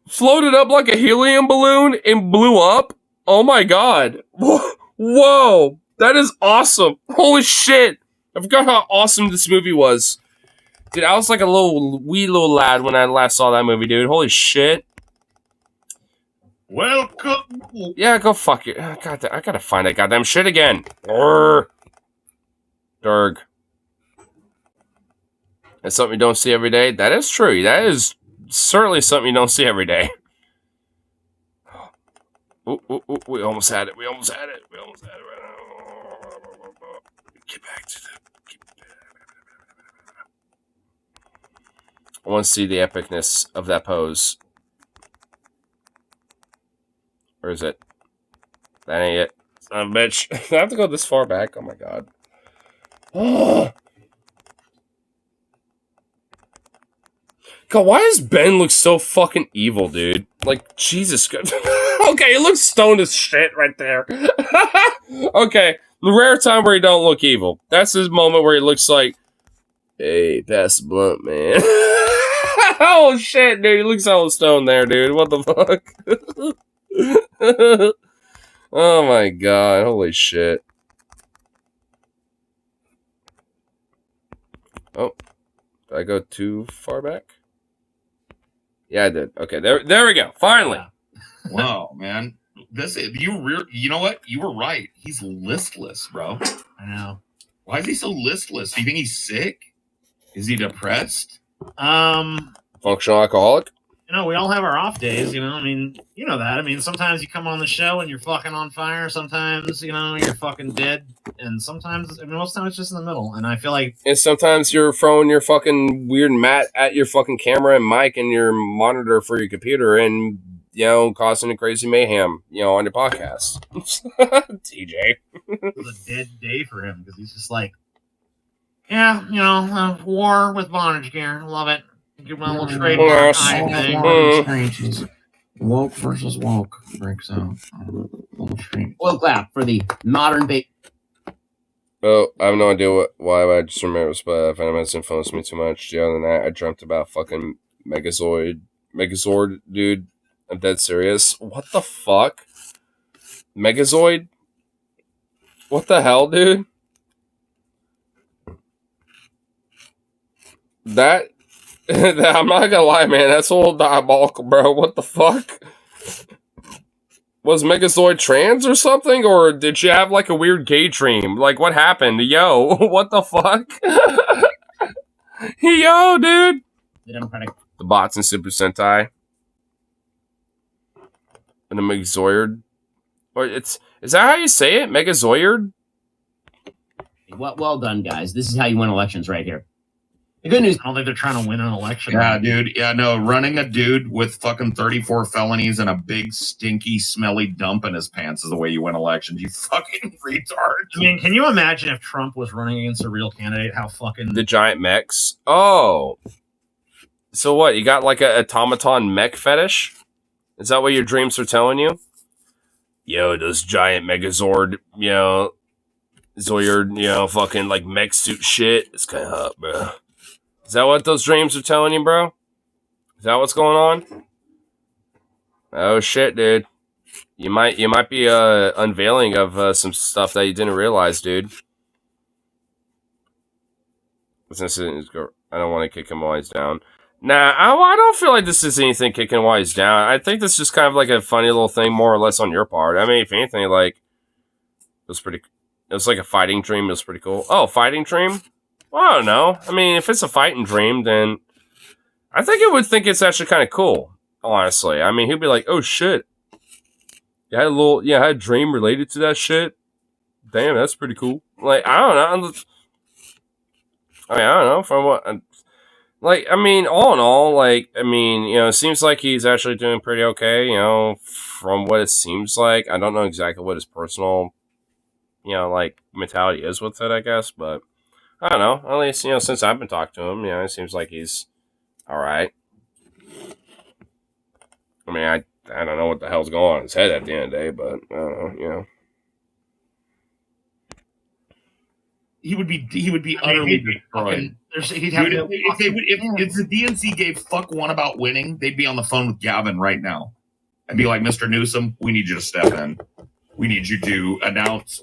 floated up like a helium balloon and blew up? Oh my god. Whoa! That is awesome. Holy shit. I forgot how awesome this movie was. Dude, I was like a wee little lad when I last saw that movie, dude. Holy shit. Welcome. Yeah, go fuck it. God, I gotta find that goddamn shit again. Durg. That's something you don't see every day. That is true. That is certainly something you don't see every day. Ooh, we almost had it. We almost had it. Get back to the... I want to see the epicness of that pose. Where is it? That ain't it. Son of a bitch. I have to go this far back. Oh my god. Oh. God, why does Ben look so fucking evil, dude? Like, Jesus. Okay, he looks stoned as shit right there. Okay, the rare time where he don't look evil. That's his moment where he looks like, hey, pass the blunt, man. Oh shit, dude, he looks hella stoned there, dude. What the fuck? Oh my god, holy shit. Oh, did I go too far back? Yeah, I did. Okay, there we go. Finally. Wow, man. You know what? You were right. He's listless, bro. I know. Why is he so listless? Do you think he's sick? Is he depressed? Functional alcoholic? You know, we all have our off days, you know. I mean, you know that. I mean, sometimes you come on the show and you're fucking on fire. Sometimes, you know, you're fucking dead. And sometimes, I mean, most of the time it's just in the middle. And I feel like... And sometimes you're throwing your fucking weird mat at your fucking camera and mic and your monitor for your computer and, you know, causing a crazy mayhem, you know, on your podcast. TJ. It was a dead day for him because he's just like, yeah, you know, war with bondage gear. Love it. Give my little trademark thing. Woke versus woke breaks out. Well, clap for the modern bait. Oh, I have no idea why I just remember this, but Venom has influenced me too much. The other night, I dreamt about fucking Megazord, dude. I'm dead serious. What the fuck? Megazord? What the hell, dude? That... I'm not gonna lie, man. That's a little diabolical, bro. What the fuck? Was Megazord trans or something? Or did she have, like, a weird gay dream? Like, what happened? Yo, what the fuck? Yo, dude! The bots in Super Sentai. And the Megazord. Or is that how you say it? Megazord? Well done, guys. This is how you win elections right here. The good news, I don't think they're trying to win an election. Yeah, dude. Yeah, no. Running a dude with fucking 34 felonies and a big, stinky, smelly dump in his pants is the way you win elections. You fucking retard. I mean, can you imagine if Trump was running against a real candidate? How fucking... The giant mechs? Oh. So what? You got like a automaton mech fetish? Is that what your dreams are telling you? Yo, those giant Megazord, you know, Zoyard, you know, fucking like mech suit shit. It's kind of hot, bro. Is that what those dreams are telling you, bro? Is that what's going on? Oh shit, dude. You might be unveiling of some stuff that you didn't realize, dude. I don't want to kick him while he's down. Nah, I don't feel like this is anything kicking while he's down. I think this is just kind of like a funny little thing, more or less, on your part. I mean, if anything, like, it was like a fighting dream. It was pretty cool. Oh, fighting dream? Well, I don't know. I mean, if it's a fighting dream, then I think it would think it's actually kind of cool, honestly. I mean, he'd be like, oh, shit. You had I had a dream related to that shit? Damn, that's pretty cool. Like, I don't know. I mean, I don't know. From what... Like, I mean, all in all, like, I mean, it seems like he's actually doing pretty okay, from what it seems like. I don't know exactly what his personal, like, mentality is with it, I guess, but I don't know. At least, since I've been talking to him, it seems like he's all right. I mean, I don't know what the hell's going on in his head at the end of the day, but I don't know, He would be utterly destroyed. He'd have Dude, if the DNC gave fuck one about winning, they'd be on the phone with Gavin right now and be like, Mr. Newsom, we need you to step in. We need you to announce,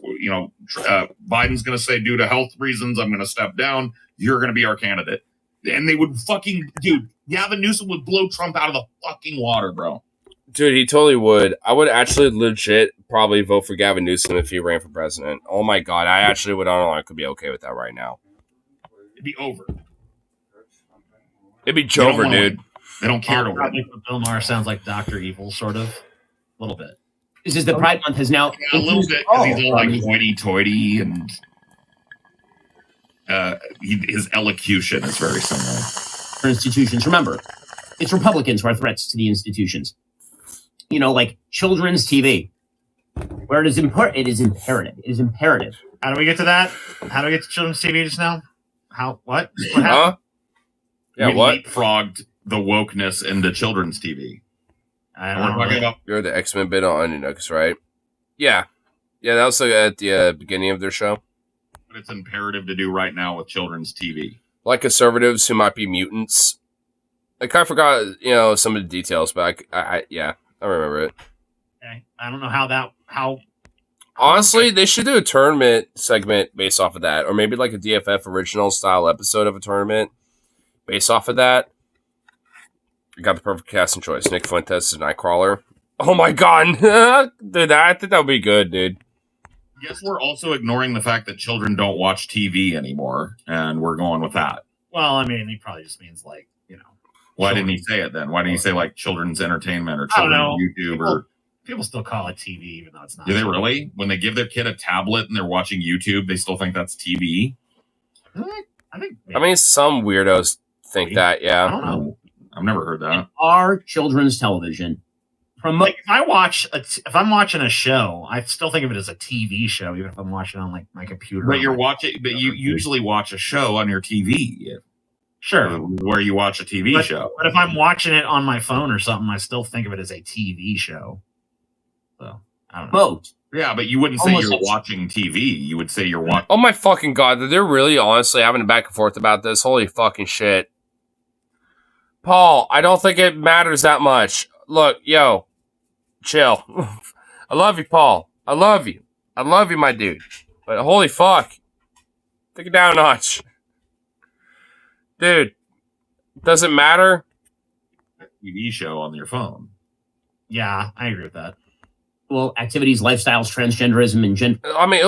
Biden's going to say, due to health reasons, I'm going to step down. You're going to be our candidate. And they would Gavin Newsom would blow Trump out of the fucking water, bro. Dude, he totally would. I would actually legit probably vote for Gavin Newsom if he ran for president. Oh my god, I actually would. I don't know. I could be okay with that right now. It'd be over. It'd be Jover, dude. They don't care to win. Bill Maher sounds like Dr. Evil, sort of. A little bit. This is the Pride Month has now... Yeah, a little bit, because he's all like hoity-toity, and his elocution is very similar. For institutions, remember, it's Republicans who are threats to the institutions. Like children's TV, where it is imperative. It is imperative. How do we get to that? How do we get to children's TV just now? What? What happened? Huh? Yeah, we what? leapfrogged the wokeness into children's TV. I don't know. You're the X-Men bit on Onion Nooks, right? Yeah. Yeah, that was at the beginning of their show. But it's imperative to do right now with children's TV. Like conservatives who might be mutants. I kind of forgot, some of the details, but I remember it. Okay. I don't know how Honestly, they should do a tournament segment based off of that, or maybe like a DFF original style episode of a tournament based off of that. You got the perfect casting choice. Nick Fuentes is Nightcrawler. Oh my god, dude! I think that would be good, dude. Guess we're also ignoring the fact that children don't watch TV anymore, and we're going with that. Well, I mean, he probably just means like, Why didn't he say it then? Why didn't he say like children's entertainment or children's YouTube or? People still call it TV, even though it's not. Do they really? When they give their kid a tablet and they're watching YouTube, they still think that's TV? I mean, some weirdos think that. Yeah, I don't know. I've never heard that. Our children's television. Like if I'm watching a show, I still think of it as a TV show, even if I'm watching on like my computer. But you usually watch a show on your TV. Sure. Where you watch a TV show. But if I'm watching it on my phone or something, I still think of it as a TV show. So I don't know. Yeah, but you wouldn't say you're watching TV. You would say you're watching. Oh my fucking god! They're really honestly having a back and forth about this. Holy fucking shit, Paul! I don't think it matters that much. Look, yo, chill. I love you, Paul. I love you, my dude. But holy fuck, take it down a notch, dude. Does it matter? TV show on your phone. Yeah, I agree with that. Well, activities, lifestyles, transgenderism, and gender. I mean,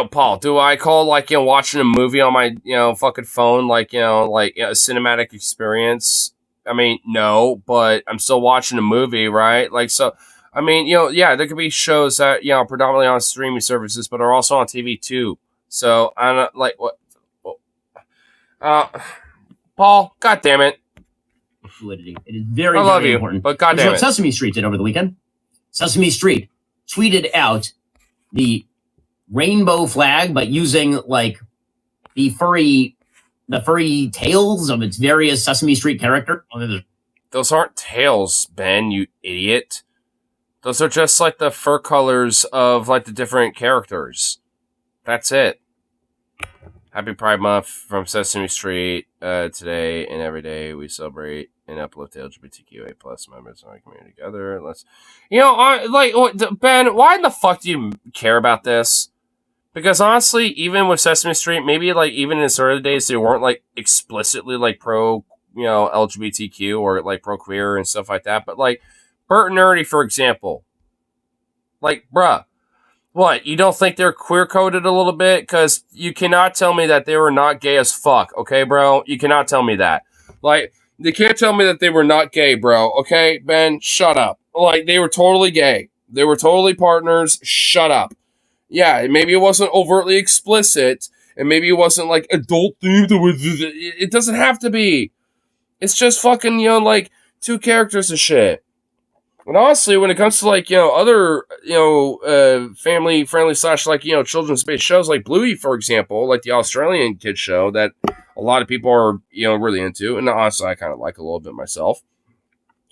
Paul, do I call watching a movie on my fucking phone a cinematic experience? I mean, no, but I'm still watching a movie, right? Like, so, I mean, yeah, there could be shows that are predominantly on streaming services, but are also on TV too. So I don't like what. Paul, God damn it! Fluidity. It is very, I love very you, important. but God damn it, Sesame Street did over the weekend. Sesame Street tweeted out the rainbow flag, but using like the furry tails of its various Sesame Street character. Those aren't tails, Ben, you idiot. Those are just like the fur colors of like the different characters. That's it. Happy Pride Month from Sesame Street. Today and every day we celebrate and uplift LGBTQA plus members of our community together. Let's, Ben, why in the fuck do you care about this? Because honestly, even with Sesame Street, maybe like even in its early days, they weren't like explicitly like pro, LGBTQ or like pro queer and stuff like that. But like Bert and Ernie, for example, like, bruh. What, you don't think they're queer-coded a little bit? Because you cannot tell me that they were not gay as fuck, okay, bro? You cannot tell me that. Like, they can't tell me that they were not gay, bro, okay? Ben, shut up. Like, they were totally gay. They were totally partners. Shut up. Yeah, maybe it wasn't overtly explicit, and maybe it wasn't like adult themed. It doesn't have to be. It's just fucking, you know, like 2 characters and shit. And honestly, when it comes to like, you know, other, you know, family friendly / like, you know, children's based shows like Bluey, for example, like the Australian kids show that a lot of people are, you know, really into, and honestly I kind of like a little bit myself.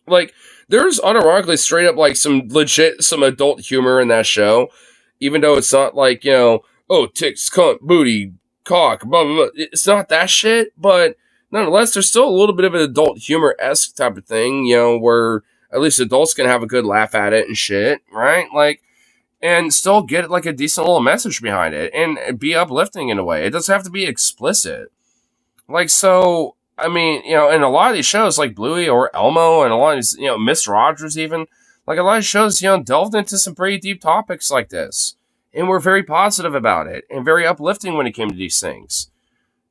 Like, there's unironically straight up like some adult humor in that show, even though it's not like, you know, oh, tits, cunt, booty, cock, blah, blah, blah. It's not that shit, but nonetheless, there's still a little bit of an adult humor-esque type of thing, you know, where at least adults can have a good laugh at it and shit, right? Like, and still get like a decent little message behind it and be uplifting in a way. It doesn't have to be explicit. Like, so, I mean, you know, in a lot of these shows like Bluey or Elmo and a lot of these, you know, Miss Rogers even, like a lot of shows, you know, delved into some pretty deep topics like this. And we're very positive about it and very uplifting when it came to these things.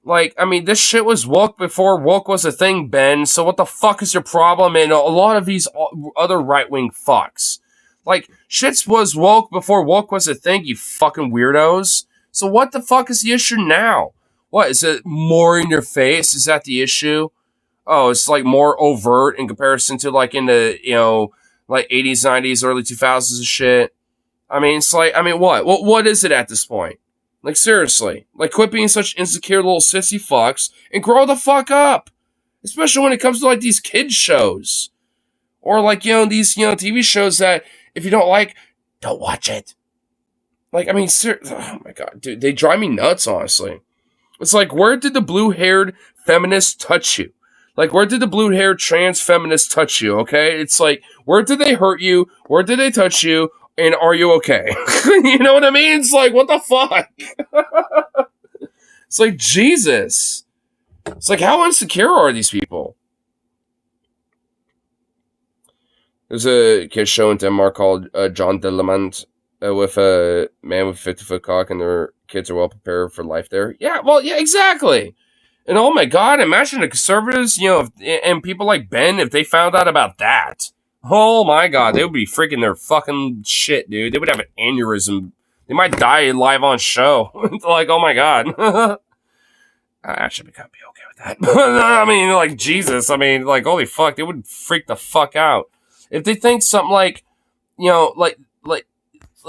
Like, I mean, this shit was woke before woke was a thing, Ben. So what the fuck is your problem? And a lot of these other right-wing fucks. Like, shit was woke before woke was a thing, you fucking weirdos. So what the fuck is the issue now? What, is it more in your face? Is that the issue? Oh, it's like more overt in comparison to like in the, you know, like 80s, 90s, early 2000s and shit. I mean, it's like, I mean, what is it at this point? Like, seriously. Like, quit being such insecure little sissy fucks and grow the fuck up. Especially when it comes to, like, these kids shows. Or, like, you know, these, you know, TV shows that if you don't like, don't watch it. Like, I mean, oh my god, dude, they drive me nuts, honestly. It's like, where did the blue-haired feminist touch you? Like, where did the blue-haired trans feminist touch you, okay? It's like, where did they hurt you? Where did they touch you? And are you okay? You know what I mean? It's like, what the fuck? It's like, Jesus. It's like, how insecure are these people? There's a kid show in Denmark called John Dillemand with a man with a 50-foot cock, and their kids are well prepared for life there. Yeah, well, yeah, exactly. And oh my god, imagine the conservatives, you know, and people like Ben, if they found out about that. Oh my god, they would be freaking their fucking shit, dude. They would have an aneurysm. They might die live on show. Like, oh my god. I actually kind of be okay with that. I mean, like, Jesus. I mean, like, holy fuck, they would freak the fuck out. If they think something like, you know, like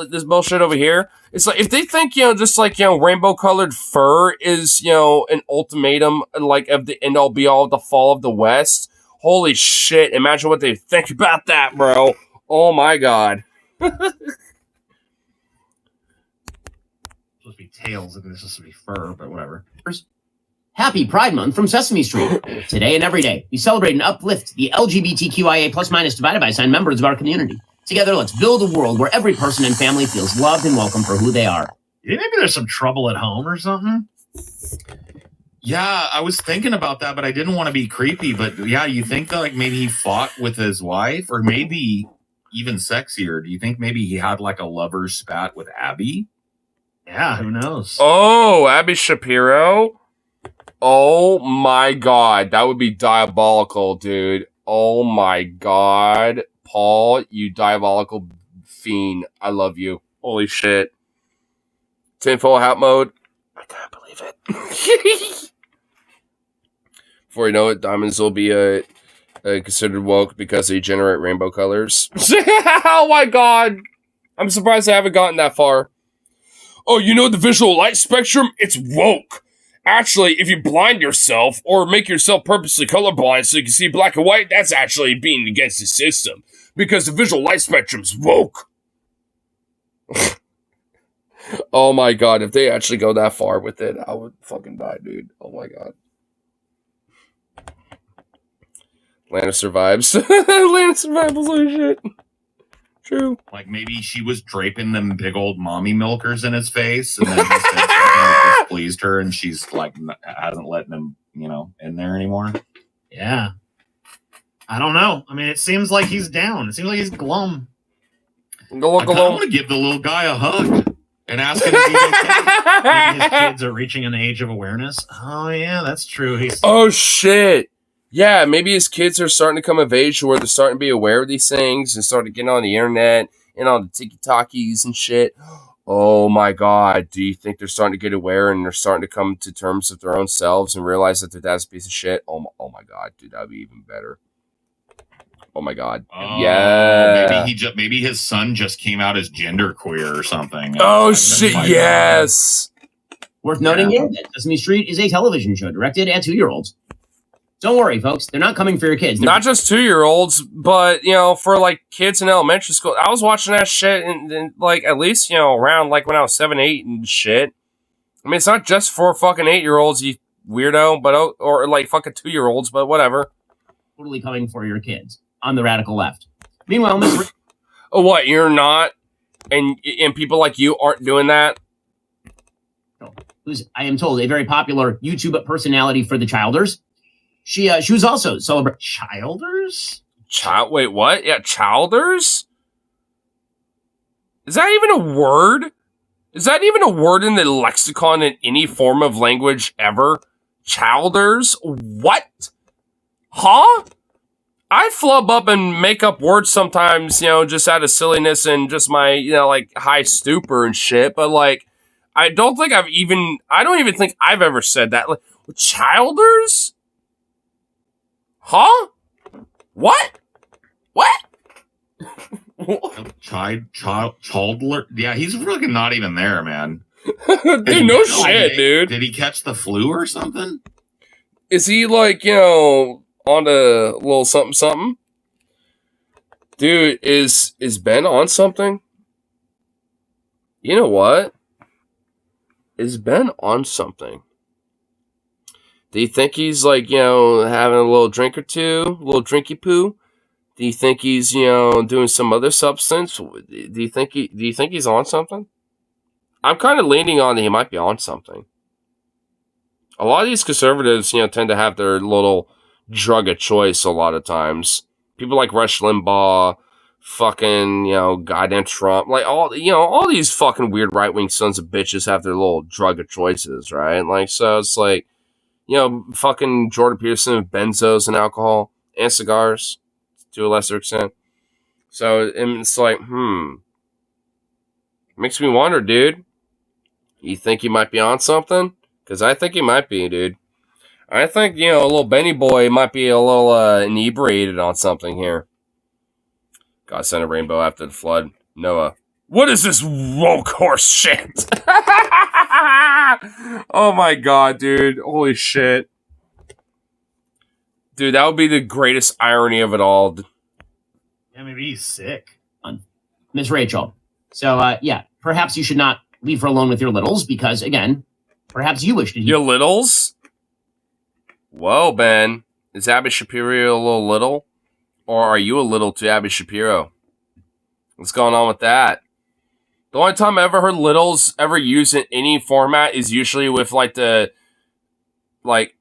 this bullshit over here, it's like, if they think, you know, just like, you know, rainbow colored fur is, you know, an ultimatum, like, of the end all be all of the fall of the West. Holy shit, imagine what they think about that, bro. Oh my god. Supposed to be tails, and this is supposed to be fur, but whatever. Happy Pride Month from Sesame Street. Today and every day, we celebrate and uplift the LGBTQIA plus minus divided by sign members of our community. Together, let's build a world where every person and family feels loved and welcome for who they are. You think maybe there's some trouble at home or something? Yeah, I was thinking about that, but I didn't want to be creepy. But yeah, you think that like maybe he fought with his wife, or maybe even sexier. Do you think maybe he had like a lover's spat with Abby? Yeah, who knows? Oh, Abby Shapiro? Oh my god, that would be diabolical, dude. Oh my god. Paul, you diabolical fiend. I love you. Holy shit. Tinfoil hat mode. I can't believe it. Before you know it, diamonds will be considered woke because they generate rainbow colors. Oh my god. I'm surprised I haven't gotten that far. Oh, you know the visual light spectrum? It's woke. Actually, if you blind yourself or make yourself purposely colorblind so you can see black and white, that's actually being against the system. Because the visual light spectrum's woke. Oh my god, if they actually go that far with it, I would fucking die, dude. Oh my god. Lana survives. Lana survives, holy shit. True. Like maybe she was draping them big old mommy milkers in his face, and then he said something that displeased her, and she's like hasn't letting him, you know, in there anymore. Yeah. I don't know. I mean, it seems like he's down. It seems like he's glum. I want to give the little guy a hug and ask him if he's okay. Maybe his kids are reaching an age of awareness. Oh yeah, that's true. He's oh shit. Yeah, maybe his kids are starting to come of age where they're starting to be aware of these things and starting to get on the internet and on the TikTokies and shit. Oh my God, do you think they're starting to get aware and they're starting to come to terms with their own selves and realize that their dad's a piece of shit? Oh my God, dude, that would be even better. Oh my God. Yeah. Maybe his son just came out as genderqueer or something. Oh shit, yes. Worth noting here that Sesame Street is a television show directed at 2-year-olds. Don't worry, folks. They're not coming for your kids. Not just 2-year-olds, but, you know, for, like, kids in elementary school. I was watching that shit and like, at least, you know, around, like, when I was 7, 8 and shit. I mean, it's not just for fucking 8-year-olds, you weirdo, but, or, like, fucking 2-year-olds, but whatever. Totally coming for your kids on the radical left. Meanwhile, Miss... Oh, what? You're not? And people like you aren't doing that? Who's, I am told, a very popular YouTube personality for the Childers. She was also celebrating Childers? Wait, what? Yeah, Childers? Is that even a word? Is that even a word in the lexicon in any form of language ever? Childers? What? Huh? I flub up and make up words sometimes, you know, just out of silliness and just my, you know, like, high stupor and shit, but, like, I don't even think I've ever said that. Like, Childers? Huh? What? Childler? Yeah, he's fucking not even there, man. Dude, no shit, dude. Did he catch the flu or something? Is he, like, you know, on a little something something? Dude, is Ben on something? You know what? Is Ben on something? Do you think he's, like, you know, having a little drink or two? A little drinky poo? Do you think he's, you know, doing some other substance? Do you think he's on something? I'm kind of leaning on that he might be on something. A lot of these conservatives, you know, tend to have their little drug of choice a lot of times. People like Rush Limbaugh, fucking, you know, goddamn Trump, like all these fucking weird right-wing sons of bitches have their little drug of choices, right? Like, so it's like, you know, fucking Jordan Peterson with benzos and alcohol and cigars to a lesser extent. So it's like, makes me wonder, dude. You think he might be on something? Because I think he might be, dude. I think, you know, a little Benny boy might be a little inebriated on something here. God sent a rainbow after the flood. Noah, what is this woke horse shit? Oh my God, dude. Holy shit. Dude, that would be the greatest irony of it all. Yeah, maybe he's sick. Miss Rachel. So, yeah, perhaps you should not leave her alone with your littles because, again, perhaps you wish to... Your littles? Whoa, Ben. Is Abby Shapiro a little little? Or are you a little to Abby Shapiro? What's going on with that? The only time I ever heard littles ever used in any format is usually with, like, the... Like...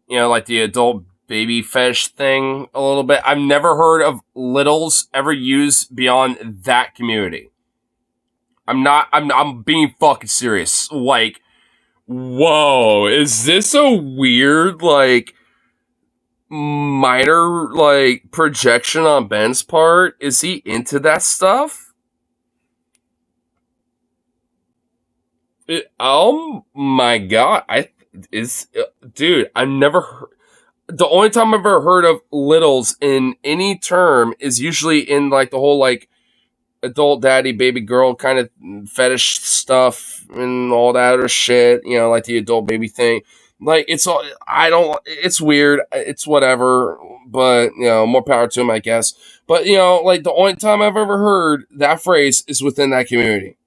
You know, like the adult baby fetish thing a little bit. I've never heard of littles ever used beyond that community. I'm being fucking serious. Like, whoa, is this a weird, like, minor, like, projection on Ben's part? Is he into that stuff? Oh my God. Dude, I've never heard. The only time I've ever heard of littles in any term is usually in, like, the whole, like, adult daddy, baby girl kind of fetish stuff and all that other shit, you know, like the adult baby thing. Like, it's weird. It's whatever, but, you know, more power to him, I guess. But, you know, like, the only time I've ever heard that phrase is within that community.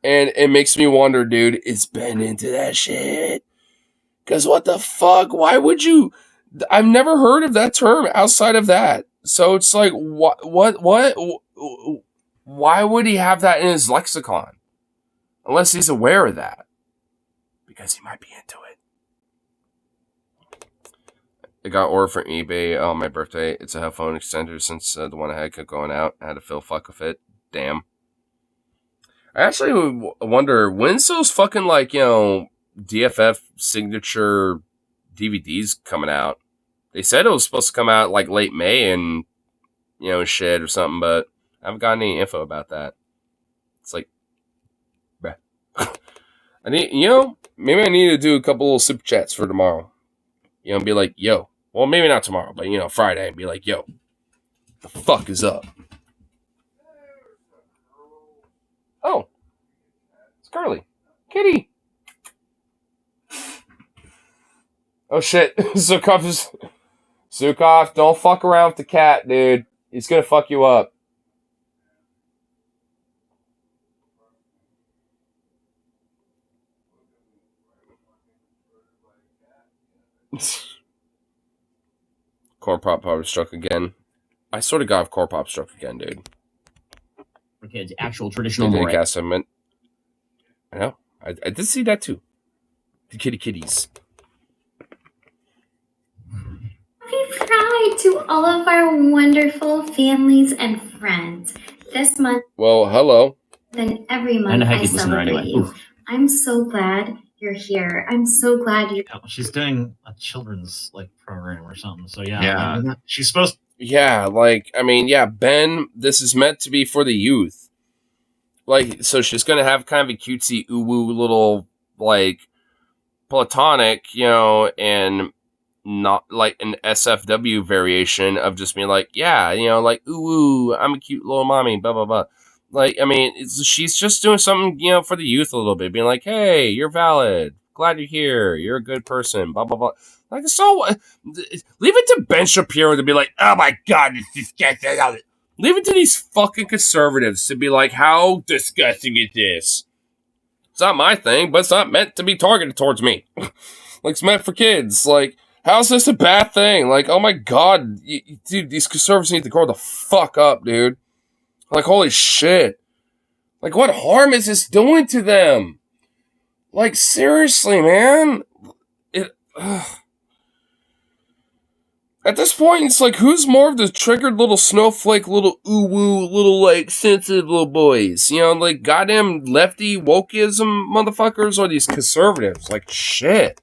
And it makes me wonder, dude, is Ben into that shit? Because what the fuck? Why would you? I've never heard of that term outside of that. So it's like, what? Why would he have that in his lexicon? Unless he's aware of that. Because he might be into it. I got ordered from eBay on my birthday. It's a headphone extender since the one I had kept going out. I had to fill fuck with it. Damn. I actually wonder, when's those fucking, like, you know, DFF signature DVDs coming out? They said it was supposed to come out, like, late May and, you know, shit or something, but I haven't got any info about that. It's like I need, maybe I need to do a couple little super chats for tomorrow. Be like, yo. Well, maybe not tomorrow, but Friday. Be like, yo, the fuck is up? Oh, it's Carly, Kitty. Oh shit, Zukov, don't fuck around with the cat, dude. He's gonna fuck you up. Corn Pop probably struck again. I sort of got Corn Pop struck again, dude. For kids, actual traditional They did moray. cast him in. I know. I did see that too. The kitties. Happy Pride to all of our wonderful families and friends. This month, Well, hello. and every I month, know how I you listen to her celebrate anyway. you. Oof. I'm so glad you're here. I'm so glad you. She's doing a children's program or something. So Yeah. she's supposed. Yeah, Ben, this is meant to be for the youth. So she's gonna have kind of a cutesy woo little platonic, and not like an SFW variation of just being ooh, I'm a cute little mommy, blah blah blah. She's just doing something, for the youth a little bit, being like, hey, you're valid, glad you're here, you're a good person, blah blah blah. So leave it to Ben Shapiro to be like, oh my god, it's disgusting. Leave it to these fucking conservatives to be like, how disgusting is this? It's not my thing, but it's not meant to be targeted towards me. It's meant for kids. How's this a bad thing? Oh my god, dude, these conservatives need to grow the fuck up, dude. Holy shit. What harm is this doing to them? Seriously, man. At this point, it's who's more of the triggered little snowflake, little ooh-woo, little, sensitive little boys? Goddamn lefty wokeism motherfuckers, or these conservatives? Shit.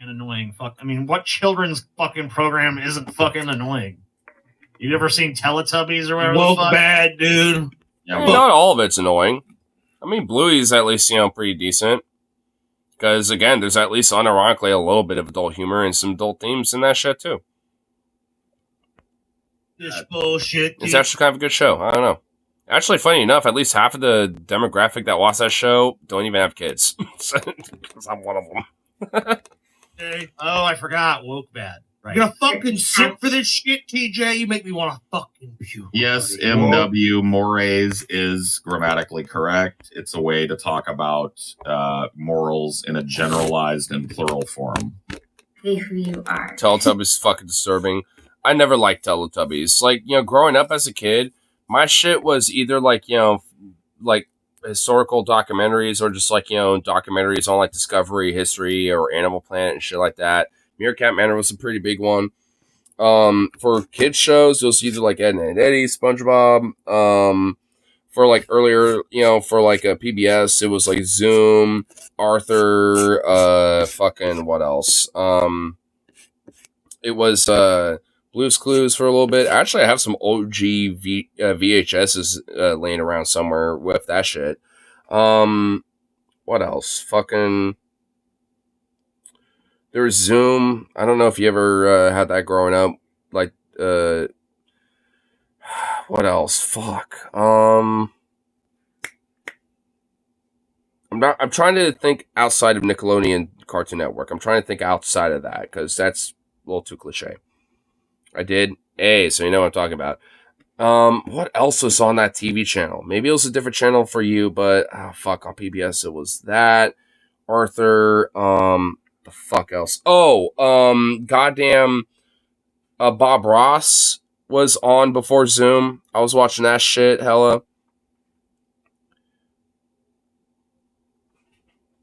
And annoying. Fuck. I mean, what children's fucking program isn't fucking annoying? You ever seen Teletubbies or whatever? Woke the fuck? bad, dude. Not all of it's annoying. I mean, Bluey's at least, pretty decent. Because, again, there's at least unironically a little bit of adult humor and some adult themes in that shit, too. This bullshit. It's actually kind of a good show. I don't know. Actually, funny enough, at least half of the demographic that watch that show don't even have kids. Because I'm one of them. Oh, I forgot. Woke bad. Right. You're gonna fucking sit for this shit, TJ. You make me want to fucking puke. Yes, MW Mores is grammatically correct. It's a way to talk about morals in a generalized and plural form. Be who you are. Teletubbies is fucking disturbing. I never liked Teletubbies. Growing up as a kid, my shit was either historical documentaries or just documentaries on Discovery, History, or Animal Planet and shit like that. Meerkat Manor was a pretty big one. For kids shows, it was either Ed and Eddie, SpongeBob. For earlier, for a PBS, it was Zoom, Arthur, fucking what else? It was Blue's Clues for a little bit. Actually, I have some OG VHSs laying around somewhere with that shit. What else? Fucking... There was Zoom. I don't know if you ever had that growing up. What else? Fuck. I'm trying to think outside of Nickelodeon Cartoon Network. I'm trying to think outside of that because that's a little too cliche. I did. Hey, so you know what I'm talking about. What else was on that TV channel? Maybe it was a different channel for you, but on PBS it was that. Arthur. The fuck else? Oh, goddamn. Bob Ross was on before Zoom. I was watching that shit, hella.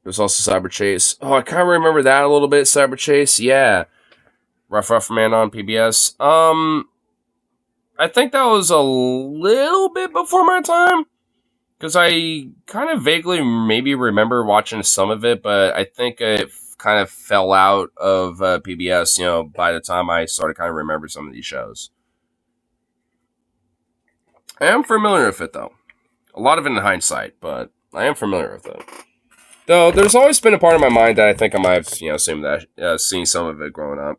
There's also Cyber Chase. Oh, I kind of remember that a little bit. Cyber Chase, yeah. Rough Man on PBS. I think that was a little bit before my time. Because I kind of vaguely maybe remember watching some of it, but I think it kind of fell out of PBS, by the time I started kind of remember some of these shows. I am familiar with it, though. A lot of it in hindsight, but I am familiar with it. Though there's always been a part of my mind that I think I might have, seen some of it growing up.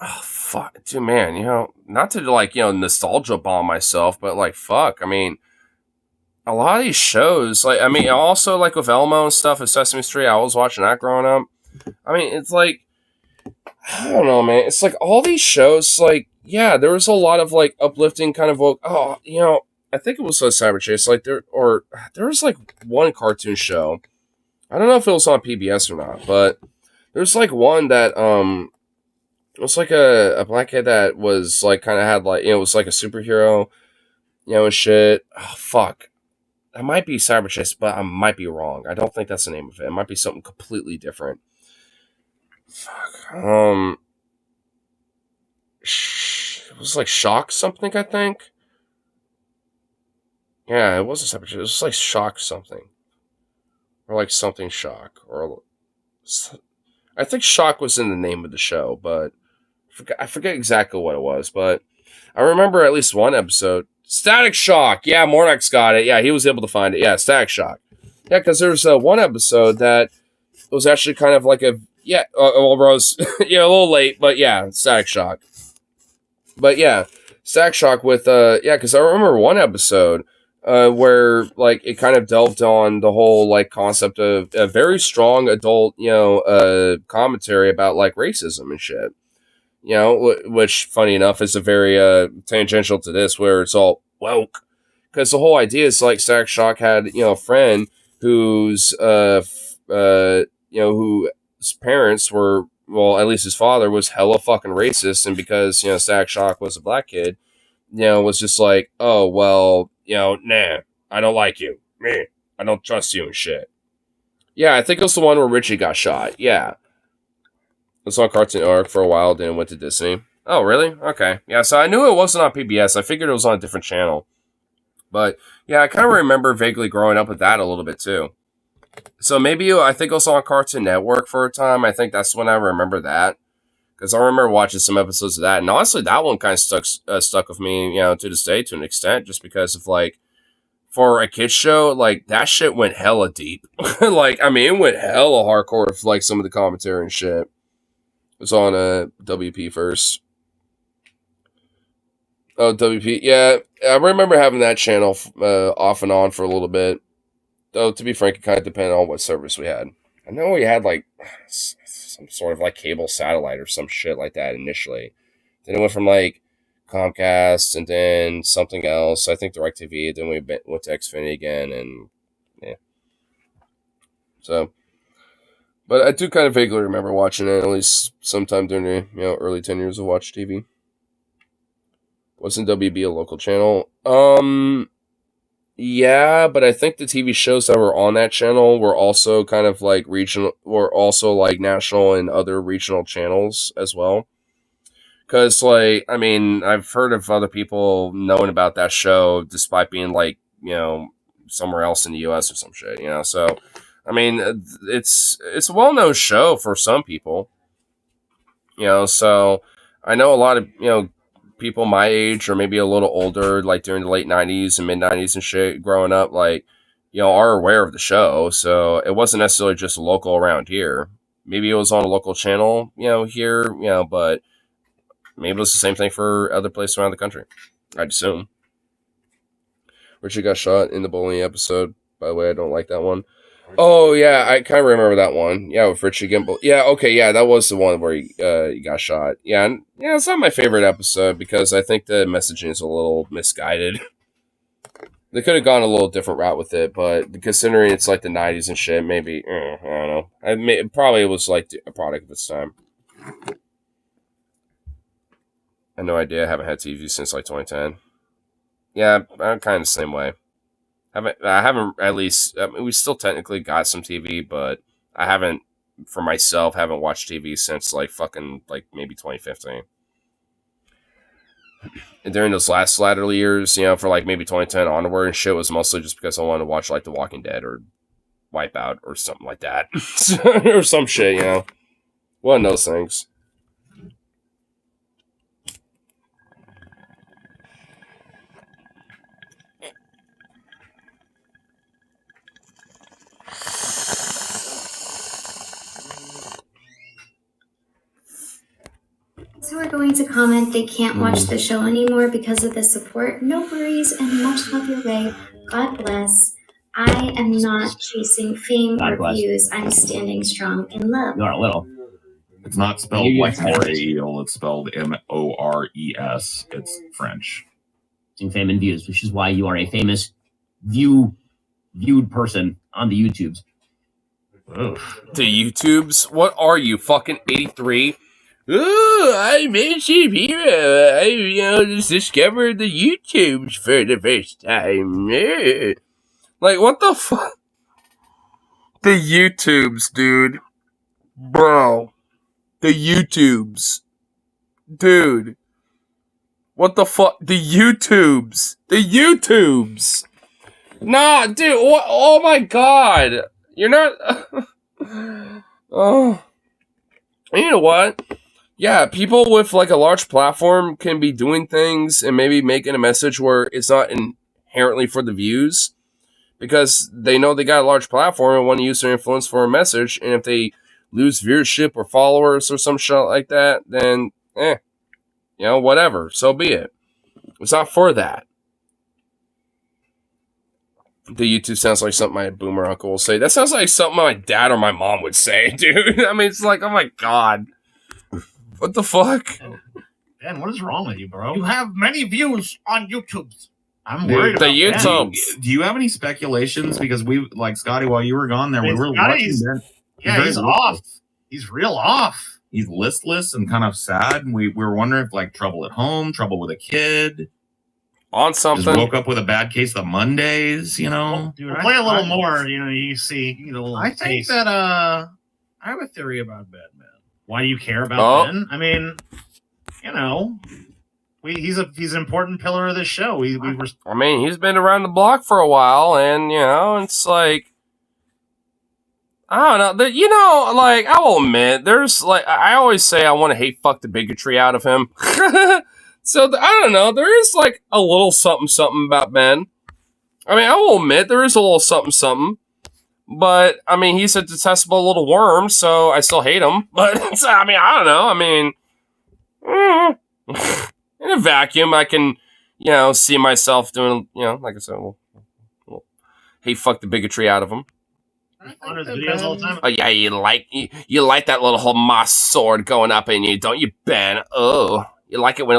Oh, fuck. Dude, man, not to, like, nostalgia bomb myself, but, like, fuck. I mean, a lot of these shows, like, I mean, also, like, with Elmo and stuff and Sesame Street, I was watching that growing up. I mean, it's like, I don't know, man. It's like all these shows, like, yeah, there was a lot of, like, uplifting kind of, I think it was Cyber Chase, like, there was, like, one cartoon show. I don't know if it was on PBS or not, but there's, like, one that, it was like a black kid that was like kind of had like it was like a superhero, and shit. Oh fuck, that might be Cyber Chase, but I might be wrong. I don't think that's the name of it. It might be something completely different. Fuck. It was like Shock something, I think. Yeah, it wasn't Cyber Chase. It was like Shock something, or like something Shock, or I think Shock was in the name of the show, but. I forget exactly what it was, but I remember at least one episode. Static Shock! Yeah, Mornak's got it. Yeah, he was able to find it. Yeah, Static Shock. Yeah, because there's one episode that was actually kind of like Rose, a little late, but yeah, Static Shock. But yeah, Static Shock with, because I remember one episode where, like, it kind of delved on the whole, like, concept of a very strong adult, commentary about, like, racism and shit. Which, funny enough, is a very tangential to this, where it's all woke. Because the whole idea is, like, Static Shock had, a friend whose, whose parents were, well, at least his father was hella fucking racist, and because, Static Shock was a black kid, was just like, oh, well, nah, I don't like you. Me, I don't trust you and shit. Yeah, I think it was the one where Richie got shot. Yeah. I saw Cartoon Network for a while, then it went to Disney. Oh, really? Okay. Yeah, so I knew it wasn't on PBS. I figured it was on a different channel. But, yeah, I kind of remember vaguely growing up with that a little bit, too. So maybe I think it was on Cartoon Network for a time. I think that's when I remember that. Because I remember watching some episodes of that. And honestly, that one kind of stuck with me, to this day to an extent. Just because of, like, for a kid's show, like, that shit went hella deep. Like, I mean, it went hella hardcore with, like, some of the commentary and shit. It was on WP first. Oh, WP. Yeah, I remember having that channel off and on for a little bit. Though, to be frank, it kind of depended on what service we had. I know we had, like, some sort of, like, cable satellite or some shit like that initially. Then it went from, like, Comcast and then something else. I think DirecTV. Then we went to Xfinity again, and yeah. So... But I do kind of vaguely remember watching it, at least sometime during the early 10 years of Watch TV. Wasn't WB a local channel? Yeah, but I think the TV shows that were on that channel were also kind of like regional, were also like national and other regional channels as well. Because, like, I mean, I've heard of other people knowing about that show despite being, like, somewhere else in the U.S. or some shit, so... I mean, it's a well-known show for some people, so I know a lot of, people my age or maybe a little older, like during the late 90s and mid-90s and shit, growing up, like, are aware of the show, so it wasn't necessarily just local around here. Maybe it was on a local channel, here, but maybe it was the same thing for other places around the country, I'd assume. Richard got shot in the bowling episode, by the way, I don't like that one. Oh, yeah, I kind of remember that one. Yeah, with Richie Gimble. Yeah, okay, yeah, that was the one where he got shot. Yeah, and, yeah, it's not my favorite episode because I think the messaging is a little misguided. They could have gone a little different route with it, but considering it's like the 90s and shit, maybe, I don't know. Probably was like a product of its time. I have no idea. I haven't had TV since like 2010. Yeah, I'm kind of the same way. I haven't at least. I mean, we still technically got some TV, but I haven't, for myself, haven't watched TV since like fucking like maybe 2015. And during those last latter years, for like maybe 2010 onward and shit, was mostly just because I wanted to watch like The Walking Dead or Wipeout or something like that, or some shit, one of those things. who are going to comment they can't watch the show anymore because of the support, no worries and much love your way. God bless. I am not chasing fame God or bless. views. I'm standing strong in love. You are a little. It's not spelled like Moreil. It's spelled Mores. It's French. Fame and views, which is why you are a famous viewed person on the YouTubes. The YouTubes? What are you, fucking 83? Ooh, I mentioned here. I just discovered the YouTubes for the first time. Like, what the fuck? The YouTubes, dude. Bro. The YouTubes. Dude. What the fuck? The YouTubes. The YouTubes. Nah, dude. What? Oh my god. You're not... Oh. You know what? Yeah, people with like a large platform can be doing things and maybe making a message where it's not inherently for the views because they know they got a large platform and want to use their influence for a message. And if they lose viewership or followers or some shit like that, then whatever. So be it. It's not for that. The YouTube sounds like something my boomer uncle will say. That sounds like something my dad or my mom would say, dude. I mean, it's like, oh my god. What the fuck? Ben, what is wrong with you, bro? You have many views on YouTube. I'm worried about YouTube. Do you have any speculations? Because we, like Scotty, while you were gone there, we were watching Ben. Yeah, he's off. He's real off. He's listless and kind of sad. And we were wondering if, like, trouble at home, trouble with a kid. On something. Just woke up with a bad case of Mondays, you know? Well, dude, play a little more, you see, you get a little I think taste. that I have a theory about Ben, man. Why do you care about Ben? I mean, he's an important pillar of this show. I mean, he's been around the block for a while, and it's like, I don't know. Like, I will admit, there's like, I always say I want to hate fuck the bigotry out of him. So I don't know. There is like a little something about Ben. I mean, I will admit there is a little something. But, I mean, he's a detestable little worm, so I still hate him. But, I mean, I don't know. I mean, in a vacuum, I can, see myself doing, like I said, we'll hate fuck the bigotry out of him. On his videos all the time. Oh, yeah, you like that little Hamas sword going up in you, don't you, Ben? Oh, you like it when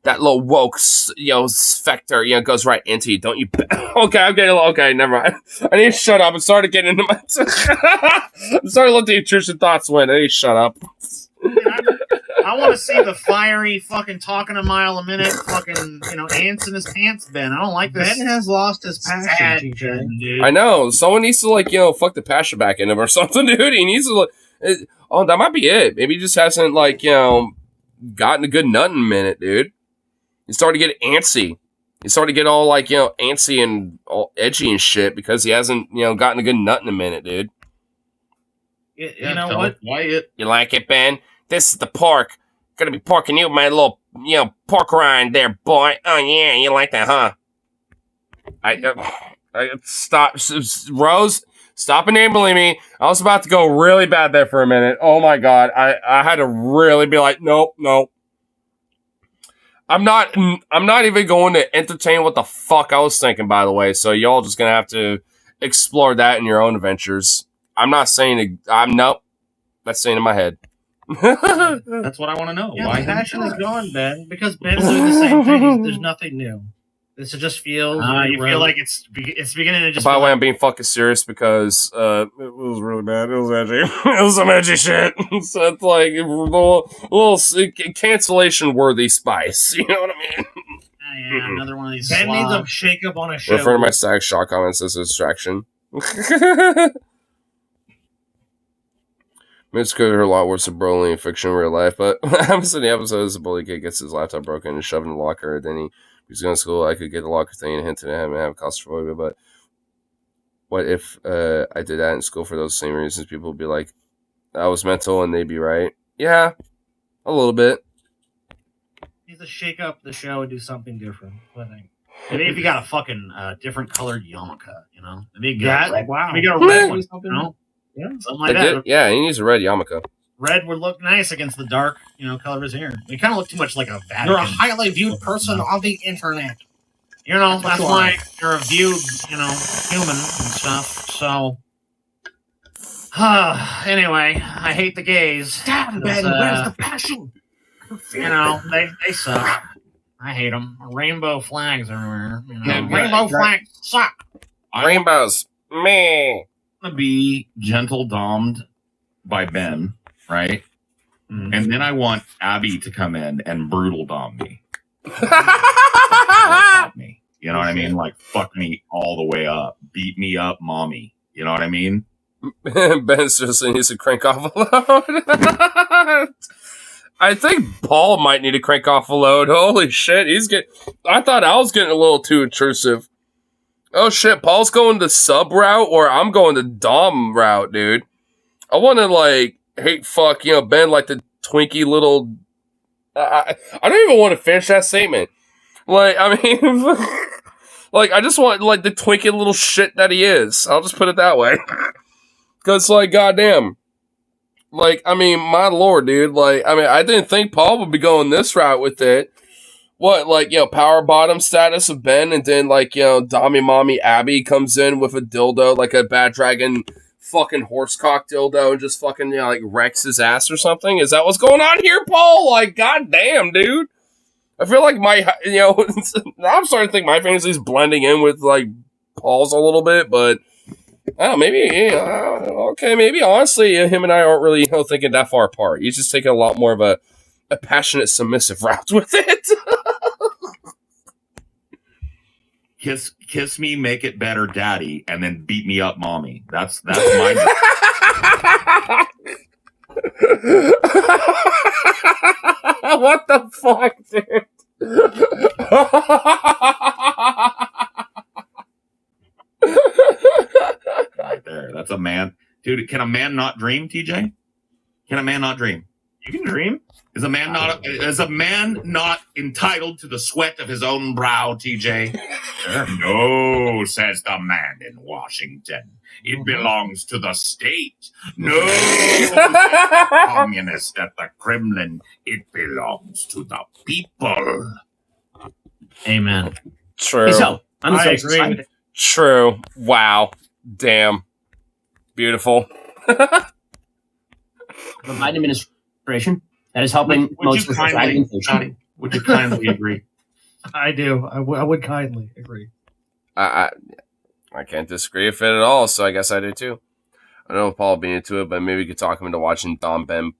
that little woke, specter, goes right into you, don't you? Okay, I'm getting okay, never mind. I need to shut up. I'm starting to get into my... I'm starting to let the intrusive thoughts win. I need to shut up. I want to see the fiery fucking talking a mile a minute fucking, ants in his pants, Ben. I don't like this. Ben has lost his passion, TJ. Dude. I know. Someone needs to, fuck the passion back in him or something, dude. He needs to, that might be it. Maybe he just hasn't, gotten a good nut in a minute, dude. He started to get antsy. He started to get all, antsy and all edgy and shit because he hasn't, gotten a good nut in a minute, dude. You know what? Wyatt. You like it, Ben? This is the pork. Gonna be porking you with my little, pork rind there, boy. Oh, yeah, you like that, huh? I stop. Rose, stop enabling me. I was about to go really bad there for a minute. Oh, my God. I had to really be like, nope. I'm not even going to entertain what the fuck I was thinking, by the way. So y'all just gonna have to explore that in your own adventures. I'm not saying nope. That's staying in my head. That's what I want to know. Yeah, Why the passion is gone, Ben, because Ben's doing the same thing. There's nothing new. This just feels. You feel like it's beginning to just. By the way, I'm being fucking serious because it was really bad. It was edgy. It was some edgy shit. So it's like a little cancellation worthy spice. You know what I mean? Yeah, another one of these. Ben needs a shake up on a show. Refer to my static shock comments as a distraction. It's good her a lot worse than Broly in fiction in real life, but what happens in the episodes the bully kid gets his laptop broken and shoved in the locker, then he's going to school. I could get the locker thing and hint to him and have claustrophobia, but what if I did that in school for those same reasons? People would be like, I was mental, and they'd be right. Yeah, a little bit. Needs to shake up the show and do something different, I think. Maybe if you got a fucking different colored yarmulke, Maybe you That- got wow. maybe you got a red one, something. Yeah. Something like that. Yeah, he needs a red yarmulke. red would look nice against the dark, color of his hair. He kind of looked too much like a Vatican. You're a highly viewed person on the internet. That's why you're a viewed, human and stuff. So, anyway, I hate the gays. Damn, Ben, where's the passion? They suck. I hate them. Rainbow flags everywhere. Rainbow flags suck. Rainbows. Me. To be gentle domed by Ben, right? Mm-hmm. And then I want Abby to come in and brutal dom me. Me. You know what I mean? Like, fuck me all the way up. Beat me up, mommy. You know what I mean? Ben seriously needs to crank off a load. I think Paul might need to crank off a load. Holy shit, I thought I was getting a little too intrusive. Oh shit, Paul's going the sub route, or I'm going the dom route, dude. I want to, hate fuck, Ben like the twinky little... I don't even want to finish that statement. I just want, the twinky little shit that he is. I'll just put it that way. Because, goddamn. My lord, dude. I didn't think Paul would be going this route with it. What, power bottom status of Ben, and then, Dommy Mommy Abby comes in with a dildo, like a Bad Dragon fucking horsecock dildo, and just fucking, wrecks his ass or something? Is that what's going on here, Paul? Goddamn, dude. I feel like now I'm starting to think my family's blending in with, Paul's a little bit, but, maybe, honestly, him and I aren't really, thinking that far apart. He's just taking a lot more of a passionate, submissive route with it. Kiss me, make it better, daddy, and then beat me up, mommy. That's my... What the fuck, dude? Right there. That's a man. Dude, can a man not dream, TJ? Can a man not dream? You can dream. Is a man not entitled to the sweat of his own brow, TJ? No, says the man in Washington. It belongs to the state. No, says the communist at the Kremlin. It belongs to the people. Amen. True. So, I agree. True. Wow. Damn. Beautiful. The Biden administration that is helping most with driving inflation. Would you kindly agree? I do. I would kindly agree. I can't disagree with it at all, so I guess I do too. I don't know if Paul will be into it, but maybe we could talk him into watching Dom Ben.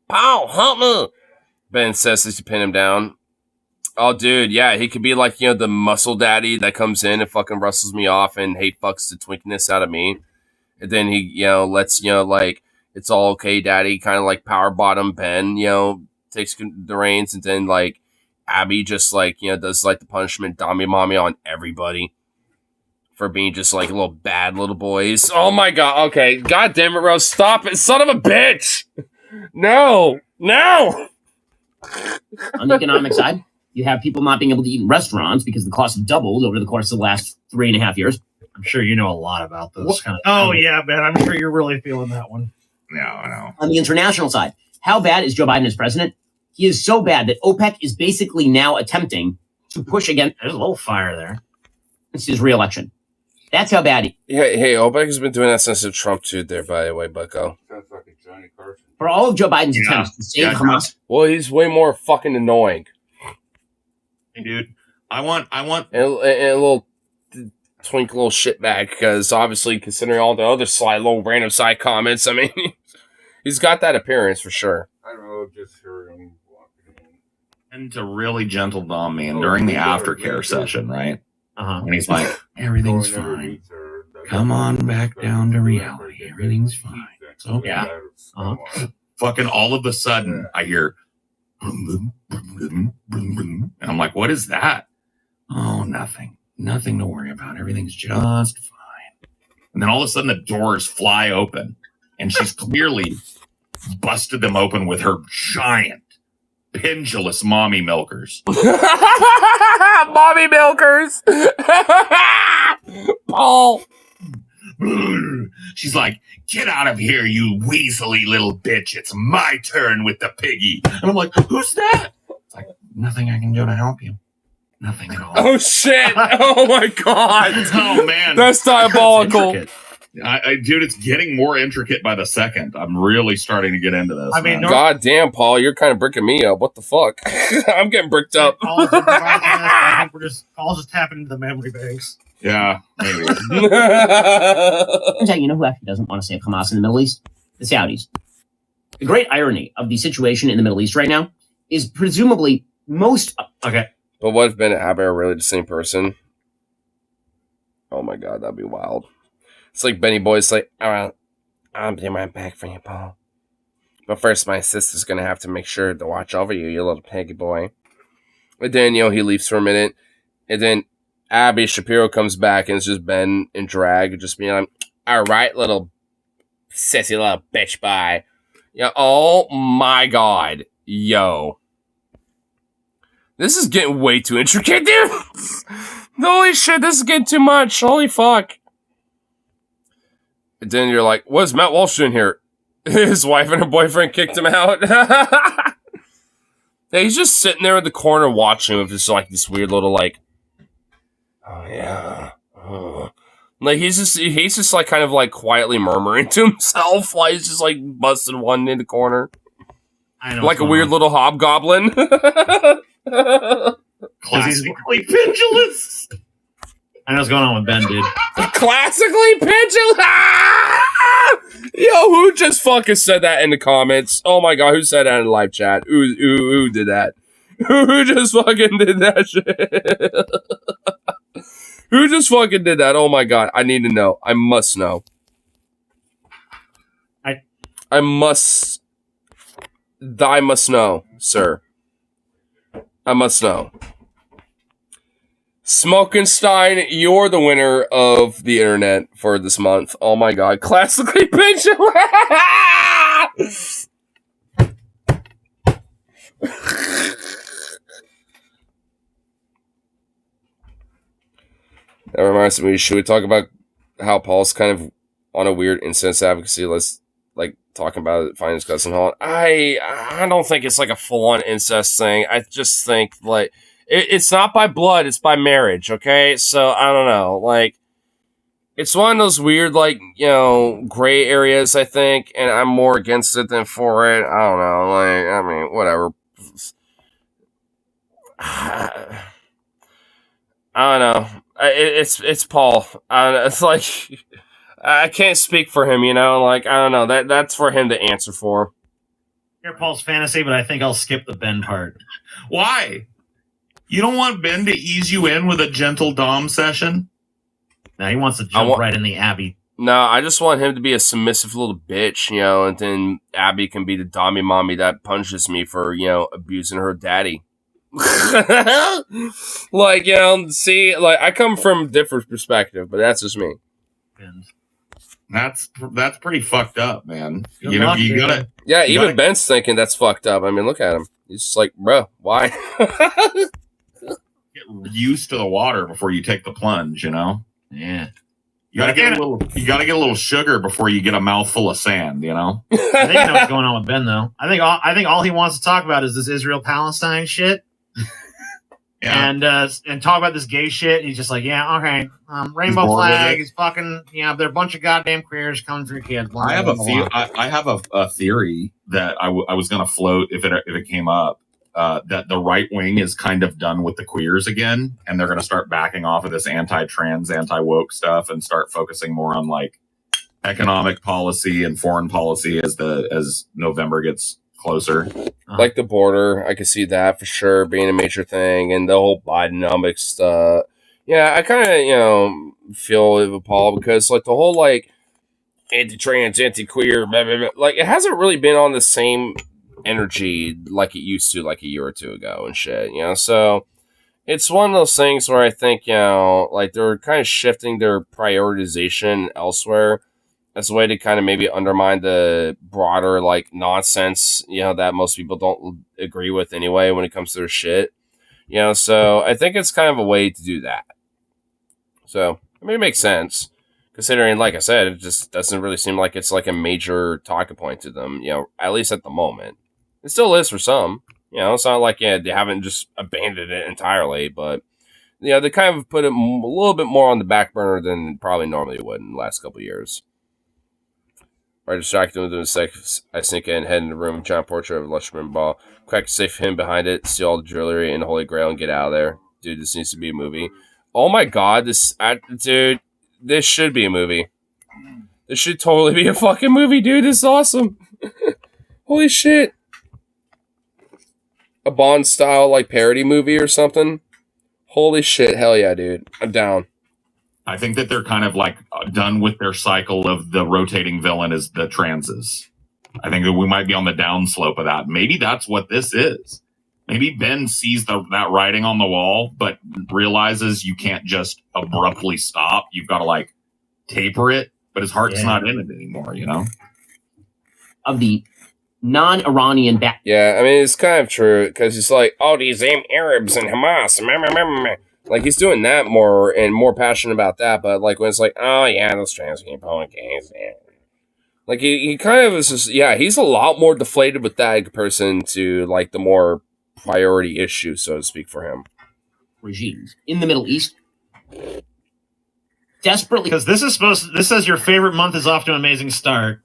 Paul, help me! Ben says to pin him down. Oh, dude, yeah, he could be the muscle daddy that comes in and fucking rustles me off and hate fucks the twinkiness out of me. And then he, lets, it's all okay, daddy, kind of power bottom Ben, takes the reins, and then, Abby just, does, the punishment Dommy Mommy on everybody for being just, little bad little boys. Oh, my God. Okay. God damn it, Rose. Stop it. Son of a bitch. No. No. On the economic side, you have people not being able to eat in restaurants because the cost have doubled over the course of the last 3.5 years. I'm sure you know a lot about those kind of... Oh, yeah, man. I'm sure you're really feeling that one. No. On the international side, how bad is Joe Biden as president? He is so bad that OPEC is basically now attempting to push against... There's a little fire there. It's his re-election. That's how bad he... Hey, OPEC has been doing that since the Trump dude there, by the way, Bucko. Sounds like a Johnny Carson. For all of Joe Biden's attempts to save Hamas... Well, he's way more fucking annoying. Hey, dude, I want... And a little... twink little shitbag, because obviously considering all the other little random side comments, I mean, he's got that appearance for sure. I don't know, just heard him walking in. And to really gentle dom me during the aftercare session, right? When he's like, everything's fine. Come on back down to reality. Everything's fine. It's okay. Yeah. Fucking all of a sudden, I hear boom, boom, boom, boom, boom. And I'm like, what is that? Oh, nothing. Nothing to worry about. Everything's just fine. And then all of a sudden the doors fly open and she's clearly busted them open with her giant, pendulous mommy milkers. Mommy milkers! Paul! She's like, get out of here, you weaselly little bitch. It's my turn with the piggy. And I'm like, who's that? It's like, nothing I can do to help you. Nothing at all. Oh, shit. Oh, my God. Oh, man. That's diabolical. Dude, it's getting more intricate by the second. I'm really starting to get into this. I mean, God damn, Paul, you're kind of bricking me up. What the fuck? I'm getting bricked up. I think we're just tapping into the memory banks. Yeah, maybe. You know who actually doesn't want to save Hamas in the Middle East? The Saudis. The great irony of the situation in the Middle East right now is presumably most... Okay. But what if Ben and Abby are really the same person? Oh my God, that'd be wild. It's like Benny Boy's like, alright, I'll be right back for you, Paul. But first, my sister's gonna have to make sure to watch over you, you little piggy boy. And then, he leaves for a minute. And then Abby Shapiro comes back and it's just Ben in drag, just being like, alright, little sissy little bitch boy. Yeah, oh my God. Yo. This is getting way too intricate, dude. Holy shit, this is getting too much. Holy fuck. And then you're like, what is Matt Walsh doing here? His wife and her boyfriend kicked him out. Yeah, he's just sitting there in the corner watching with just like this weird little like, oh yeah. Oh. Like he's just like kind of like quietly murmuring to himself while he's just like busting one in the corner. I know, like a weird little hobgoblin. Classically pendulous. I know what's going on with Ben, dude. Classically pendulous. Yo, who just fucking said that in the comments? Oh my God, who said that in the live chat? Who did that? Who just fucking did that shit? Who just fucking did that? Oh my God, I need to know. I must know. I must know, sir. I must know. Smokenstein, you're the winner of the internet for this month. Oh my God. Classically pendulous. That reminds me, should we talk about how Paul's kind of on a weird incest advocacy list, like talking about it, finding his cousin Hall? I don't think it's like a full-on incest thing. I just think like it's not by blood, it's by marriage, okay? So I don't know, like it's one of those weird, like, gray areas, I think, and I'm more against it than for it. I don't know, like, I mean, whatever. I don't know. It's Paul. It's like I can't speak for him, like I don't know. That's for him to answer for. Hear Paul's fantasy, but I think I'll skip the Ben part. Why? You don't want Ben to ease you in with a gentle dom session? No, he wants to jump right in the Abby. No, I just want him to be a submissive little bitch, and then Abby can be the dommy mommy that punishes me for, abusing her daddy. Like, see, like I come from a different perspective, but that's just me. That's pretty fucked up, man. Good you luck, gotta. Yeah, you even gotta, Ben's thinking that's fucked up. I mean, look at him. He's just like, bro, why? get used to the water before you take the plunge. Yeah. You gotta get a little sugar before you get a mouthful of sand. I think I know what's going on with Ben, though. I think all he wants to talk about is this Israel-Palestine shit. Yeah. And talk about this gay shit. And he's just like, yeah, okay. Rainbow flag is fucking, they're a bunch of goddamn queers coming for your kids. I have a theory that I was going to float if it came up, that the right wing is kind of done with the queers again, and they're going to start backing off of this anti-trans, anti-woke stuff and start focusing more on like economic policy and foreign policy as November gets closer. Like the border, I can see that for sure being a major thing, and the whole Bidenomics stuff. Yeah, I kind of, feel it with Paul because, like, the whole, like, anti-trans, anti-queer, blah, blah, blah, like, it hasn't really been on the same energy like it used to, like, a year or two ago and shit, So, it's one of those things where I think, like, they're kind of shifting their prioritization elsewhere as a way to kind of maybe undermine the broader, like, nonsense, that most people don't agree with anyway when it comes to their shit. So I think it's kind of a way to do that. So, I mean, it makes sense. Considering, like I said, it just doesn't really seem like it's like a major talking point to them, at least at the moment. It still is for some. It's not like, they haven't just abandoned it entirely, but, they kind of put it a little bit more on the back burner than probably normally would in the last couple of years. I distracted him with a sec. I sneak in, head in the room, giant portrait of Lushman Ball. Crack safe him behind it, steal all the jewelry and the Holy Grail, and get out of there. Dude, this needs to be a movie. Oh my god, dude, this should be a movie. This should totally be a fucking movie, dude. This is awesome. Holy shit. A Bond-style, like, parody movie or something? Holy shit, hell yeah, dude. I'm down. I think that they're kind of like done with their cycle of the rotating villain as the transes. I think that we might be on the downslope of that. Maybe that's what this is. Maybe Ben sees that writing on the wall, but realizes you can't just abruptly stop. You've got to like taper it, but his heart's not in it anymore, Of the non-Iranian back. Yeah, I mean, it's kind of true, because he's like, oh, these Arabs and Hamas. Like, he's doing that more and more passionate about that, but like when it's like, oh yeah, those trans people, gays, yeah. Like he kind of is just, he's a lot more deflated with that in comparison to like the more priority issue, so to speak, for him. Regimes in the Middle East desperately, because this says your favorite month is off to an amazing start,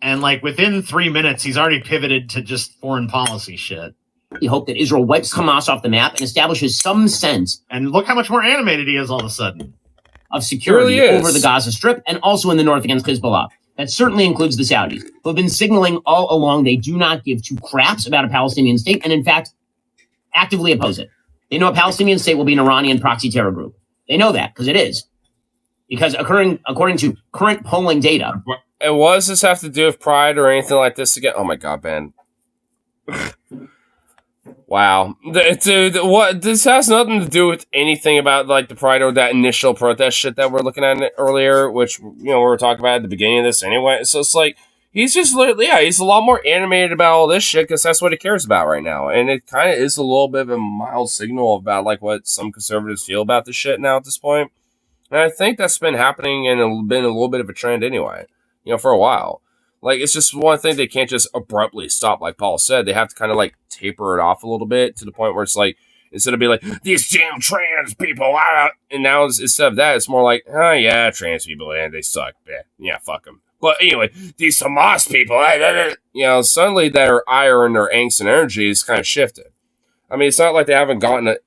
and like within 3 minutes, he's already pivoted to just foreign policy shit. We hope that Israel wipes Hamas off the map and establishes some sense. And look how much more animated he is all of a sudden. Of security over the Gaza Strip and also in the north against Hezbollah. That certainly includes the Saudis, who have been signaling all along they do not give two craps about a Palestinian state and, in fact, actively oppose it. They know a Palestinian state will be an Iranian proxy terror group. They know that because it is. Because according to current polling data. And what does this have to do with pride or anything like this again? Oh my god, Ben. Wow. Dude, what? This has nothing to do with anything about like the pride or that initial protest shit that we're looking at earlier, which, we were talking about at the beginning of this anyway. So it's like, he's just, he's a lot more animated about all this shit because that's what he cares about right now. And it kind of is a little bit of a mild signal about like what some conservatives feel about this shit now at this point. And I think that's been happening and been a little bit of a trend anyway, for a while. Like, it's just one thing they can't just abruptly stop, like Paul said. They have to kind of, like, taper it off a little bit to the point where it's like, instead of being like, these damn trans people, and now instead of that, it's more like, oh, yeah, trans people, they suck. Yeah, fuck them. But anyway, these Hamas people, suddenly their ire and their angst and energy is kind of shifted. I mean, it's not like they haven't gotten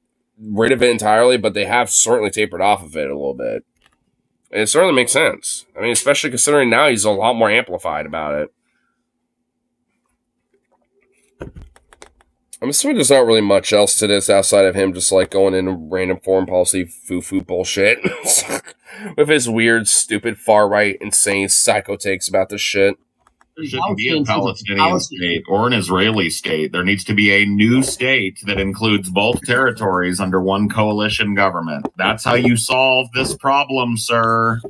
rid of it entirely, but they have certainly tapered off of it a little bit. And it certainly makes sense. I mean, especially considering now he's a lot more amplified about it. I'm assuming there's not really much else to this outside of him just like going into random foreign policy foo-foo bullshit. With his weird, stupid, far-right, insane psycho takes about this shit. There shouldn't be a Palestinian state or an Israeli state. There needs to be a new state that includes both territories under one coalition government. That's how you solve this problem, sir.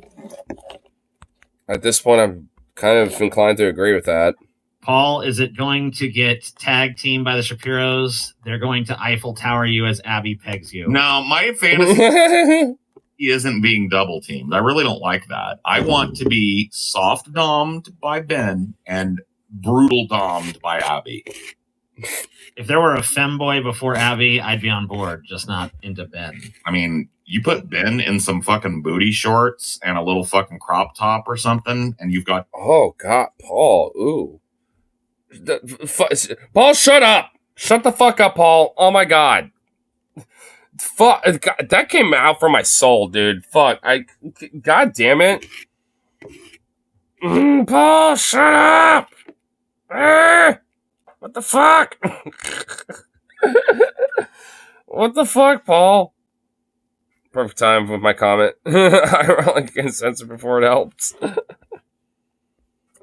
At this point, I'm kind of inclined to agree with that. Paul, is it going to get tag teamed by the Shapiros? They're going to Eiffel Tower you as Abby pegs you. No, my fantasy he isn't being double teamed. I really don't like that. I want to be soft dommed by Ben and brutal dommed by Abby. If there were a femboy before Abby, I'd be on board, just not into Ben. I mean, you put Ben in some fucking booty shorts and a little fucking crop top or something, and you've got... Oh, God, Paul. Ooh. Paul, shut up. Shut the fuck up, Paul. Oh, my God. Fuck, that came out from my soul, dude. Fuck, God damn it. Paul, shut up! What the fuck? What the fuck, Paul? Perfect time with my comment. I can censor before it helps.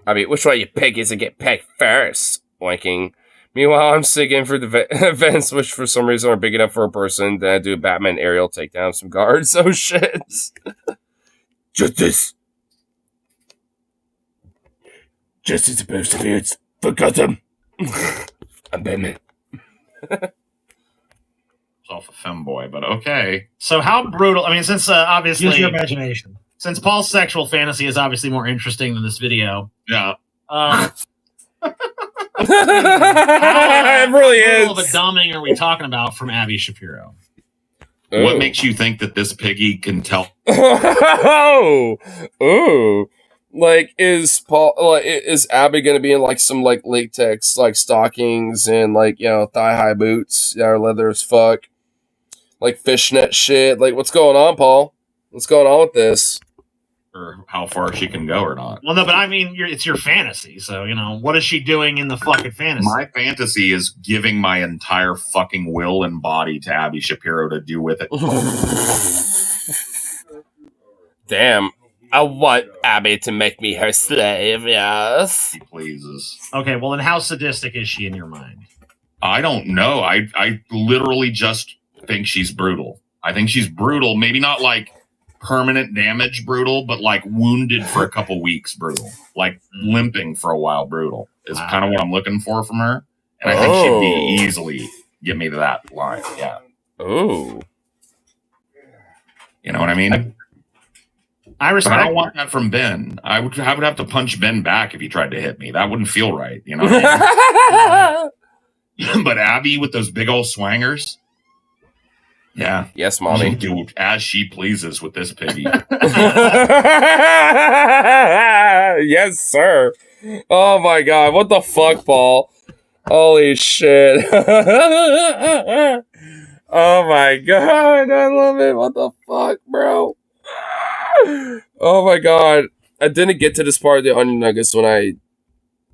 I mean, which way you peg is to get pegged first, wanking. Meanwhile, I'm singing for the events, which for some reason are big enough for a person. Then I do a Batman aerial take down some guards. Oh, shit. Justice. Justice supposed to be it's forgotten. I'm Batman. It's off a femboy, but okay. So how brutal... I mean, since obviously... Use your imagination. Since Paul's sexual fantasy is obviously more interesting than this video. Yeah. It really is. is. Of a dumbing are we talking about from Abby Shapiro? What makes you think that this piggy can tell? Ooh. Like, is Abby gonna be in like some like latex like stockings and like, you know, thigh high boots that are leather as fuck, like fishnet shit? Like, what's going on, Paul? What's going on with this? Or how far she can go or not? Well, no, but I mean, it's your fantasy, so you know what is she doing in the fucking fantasy? My fantasy is giving my entire fucking will and body to Abby Shapiro to do with it. Damn. I want Abby to make me her slave, yes. She pleases. Okay, well, then how sadistic is she in your mind? I don't know. I literally just think she's brutal. I think she's brutal. Maybe not like permanent damage brutal, but like wounded for a couple weeks brutal. Like limping for a while brutal is kind of what I'm looking for from her. And I think she'd be easily get me to that line. Yeah. Oh. You know what I mean? I respect. But I don't want that from Ben. I would have to punch Ben back if he tried to hit me. That wouldn't feel right. You know what I mean? But Abby with those big old swangers. Yeah. Yes, mommy. She do as she pleases with this piggy. Yes, sir. Oh my god, what the fuck, Paul? Holy shit. Oh my god, I love it. What the fuck, bro? Oh my god. I didn't get to this part of the Onion Nuggets when I,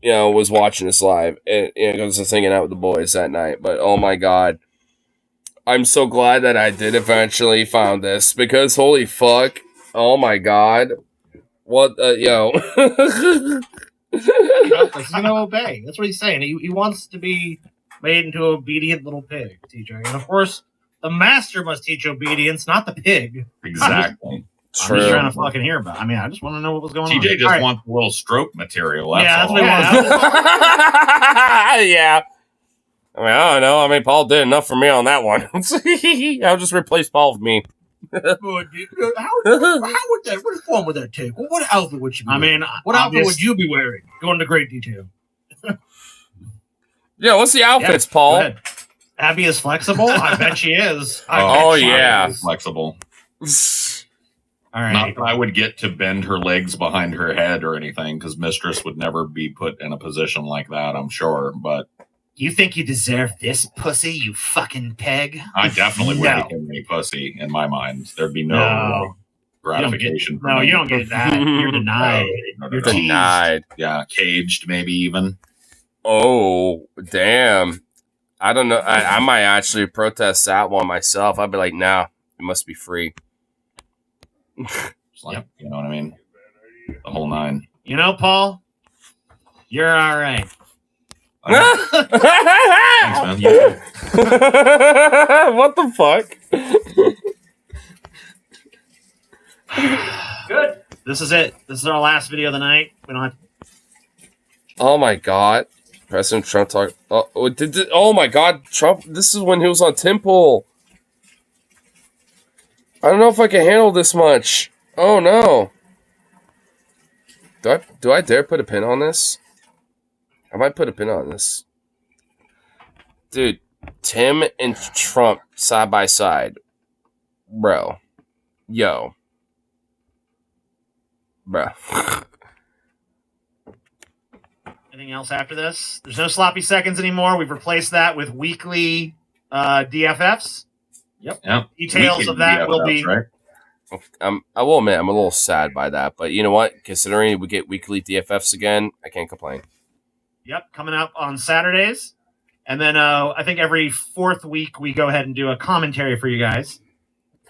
was watching this live. And, because I was hanging out with the boys that night. But oh my god. I'm so glad that I did eventually found this. Because holy fuck. Oh my god. What, He's gonna obey. That's what he's saying. He wants to be made into an obedient little pig, TJ. And of course, the master must teach obedience, not the pig. Exactly. I'm just trying to fucking hear about it. I mean, I just want to know what was going on. TJ just wants a little stroke material. That's what he wants. Yeah. I mean, I don't know. I mean, Paul did enough for me on that one. I'll just replace Paul with me. How would that? What form would that take? What outfit would you be wearing? What outfit would you be wearing? Go into great detail. Yeah, what's the outfits, Paul? Abby is flexible? I bet she is. Yeah. Flexible. All right. Not that I would get to bend her legs behind her head or anything, because Mistress would never be put in a position like that, I'm sure. But you think you deserve this pussy, you fucking peg? I definitely wouldn't give any pussy in my mind. There'd be no gratification. You don't get that. You're denied. You're denied. Yeah, caged maybe even. Oh, damn. I don't know. I might actually protest that one myself. I'd be like, nah, it must be free. It's like, you know what I mean? The whole nine. You know, Paul, you're all right. Thanks, man. You too. What the fuck? Good. This is it. This is our last video of the night. We don't have to... Oh my god. President Trump talk. Oh my god, Trump. This is when he was on Temple. I don't know if I can handle this much. Oh no. Do I dare put a pin on this? I might put a pin on this. Dude, Tim and Trump side by side. Bro. Yo. Bro. Anything else after this? There's no sloppy seconds anymore. We've replaced that with weekly DFFs. Yep. Details of that will be... Right? I will admit, I'm a little sad by that. But you know what? Considering we get weekly DFFs again, I can't complain. Yep, coming up on Saturdays. And then I think every fourth week we go ahead and do a commentary for you guys.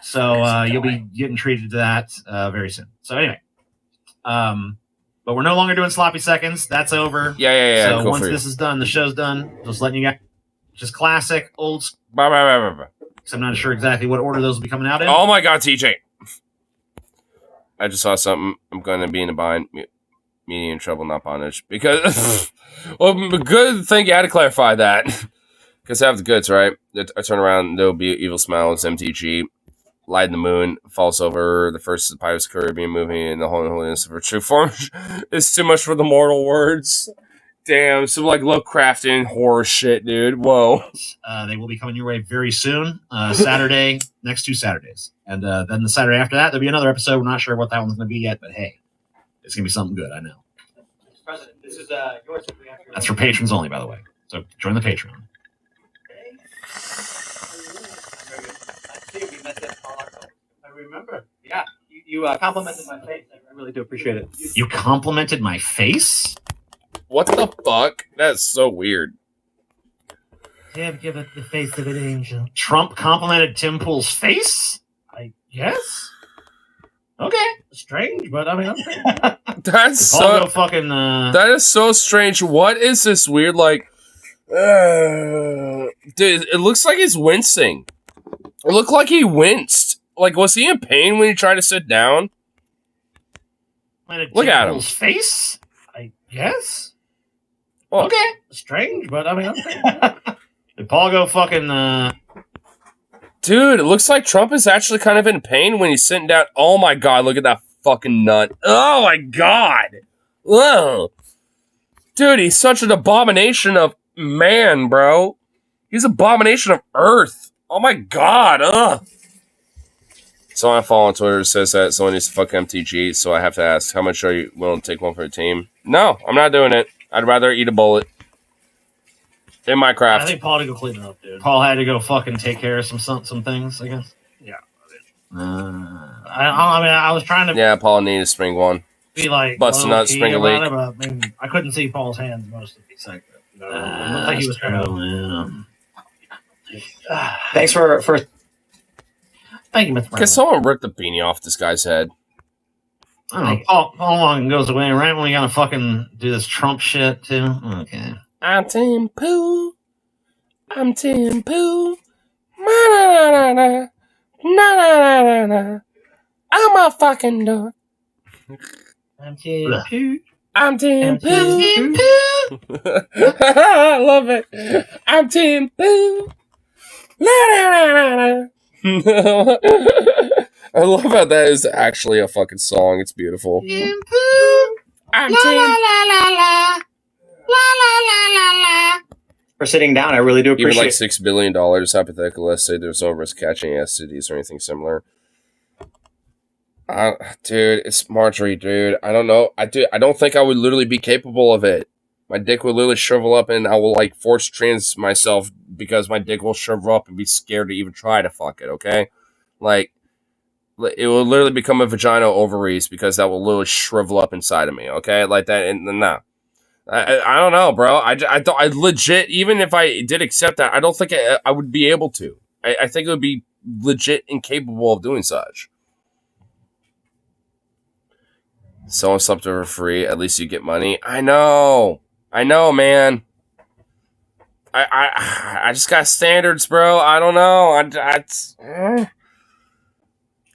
So you'll be getting treated to that very soon. So anyway. But we're no longer doing sloppy seconds. That's over. Yeah. So once this is done, the show's done. Just letting you guys... Just classic, old... So I'm not sure exactly what order those will be coming out in. Oh my god, TJ. I just saw something. I'm going to be in a bind. Meaning in trouble, not bondage. Because... well, good thing you had to clarify that. Because I have the goods, right? I turn around, there'll be Evil Smile, it's MTG. Light in the Moon falls over. The first Pirates of the Caribbean movie and the holiness of her true form is too much for the mortal words. Damn, some like Lovecraftian horror shit, dude. Whoa. They will be coming your way very soon. Saturday, next 2 Saturdays. And then the Saturday after that, there'll be another episode. We're not sure what that one's going to be yet, but hey, it's going to be something good, I know. President, this is yours. That's for patrons only, by the way. So join the Patreon. I remember. Yeah, you complimented my face. I really do appreciate it. You complimented my face? What the fuck? That's so weird. Damn, give it the face of an angel. Trump complimented Tim Pool's face? I guess. Okay, strange, but I mean, okay. That's so fucking. That is so strange. What is this weird like? Dude, it looks like he's wincing. It looked like he winced. Like, was he in pain when he tried to sit down? Look at him. Face? I guess. Oh. Okay, strange, but I mean, okay. Did Paul go fucking? Dude, it looks like Trump is actually kind of in pain when he's sitting down. Oh my god, look at that fucking nut. Oh my god. Ugh. Dude, he's such an abomination of man, bro. He's an abomination of earth. Oh my god. Ugh. Someone I follow on Twitter says that someone needs to fuck MTG, so I have to ask, how much are you willing to take one for the team? No, I'm not doing it. I'd rather eat a bullet. In Minecraft. I think Paul had to go clean it up, dude. Paul had to go fucking take care of some things, I guess. Yeah. I was trying to Yeah, Paul needed to spring one. be like Bust a nut, low-key spring a about leak. it, but I mean, I couldn't see Paul's hands most of the segment. It looked like he was kind of. Thanks for. Thank you, Mr. Can someone rip the beanie off this guy's head? I don't know. Paul long goes away right when we gotta fucking do this Trump shit too. Okay. I'm Tim Pooh. I'm Tim Pooh. Na-na-na-na-na. Na-na-na-na-na. I'm a fucking dog. I'm Tim Pooh. I'm Tim Pooh. I love it. I'm Tim Pooh. Na-na-na-na-na. I love how that is actually a fucking song. It's beautiful. Tim Pooh. I'm la, Tim. la, la, la, la. La, la, la, la, la. For sitting down, I really do Even appreciate like $6 billion, hypothetically, let's say there's no risk catching STDs or anything similar. Dude, it's Marjorie, dude. I don't know. I don't think I would literally be capable of it. My dick would literally shrivel up and I will like force trans myself because my dick will shrivel up and be scared to even try to fuck it, okay? Like, it will literally become a vagina ovaries because that will literally shrivel up inside of me, okay? Like that, and nah. I don't know, bro. I legit, even if I did accept that, I don't think I would be able to. I think it would be legit incapable of doing such. Someone slept over free. At least you get money. I know, man. I just got standards, bro. I don't know.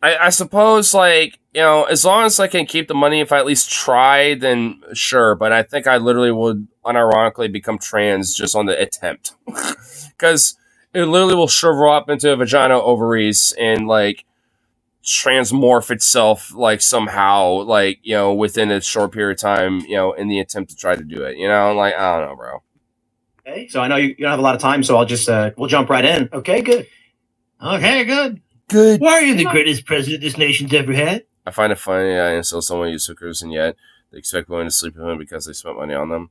I suppose, like, you know, as long as I can keep the money, if I at least try, then sure. But I think I literally would unironically become trans just on the attempt. Because it literally will shrivel up into a vagina ovaries and, like, transmorph itself, like, somehow, like, you know, within a short period of time, you know, in the attempt to try to do it. You know, like, I don't know, bro. Okay, so I know you don't have a lot of time, so I'll just, we'll jump right in. Okay, good. Okay, good. Good. Why are you the greatest president this nation's ever had? I find it funny I insult someone use hookers and yet they expect women to sleep with them because they spent money on them.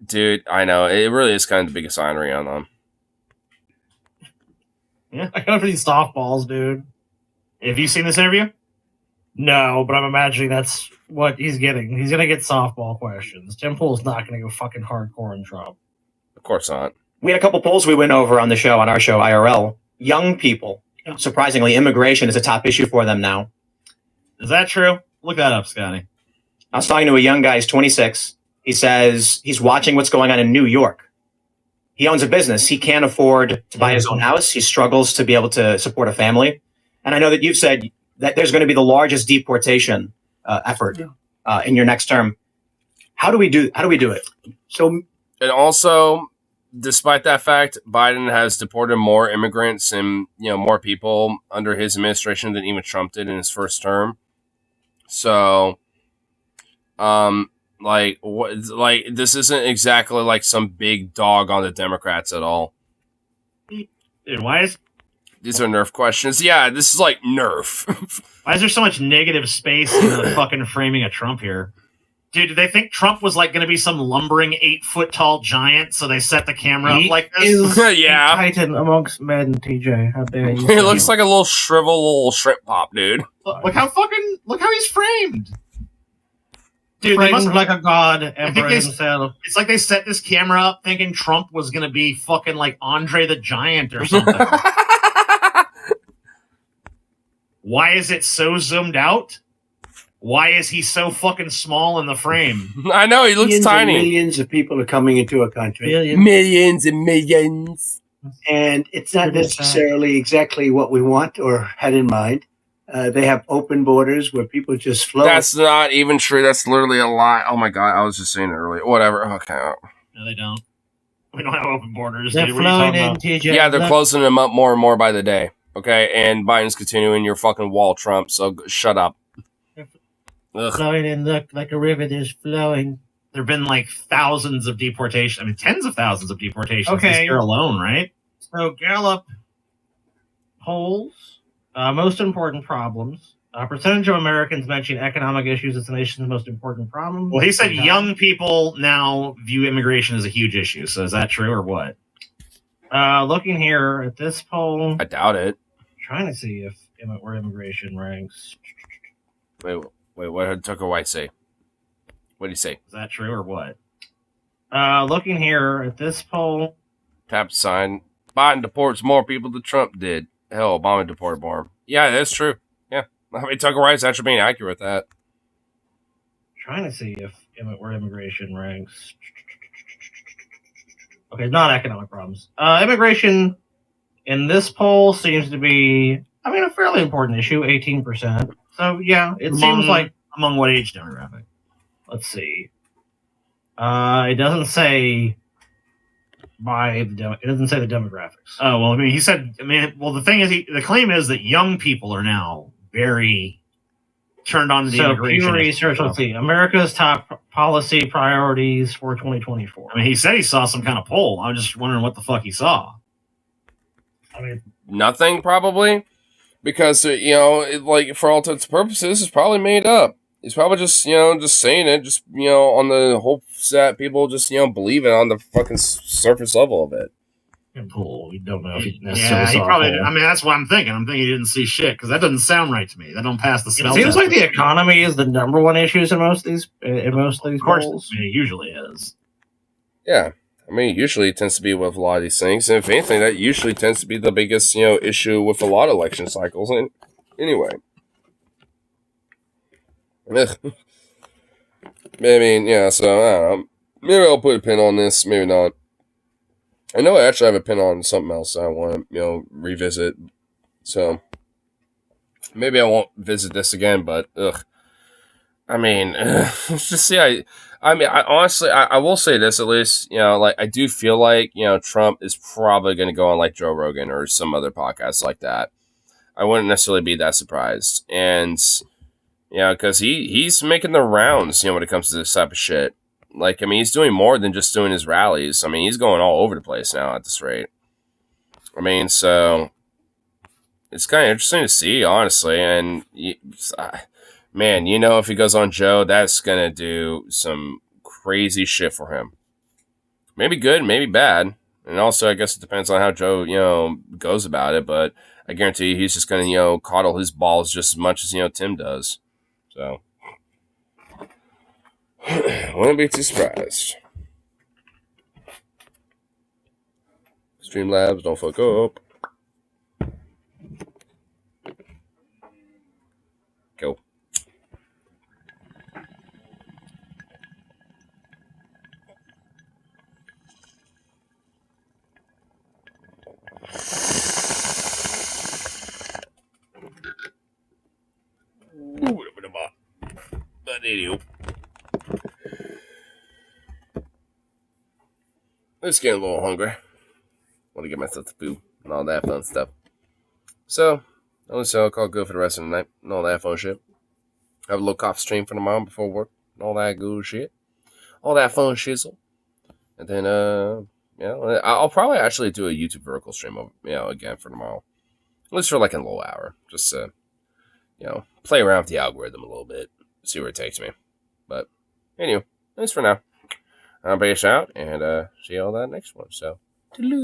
Dude, I know. It really is kind of the biggest irony on them. Yeah, I go for these softballs, dude. Have you seen this interview? No, but I'm imagining that's what he's getting. He's gonna get softball questions. Tim Pool's not gonna go fucking hardcore in Trump. Of course not. We had a couple polls we went over on the show, on our show, IRL. Young people. Surprisingly, immigration is a top issue for them now. Is that true? Look that up, Scotty. I was talking to a young guy, he's 26. He says he's watching what's going on in New York. He owns a business. He can't afford to buy his own house. He struggles to be able to support a family. And I know that you've said that there's going to be the largest deportation effort in your next term. How do we do it? And also, despite that fact, Biden has deported more immigrants and more people under his administration than even Trump did in his first term. So, like this isn't exactly like some big dog on the Democrats at all. Dude, why is these are Nerf questions? Yeah, this is like Nerf. Why is there so much negative space in the fucking framing of Trump here? Dude, did they think Trump was like going to be some lumbering 8-foot-tall giant, so they set the camera up like this? Yeah. Titan amongst men, TJ. How dare you? He looks like a little shriveled little shrimp pop, dude. Look how he's framed. Dude, Framed they must like a god, I think emperor himself. It's like they set this camera up thinking Trump was going to be fucking like Andre the Giant or something. Why is it so zoomed out? Why is he so fucking small in the frame? I know, he looks Millions tiny. And millions of people are coming into a country. Millions and millions. And it's not necessarily exactly what we want or had in mind. They have open borders where people just flow. That's not even true. That's literally a lie. Oh my god, I was just saying it earlier. Whatever. Okay. No, they don't. We don't have open borders. They're dude. What are you flowing talking in, about? TJ. Yeah, they're Look. closing them up more and more by the day. Okay, and Biden's continuing your fucking wall, Trump. So shut up. Ugh. Flowing in, look, like a river is flowing. There have been like thousands of deportations. I mean, tens of thousands of deportations Okay. this year alone, right? So Gallup polls, most important problems. Percentage of Americans mention economic issues as the nation's most important problem. Well, he said young people now view immigration as a huge issue. So is that true or what? Looking here at this poll, I doubt it. trying to see if where immigration ranks. Wait, what did Tucker White say? What did he say? Is that true or what? Looking here at this poll, Tap sign. Biden deports more people than Trump did. Hell, Obama deported more. Yeah, that's true. Yeah. I mean, Tucker White's actually being accurate with that. trying to see if where immigration ranks. Okay, not economic problems. Immigration in this poll seems to be, I mean, a fairly important issue, 18%. So yeah, it seems like among what age demographic? Let's see. It doesn't say it doesn't say the demographics. Oh well, I mean, he said. I mean, well, the thing is, the claim is that young people are now very turned on to the So immigration. Pew Research. Let's see. America's top policy priorities for 2024. I mean, he said he saw some kind of poll. I'm just wondering what the fuck he saw. I mean, Nothing, probably. Because, like, for all intents and purposes, it's probably made up. He's probably just, just saying it, just, on the hopes that people just, believe it on the fucking surface level of it. Poll. We don't know if he necessarily Yeah, he saw probably. a poll. I mean, that's what I'm thinking. I'm thinking he didn't see shit because that doesn't sound right to me. That don't pass the smell It seems test. like the economy is the number one issue in most of these Of course, polls. I mean, it usually is. Yeah. I mean, usually it tends to be with a lot of these things. And if anything, that usually tends to be the biggest, issue with a lot of election cycles. And anyway. Ugh. I mean, yeah, so, I don't know. Maybe I'll put a pin on this, maybe not. I know I actually have a pin on something else I want to, revisit. So, maybe I won't visit this again, but, ugh. I mean, just see, I honestly, I will say this at least, like, I do feel like, Trump is probably going to go on, like, Joe Rogan or some other podcast like that. I wouldn't necessarily be that surprised. And, because he's making the rounds, when it comes to this type of shit. Like, I mean, he's doing more than just doing his rallies. I mean, he's going all over the place now at this rate. I mean, so it's kind of interesting to see, honestly. And, man, if he goes on Joe, that's going to do some crazy shit for him. Maybe good, maybe bad. And also, I guess it depends on how Joe, goes about it. But I guarantee you he's just going to, coddle his balls just as much as, Tim does. So, wouldn't be too surprised. Streamlabs, don't fuck up. Go. Just getting a little hungry. Want to get myself to food and all that fun stuff. So, I'll call good for the rest of the night and all that fun shit. Have a little coffee stream for tomorrow before work and all that good shit. All that fun shizzle. And then, I'll probably actually do a YouTube vertical stream, again for tomorrow. At least for like a little hour. Just, play around with the algorithm a little bit. See where it takes me. But, anyway, thanks for now. I'll be out and see you all that next one. So, toodaloo.